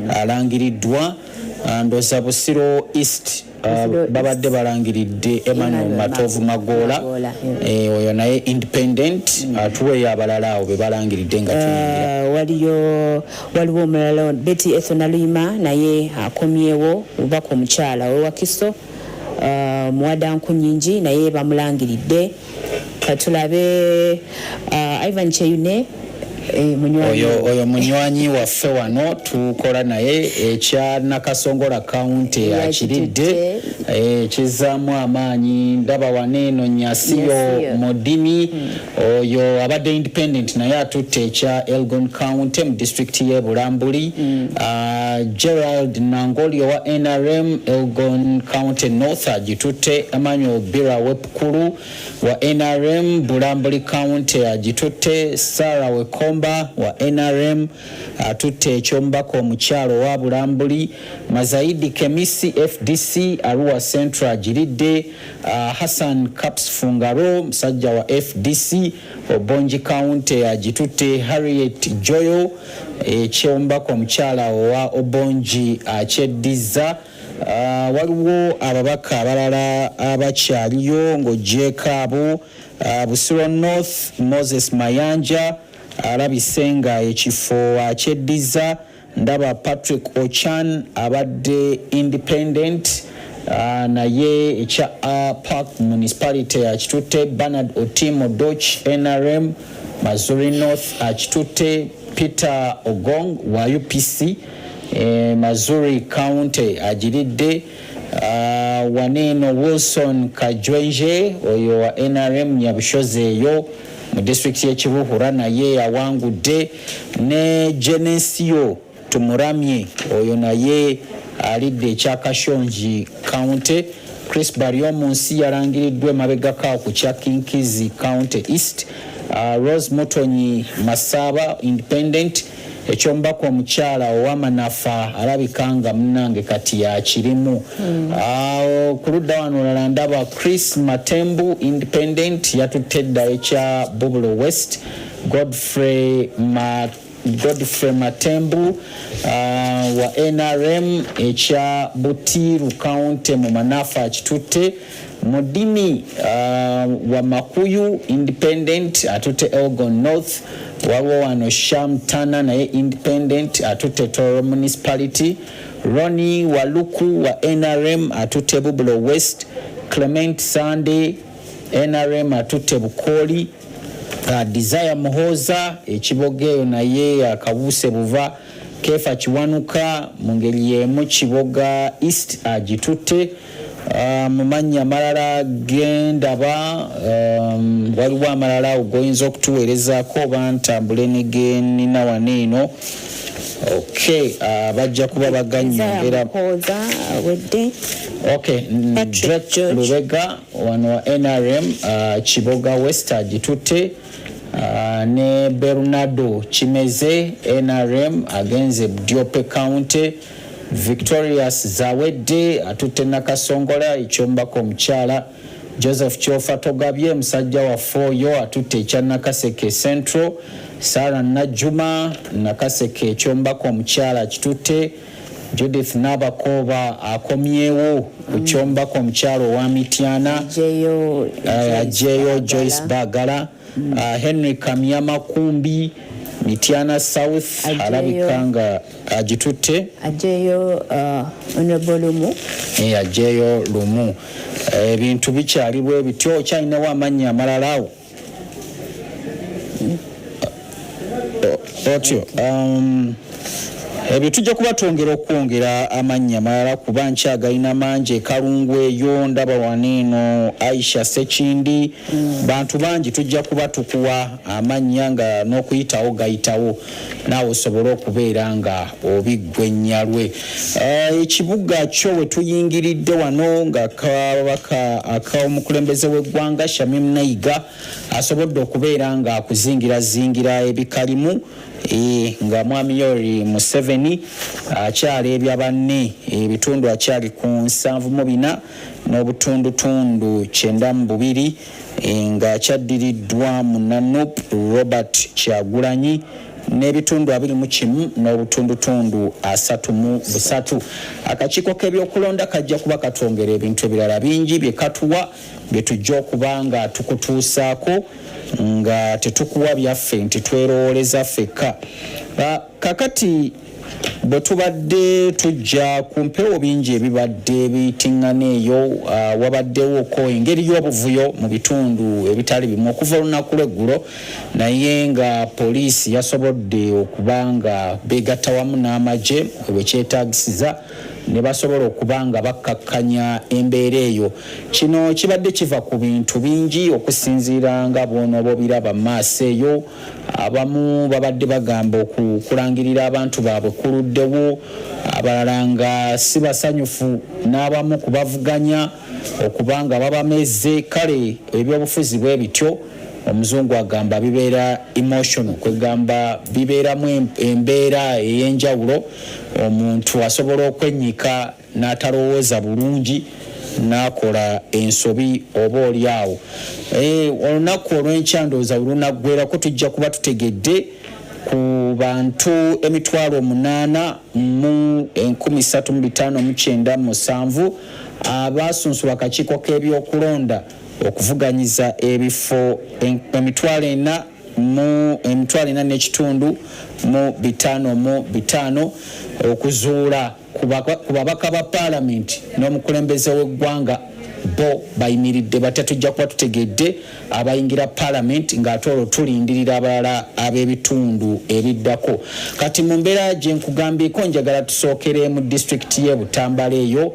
alangiriddwa. Ndowooza Busiro East babadde balangiridde Emmanuel Matovu Magola oyo naye independent atuweeyo abalala awo be balangiridde nga waliwo omulala Betty Ethonalima naye akomyewo obubaka omukyala owakiso Muwadanku Nyingi naye bamulangiridde. Katulabe Ivan Cheyune oyo munywanyi waffe wano tukola naye ekya Nakasongola county akiridde kizaamu amaanyi ndaba waneeno Nyasiyo Modini oyo abadde independent naye atutte ekya Elgon county mu district y'e Bulambuli. Gerald Nangoli wa NRM Elgon county North agitutte. Emmanuel Bira Wepukulu wa NRM Bulambuli county agitutte. Sarah Wekomba wa NRM atutte ekyombako omukyalo wa Bulambuli. Mazaidi Kemisi FDC Arua Central agiridde. Hassan Caps Fungaro musajja wa FDC Obongi county agitutte. Harriet Joyo ekyombako omukyala wa Obongi akyeddiza. Waliwo ababaka abalala abakyaliyo ng'ogyekaabo. Busiro North Moses Mayanja alabisenga ekifo akyeddiza. Ndaba Patrick Ochan abadde independent naye ekya Park Municipality akitutte. Bernard Otimo Doch NRM Mazuri North akitutte. Peter Ogong wa UPC Mazuri County agiridde. Waneeno Wilson Kajwenje oyo wa NRM Nyabushoze eyo mu district y'Ekibuhura naye awangudde. Ne Genesio Tumuramye oyo naye alidde ekya Kashonji County. Chris Baryomunsi yalangiriddwa emabegako ku kya Kinkizi County East. Rose Motonyi Masaba independent ekyombako omukyala ow'amanafa alabikanga munnange kati yakirimu. Ku ludda wano olala ndaba Chris Matembu independent yatutte edda ekya Bubulo West. Godfrey Matembu wa NRM ekya Butiru County mu manafa akitutte. Mudimi wa Makuyu independent atutte Elgon North. Waliwo wano Sham Tana naye independent atutte Toro Municipality. Ronnie Waluku wa NRM atutte Bubulo West. Clement Sunday NRM atutte Bukoli. Desire Muhoza ekibogeyo naye akabuuse buva. Kefa Kiwanuka mu ngeri y'emu Kiboga East agitutte. Mu mannya amalala gendaba waliwo amalala ogoyinza okutuweerezaako oba ntambule ne genina waneeno. Bajja kuba baganyongera. Drake Lubega wano wa NRM Kiboga West agitutte. Ne Bernardo Chimeze NRM agenze Budiope County. Victorious Zawedde atutte Nakasongola ekyombako omukyala. Joseph Kyofa Togabye musajja wa Foyo atutte ekya Nakaseke Central. Sarah Najuma Nakaseke ekyombako omukyala akitutte. Judith Nabakoba akomyewo ku kyombako omukyala owa Mityana. Ajeyo Joyce Bagala. Henry Kamyama Kumbi Mityana South alabikanga agitutte. Ajeyo Honorable Lumu. Ajeyo Lumu. Ebintu bikyali bwe bityo kyalinawo amannya amalala awo. ebyo tujja kuba twongera okwongera amannya malala kuba nkyagayina manje Kalungwe eyo ndaba waneeno Aisha Sekindi bantu bangi tujja kuba tukuwa amannya nga n'okuyitawo gayitawo naawe osobole okubeera nga obiggwennyalwe ekibuga kyo we tuyingiridde wano nga kabaka ak'omukulembeze w'eggwanga Shamim Nayiga asobodde okubeera nga akuzingira ebikalimu nga mwami Yoweri Museveni akyaleebya banne ebitundu akyali ku 74 n'obutundutundu 92 nga akyaddiridwa mu Nanup Robert Kyagulanyi n'ebitundu 21 n'obutundutundu 33. Akakiiko k'ebyokulonda kajja kuba katwongera ebintu ebirala bingi bye katuwa bye tujja okuba nga tukutuusaako nga tetukuwa byaffe nti twerooleza ffekka. Kakati bwe tubadde tujja ku mpewo bingi ebibadde bitiŋŋana eyo wabaddewo ko engeri y'obuvuyo mu bitundu ebitali bimu okuva olunaku lw'eggulo naye nga poliisi yasobodde okuba nga beegatta wamu n'amagye bwe kyetaagisiza ne basobola okuba nga bakkakkanya embeera eyo. Kino kibadde kiva ku bintu bingi okusinziira nga bw'onooba obiraba mu maaso eyo. Abamu babadde bagamba okulangirira abantu baabwe kuluddewo, abalala nga si basanyufu n'abamu kubavuganya okubanga babameze. Kale ebyobufuzi bwe bityo omuzungu agamba bibeera emotional, kwegamba bibeeramu embeera ey'enjawulo. Omuntu asobola okwennyika n'atalowooza bulungi n'akola ensobi oba oli awo. Olunaku olw'enkyandooza olunaggwerako tujja kuba tutegedde ku bantu 8,135,907 abaasunsulwa akakiiko k'ebyokulonda okuvuganyiza ebifo 4,4,5,5 okuzuula ku babaka ba paalamenti n'omukulembeze w'eggwanga bo bayimiridde batya. Tujja kuba tutegedde abayingira paalamenti ng'ate olwo tulindirira abalala ab'ebitundu ebiddako. Kati mu mbeera gye nkugambyeko njagala tusookere mu disitulikiti y'e Butambala eyo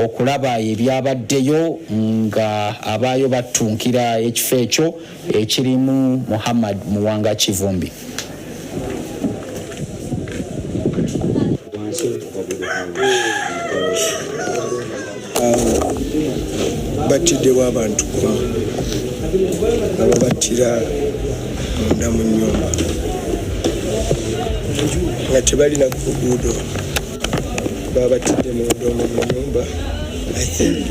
okulaba ebyabaddeyo nga abaayo battunkira ekifo ekyo ekirimu Muhammad Muwanga Kivumbi. Batiddewo abantu 10 ababattira munda mu nnyumba nga tebalina ku luguudo, babatidde munda mu nnyumba. I think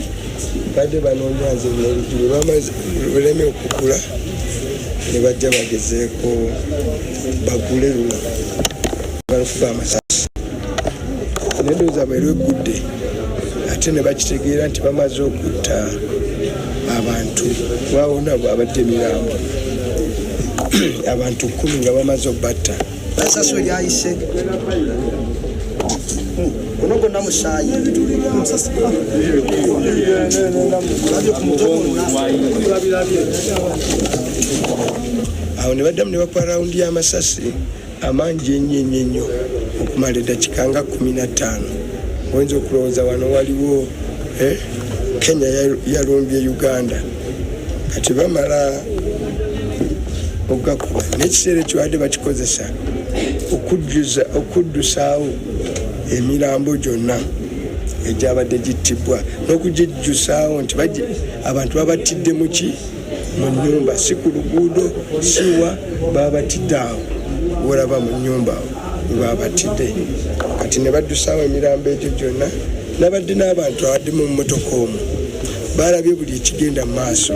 badde banoonya nze bwe bamaze buleme okugula ne bajja bagezeeko bagule luno balufuba amasasi n'endowooza bwe lweggudde ate ne bakitegeera nti bamaze okutta abantu wawona bwabadde emirambo abantu 10 nga bamaze okubatta. Asaso lyayise ono gonna musaayi awo ne baddamu ne bakola rawundi y'amasasi amangi ennyo okumala eddakiika nga 15. Oyinza okulowooza wano waliwo Kenya yalumbye Uganda. Kati bamala okugakuba n'ekiseera ekyo badde bakikozesa okuddusaawo emirambo gyonna egyabadde gittibwa n'okugijjusaawo nti abantu babatidde mu nnyumba, si ku luguudo siwa, babatidde awo olaba mu nnyumba babatidde. Kati ne baddusaawo emirambo egyo gyonna. Nabadde n'abantu abadde mu mmotoka omwo balabye buli ekigenda mu maaso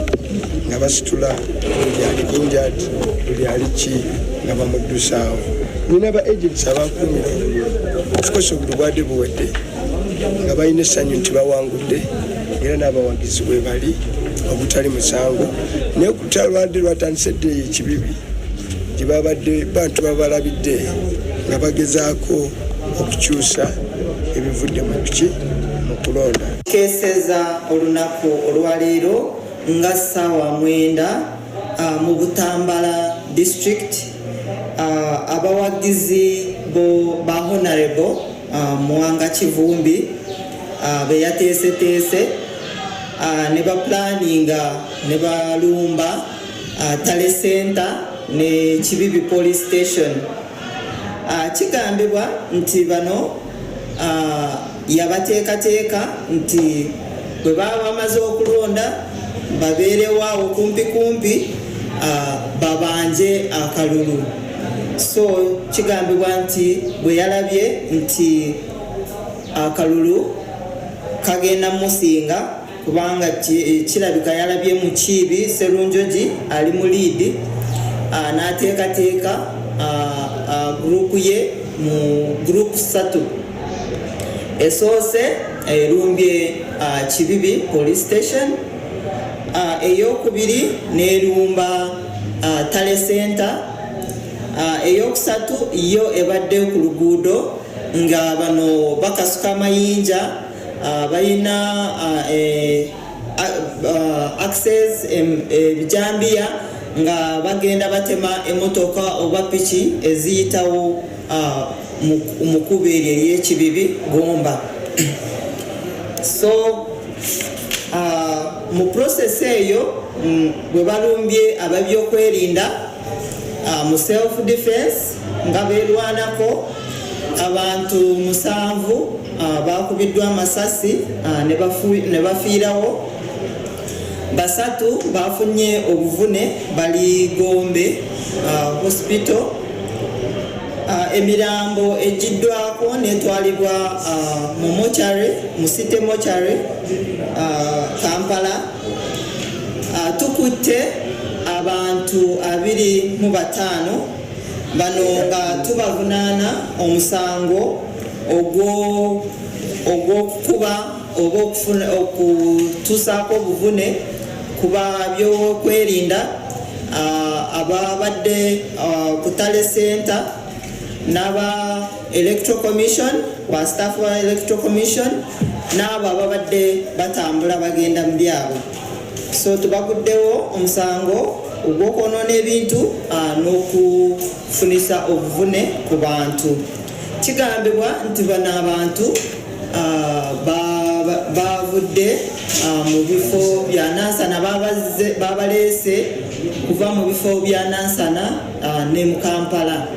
nga basitula buli ali injured, buli ali ki nga bamuddusaawo. Nina ba agents abakuumira okukosa obuli bwadde buwedde nga balina essanyu nti bawangudde era n'abawagizi bwe bali obutali musango. Naye okutalwadde lwatandise eddeeyo ekibibi gye babadde bantu babalabidde nga bagezaako okukyusa ebivudde mu kulonda. Keseza olunaku olwaleero nga ssaawa 9 mu Butambala district abawagizi ba honorable Muwanga Kivumbi beyateeseteese ne ba planninga ne balumba Tale Center ne Kibibi Police Station. Kigambibwa nti bano yabateekateeka nti bwe baba bamaze okulonda babeerewaawo kumpi babanje akalulu. So kigambibwa nti bwe yalabye nti akalulu kagenda musinga kubanga kirabika yalabye mu Kiibi Serunjogi ali mu lead n'ateekateeka group ye mu group 3 esoose erumbye Kibibi Police Station, eyokubiri n'erumba Tale Center, eyokusatu yo ebadde ku luguudo nga bano bakasuka amayinja balina access ebijambiya nga bagenda batema emotoka oba piki eziyitawo mu kuba eryo ery'Ekibibi Gomba. So mu process eyo bwe balumbye ababyokwerinda mu self defense nga beerwanako abantu 7 bakubiddwa amasasi ne bafiirawo, 3 bafunye obuvune bali Gombe hospital. Emirambo ejiddwako netwalibwa mu mochare, mu city mochare Kampala. Tukutte abantu 25 bano nga tubavunaana omusango ogw'okukuba oba okutuusaako obuvune kuba byokwerinda ababadde ku Tale Center n'aba Electoral Commission, wa staff wa Electoral Commission n'abo ababadde batambula bagenda mu byabwe. So tubaguddewo omusango ogw'okwonoona ebintu n'okufunisa obuvune ku bantu. Kigambibwa nti bano abantu bavudde mu bifo bya Nansana, babaleese kuva mu bifo bya Nansana ne mu Kampala.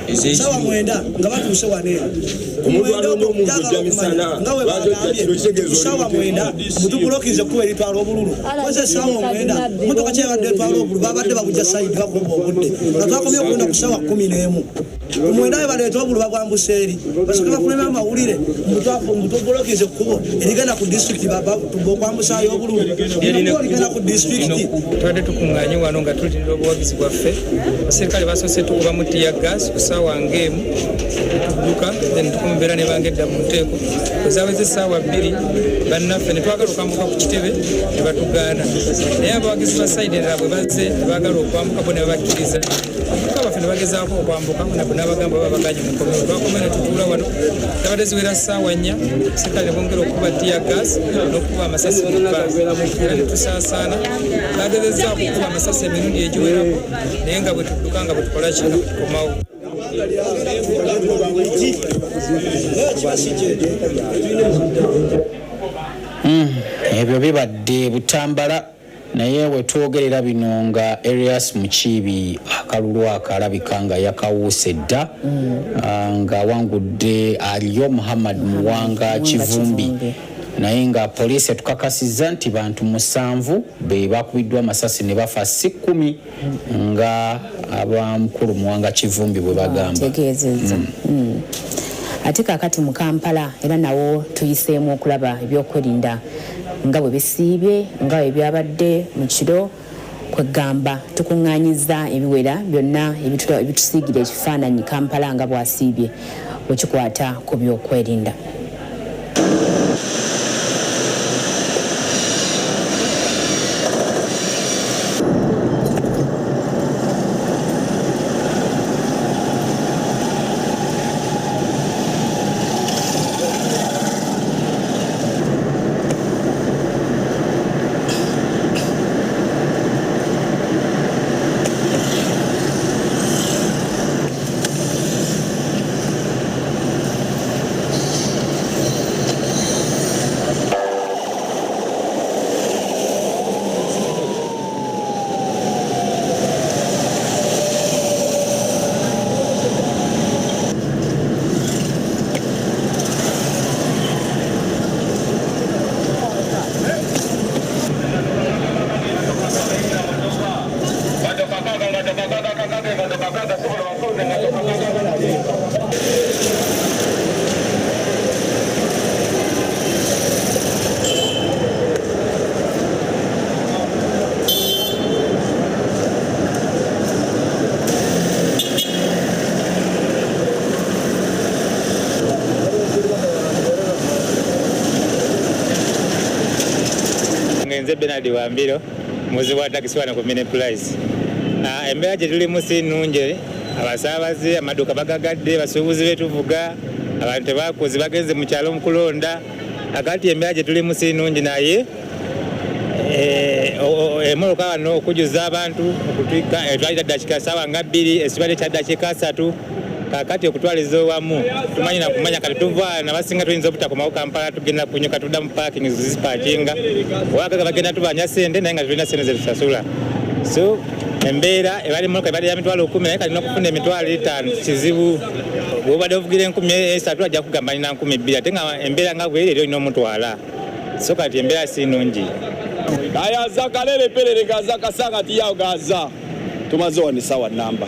Sawa mwenda nga batuuse wane omwenda nga we bagambye sawa mwenda mutubulokize kuba eritwala obululu koze sawa mwenda motoka kyabadde etwala obululu babadde babujja sayidi bakuba obudde nga twakomye okulonda ku sawa 11 omwenda we baleeta obululu bagwambusa eri basooke bafunemu amawulire mutubulokize kkubo erigenda ku disitulikiti okwambusayo obululu erigenda ku disitulikiti. Twadde tukuŋŋaanye wano nga tulindira obuwagizi bwaffe. Abaserikale basoose tukuba mu tiya gas wangeemu tudduka then tukumbeera ne bangedda mu nteeko ezaweze essaawa 2 bannaffe ne twagala okwambuka ku kitebe ne batugaana, naye abawagizi ba sayidi endala bwe bazze tebaagala okwambuka bo ne babakkiriza. Abavubuka baffe ne bagezaako okwambuka n'abagamba babaganye mu nkomero. Twakomera ne tutuula wano zabadde ziwera ssaawa 4 abaserikale ne bongera okukuba tiya gas n'okukuba amasasi mu bbaazi era ne tusaasaana. Bagezezzaako okukuba amasasi emirundi egiwerako naye nga bwe tudduka nga bwe tukola kino tukomawo. Ebyo bibadde Butambala, naye wetwogerera bino nga Arias Mukiibi akalulu akalabika nga yakawuuse dda nga wangudde aliyo Muhammad Muwanga Kivumbi, naye nga poliisi etukakasizza nti bantu 7 be bakubiddwa amasasi ne bafa 10 nga abamukulu Muwanga Kivumbi bwe bagamba. Ate kakati mu Kampala era nawo tuyiseemu okulaba ebyokwerinda nga bwe bisiibye nga bwe byabadde mu kiro kwegamba tukuŋŋaanyiza ebiwera byonna ebitusiigira ekifaananyi Kampala nga bwasiibye wekikwata ku byokwerinda. Edward Wambiro muzi wa taxi wana ku Minneapolis. Embeera gye tulimu si nnungi, abasaabaze amaduuka bagagadde, basuubuzi betuvuga, abantu tebakozi bagenze mu kyalo mu kulonda. Akati embeera gye tulimu si nnungi naye emmotoka wano okujuza abantu okutwika etwalira dakika ssaawa nga 2 esibadde kya dakika 3 kakati okutwaliza wamu tumanyi na kumanya kati tuva na basinga tuyinza obutakoma Kampala tugenda kunyuka tudda mu parking zizipakinga wakaga bagenda tubanya sente naye nga tulina sente zetusasula so embeera ebali emmotoka ebadde ya mitwalo 10 naye kati n'okufuna emitwalo 5 kizibu bw'obadde ovugire 13 ajja kugamba nina 12 ate nga embeera nga bweri eri olina omutwala so kati embeera si nnungi. Ayaza kalere pelere gaza kasanga tiyawo gaza tumaze wano sawa namba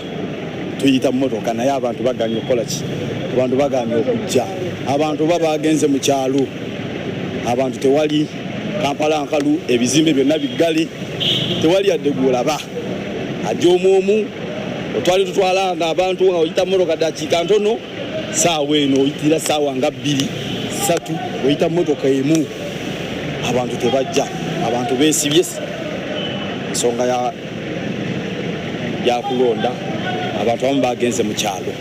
tuyita mmotoka naye abantu baganye okukola ki abantu baganye okujja abantu babagenze mu kyalo abantu tewali Kampala nkalu ebizimbe byonna biggale tewali addegulaba ajja omwomu otwali tutwala nga abantu nga oyita mmotoka dakiika ntono saawa eno oyitira saawa nga 2 3 oyita mmotoka emu abantu tebajja abantu besibye ensonga ya kulonda abantu abamu bagenze mu kyalo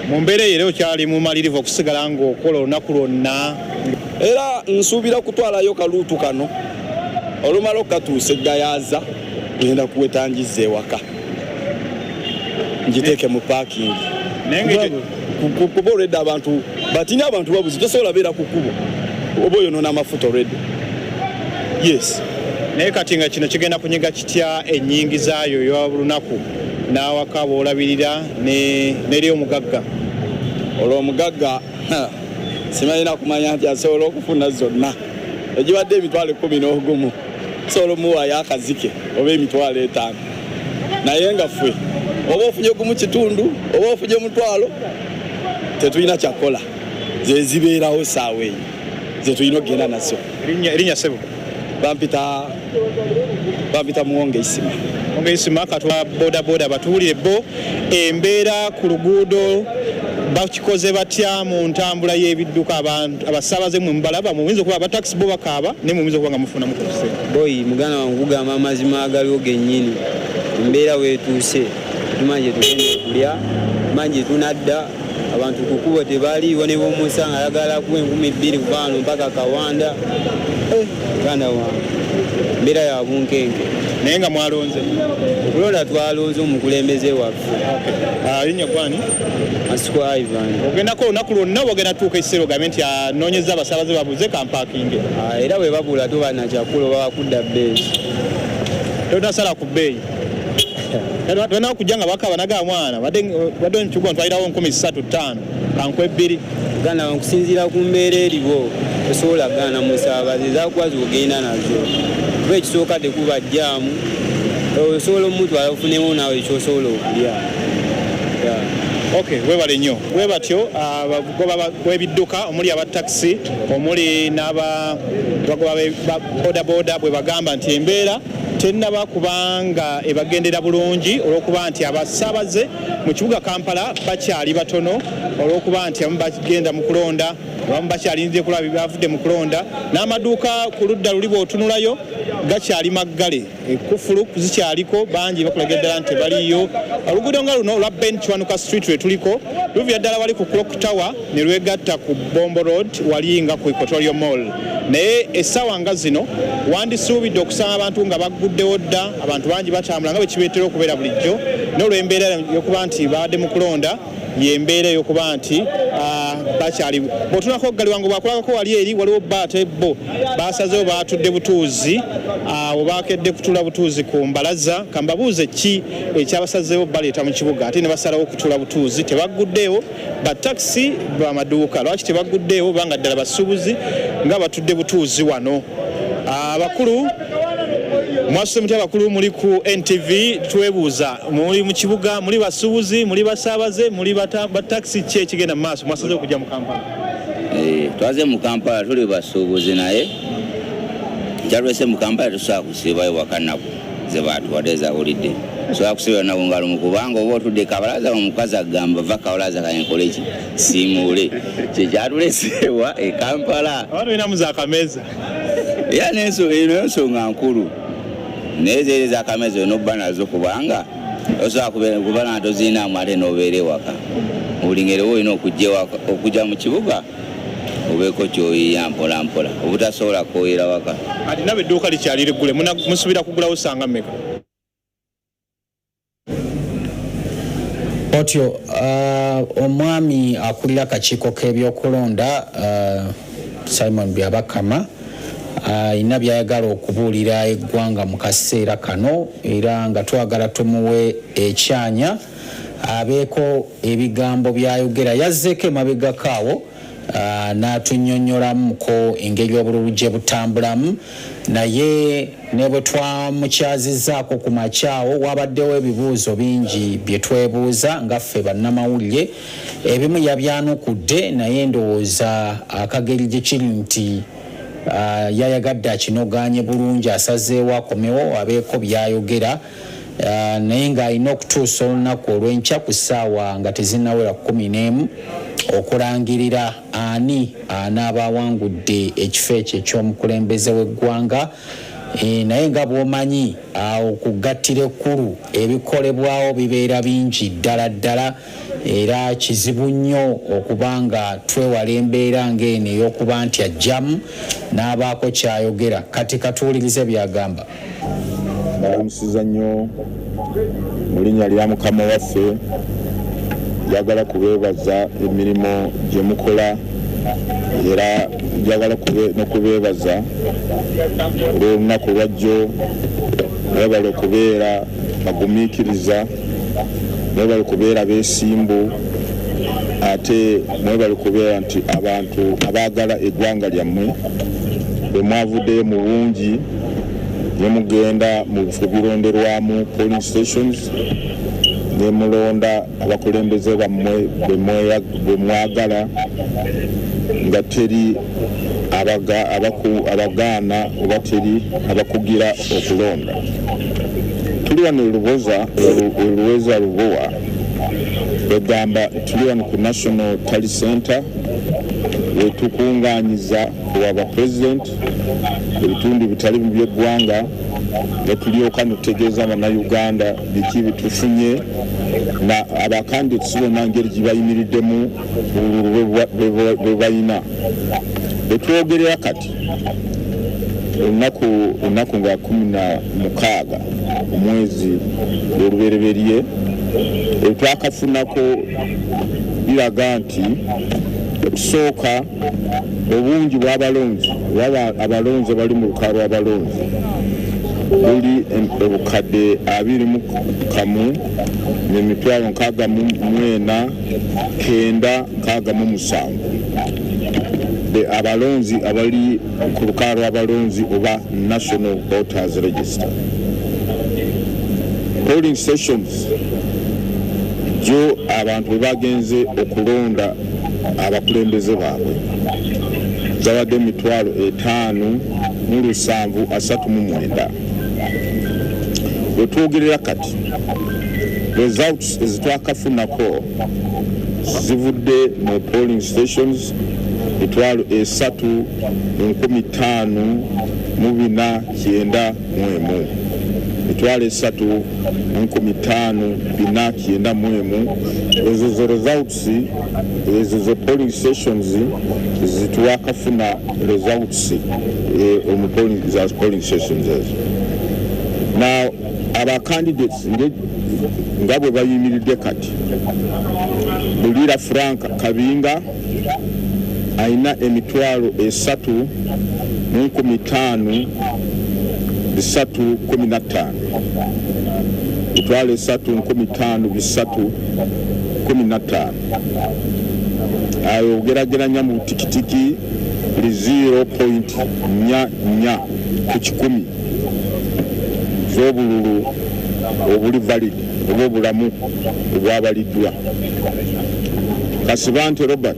mu mbeera eyo kyali mu malirivu okusigala ng'okola olunaku lwonna era nsuubira kutwalayo kaluutu kano olumala okukatuusa eddayaza genda kuwetangiza ewaka ngiteeke mu paakingi kuba olwedde abantu batini abantu babuzi tosobola beera ku kkubo oba oyonoona amafuta olwedde yes naye kati nga kino kigenda kunyiga kitya ennyingi zaayo ey'olunaku n'awaka bw'olabirira n'eri omugagga olw'omugagga simanyina kumanya nti asobola okufuna zonna egibadde emitwalo 11 sobola omuwaayo akazike oba emitwalo 5 naye nga ffe oba ofunye gumu kitundu oba ofunye mutwalo tetulina kyakola zezibeerawo saawa eyo zetulina okugenda nazo. Erinnya ssebo bampita muwonge isima katwa bodaboda batuwulire bo embeera ku luguudo bakikoze batya mu ntambula y'ebidduka abasaabaze mwe mubalaba muyinza okuba abataxi bo bakaaba naye muyinza okuba nga mufuna mukuse boyi muganda wange kugamba amazima agaliwo gennyini embeera weetuuse tumanyi tugenda okulya tumanyi tunadda abantu kukubo tebaliiwo ne bomusanga ayagala kuwa 2000 kuva wano mpaka Kawanda muganda wange mbeera ya bunkenke naye nga mwalonze okulonda twalonze omukulembeze waffe alinnya gwani Masiko Ivan ogendako olunaku lwonna bwogenda tuuka ekiseera ogambe nti anoonyeza abasaabaze babuze kampaakinge era bwe babula tobana kyakula oba bakudda bbeeyi tonasala ku bbeeyi tolina okujja nga bakaba naga mwana badde nkigwa ntwalirawo 13,500 kankwe 2 gana nkusinziira ku mbeera eriwo osobola gana musaabaze zakwazi ogenda nazo kuba ekisooka tekuba jjaamu osobola omutwala ofunemu naawe ekyosobola okulya okay webale nnyo bwe batyo abagoba b'ebidduka omuli abataxi omuli n'abagoba bodaboda bwe bagamba nti embeera tennaba kubanga ebagendera bulungi olw'okuba nti abasaabaze mu kibuga Kampala bakyali batono olw'okuba nti abamu bagenda mu kulonda abamu bakyalinze kulaba byavudde mu kulonda n'amaduuka ku ludda luli bw'otunulayo gakyali maggale ekufulu zikyaliko bangi bakulagira ddala nti baliyo oluguudo nga luno olwa Ben Kiwanuka Street lwe tuliko luvira ddala wali ku Clock Tower ne lwegatta ku Bombo Road wali nga ku Equatorial Mall naye essaawa nga zino wandisuubidde okusanga abantu nga bagguddewo dda abantu bangi batambula nga bwe kibeetera okubeera bulijjo n'olw'embeera y'okuba nti babadde mu kulonda yembeera y'okuba nti bakyali bw'otunako galiwango bwakulagako wali eri waliwo baate bo basazeewo baatudde butuuzi awo baakedde kutuula butuuzi ku mbalaza kambabuuze ki ekyabasazeewo baleeta mu kibuga ate ne basalawo okutuula butuuzi tebagguddeewo batakisi bamaduuka lwaki tebagguddeewo banga ddala basuubuzi nga batudde butuuzi wano abakulu mwasuse muti abakulu muli ku NTV twebuuza muli mu kibuga muli basuubuzi muli basaabaze muli bataxi ki ekigenda mu maaso mwasaze okujja mu Kampala twaze mu Kampala tuli basuubuzi naye kyalwese mu Kampala tusobola kusiibayo wakanaku ze baatuwadde za holidde sobola kusiibira naku ngalo mu kubanga oba otudde kabalaza omukazi agamba va kabalaza kayenkole ki simuule kyekyatuleseewa e Kampala abantu binamu za kameeza era n'ensonga nkulu nezere za kamezo no bana zo kubanga osobola kubala ntozina mwate nobeere waka ulingere wo ino okujja mu kibuga obeeko kyoyiya mpola mpola obutasobola kwoyera waka ati nabe edduuka likyalire gule musubira kugulawo sanga mmeka otyo omwami akulira akakiiko k'ebyokulonda Simon Byabakama ina byayagala okubuulira eggwanga mu kaseera kano era nga twagala tumuwe ekyanya abeeko ebigambo byayogera yazzeeko emabegakaawo n'atunnyonnyolamuko engeri obululu gye butambulamu naye ne bwe twamukyazizaako ku makyawo wabaddewo ebibuuzo bingi bye twebuuza nga ffe bannamawulire ebimu yabyanukudde naye ndowooza akageri gye kiri nti yayagadde akinoganye bulungi asazeewo akomewo abeeko byayogera naye ng'alina okutuusa olunaku olw'enkya ku ssaawa nga tezinnawera 11 okulangirira ani anaaba awangudde ekifo ekyo eky'omukulembeze w'eggwanga naye nga bw'omanyi okugattira ekkulu ebikolebwawo bibeera bingi ddala ddala era kizibu nnyo okuba nga twewala embeera ng'eno ey'okuba nti ajjamu n'abaako kyayogera kati katuwulirize byagamba. Balamusiza nnyo mu linnya lya Mukama waffe njagala kubeebaza emirimu gye mukola era njagala n'okubeebaza olw'olunaku lwajjo mwebale okubeera bagumiikiriza mwebale okubeera beesimbu ate mwebale okubeera nti abantu abaagala eggwanga lyammwe bwe mwavuddeyo mu bungi ne mugenda mu bifo bironderwamu polling stations ne mulonda abakulembeze bammwe bwe mwagala nga teri abagaana oba teri abakugira okulonda. Tuli wano Luweza Lubowa egamba tuli wano ku National Tally Center wetukunganyiza kuwaba president ebitundu bitali mu by'eggwanga ne tulyoka nutegeeza abannayuganda biki bitufunye na abakandidates bonna ngeri gye bayimiriddemu bwe balina betwogerera kati olunaku nga 16 omwezi olubereberye twakafunako biraga nti okusooka obungi bw'abalonzi abalonzi bali mu lukalu lw'abalonzi buli obukadde 21 n'emitwalo 64,967 abalonzi abali ku lukalu lw'abalonzi oba National Voters Register. Polling stations jo abantu bwe bagenze okulonda abakulembeze baabwe zabadde emitwalo 5,739. Wetwogerera kati results ezitwakafunako zivudde mu polling stations mitwalo 3,15,491 mitwalo 3,15,491 ezo zo results ezo zo polling stations zitwakafuna results mu polling stations ezo. Now aba candidates nga bwe bayimiridde kati Bulira Frank Kabinga aina emitwalo 3,5,315 mitwalo 3,5,315 ayo ogerageranya mu tikitiki buli 0.4 ku 100 z'obululu obuli valid oba obulamu obwabaliddwa. Kasibante Robert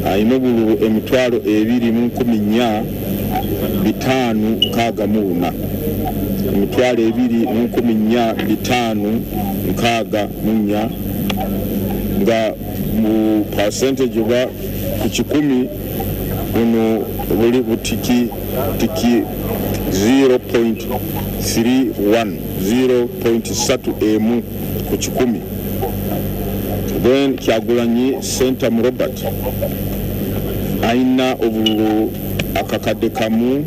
ayina obululu emitwalo 2,4,564 emitwalo 2,4,564 nga mu percentage oba ku 100 buno buli butiki 0.31 0.3 ku kikumi. Then Kyagulanyi Center mu Robert aina obululu akakadde kamu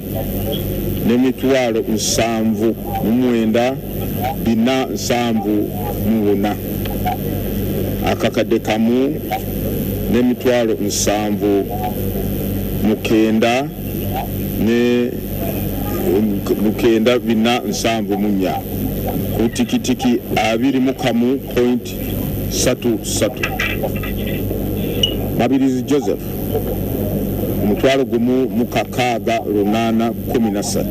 n'emitwalo 7,474 akakadde kamu n'emitwalo 7,900 ne 974 ku tikitiki 21.33. Mabirizi Joseph umutwalo gumu mukakaaga 813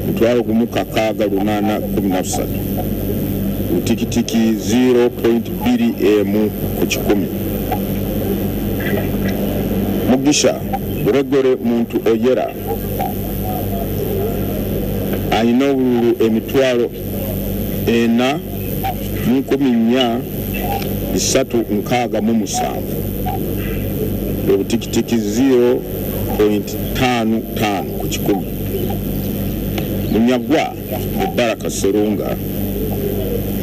umutwalo gumu kakaaga 813 utikitiki 0.2 ku kikumi. Mugisha Buregore muntu oyera ayina obululu emitwalo 4,367 obutikitiki 0.55 ku kikumi. Munyagwa Mubaraka Serunga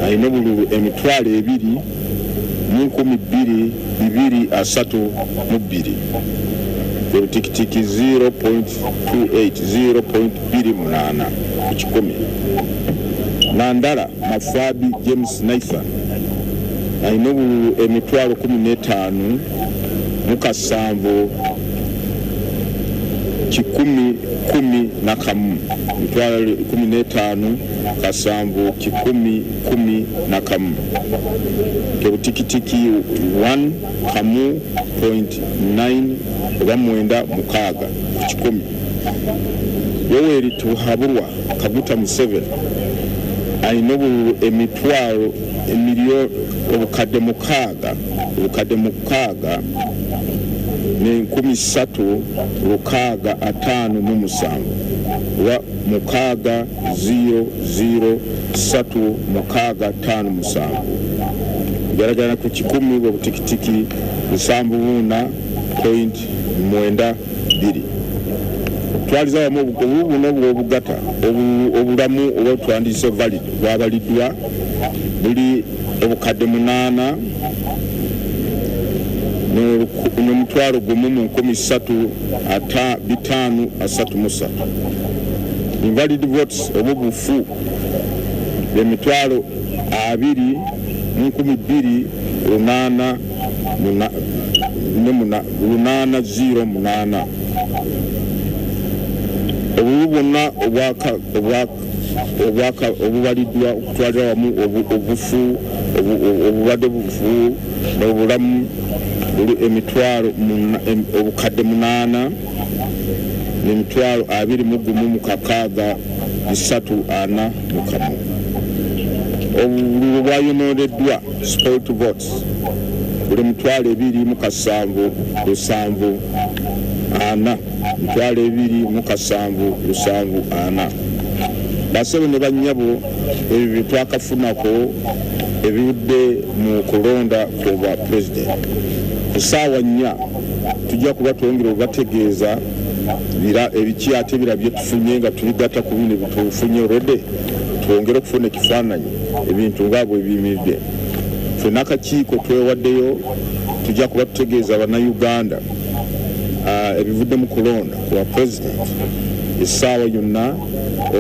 ayina obululu emitwalo 2,232 obutikitiki 0.28 0.28 ku kikumi. Nandala Mafabi James Nathan ayina obululu emitwalo 15 mukasanvu 10,011 mitwalo 15 kasanvu 10,011 obutikitiki 1 kamu 0.9 oba 9 mukaaga ku kikumi. Yoweri Tuhaburwa Kaguta Museveni ayina obululu emitwalo emiliyoni obukadde mukaaga ne 13,657 wa mukaaga 003,657 garagara ku kikumi obutikitiki 74.92. Twaliza wamu obubuno obugata obulamu obutwandise valid bwabaliddwa buli obukadde 8 n'omutwalo gumu mu 13,533. Invalid votes obubufu b'emitwalo 20,808 obulu bwonna obubaliddwa okutwalira wamu obufu obulwadde bufu n'obulamu buli emitwalo obukadde 8 n'emitwalo 21,641. Obululu bwayonoondeddwa spoiled votes buli mitwalo 2,774 mitwalo 2,774. Basebe ne bannyabo ebyo twakafunako ebiwudde mu kulonda kwa president. Ku ssaawa 4 tujja kuba twongera obategeeza ebiki ate birabye tufunye nga tubigatta ku bino bitufunye olwedde twongere okufuna ekifaananyi ebintu nga bwe biyimiridde. Ffe n'akakiiko twewaddeyo tujja kuba tutegeeza Bannayuganda ebivudde mu kulonda kwa president essaawa yonna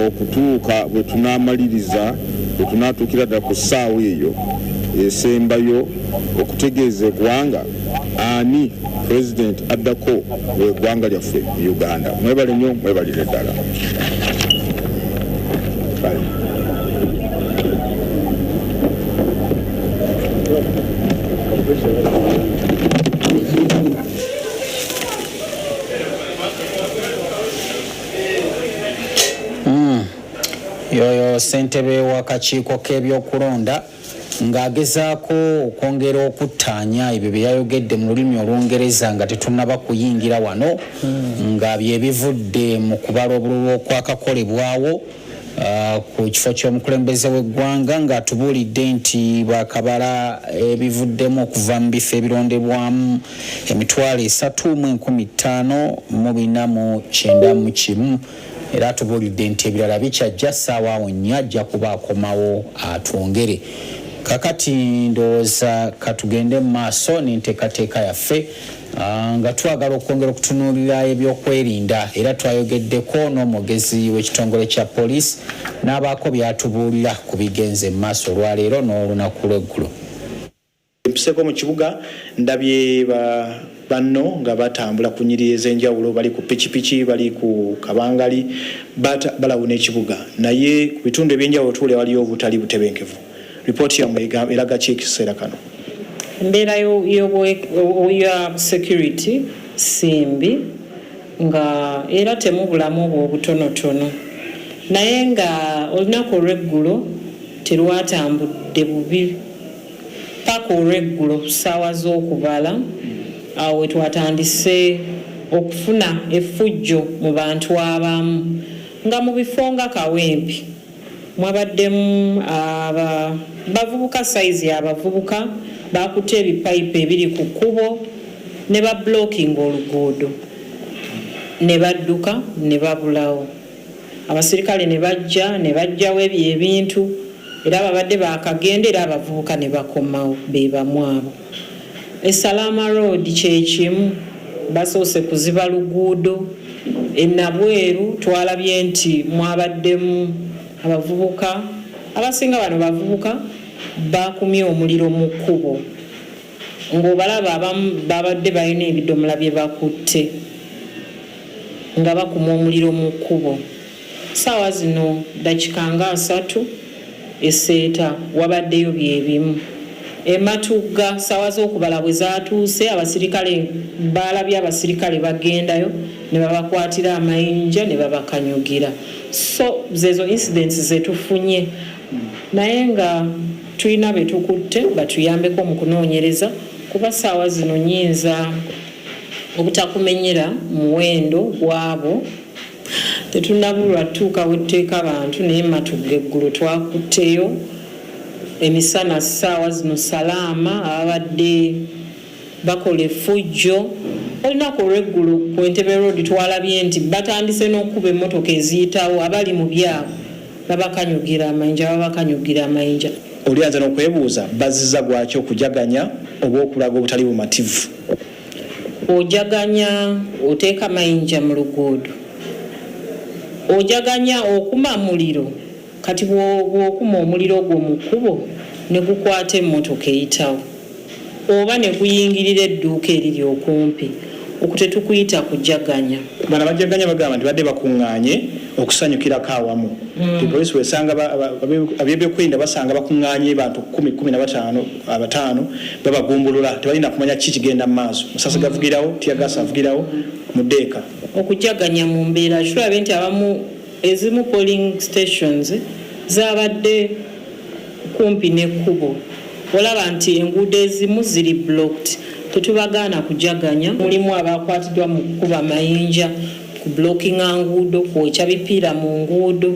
okutuuka bwe tunaamaliriza bwe tunaatuukira ddala ku ssaawa eyo esembayo okutegeeza eggwanga ani president addako w'eggwanga lyaffe Uganda. Mwebale nnyo, mwebalire ddala. Yoyo ssentebe w'akakiiko k'ebyokulonda ng'agezaako okwongera okuttaanya ebyo bye yayogedde mu lulimi Olungereza nga tetunnaba kuyingira wano nga bye bivudde mu kubala obululu okwakakolebwawo ku kifo ky'omukulembeze w'eggwanga ng'atubuulidde nti bakabala ebivuddemu okuva mu bifo ebirondebwamu emitwalo 3,549 era atubuulidde nti ebirala bikyajja ssaawa awo 4 ajja kuba akomawo atwongere. Kakati ndowooza katugende mu maaso n'enteekateeka yaffe nga twagala okwongera okutunuulira ebyokwerinda era twayogeddeko n'omwogezi w'ekitongole kya poliisi n'abaako byatubuulira ku bigenze mu maaso olwaleero n'olunaku lw'eggulo. Mpiseko mu kibuga ndabye banno nga batambula ku nnyiriri ez'enjawulo, bali ku pikipiki, bali ku kabangali, balawuna ekibuga, naye ku bitundu ebyenjawulo tuwulira waliyo obutali butebenkevu. Ripooti yammwe eraga ki ekiseera kano? Embeera ya security simbi nga era temubulamu obwo obutonotono, naye nga olunaku olw'eggulo terwatambudde bubi paka olw'eggulo ssaawa z'okubala awo we twatandise okufuna effujjo mu bantu abamu nga mu bifo nga Kawempe mwabaddemu bavubuka saizi abavubuka bakutte ebipayipu ebiri ku kkubo ne bablocking oluguudo ne badduka ne babulawo. Abasirikale ne bajjawo ebyo ebintu era babadde bakagenda era abavubuka ne bakomawo be bamu abo. Salama Road kyekimu basoose kuziba luguudo, Nabweru twalabye nti mwabaddemu abavubuka abasinga bano bavubuka bakumye omuliro mu kkubo ng'obalaba abamu babadde balina ebidomola bye bakutte nga bakuma omuliro mu kkubo. Ssaawa zino dakika nga 3 eseeta wabaddeyo byebimu. Ematugga ssaawa z'okubala bwe zaatuuse abasirikale balabye abasirikale bagendayo ne babakwatira amayinja ne babakanyugira. So zezo incidents zetufunye naye nga tulina betukutte batuyambeko mu kunoonyereza kuba ssaawa zino nyinza obutakumenyera muwendo gwabo tetunabulwa tuuka wetteeka abantu naye Matugga eggulu twakutteyo emisana ssaawa zino Salaama ababadde bakola effujjo. Olunaku olw'eggulu ku Entebbe Road twalabye nti batandise n'okuba emmotoka eziyitawo abali mu byabo babakanyugira amayinja. Olianza n'okwebuuza bazizza gwaki okujaganya oba okulaga obutali bumativu? Ojaganya oteeka mayinja mu luguudo, ojaganya okuma muliro, kati bw'okuma omuliro gwo mu kkubo ne gukwata emmotoka eyitawo oba ne guyingirira edduuka eriri okumpi, okwo tetukuyita kujaganya. Bano bajaganya bagamba nti badde bakuŋŋaanye okusanyukirako awamu. Poliisi wesanga ab'ebyokwerinda basanga bakuŋŋaanye bantu 10-15 babagumbulula tebalina kumanya ki kigenda mu maaso. Musasi gavugirawo, tiyagasa avugirawo mu ddeeka. Okujaganya mu mbeera tulabe nti abamu ezimu polling stations zabadde kumpi n'ekkubo. Olaba nti enguudo ezimu ziri blocked. Tetubagaana kujaganya. Mulimu abakwatiddwa mu kukuba mayinja, ku blocking nguudo, kwokya bipiira mu nguudo.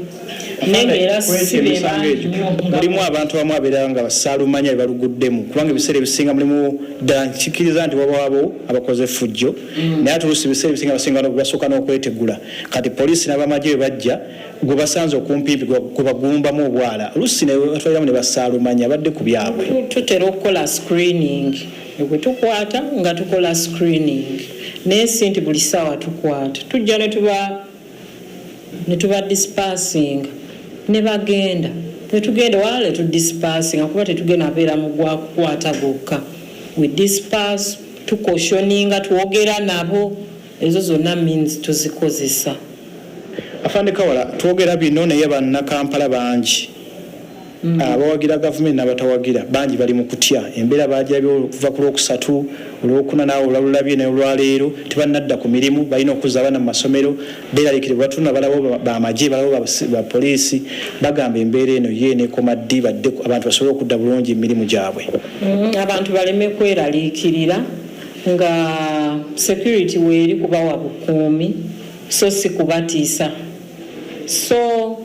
Mulimu abantu abamu abeera nga basaalumanya baluguddemu kubanga ebiseera ebisinga mulimu ddala nkikiriza nti wabaabo abakoze effujjo naye ate oluusi ebiseera ebisinga basinga basooka n'okwetegula. Kati poliisi n'abamagye bwe bajja gwe basanze okumpimpi gwe bagumbamu obwala oluusi ne batwaliramu ne basaalumanya badde ku byabwe. Tutera okukola screening gwe tukwata nga tukola screening naye si nti buli ssaawa tukwata tujja ne tuba dispersing ne bagenda tetugenda wala ne tudispersing kuba tetugenda abeera mu gwa kukwata gokka. We disperse tucautioninga twogera nabo ezo zonna means tuzikozesa. Afande Kawala twogera bino naye bannakampala bangi abawagira gavumenti n'abatawagira bangi bali mu kutya embeera bajjabyo okuva ku Lwokusatu Olwokuna naawe olwalulabye ne olwaleero tebannadda ku mirimu balina okuza abaana mu masomero beeraliikire batuna balabo bamagye balabo ba poliisi bagamba embeera eno yeneekoma ddi badde abantu basobole okudda bulungi emirimu gyabwe. Abantu baleme kweraliikirira nga security weeri kubawa bukuumi so si kubatiisa so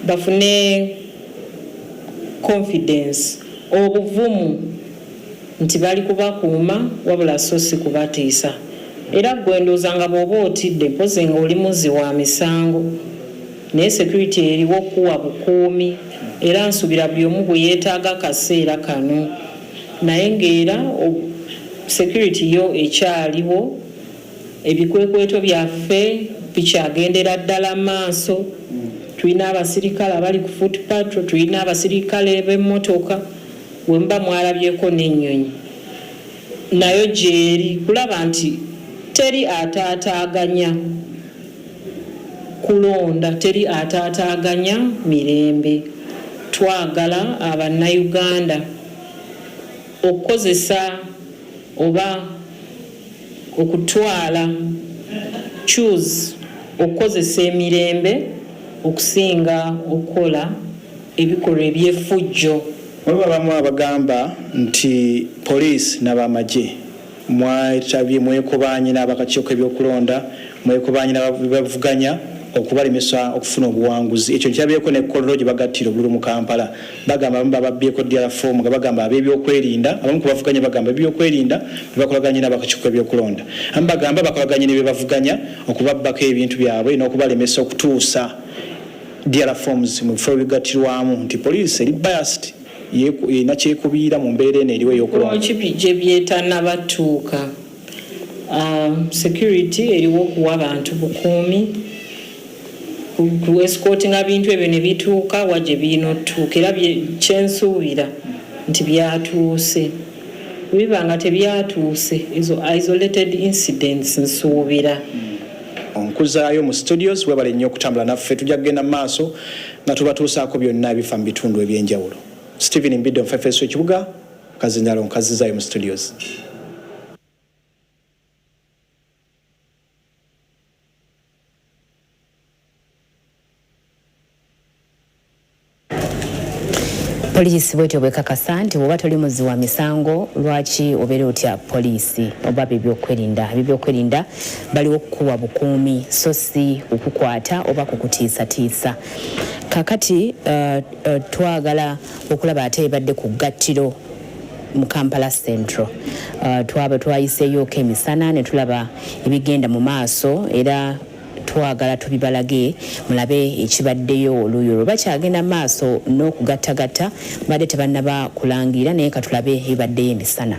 bafune confidence obuvumu nti bali kubakuuma wabula so si kubatiisa era gwendooza nga bw'oba otidde mpozi nga oli muzzi wa misango naye security eriwo okuwa bukuumi era nsubira buli omu bwe yeetaaga kaseera kano naye ng'era security yo ekyaliwo ebikwekweto byaffe bikyagendera ddala maaso tulina abasirikale abali ku foot patrol tulina abasirikale b'emmotoka bwe muba mwalabyeko n'ennyonyi nayo gyeri kulaba nti teri ataataaganya kulonda teri ataataaganya mirembe twagala abannayuganda okukozesa oba okutwala choose okukozesa emirembe okusinga okukola ebikolwa ebyefujjo. Waliwo abamu abagamba nti poliisi n'abamagye mwekubanye n'abakakiiko ebyokulonda mwekubanye n'abavuganya okubalemesa okufuna obuwanguzi ekyo kyabyeko nekkolero gye bagattira obululu mu Kampala bagamba abamu bababbyeko ddala fomu nga bagamba ab'ebyokwerinda abamu ku bavuganya bagamba ebyokwerinda bebakolaganye n'abakakiiko ebyokulonda abamu bagamba bakolaganye ne bebavuganya okubabbako ebintu byabwe n'okubalemesa okutuusa ddala forms mu bifo bigattirwamu nti poliisi eri biased erina kyekubiira mu mbeera eno eriwo ey'okulonda gye byetanabatuuka security eriwo okuwa abantu bukuumi ku escortinga bintu ebyo ne bituuka wa gye birina otuuka era kyensuubira nti byatuuse biba nga tebyatuuse ezo isolated incidents nsuubira onkuzaayo mu studios webale nnyo okutambula naffe tujja kugenda mu maaso nga tubatuusaako byonna ebifa mu bitundu ebyenjawulo. Stephen Mbidde omufefeeso ekibuga kazinalo nkazizaayo mu studios. Poliisi bwetyo bwekakasa nti bw'oba toli muzzi wa misango lwaki obeera otya poliisi oba bebyokwerinda baliwo okukuwa bukuumi so si okukwata oba kukutiisatiisa. Kakati twagala okulaba ate ebadde ku ggattiro mu Kampala Central twayiseeyoko emisana ne tulaba ebigenda mu maaso era twagala tubibalage mulabe ekibaddeyo oluuyi olwo bakyagenda maaso n'okugattagatta badde tebannaba kulangira naye katulabe ebibaddeyo emisana.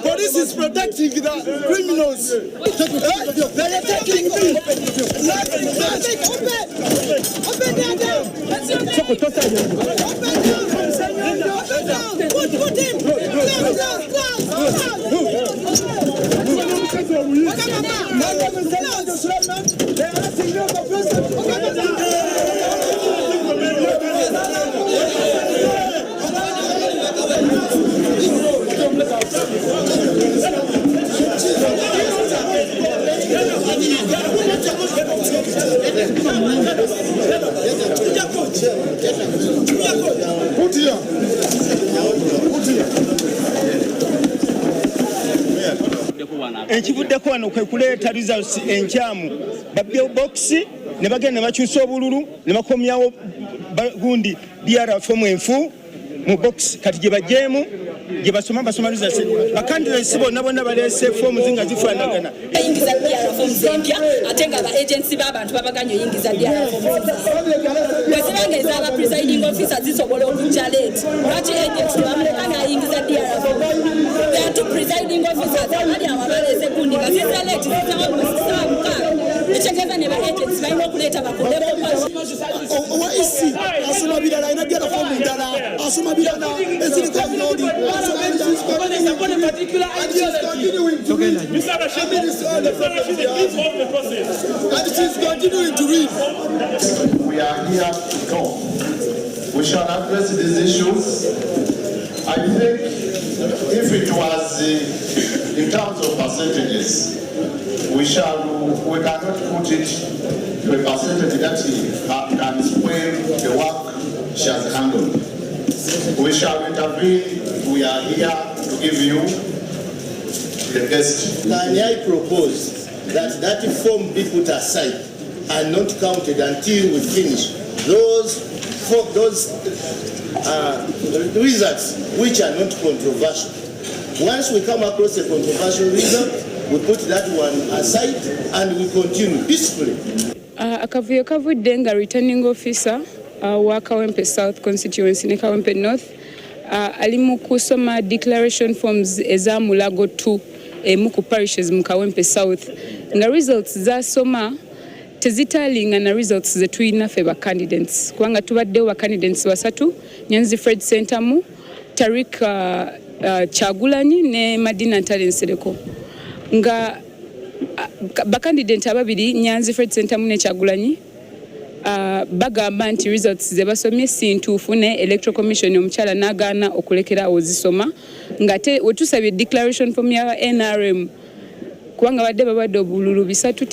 Police is protecting the criminals. They are taking me. Ekivuddeko wano kwe kuleeta results enkyamu babyewo boxi ne bagenda ne bakyusa obululu ne bakomyawo gundi DRF fomu enfu mu box kati gye bajeemu gye basoma results bakandidates bonna baleese fomu zinga zifaanagana eyingiza DRF fomu zempya ate nga ba agency b'abantu babaganya oyingiza DRF fomu bwe zibanga ez'aba presiding officer zisobola okujja late lwaki agent tebamuleka n'ayingiza DRF fomu they are two presiding officers abali awo abaleese gundi nga ziza late zizawa mukaaga ekitegeeza ne ba agents balina okuleeta bakoleko owaisi asoma birala alina DRF fomu ndala asoma birala eziriko abinoli We are here to talk. We shall address these issues. I think if it was in terms of percentages, we cannot put it to a percentage that can spoil the work she has handled. We shall intervene. We are here to give you the best. Can I propose that form be put aside and not counted until we finish those results which are not controversial? Once we come across a controversial result, we put that one aside and we continue peacefully. Akavuyo kavudde nga returning officer wa Kawempe South constituency ne Kawempe North ali mu kusoma declaration forms eza Mulago 2 mu ku parishes mu Kawempe South nga results zasoma tezitalinga na results ze tuyina fe ba candidates kubanga tubaddewo ba candidates basatu Nyanzi Fred Sentamu, Tarik Chagulanyi ne Madina Ntalensereko nga bakandidate ababiri Nyanzi Fred Sentamu ne Chagulanyi bagamba nti results ze basomye sintuufu ne electoral commission omukyala n'agaana okulekera ozisoma nga wetusabye declaration form ya NRM kubanga babadde obululu bisatu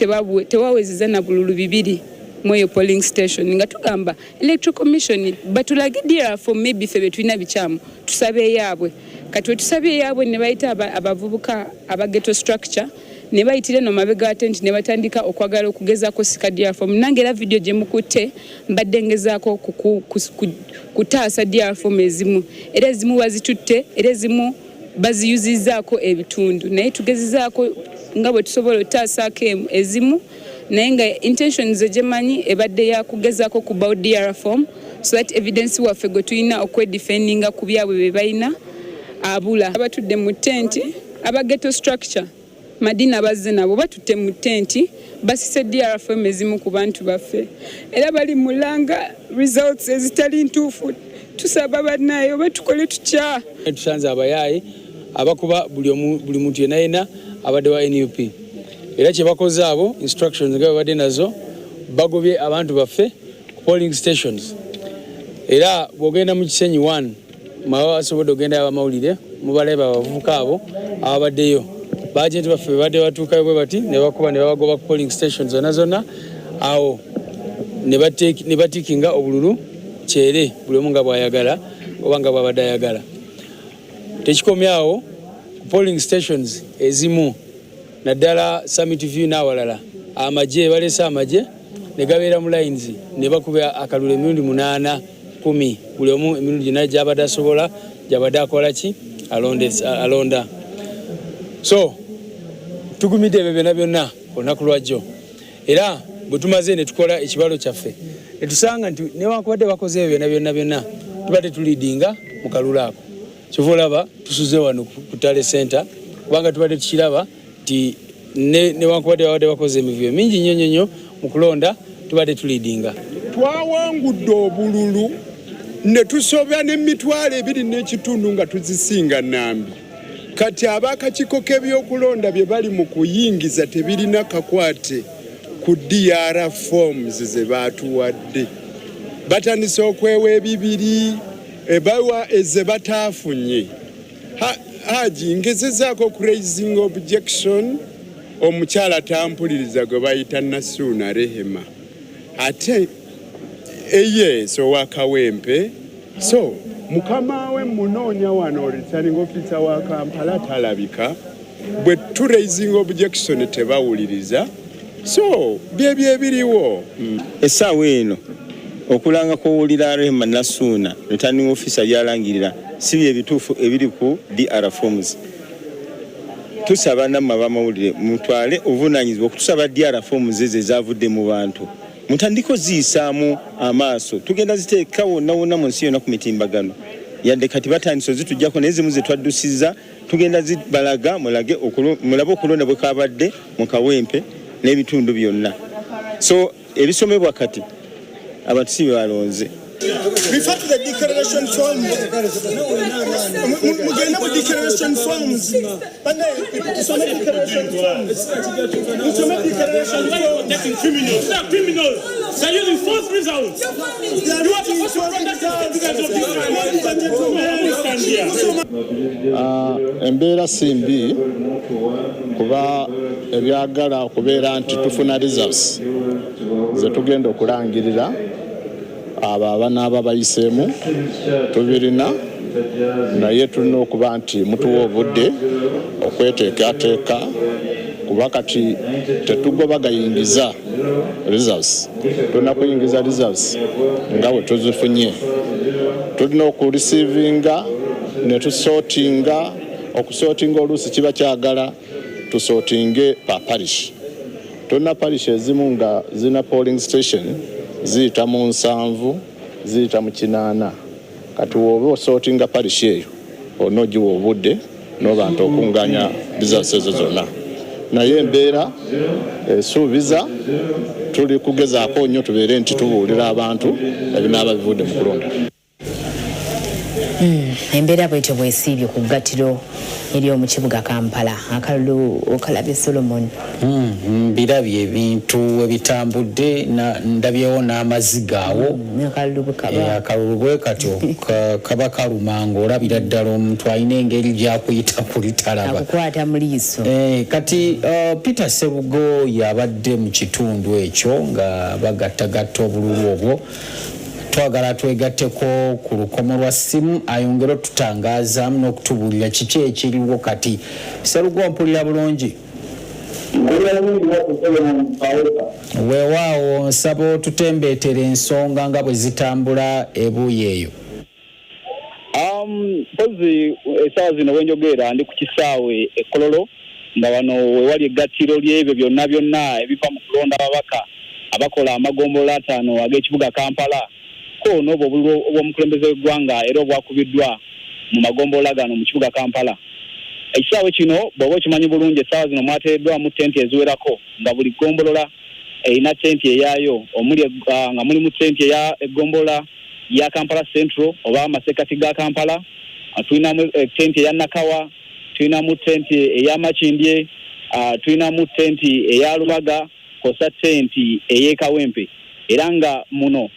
tewawezeza na bululu bibiri mweyo polling station nga tugamba electoral commission batulagidira for maybe febe tulina bikyamu tusabe yaabwe kati wetusabye yaabwe ne bayita abavubuka abageto structure ne bayitire no mabega atenti ne batandika okwagala okugezaako sikadia form nange era video gye mukutte mbadde ngezaako kutaasa dia form ezimu era ezimu bazitutte era ezimu baziyuzizaako ebitundu naye tugezizaako nga bwe tusobola otaasaako ezimu naye nga intentions egemanyi ebadde yakugezaako ku DR form so that evidence waffe gwe tulina okwedefendinga ku byabwe bye balina abula abatudde mu tenti abageto structure Madina bazze nabo batutte mu tenti basise DR form ezimu ku bantu baffe era bali mulanga results ezitali ntuufu tusaba bannayo batukole tutya tusanze abayayi abakuba buli muntu yenayena abadde wa NUP era kye bakoze abo instructions nga babadde nazo bagobye abantu baffe ku polling stations era bwogenda mu Kisenyi 1 mawa asobodde ogenda abamawulire mubaleba abavubuka abo ababaddeyo bajenti baffe badde batuukayo bwe bati ne bakuba ne babagoba ku polling stations zonna awo ne batikinga obululu kyere buli omu nga bw'ayagala oba nga bw'abadde ayagala tekikomyawo ku polling stations ezimu naddala Summit View n'awalala amagye balese amagye ne gabeera mu lines ne bakuba akalulu emirundi 8 10 buli omu emirundi gyonna gy'abadde asobola gy'abadde akola ki alonda so tugumidde ebyo byonna olunaku lwajjo era bwe tumaze ne tukola ekibalo kyaffe ne tusanga nti newankubadde bakoze ebyo byonna tubadde tulidinga mu kalulu ako kyova olaba tusuze wano ku Tale Center kubanga tubadde tukiraba nti newankubadde babadde bakoze emivuyo mingi nnyo mu kulonda tubadde tulidinga twawangudde obululu ne tusobya n'emitwalo 2.5 nga tuzisinga nambi kati abakakiiko k'ebyokulonda bye bali mu kuyingiza tebirina kakwate ku DR forms ze baatuwadde batandise okwewa ebibiri ebawa eze bataafunye haji ngezezaako ku raising objection omukyala tampuliriza gwe bayita Nasuna Rehema ate so wa Kawempe so mukama we munoonya wano returning officer wa Kampala talabika bwe tu raising objection tebawuliriza so byebye biriwo essaawa eno okulanga kuwulira Rehema Nasuna returning officer byalangirira si bye bituufu ebiri ku DR forms tusaba namma bamawulire mutwale obuvunaanyizibwa okutusaba DR forms ze zavudde mu bantu mutandiko ziyisaamu amaaso tugenda ziteeka wonna mu nsi yonna ku mitimbagano yadde kati batandise zitujjako naye zimu ze twaddusizza tugenda zibalaga mulabe okulonda bwe kabadde mu Kawempe n'ebitundu byonna so ebisomebwa kati abantu si balonze refer to the declaration form. Mugenda mu declaration forms. Bana tusome declaration forms. Tusome declaration forms. Taking criminals. They are criminals. They are using false results. You are supposed to protect the embeera simbi kuba ebyagala okubeera nti tufuna results ze tugenda okulangirira abo abanaaba bayiseemu tubirina naye tulina okuba nti mutuwa obudde okweteekateeka kuba kati tetugobagayingiza reserves tulina kuyingiza reserves nga bwe tuzifunye tulina okureceivinga ne tusortinga okusortinga oluusi kiba kyagala tusortinge pa parish tulina parish ezimu nga zina polling station ziyita mu 7 ziyita mu 8 kati woba osortinga parish eyo onoogiwa obudde n'obantu okunganya reserves ezo zonna naye embeera esuubiza tuli kugezaako nnyo tubeere nti tubuulira abantu ebinaaba bivudde mu kulonda. Embeera bwetyo bwesiibye ku ggattiro eryomu kibuga Kampala akalulu okalabye Solomon. Birabye ebintu ebitambudde ndabyewo n'amaziga awo akalulu bwe katyo kaba kaluma ng'olabira ddala omuntu alina engeri gy'akuyita kulitalaba akukwata mu liiso. Kati Peter Sebugo yabadde mu kitundu ekyo nga bagattagatta obululu obwo. Twagala twegatteko ku lukomo lwa ssimu ayongere otutangaazamu n'okutubuulira kiki ekiriwo kati. Sebugo mpulira bulungi? Weewaawo nsaba otutembeetera ensonga nga bwe zitambula ebuuyi eyo. Mpozi essaawa zino wenjogera ndi ku kisaawe e Kololo nga wano wewali eggattiro ly'ebyo byonna ebiva mu kulonda ababaka abakola amagombolola 5 ag'ekibuga Kampala ko n'obwo obw'omukulembeze w'eggwanga era obwakubiddwa mu magombolola gano mu kibuga Kampala. Ekisaawe kino bw'oba okimanyi bulungi essaawa zino mwateereddwamu tenti eziwerako nga buli gombolola erina tenti eyaayo nga mulimu tenti eya eggombolola ya Kampala Central oba amasekati ga Kampala, tulinamu tenti eya Nakawa, tulinamu tenti eya Makindye, tulinamu tenti eya Lubaga, kosa tenti ey'Ekawempe. Era nga muno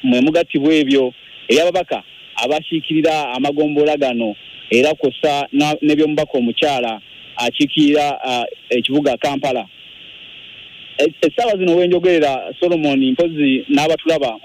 mwe mugattibwa ebyo ebyababaka abakiikirira amagombolola gano era kosa n'ebyomubaka omukyala akiikirira ekibuga Kampala. Essaawa zino wenjogerera Solomon mpozi n'abatulaba